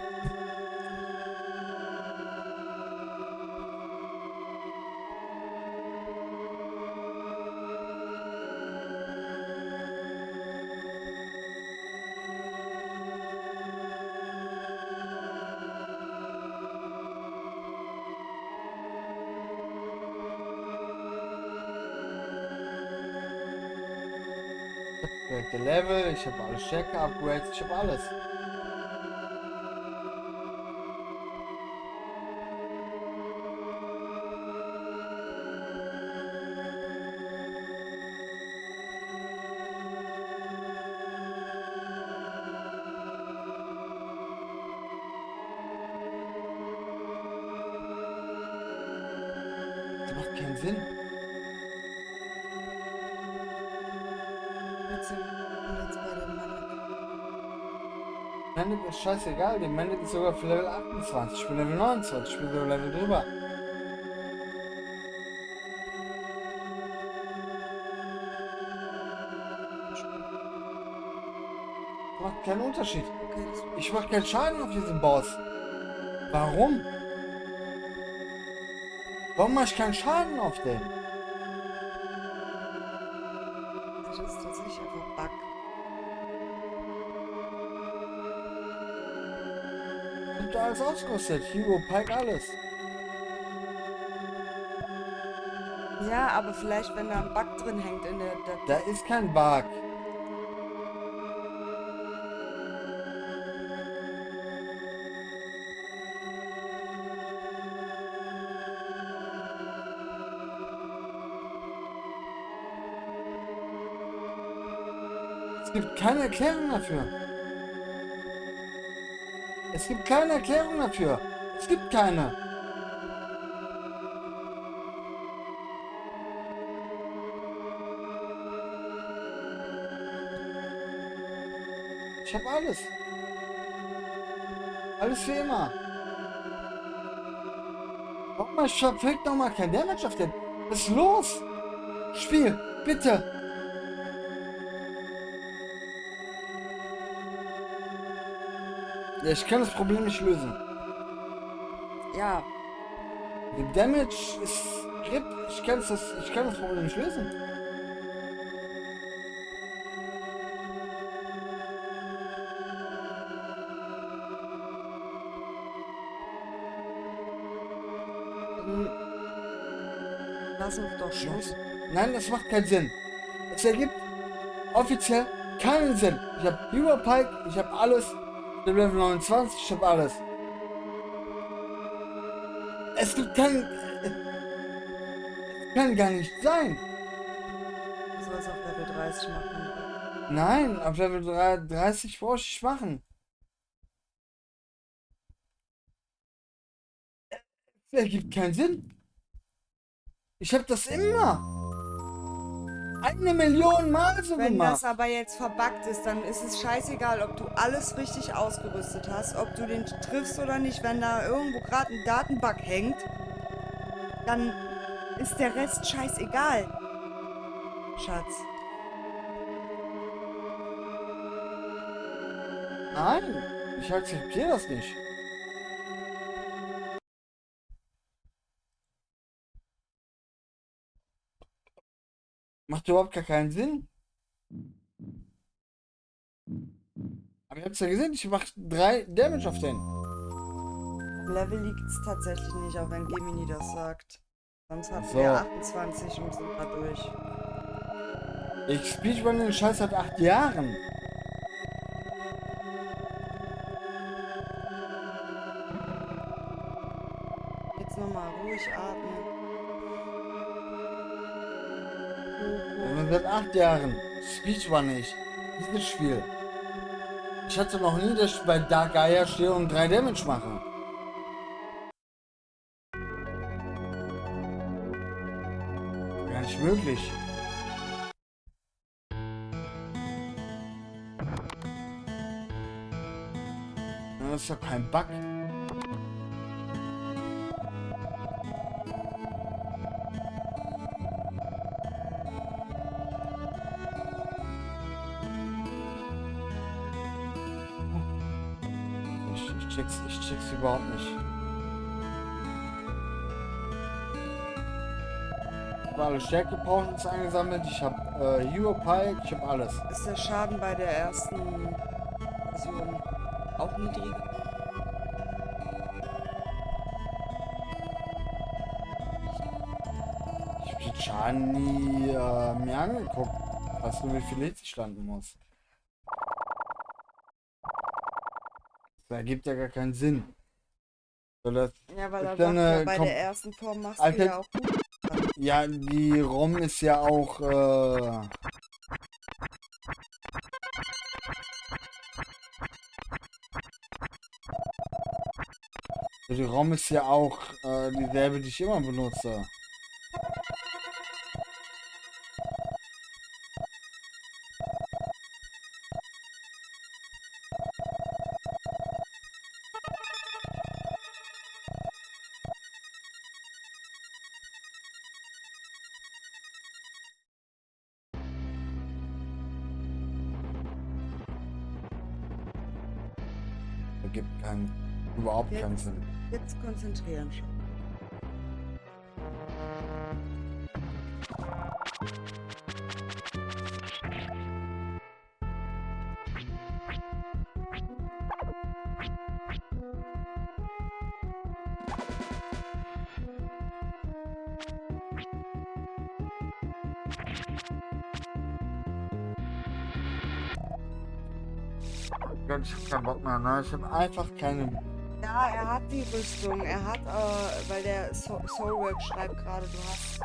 Direkte Level, ich habe alles Stärke, Upgrades, ich habe alles. Das macht keinen Sinn. Jetzt sind wir jetzt bei dem Mann. Mannet ist scheißegal, die Mannet ist sogar für Level 28, ich bin Level 29, ich bin sogar Level drüber. Macht keinen Unterschied. Okay, das Ich mach keinen Schaden auf diesen Boss. Warum? Warum mach ich keinen Schaden auf den? ist tatsächlich einfach Bug. Ich hab da alles ausgerüstet. Hero, Pike, alles. Ja, aber vielleicht, wenn da ein Bug drin hängt in der Da ist kein Bug. Es gibt keine Erklärung dafür. Es gibt keine Erklärung dafür. Es gibt keine. Ich habe alles. Alles wie immer. Warum mach ich verfickt nochmal kein Damage auf den? Was ist los? Spiel, bitte. Ja, ich kann das Problem nicht lösen. Ja, Der Damage ist RIP. Ich kann das Problem nicht lösen. dann lass uns doch Schluss. Nein, das macht keinen Sinn. Es ergibt offiziell keinen Sinn. Ich habe Hero Pike, ich habe alles. Ich bin Level 29, ich habe alles. Es gibt keinen. Es kann gar nicht sein. Du sollst auf Level 30 machen. Nein, auf Level 30 brauche ich nicht machen. Es ergibt keinen Sinn. Ich habe das immer. 1.000.000 Mal so Wenn gemacht. das aber jetzt verbuggt ist, dann ist es scheißegal, ob du alles richtig ausgerüstet hast, ob du den triffst oder nicht. Wenn da irgendwo gerade ein Datenbug hängt, dann ist der Rest scheißegal. Schatz. Nein, ich akzeptiere das nicht. Macht überhaupt gar keinen Sinn. Aber ihr habt ja gesehen, ich mache 3 Damage auf den. Level liegt es tatsächlich nicht, auch wenn Gemini das sagt. Sonst hatten So. wir 28 und sind da durch. Ich speedrun den Scheiß seit 8 Jahren. Jetzt nochmal ruhig atmen. Und seit 8 Jahren speedrun ich dieses Spiel. Ich hatte noch nie, dass ich bei Dark Gaia stehe und 3 Damage mache. Gar nicht möglich. Das ist doch kein Bug. check's überhaupt nicht. Ich habe alle Stärke-Potions eingesammelt, ich habe Hero Pike, ich habe alles. Ist der Schaden bei der ersten Version auch niedriger? Ich habe den Schaden nie mir angeguckt. Weißt du, wie viel Hits ich landen muss? Das ergibt ja gar keinen Sinn. So, das Ja, weil er ist sagt, dann ja, bei kom- der ersten Form machst Alter- du ja auch gut. ja, die ROM ist ja auch die ROM ist ja auch dieselbe, die ich immer benutze. Ergibt überhaupt keinen Sinn. Jetzt konzentrieren schon. Gott, ich hab keinen Bock mehr, ne? Ich hab einfach keine. Ja, er hat die Rüstung. Er hat, weil der Soulwork schreibt gerade, du hast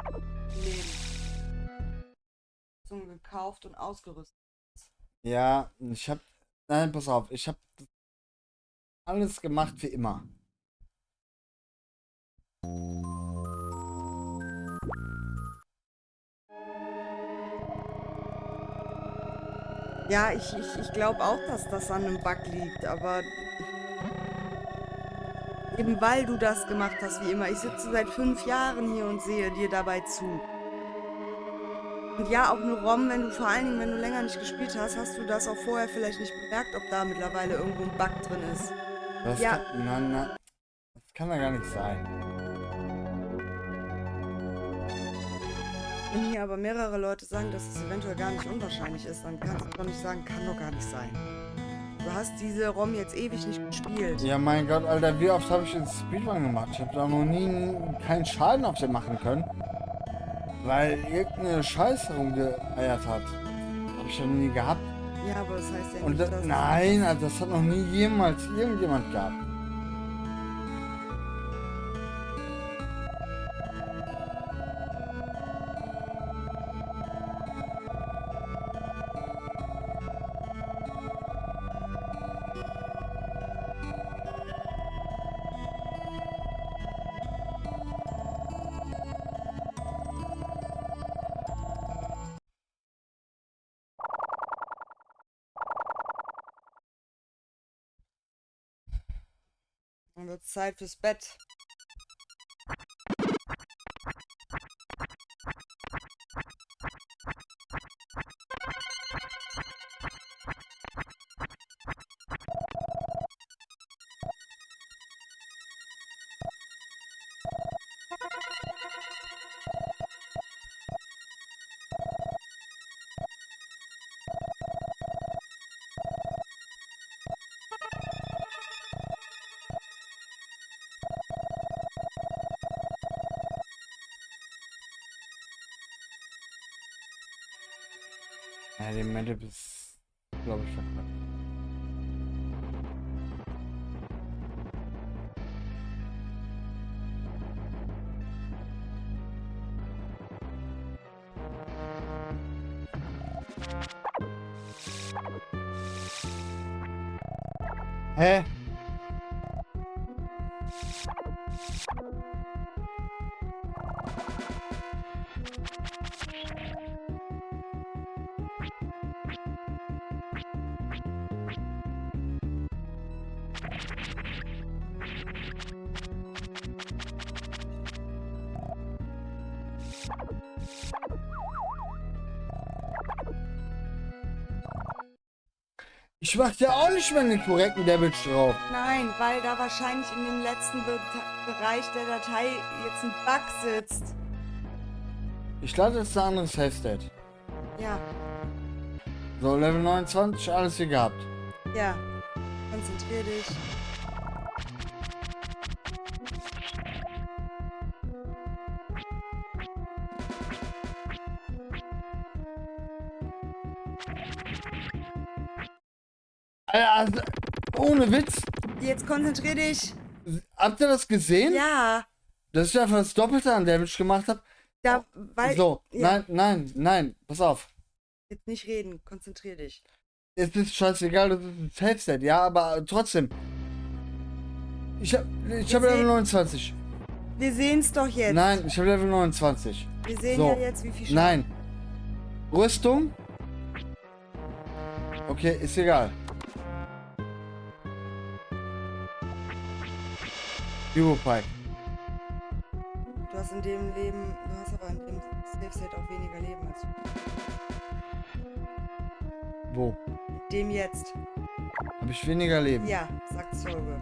Leben. Rüstung gekauft und ausgerüstet. Ja, ich hab. Nein, pass auf, ich hab alles gemacht wie immer. Ja, ich glaube auch, dass das an einem Bug liegt, aber eben weil du das gemacht hast wie immer. Ich sitze seit 5 Jahren hier und sehe dir dabei zu. Und ja, auch eine ROM, vor allen Dingen, wenn du länger nicht gespielt hast, hast du das auch vorher vielleicht nicht bemerkt, ob da mittlerweile irgendwo ein Bug drin ist. Das Ja. kann. Nein, das kann ja gar nicht sein. Wenn hier aber mehrere Leute sagen, dass es eventuell gar nicht unwahrscheinlich ist, dann kannst du doch nicht sagen, kann doch gar nicht sein. Du hast diese ROM jetzt ewig nicht gespielt. Ja, mein Gott, Alter, wie oft habe ich den Speedrun gemacht? Ich habe da noch nie keinen Schaden auf den machen können. Weil irgendeine Scheiße rumgeeiert hat. Habe ich ja noch nie gehabt. Ja, aber das heißt ja Und nicht, das, dass... nein, also das hat noch nie jemals irgendjemand gehabt. Dann wird es Zeit fürs Bett. Ja, den Map ist, glaube ich, verkackt. Hä? Ich mach ja auch nicht mehr den korrekten Damage drauf. Nein, weil da wahrscheinlich in dem letzten Bereich der Datei jetzt ein Bug sitzt. Ich lade jetzt ein anderes Save State. Ja, So, Level 29, alles wie gehabt. ja. Konzentrier dich. Also, ohne Witz. Jetzt konzentrier dich. Habt ihr das gesehen? Ja, Dass ich einfach das Doppelte an Damage gemacht habe? da, weil... So, ja. nein, pass auf. Jetzt nicht reden, konzentrier dich. Es ist scheißegal, das ist ein Save State, ja, aber trotzdem. Ich hab Level 29. Wir sehen's doch jetzt. Nein, ich habe Level 29. Wir sehen So. ja jetzt, wie viel Schaden... Nein. Rüstung? Okay, ist egal. Europike. Du hast in dem Leben... Du hast aber in dem Safe-Set auch weniger Leben als du. Wo? Dem jetzt. Habe ich weniger Leben? Ja, sagt Zeuge.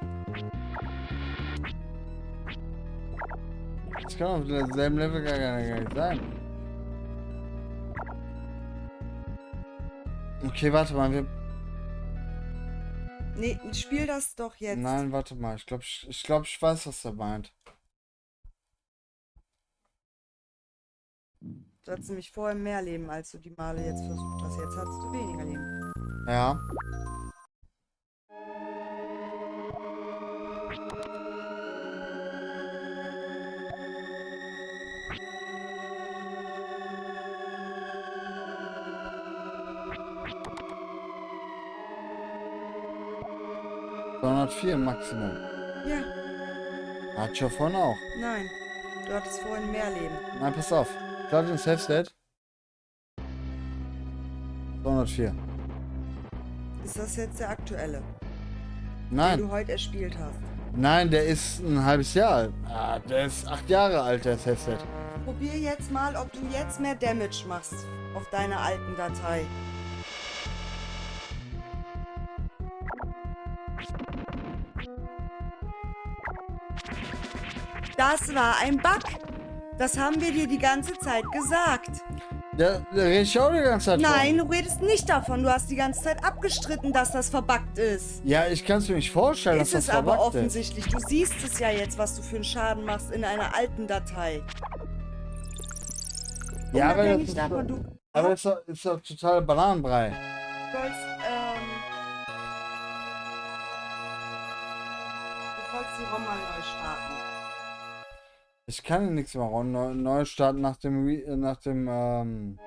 Das kann auf demselben Level gar nicht sein. Okay, warte mal, wir... Nee, spiel das doch jetzt. Nein, warte mal, ich glaube, ich weiß, was er meint. Du hattest nämlich vorher mehr Leben, als du die Male jetzt versucht hast. Jetzt hast du weniger Leben. Ja. ...204 Maximum. Ja, Hat ich ja vorhin auch. nein. Du hattest vorhin mehr Leben. Nein, pass auf. Klar, den Safe State. 204. Ist das jetzt der aktuelle, den Nein, du heute erspielt hast? nein, der ist ein halbes Jahr alt. Ah, der ist 8 Jahre alt, der Safe State. Probier jetzt mal, ob du jetzt mehr Damage machst auf deiner alten Datei. Das war ein Bug. Das haben wir dir die ganze Zeit gesagt. Der rede ich auch die ganze Zeit Nein, du redest nicht davon. Du hast die ganze Zeit abgestritten, dass das verbuggt ist. von. Ja, ich kann es mir nicht vorstellen, Ist dass es das aber verbuggt ist. offensichtlich. Du siehst es ja jetzt, was du für einen Schaden machst in einer alten Datei. Ja, aber das Unabhängig ist, davon, du aber ist doch total Bananenbrei. sollst, du sollst die ROM mal neu starten. Ich kann nichts mehr machen. Neu starten nach dem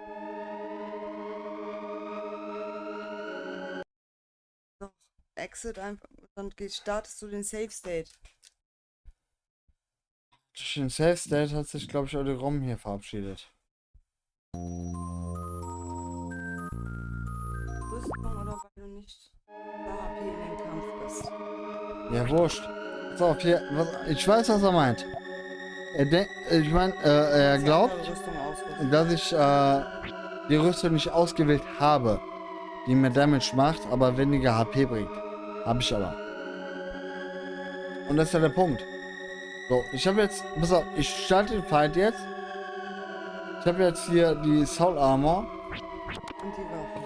Doch, Exit einfach und dann startest du den Save State. durch den Safe State hat sich, glaube ich, auch die ROM hier verabschiedet. Rüstung oder weil du nicht HP in den Kampf bist. Ja, wurscht. Pass auf, hier, ich weiß, was er meint. Er glaubt, Rüstung ausrüsten. dass ich die Rüstung nicht ausgewählt habe, die mir Damage macht, aber weniger HP bringt. Habe ich aber. Und das ist ja der Punkt. So, ich habe jetzt, pass auf, ich starte den Fight jetzt. Ich habe jetzt hier die Soul Armor Und die Waffe.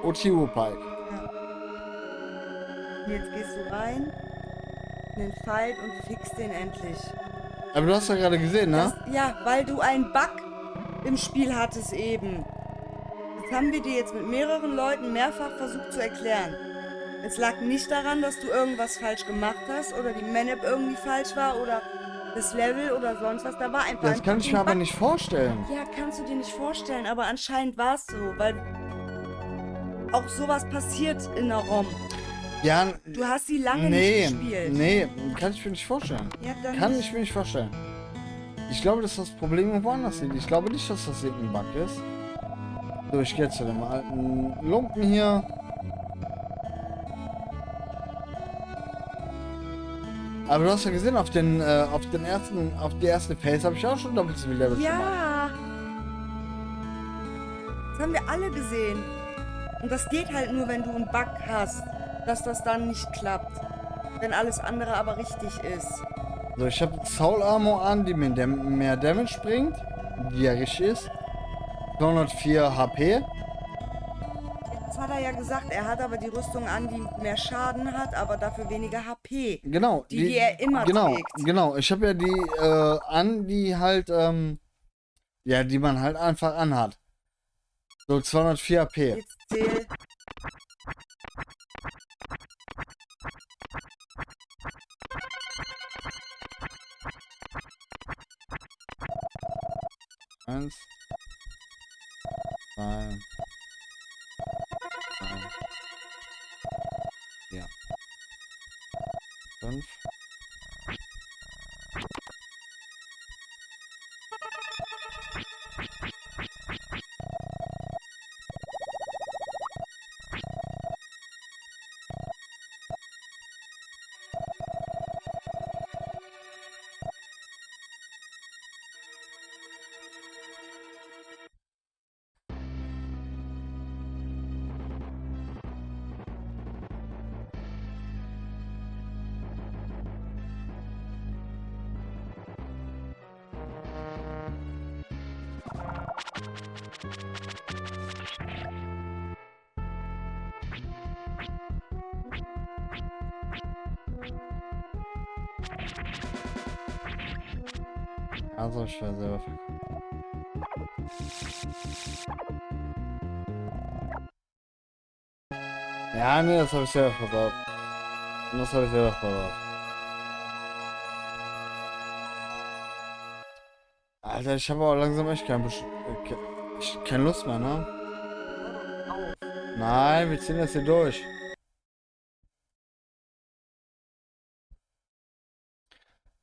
und die Pike. Ja. Und jetzt gehst du rein in den Fight und fixst den endlich. Aber du hast ja gerade gesehen, ne? Ja, weil du einen Bug im Spiel hattest eben. Das haben wir dir jetzt mit mehreren Leuten mehrfach versucht zu erklären. Es lag nicht daran, dass du irgendwas falsch gemacht hast oder die Manip irgendwie falsch war oder das Level oder sonst was. Da war einfach Das kann ich mir aber Bug. nicht vorstellen. Ja, kannst du dir nicht vorstellen, aber anscheinend war es so, weil auch sowas passiert in der ROM. Ja, Du hast sie lange nee, nicht gespielt. nee, kann ich mir nicht vorstellen. Ja, dann Kann ich mir nicht vorstellen. Ich glaube, dass das Problem woanders liegt. Ich glaube nicht, dass das irgendein Bug ist. So, ich gehe zu dem alten Lumpen hier. Aber du hast ja gesehen, auf die erste Phase habe ich auch schon doppelt so viel Level gemacht. Ja. Das haben wir alle gesehen. Und das geht halt nur, wenn du einen Bug hast, dass das dann nicht klappt. Wenn alles andere aber richtig ist. So, ich habe Soul Armor an, die mir mehr Damage bringt. Die ja richtig ist. 204 HP. Jetzt hat er ja gesagt, er hat aber die Rüstung an, die mehr Schaden hat, aber dafür weniger HP. Genau. Die er immer trägt. Genau. Ich habe ja die an, die halt, ja, die man halt einfach anhat. So 204 HP. Jetzt zähl. Eins. Zwei. Drei. Vier. Fünf. Also ich war selber verkauft. Ja, nee, das habe ich selber verbaut. Das habe ich selber verbaut. Alter, ich habe auch langsam echt keine Lust mehr, ne? Nein, wir ziehen das hier durch.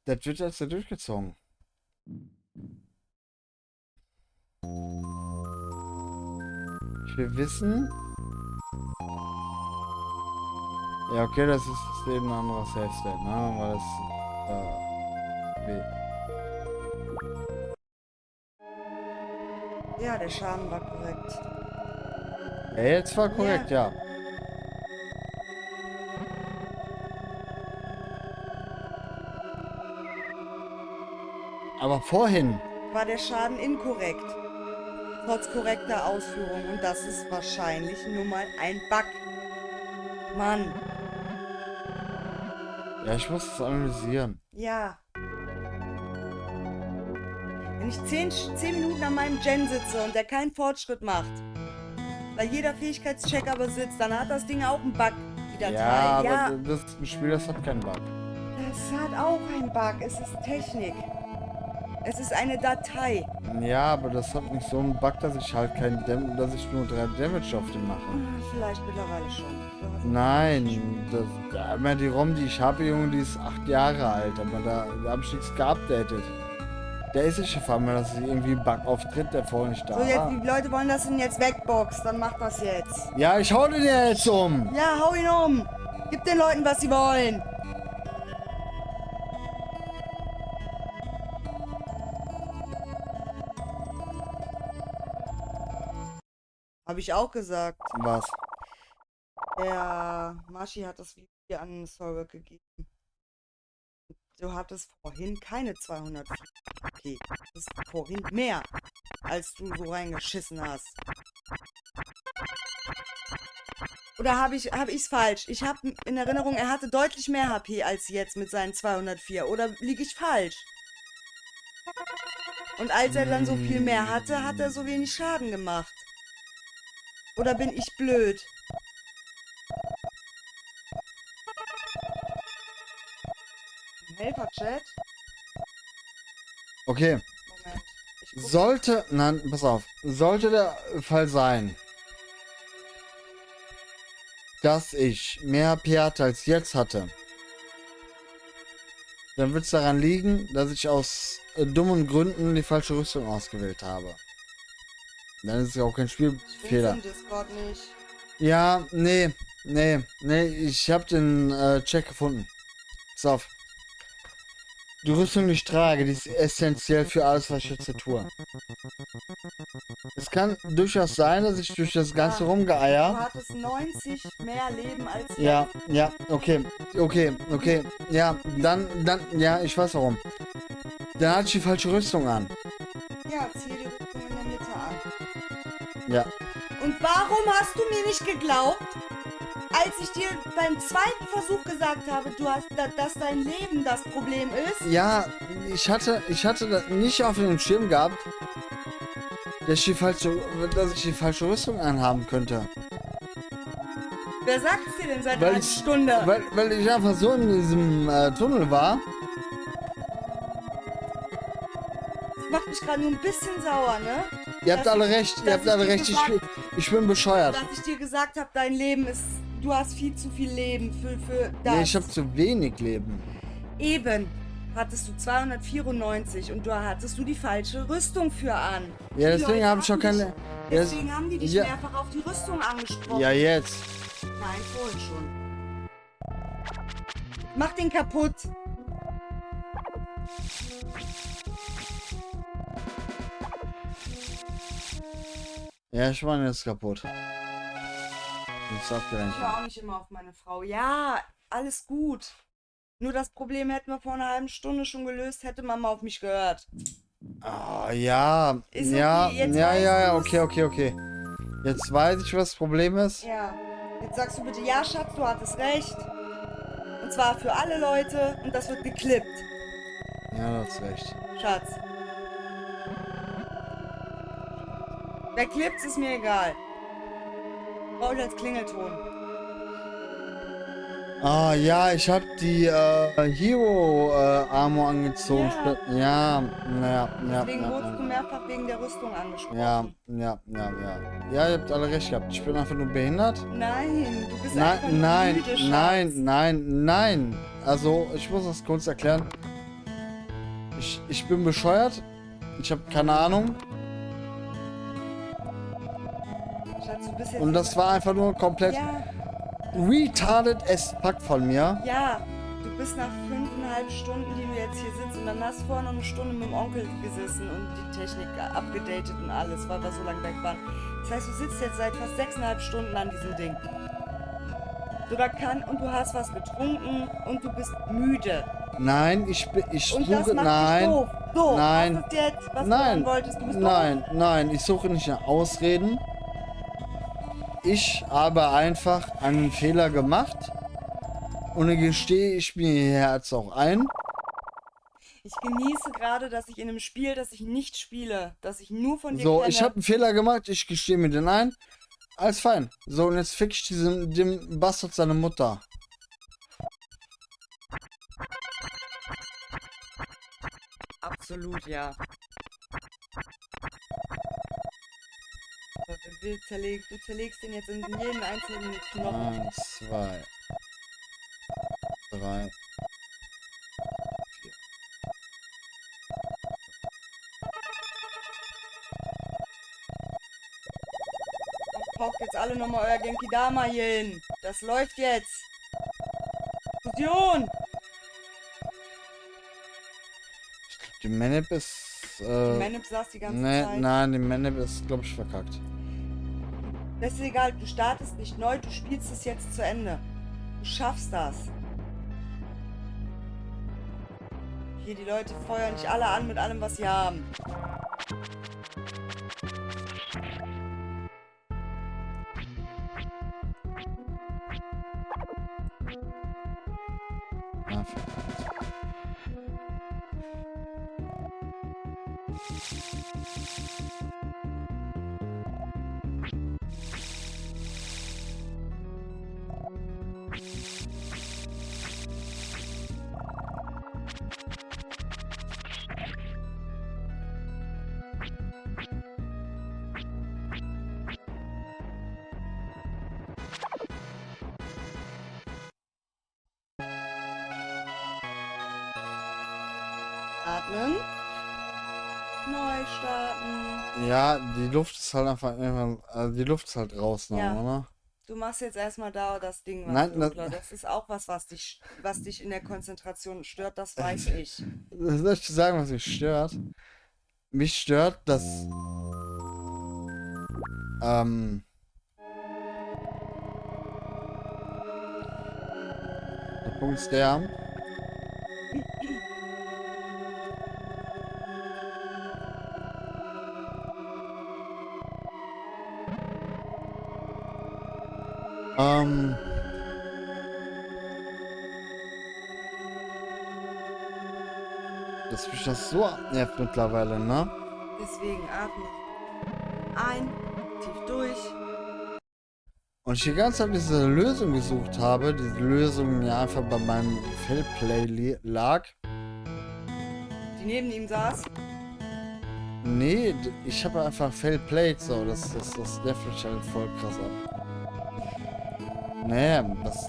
Das wird jetzt hier durchgezogen. Ich will wissen. Ja, okay, das ist eben ein anderer Safe State, ne? Weil das. Ja, der Schaden war korrekt. Ja, jetzt war korrekt, ja. Aber vorhin. War der Schaden inkorrekt. Trotz korrekter Ausführung. Und das ist wahrscheinlich nur mal ein Bug. Mann. Ja, ich muss es analysieren. Ja. Wenn ich 10 Minuten an meinem Gen sitze und der keinen Fortschritt macht, weil jeder Fähigkeitscheck aber sitzt, dann hat das Ding auch einen Bug, die Datei. Ja, Ja, aber das Spiel, das hat keinen Bug. das hat auch einen Bug. Es ist Technik. Es ist eine Datei. Ja, aber das hat nicht so einen Bug, dass ich halt dass ich nur 3 Damage auf den mache. Vielleicht mittlerweile schon. Du hast- Nein, die ROM, die ich habe, Junge, die ist 8 Jahre alt, aber da habe ich nichts geupdatet. Der ist sicher vor allem, dass irgendwie ein Bug auftritt, der vorher nicht da So, jetzt, war. die Leute wollen, dass du ihn jetzt wegboxt. Dann mach das jetzt. Ja, ich hau den ja jetzt um. Ja, hau ihn um. Gib den Leuten, was sie wollen. Habe ich auch gesagt. Was? Der Maschi hat das Video an den Server gegeben. Du hattest vorhin keine 200. Okay, das ist vorhin mehr, als du so reingeschissen hast. Oder habe ich's falsch? Ich habe in Erinnerung, er hatte deutlich mehr HP als jetzt mit seinen 204. Oder liege ich falsch? Und als er dann so viel mehr hatte, hat er so wenig Schaden gemacht. Oder bin ich blöd? Helfer-Chat? Okay. Moment. Ich guck. Nein, pass auf. Sollte der Fall sein, dass ich mehr HP hatte als jetzt hatte, dann wird es daran liegen, dass ich aus dummen Gründen die falsche Rüstung ausgewählt habe. Dann ist es ja auch kein Ich find's Spielfehler. im Discord nicht. Ja, nee, ich habe den Check gefunden. Pass auf. die Rüstung, die ich trage, die ist essentiell für alles, was ich jetzt hier tue. Es kann durchaus sein, dass ich durch das ganze Du Rumgeeier... hattest 90 mehr Leben als jetzt. Ja, ja, okay, ja, ja, ich weiß warum. Dann hatte ich die falsche Rüstung an. Ja, zieh die Rüstung in der Mitte an. Ja, Und warum hast du mir nicht geglaubt, als ich dir beim zweiten Versuch gesagt habe, dass dein Leben das Problem ist? ja, ich hatte das nicht auf dem Schirm gehabt, dass ich die falsche Rüstung anhaben könnte. Wer sagt es dir denn seit Weil einer ich, Stunde? weil ich einfach so in diesem Tunnel war. Das macht mich gerade nur ein bisschen sauer, ne? Ihr habt alle recht, ich bin bescheuert. Dass ich dir gesagt habe, dein Leben ist... Du hast viel zu viel Leben für das. Nee, ich habe zu wenig Leben. Eben hattest du 294 und da hattest du die falsche Rüstung für an. Ja, Die deswegen Leute habe ich auch haben keine... dich- Deswegen haben die dich ja. mehrfach auf die Rüstung angesprochen. Ja, jetzt. Nein, vorhin schon. Mach den kaputt. Ja, ich meine, jetzt kaputt. Jetzt abgelenkt. Ich höre auch nicht immer auf meine Frau. Ja, alles gut. Nur das Problem hätten wir vor einer halben Stunde schon gelöst, hätte Mama auf mich gehört. Ah, ja. Ist Ja, okay, jetzt ja, weißt ja, du's. okay. Jetzt weiß ich, was das Problem ist. Ja. Jetzt sagst du bitte, ja, Schatz, du hattest recht. Und zwar für alle Leute und das wird geklippt. Ja, du hast recht. Schatz. Wer klippt, ist mir egal. Brauche ich als Klingelton. Ah, ja, ich hab die Hero Armor angezogen. Ja. Ja, Deswegen wurdest du mehrfach wegen der Rüstung angesprochen. ja. Ja, ihr habt alle recht gehabt. Ich bin einfach nur behindert. Nein, du bist einfach Nein, müde, Schatz. nein. Also, ich muss das kurz erklären. Ich bin bescheuert. Ich habe keine Ahnung. Schatz, du bist jetzt... Und das war einfach nur komplett Ja, retarded as fuck von mir. ja. Du bist nach 5,5 Stunden, die du jetzt hier sitzt, und dann hast du vorher noch eine Stunde mit dem Onkel gesessen und die Technik abgedatet und alles, weil wir so lange weg waren. Das heißt, du sitzt jetzt seit fast 6,5 Stunden an diesem Ding. Und du hast was getrunken und du bist müde. Nein, ich Und das suche, macht dich nein, doof. So, nein, was ist jetzt, was du nein, dann wolltest? Du bist doof. nein, ich suche nicht nach Ausreden. Ich habe einfach einen Fehler gemacht und dann gestehe ich mir jetzt auch ein. Ich genieße gerade, dass ich in einem Spiel, das ich nicht spiele, dass ich nur von dir So, kenne. ich habe einen Fehler gemacht, ich gestehe mir den ein. Alles fein. So, und jetzt fick ich dem Bastard seine Mutter. Absolut, ja. Du zerlegst den jetzt in jeden einzelnen Knochen. 1, 2, 3, 4. Paukt jetzt alle nochmal euer Genki Dama hier hin. Das läuft jetzt. Fusion! Die Manip ist. Die Manip saß die ganze Zeit. Nein, die Manip ist, glaube ich, verkackt. Das ist egal, du startest nicht neu, du spielst es jetzt zu Ende. Du schaffst das. Hier, die Leute feuern dich alle an mit allem, was sie haben. Ah, verkackt. Atmen. Neu starten. Ja, die Luft ist halt einfach. Also die Luft ist halt raus, Ja. oder? Du machst jetzt erstmal da das Ding was Nein, dunkler. Das ist auch was dich in der Konzentration stört, das weiß ich. das soll ich dir sagen, was mich stört? Mich stört, dass ähm, der Punkt ist der, ähm, dass mich das so abnervt mittlerweile, ne? Deswegen atme ein, tief durch. Und ich die ganze Zeit diese Lösung gesucht habe, diese Lösung ja einfach bei meinem Failplay lag. Die neben ihm saß. Nee, ich habe einfach failplayed, so, das nervt mich halt voll krass ab. Nee, das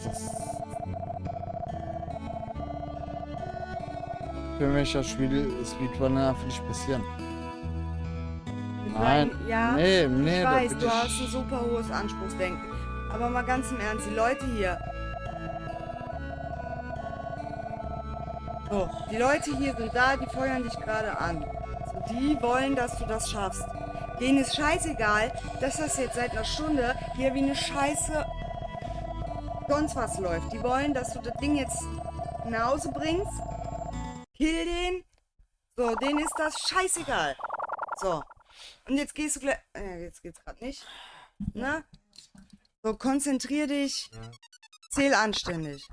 für mich das Spiel Speedrunner einfach nicht passieren. Nein, Ja, nee, ich da weiß, bin du hast ein super hohes Anspruchsdenken. Aber mal ganz im Ernst, die Leute hier. So, die Leute hier sind da, die feuern dich gerade an. So, die wollen, dass du das schaffst. Denen ist scheißegal, dass das jetzt seit einer Stunde hier wie eine Scheiße sonst was läuft. Die wollen, dass du das Ding jetzt nach Hause bringst. Kill den. So, denen ist das scheißegal. So. Und jetzt gehst du gleich. Jetzt geht's gerade nicht. Ne? So, konzentrier dich. Zähl anständig.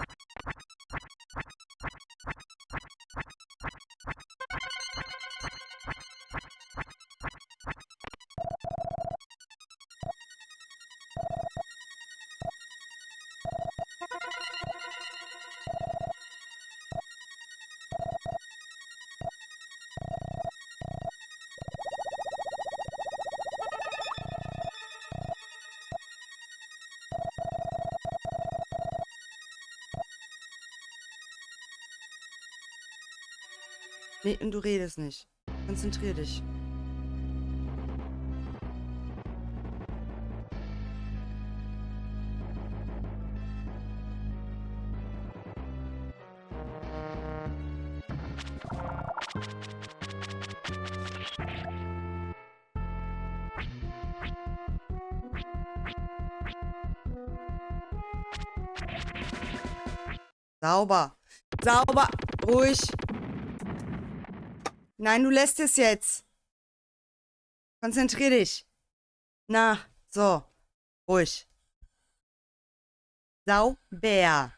Nee, und du redest nicht. Konzentrier dich. Sauber. Sauber. Ruhig. Nein, du lässt es jetzt. Konzentrier dich. Na, so. Ruhig. Sauber.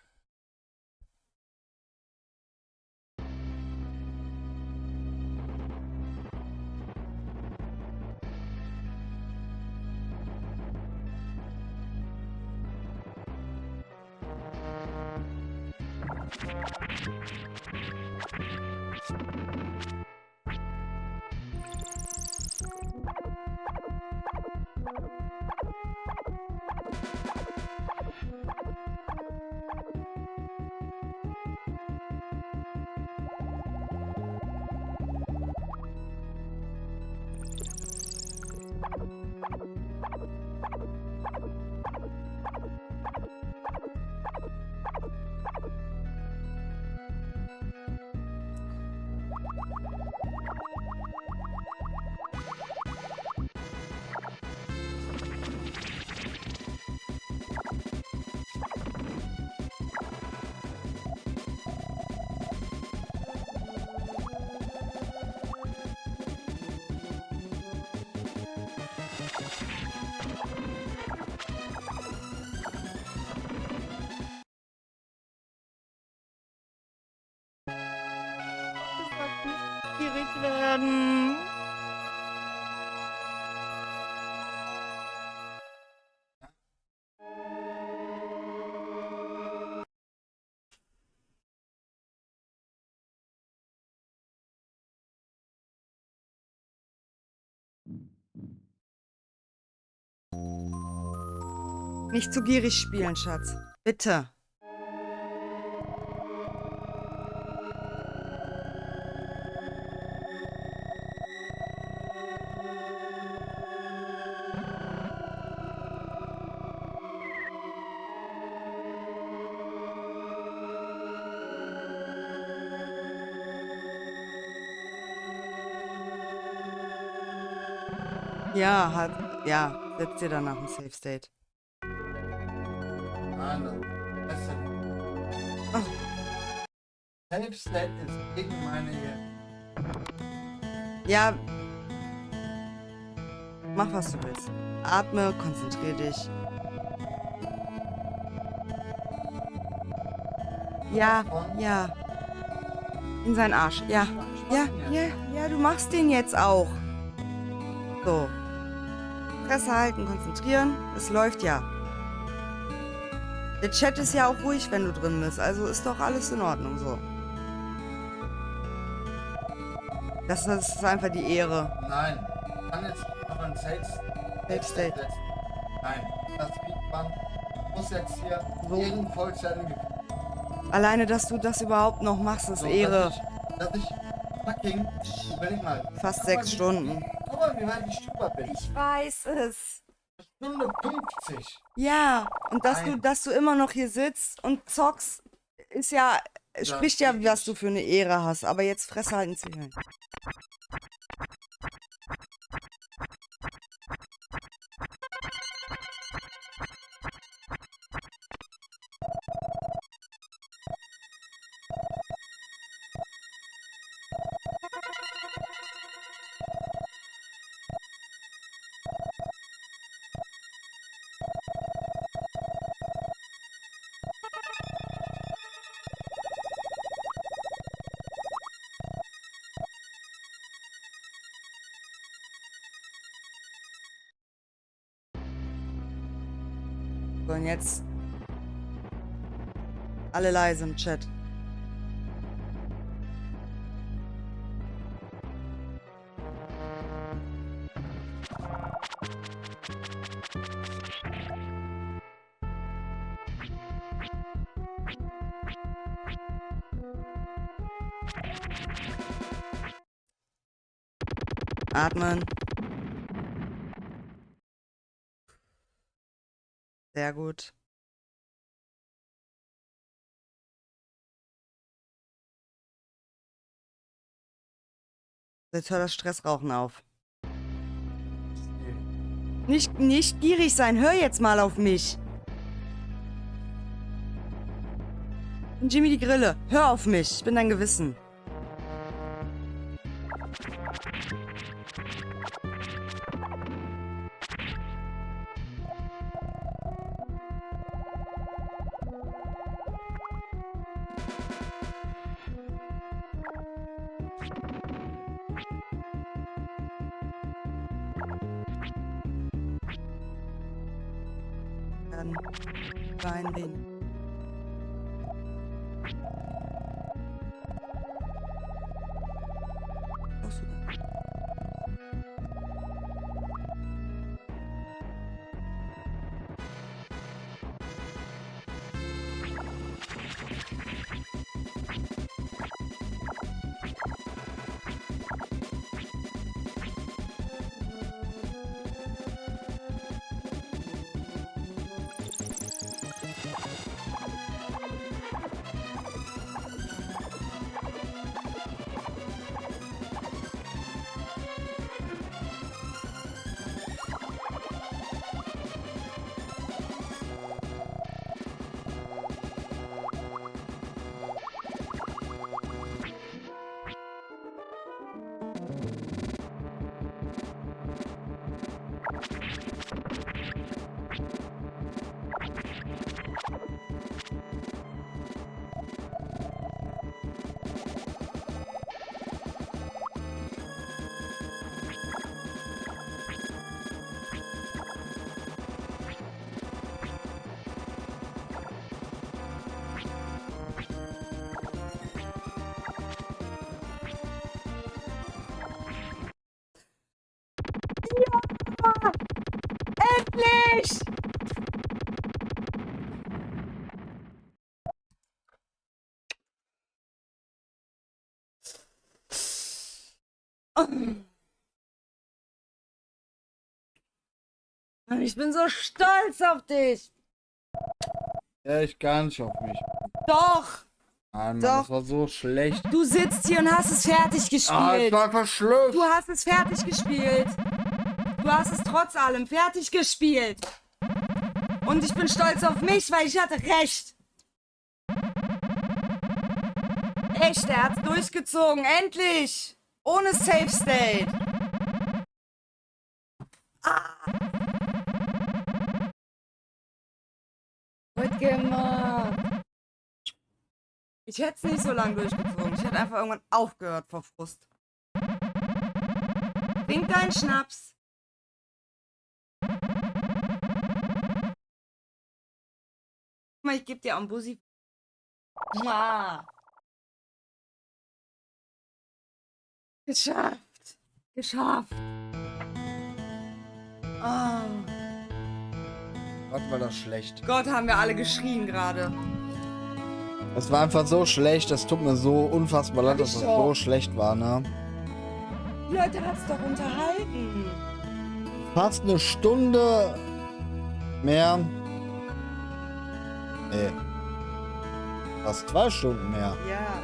Gierig werden. Nicht zu gierig spielen, Schatz. Bitte. Ja, setz dir danach ein Safe State. Nein, das ist Safe State ist gegen meine hier. Ja, mach was du willst. Atme, konzentrier dich. Ja, ja. In seinen Arsch. Ja, du machst den jetzt auch. So. Fresse halten, konzentrieren. Es läuft ja. Der Chat ist ja auch ruhig, wenn du drin bist. Also ist doch alles in Ordnung so. Das ist einfach die Ehre. Nein. Ich kann jetzt noch ein Safe State. setzen. Nein. Das Speedband muss jetzt hier So. ehrenvoll zu Ende gehen. Alleine, dass du das überhaupt noch machst, ist So, Ehre. Dass ich fucking, überleg mal. Fast 6 Stunden. Guck mal, wie weit ich drüber bin. Ich weiß es. Stunde 50. Ja, und Nein. dass du immer noch hier sitzt und zockst, ist ja, spricht ja, was du für eine Ehre hast. Aber jetzt Fresse halten, Zwiebeln. So, und jetzt alle leise im Chat. Atmen. Sehr gut. Jetzt hör das Stressrauchen auf. Nicht gierig sein, hör jetzt mal auf mich. Ich bin Jimmy die Grille, hör auf mich, ich bin dein Gewissen. Dann rein den. Endlich! Ich bin so stolz auf dich. Ja, ich gar nicht auf mich. Doch, Mann, Doch. das war so schlecht. du sitzt hier und hast es fertig Ah, es gespielt. war einfach Schluss. Du hast es fertig gespielt. du hast es trotz allem fertig gespielt. Und ich bin stolz auf mich, weil ich hatte recht. Echt, er hat's durchgezogen. Endlich. Ohne Safe State. Gut gemacht. Ich hätte es nicht so lange durchgezogen. Ich hätte einfach irgendwann aufgehört vor Frust. Trink deinen Schnaps. Guck mal, ich gebe dir auch einen Bussi. Ja. Geschafft. Geschafft. Oh. Gott, war das schlecht. Gott, haben wir alle geschrien gerade. Es war einfach so schlecht, das tut mir so unfassbar leid, dass es so schlecht war, ne? Die Leute hat's doch unterhalten. Fast eine Stunde mehr. Nee. Fast 2 Stunden mehr. Ja.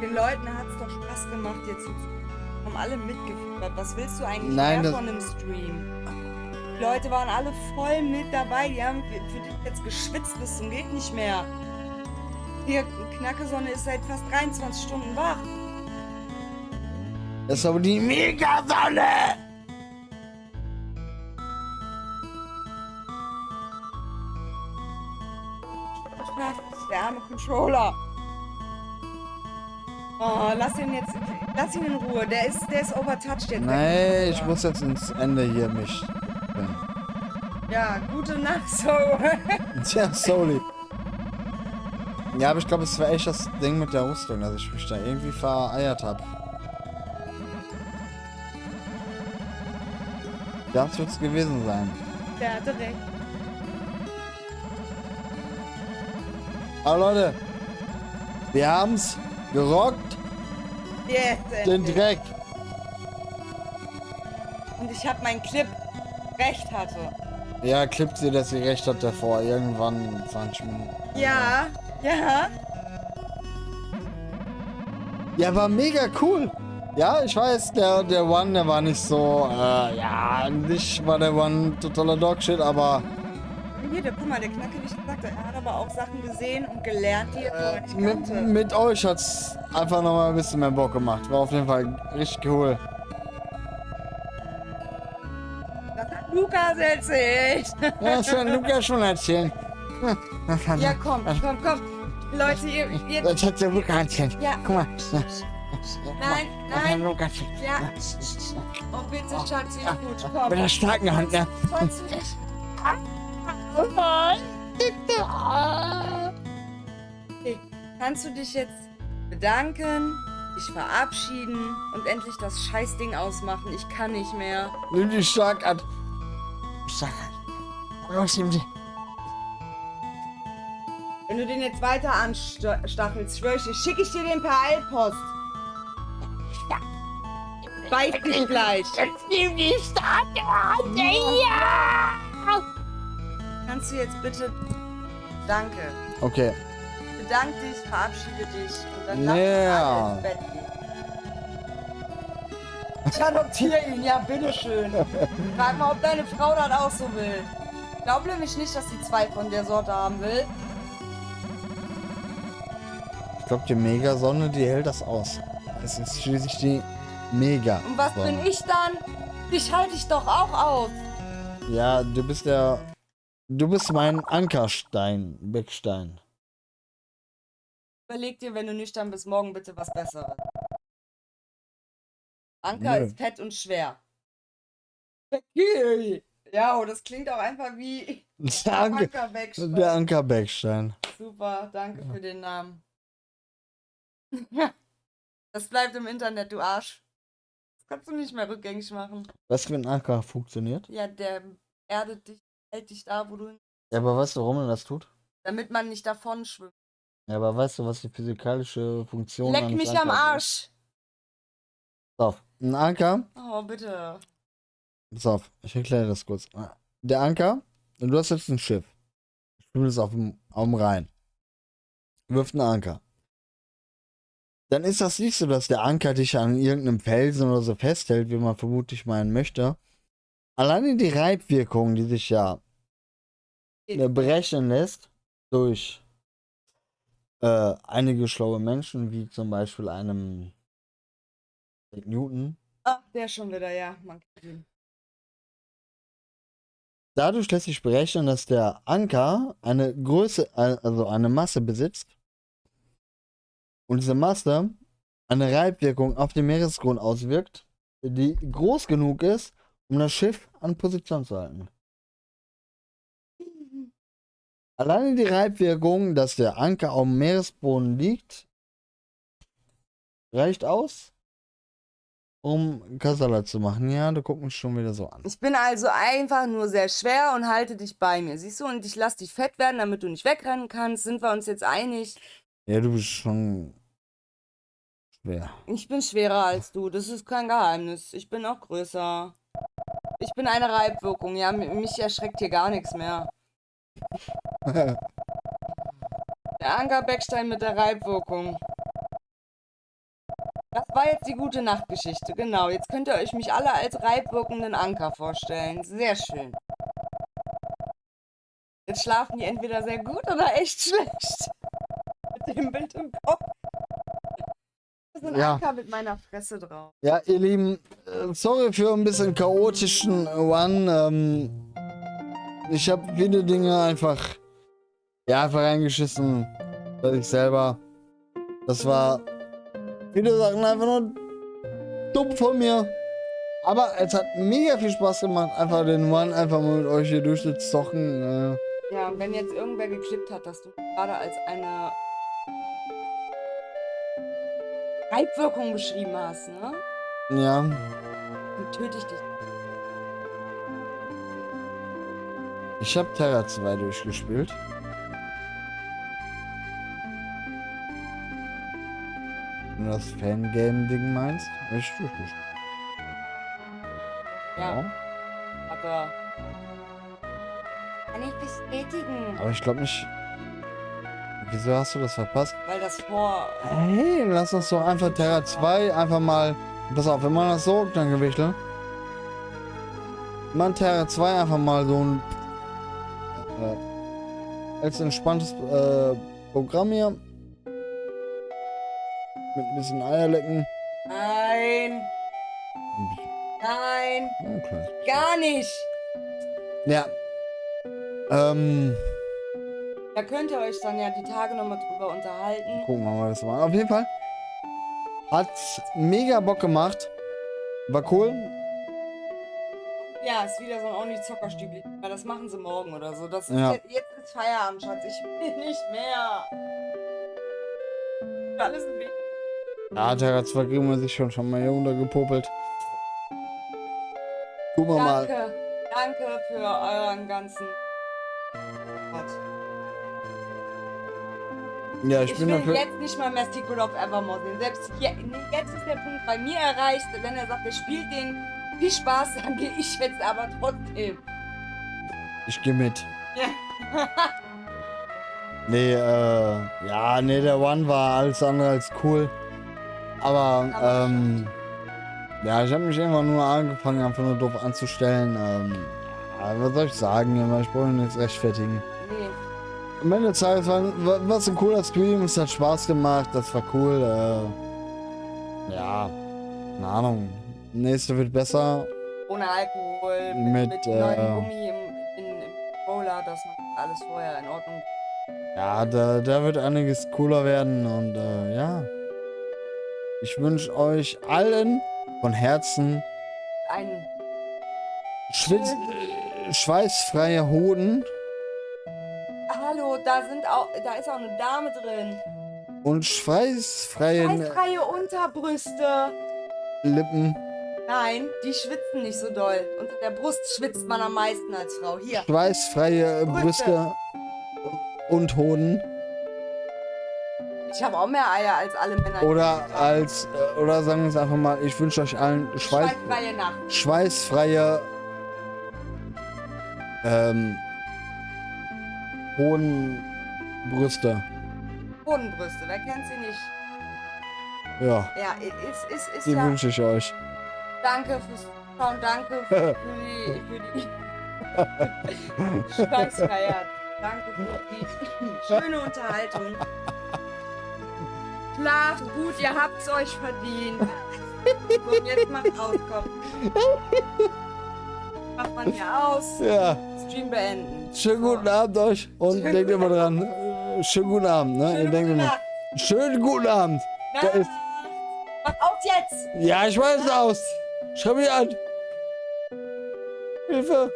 Den Leuten hat's doch Spaß gemacht, dir zuzuhören. Haben alle mitgefiebert. Was willst du eigentlich Nein, mehr das- von einem Stream? Die Leute waren alle voll mit dabei. Die haben für dich jetzt geschwitzt bis zum geht nicht mehr. Hier, Knackesonne ist seit fast 23 Stunden wach. Das ist aber die Megasonne! Der arme Controller. Oh, lass ihn in Ruhe. Der ist overtouched jetzt. Nee, ich muss jetzt ins Ende hier mich. Ja, gute Nacht, so. Tja, sorry. Ja, aber ich glaube, es war echt das Ding mit der Rüstung, dass ich mich da irgendwie vereiert habe. Das wird's gewesen sein. Der hatte recht. Aber Leute, wir haben's gerockt, Yes, den Dreck. Und ich habe meinen Clip recht hatte. Ja, klippt sie, dass sie recht hat davor. Irgendwann 20 Minuten. Ja, ja. Ja, war mega cool. Ja, ich weiß, der One, der war nicht so, ja, an sich war der One totaler Dogshit, aber Hier, guck mal, der Knacke, wie ich gesagt habe, er hat aber auch Sachen gesehen und gelernt, die er vorher nicht mit, kannte. mit euch hat's einfach nochmal ein bisschen mehr Bock gemacht. War auf jeden Fall richtig cool. Das hat Lukas erzählt. Ja, das kann Lukas schon erzählen. Ja, komm. Leute, ihr Das hat der Lukas erzählt. ja. Guck mal. Nein, Das hat nein. Lukas. Ja. Oh, bitte, Schatzi, gut, komm. Mit der starken Hand, ne? Schatzi, ich- Okay, kannst du dich jetzt bedanken, dich verabschieden und endlich das Scheißding ausmachen? Ich kann nicht mehr. Nimm die stark an. Stark an. Los, nimm die. Wenn du den jetzt weiter anstachelst, schwör ich dir, schicke ich dir den per Eilpost. Beiß dich gleich. Jetzt nimm die starke Hand. Ja! Kannst du jetzt bitte... Danke. Okay. Bedank dich, verabschiede dich und dann lass Ja. uns alle ins Bett gehen. Ich adoptiere ihn, ja, bitteschön. Frag mal, ob deine Frau das auch so will. Ich glaube nämlich nicht, dass sie 2 von der Sorte haben will. Ich glaube, die Megasonne, die hält das aus. Es ist schließlich die Mega. Und was bin ich dann? Dich halte ich doch auch aus. Ja, du bist der. Du bist mein Ankerstein, Beckstein. Überleg dir, wenn du nüchtern bist, morgen bitte was Besseres. Anker Nö. ist fett und schwer. Becky. Ja, oh, das klingt auch einfach wie Der, Anker, Anker Beckstein. der Anker Beckstein. Super, danke für den Namen. Das bleibt im Internet, du Arsch. Das kannst du nicht mehr rückgängig machen. Was, wenn ein Anker funktioniert? Ja, der erdet dich, hält dich da, wo du hin, Ja, aber weißt du, warum er das tut? damit man nicht davon schwimmt. Ja, aber weißt du, was die physikalische Funktion Leck eines mich am Ankers ist? Arsch. Pass auf, ein Anker, Oh, bitte. pass auf, ich erkläre das kurz. Der Anker, und du hast jetzt ein Schiff. Schwimmt es auf dem Rhein. Wirft einen Anker. dann ist das nicht so, dass der Anker dich an irgendeinem Felsen oder so festhält, wie man vermutlich meinen möchte. Alleine die Reibwirkung, die sich ja berechnen lässt durch einige schlaue Menschen, wie zum Beispiel einem Newton. Ach, der schon wieder, ja. Man kennt ihn. Dadurch lässt sich berechnen, dass der Anker eine Größe, also eine Masse besitzt. Und diese Masse eine Reibwirkung auf den Meeresgrund auswirkt, die groß genug ist, um das Schiff an Position zu halten. Alleine die Reibwirkung, dass der Anker auf dem Meeresboden liegt, reicht aus, um Kasala zu machen. Ja, du guckst mich schon wieder so an. Ich bin also einfach nur sehr schwer und halte dich bei mir, siehst du? Und ich lasse dich fett werden, damit du nicht wegrennen kannst. Sind wir uns jetzt einig? Ja, du bist schon schwer. Ich bin schwerer als du, das ist kein Geheimnis. Ich bin auch größer. Ich bin eine Reibwirkung, ja, mich erschreckt hier gar nichts mehr. Der Anker-Beckstein mit der Reibwirkung. Das war jetzt die gute Nachtgeschichte, genau. Jetzt könnt ihr euch mich alle als reibwirkenden Anker vorstellen. Sehr schön. Jetzt schlafen die entweder sehr gut oder echt schlecht. Mit dem Bild im Kopf. Das ist ein Ja. Anker mit meiner Fresse drauf. Ja, ihr Lieben, sorry für ein bisschen chaotischen One. Ich habe viele Dinge einfach reingeschissen, dass ich selber. Das war viele Sachen einfach nur dumm von mir. Aber es hat mega viel Spaß gemacht, einfach den One einfach mal mit euch hier durchzuzocken. Ja, und wenn jetzt irgendwer geklippt hat, dass du gerade als eine Reibwirkung beschrieben hast, ne? Ja, Dann töte ich dich. ich habe Terra 2 durchgespielt. Wenn du das Fangame-Ding meinst, hab ich durchgespielt. Ja, aber kann ich bestätigen. Aber ich glaube nicht. Wieso hast du das verpasst? Weil das vor... Hey, lass uns doch einfach Terra 2 einfach mal. Pass auf, wenn man das so dann gewichtet. Man Terra 2 einfach mal so ein als entspanntes Programm hier. Mit ein bisschen Eierlecken. Nein, nein, Okay. gar nicht. Ja. Da könnt ihr euch dann ja die Tage nochmal drüber unterhalten. Gucken wir mal, was wir machen. Auf jeden Fall. Hat mega Bock gemacht. War cool. Ja, ist wieder so ein Only-Zockerstübli. Aber das machen sie morgen oder so. Das ist Ja. jetzt ist Feierabend, Schatz. Ich will nicht mehr. Alles ein Weg. Ja, Terra 2 kriegen wir sich schon mal hier untergepopelt. Gucken wir mal. Danke. Danke für euren ganzen... Gott. Ja, ich Ich bin will dafür. jetzt nicht mal mehr Secret of Evermore sehen. Selbst jetzt ist der Punkt bei mir erreicht, wenn er sagt, er spielt den. Viel Spaß, dann gehe ich jetzt aber trotzdem. Ich gehe mit. Ja. Nee, ja, nee, der One war alles andere als cool. Aber, ja, ich habe mich irgendwann nur angefangen, einfach nur doof anzustellen. Ja, was soll ich sagen? Ich brauche nichts rechtfertigen. Nee. Am Ende des Tages war ein cooler Stream, es hat Spaß gemacht, das war cool. Ja, keine Ahnung. Nächste wird besser. Ohne Alkohol, Mit, mit neuen Gummi im Roller, das macht alles vorher in Ordnung. Ja, da wird einiges cooler werden und ja. Ich wünsche euch allen von Herzen Ein schweißfreie Hoden Hallo, da ist auch eine Dame drin. und schweißfreie Eisfreie Unterbrüste. Lippen. Nein, die schwitzen nicht so doll. Unter der Brust schwitzt man am meisten als Frau. Hier. Schweißfreie Brüste und Hoden. Ich habe auch mehr Eier als alle Männer. Oder oder sagen wir es einfach mal, ich wünsche euch allen Schweißfreie Nacht. schweißfreie Hodenbrüste. Hodenbrüste, wer kennt sie nicht? Ja, Ja, ist die ja. wünsche ich euch. Danke fürs Schauen, danke für die Schweißfeier. Danke für die schöne Unterhaltung. Schlaft gut, ihr habt's euch verdient. So, jetzt macht aus, komm. Macht man hier aus. Ja, Stream beenden. schönen guten Abend euch und Schönen denkt guten immer dran, schönen guten Abend, ne? Ihr denkt immer, schönen guten Abend. Da ist, Mach aus jetzt! ja, ich weiß es aus. Schau mich an. Hilfe.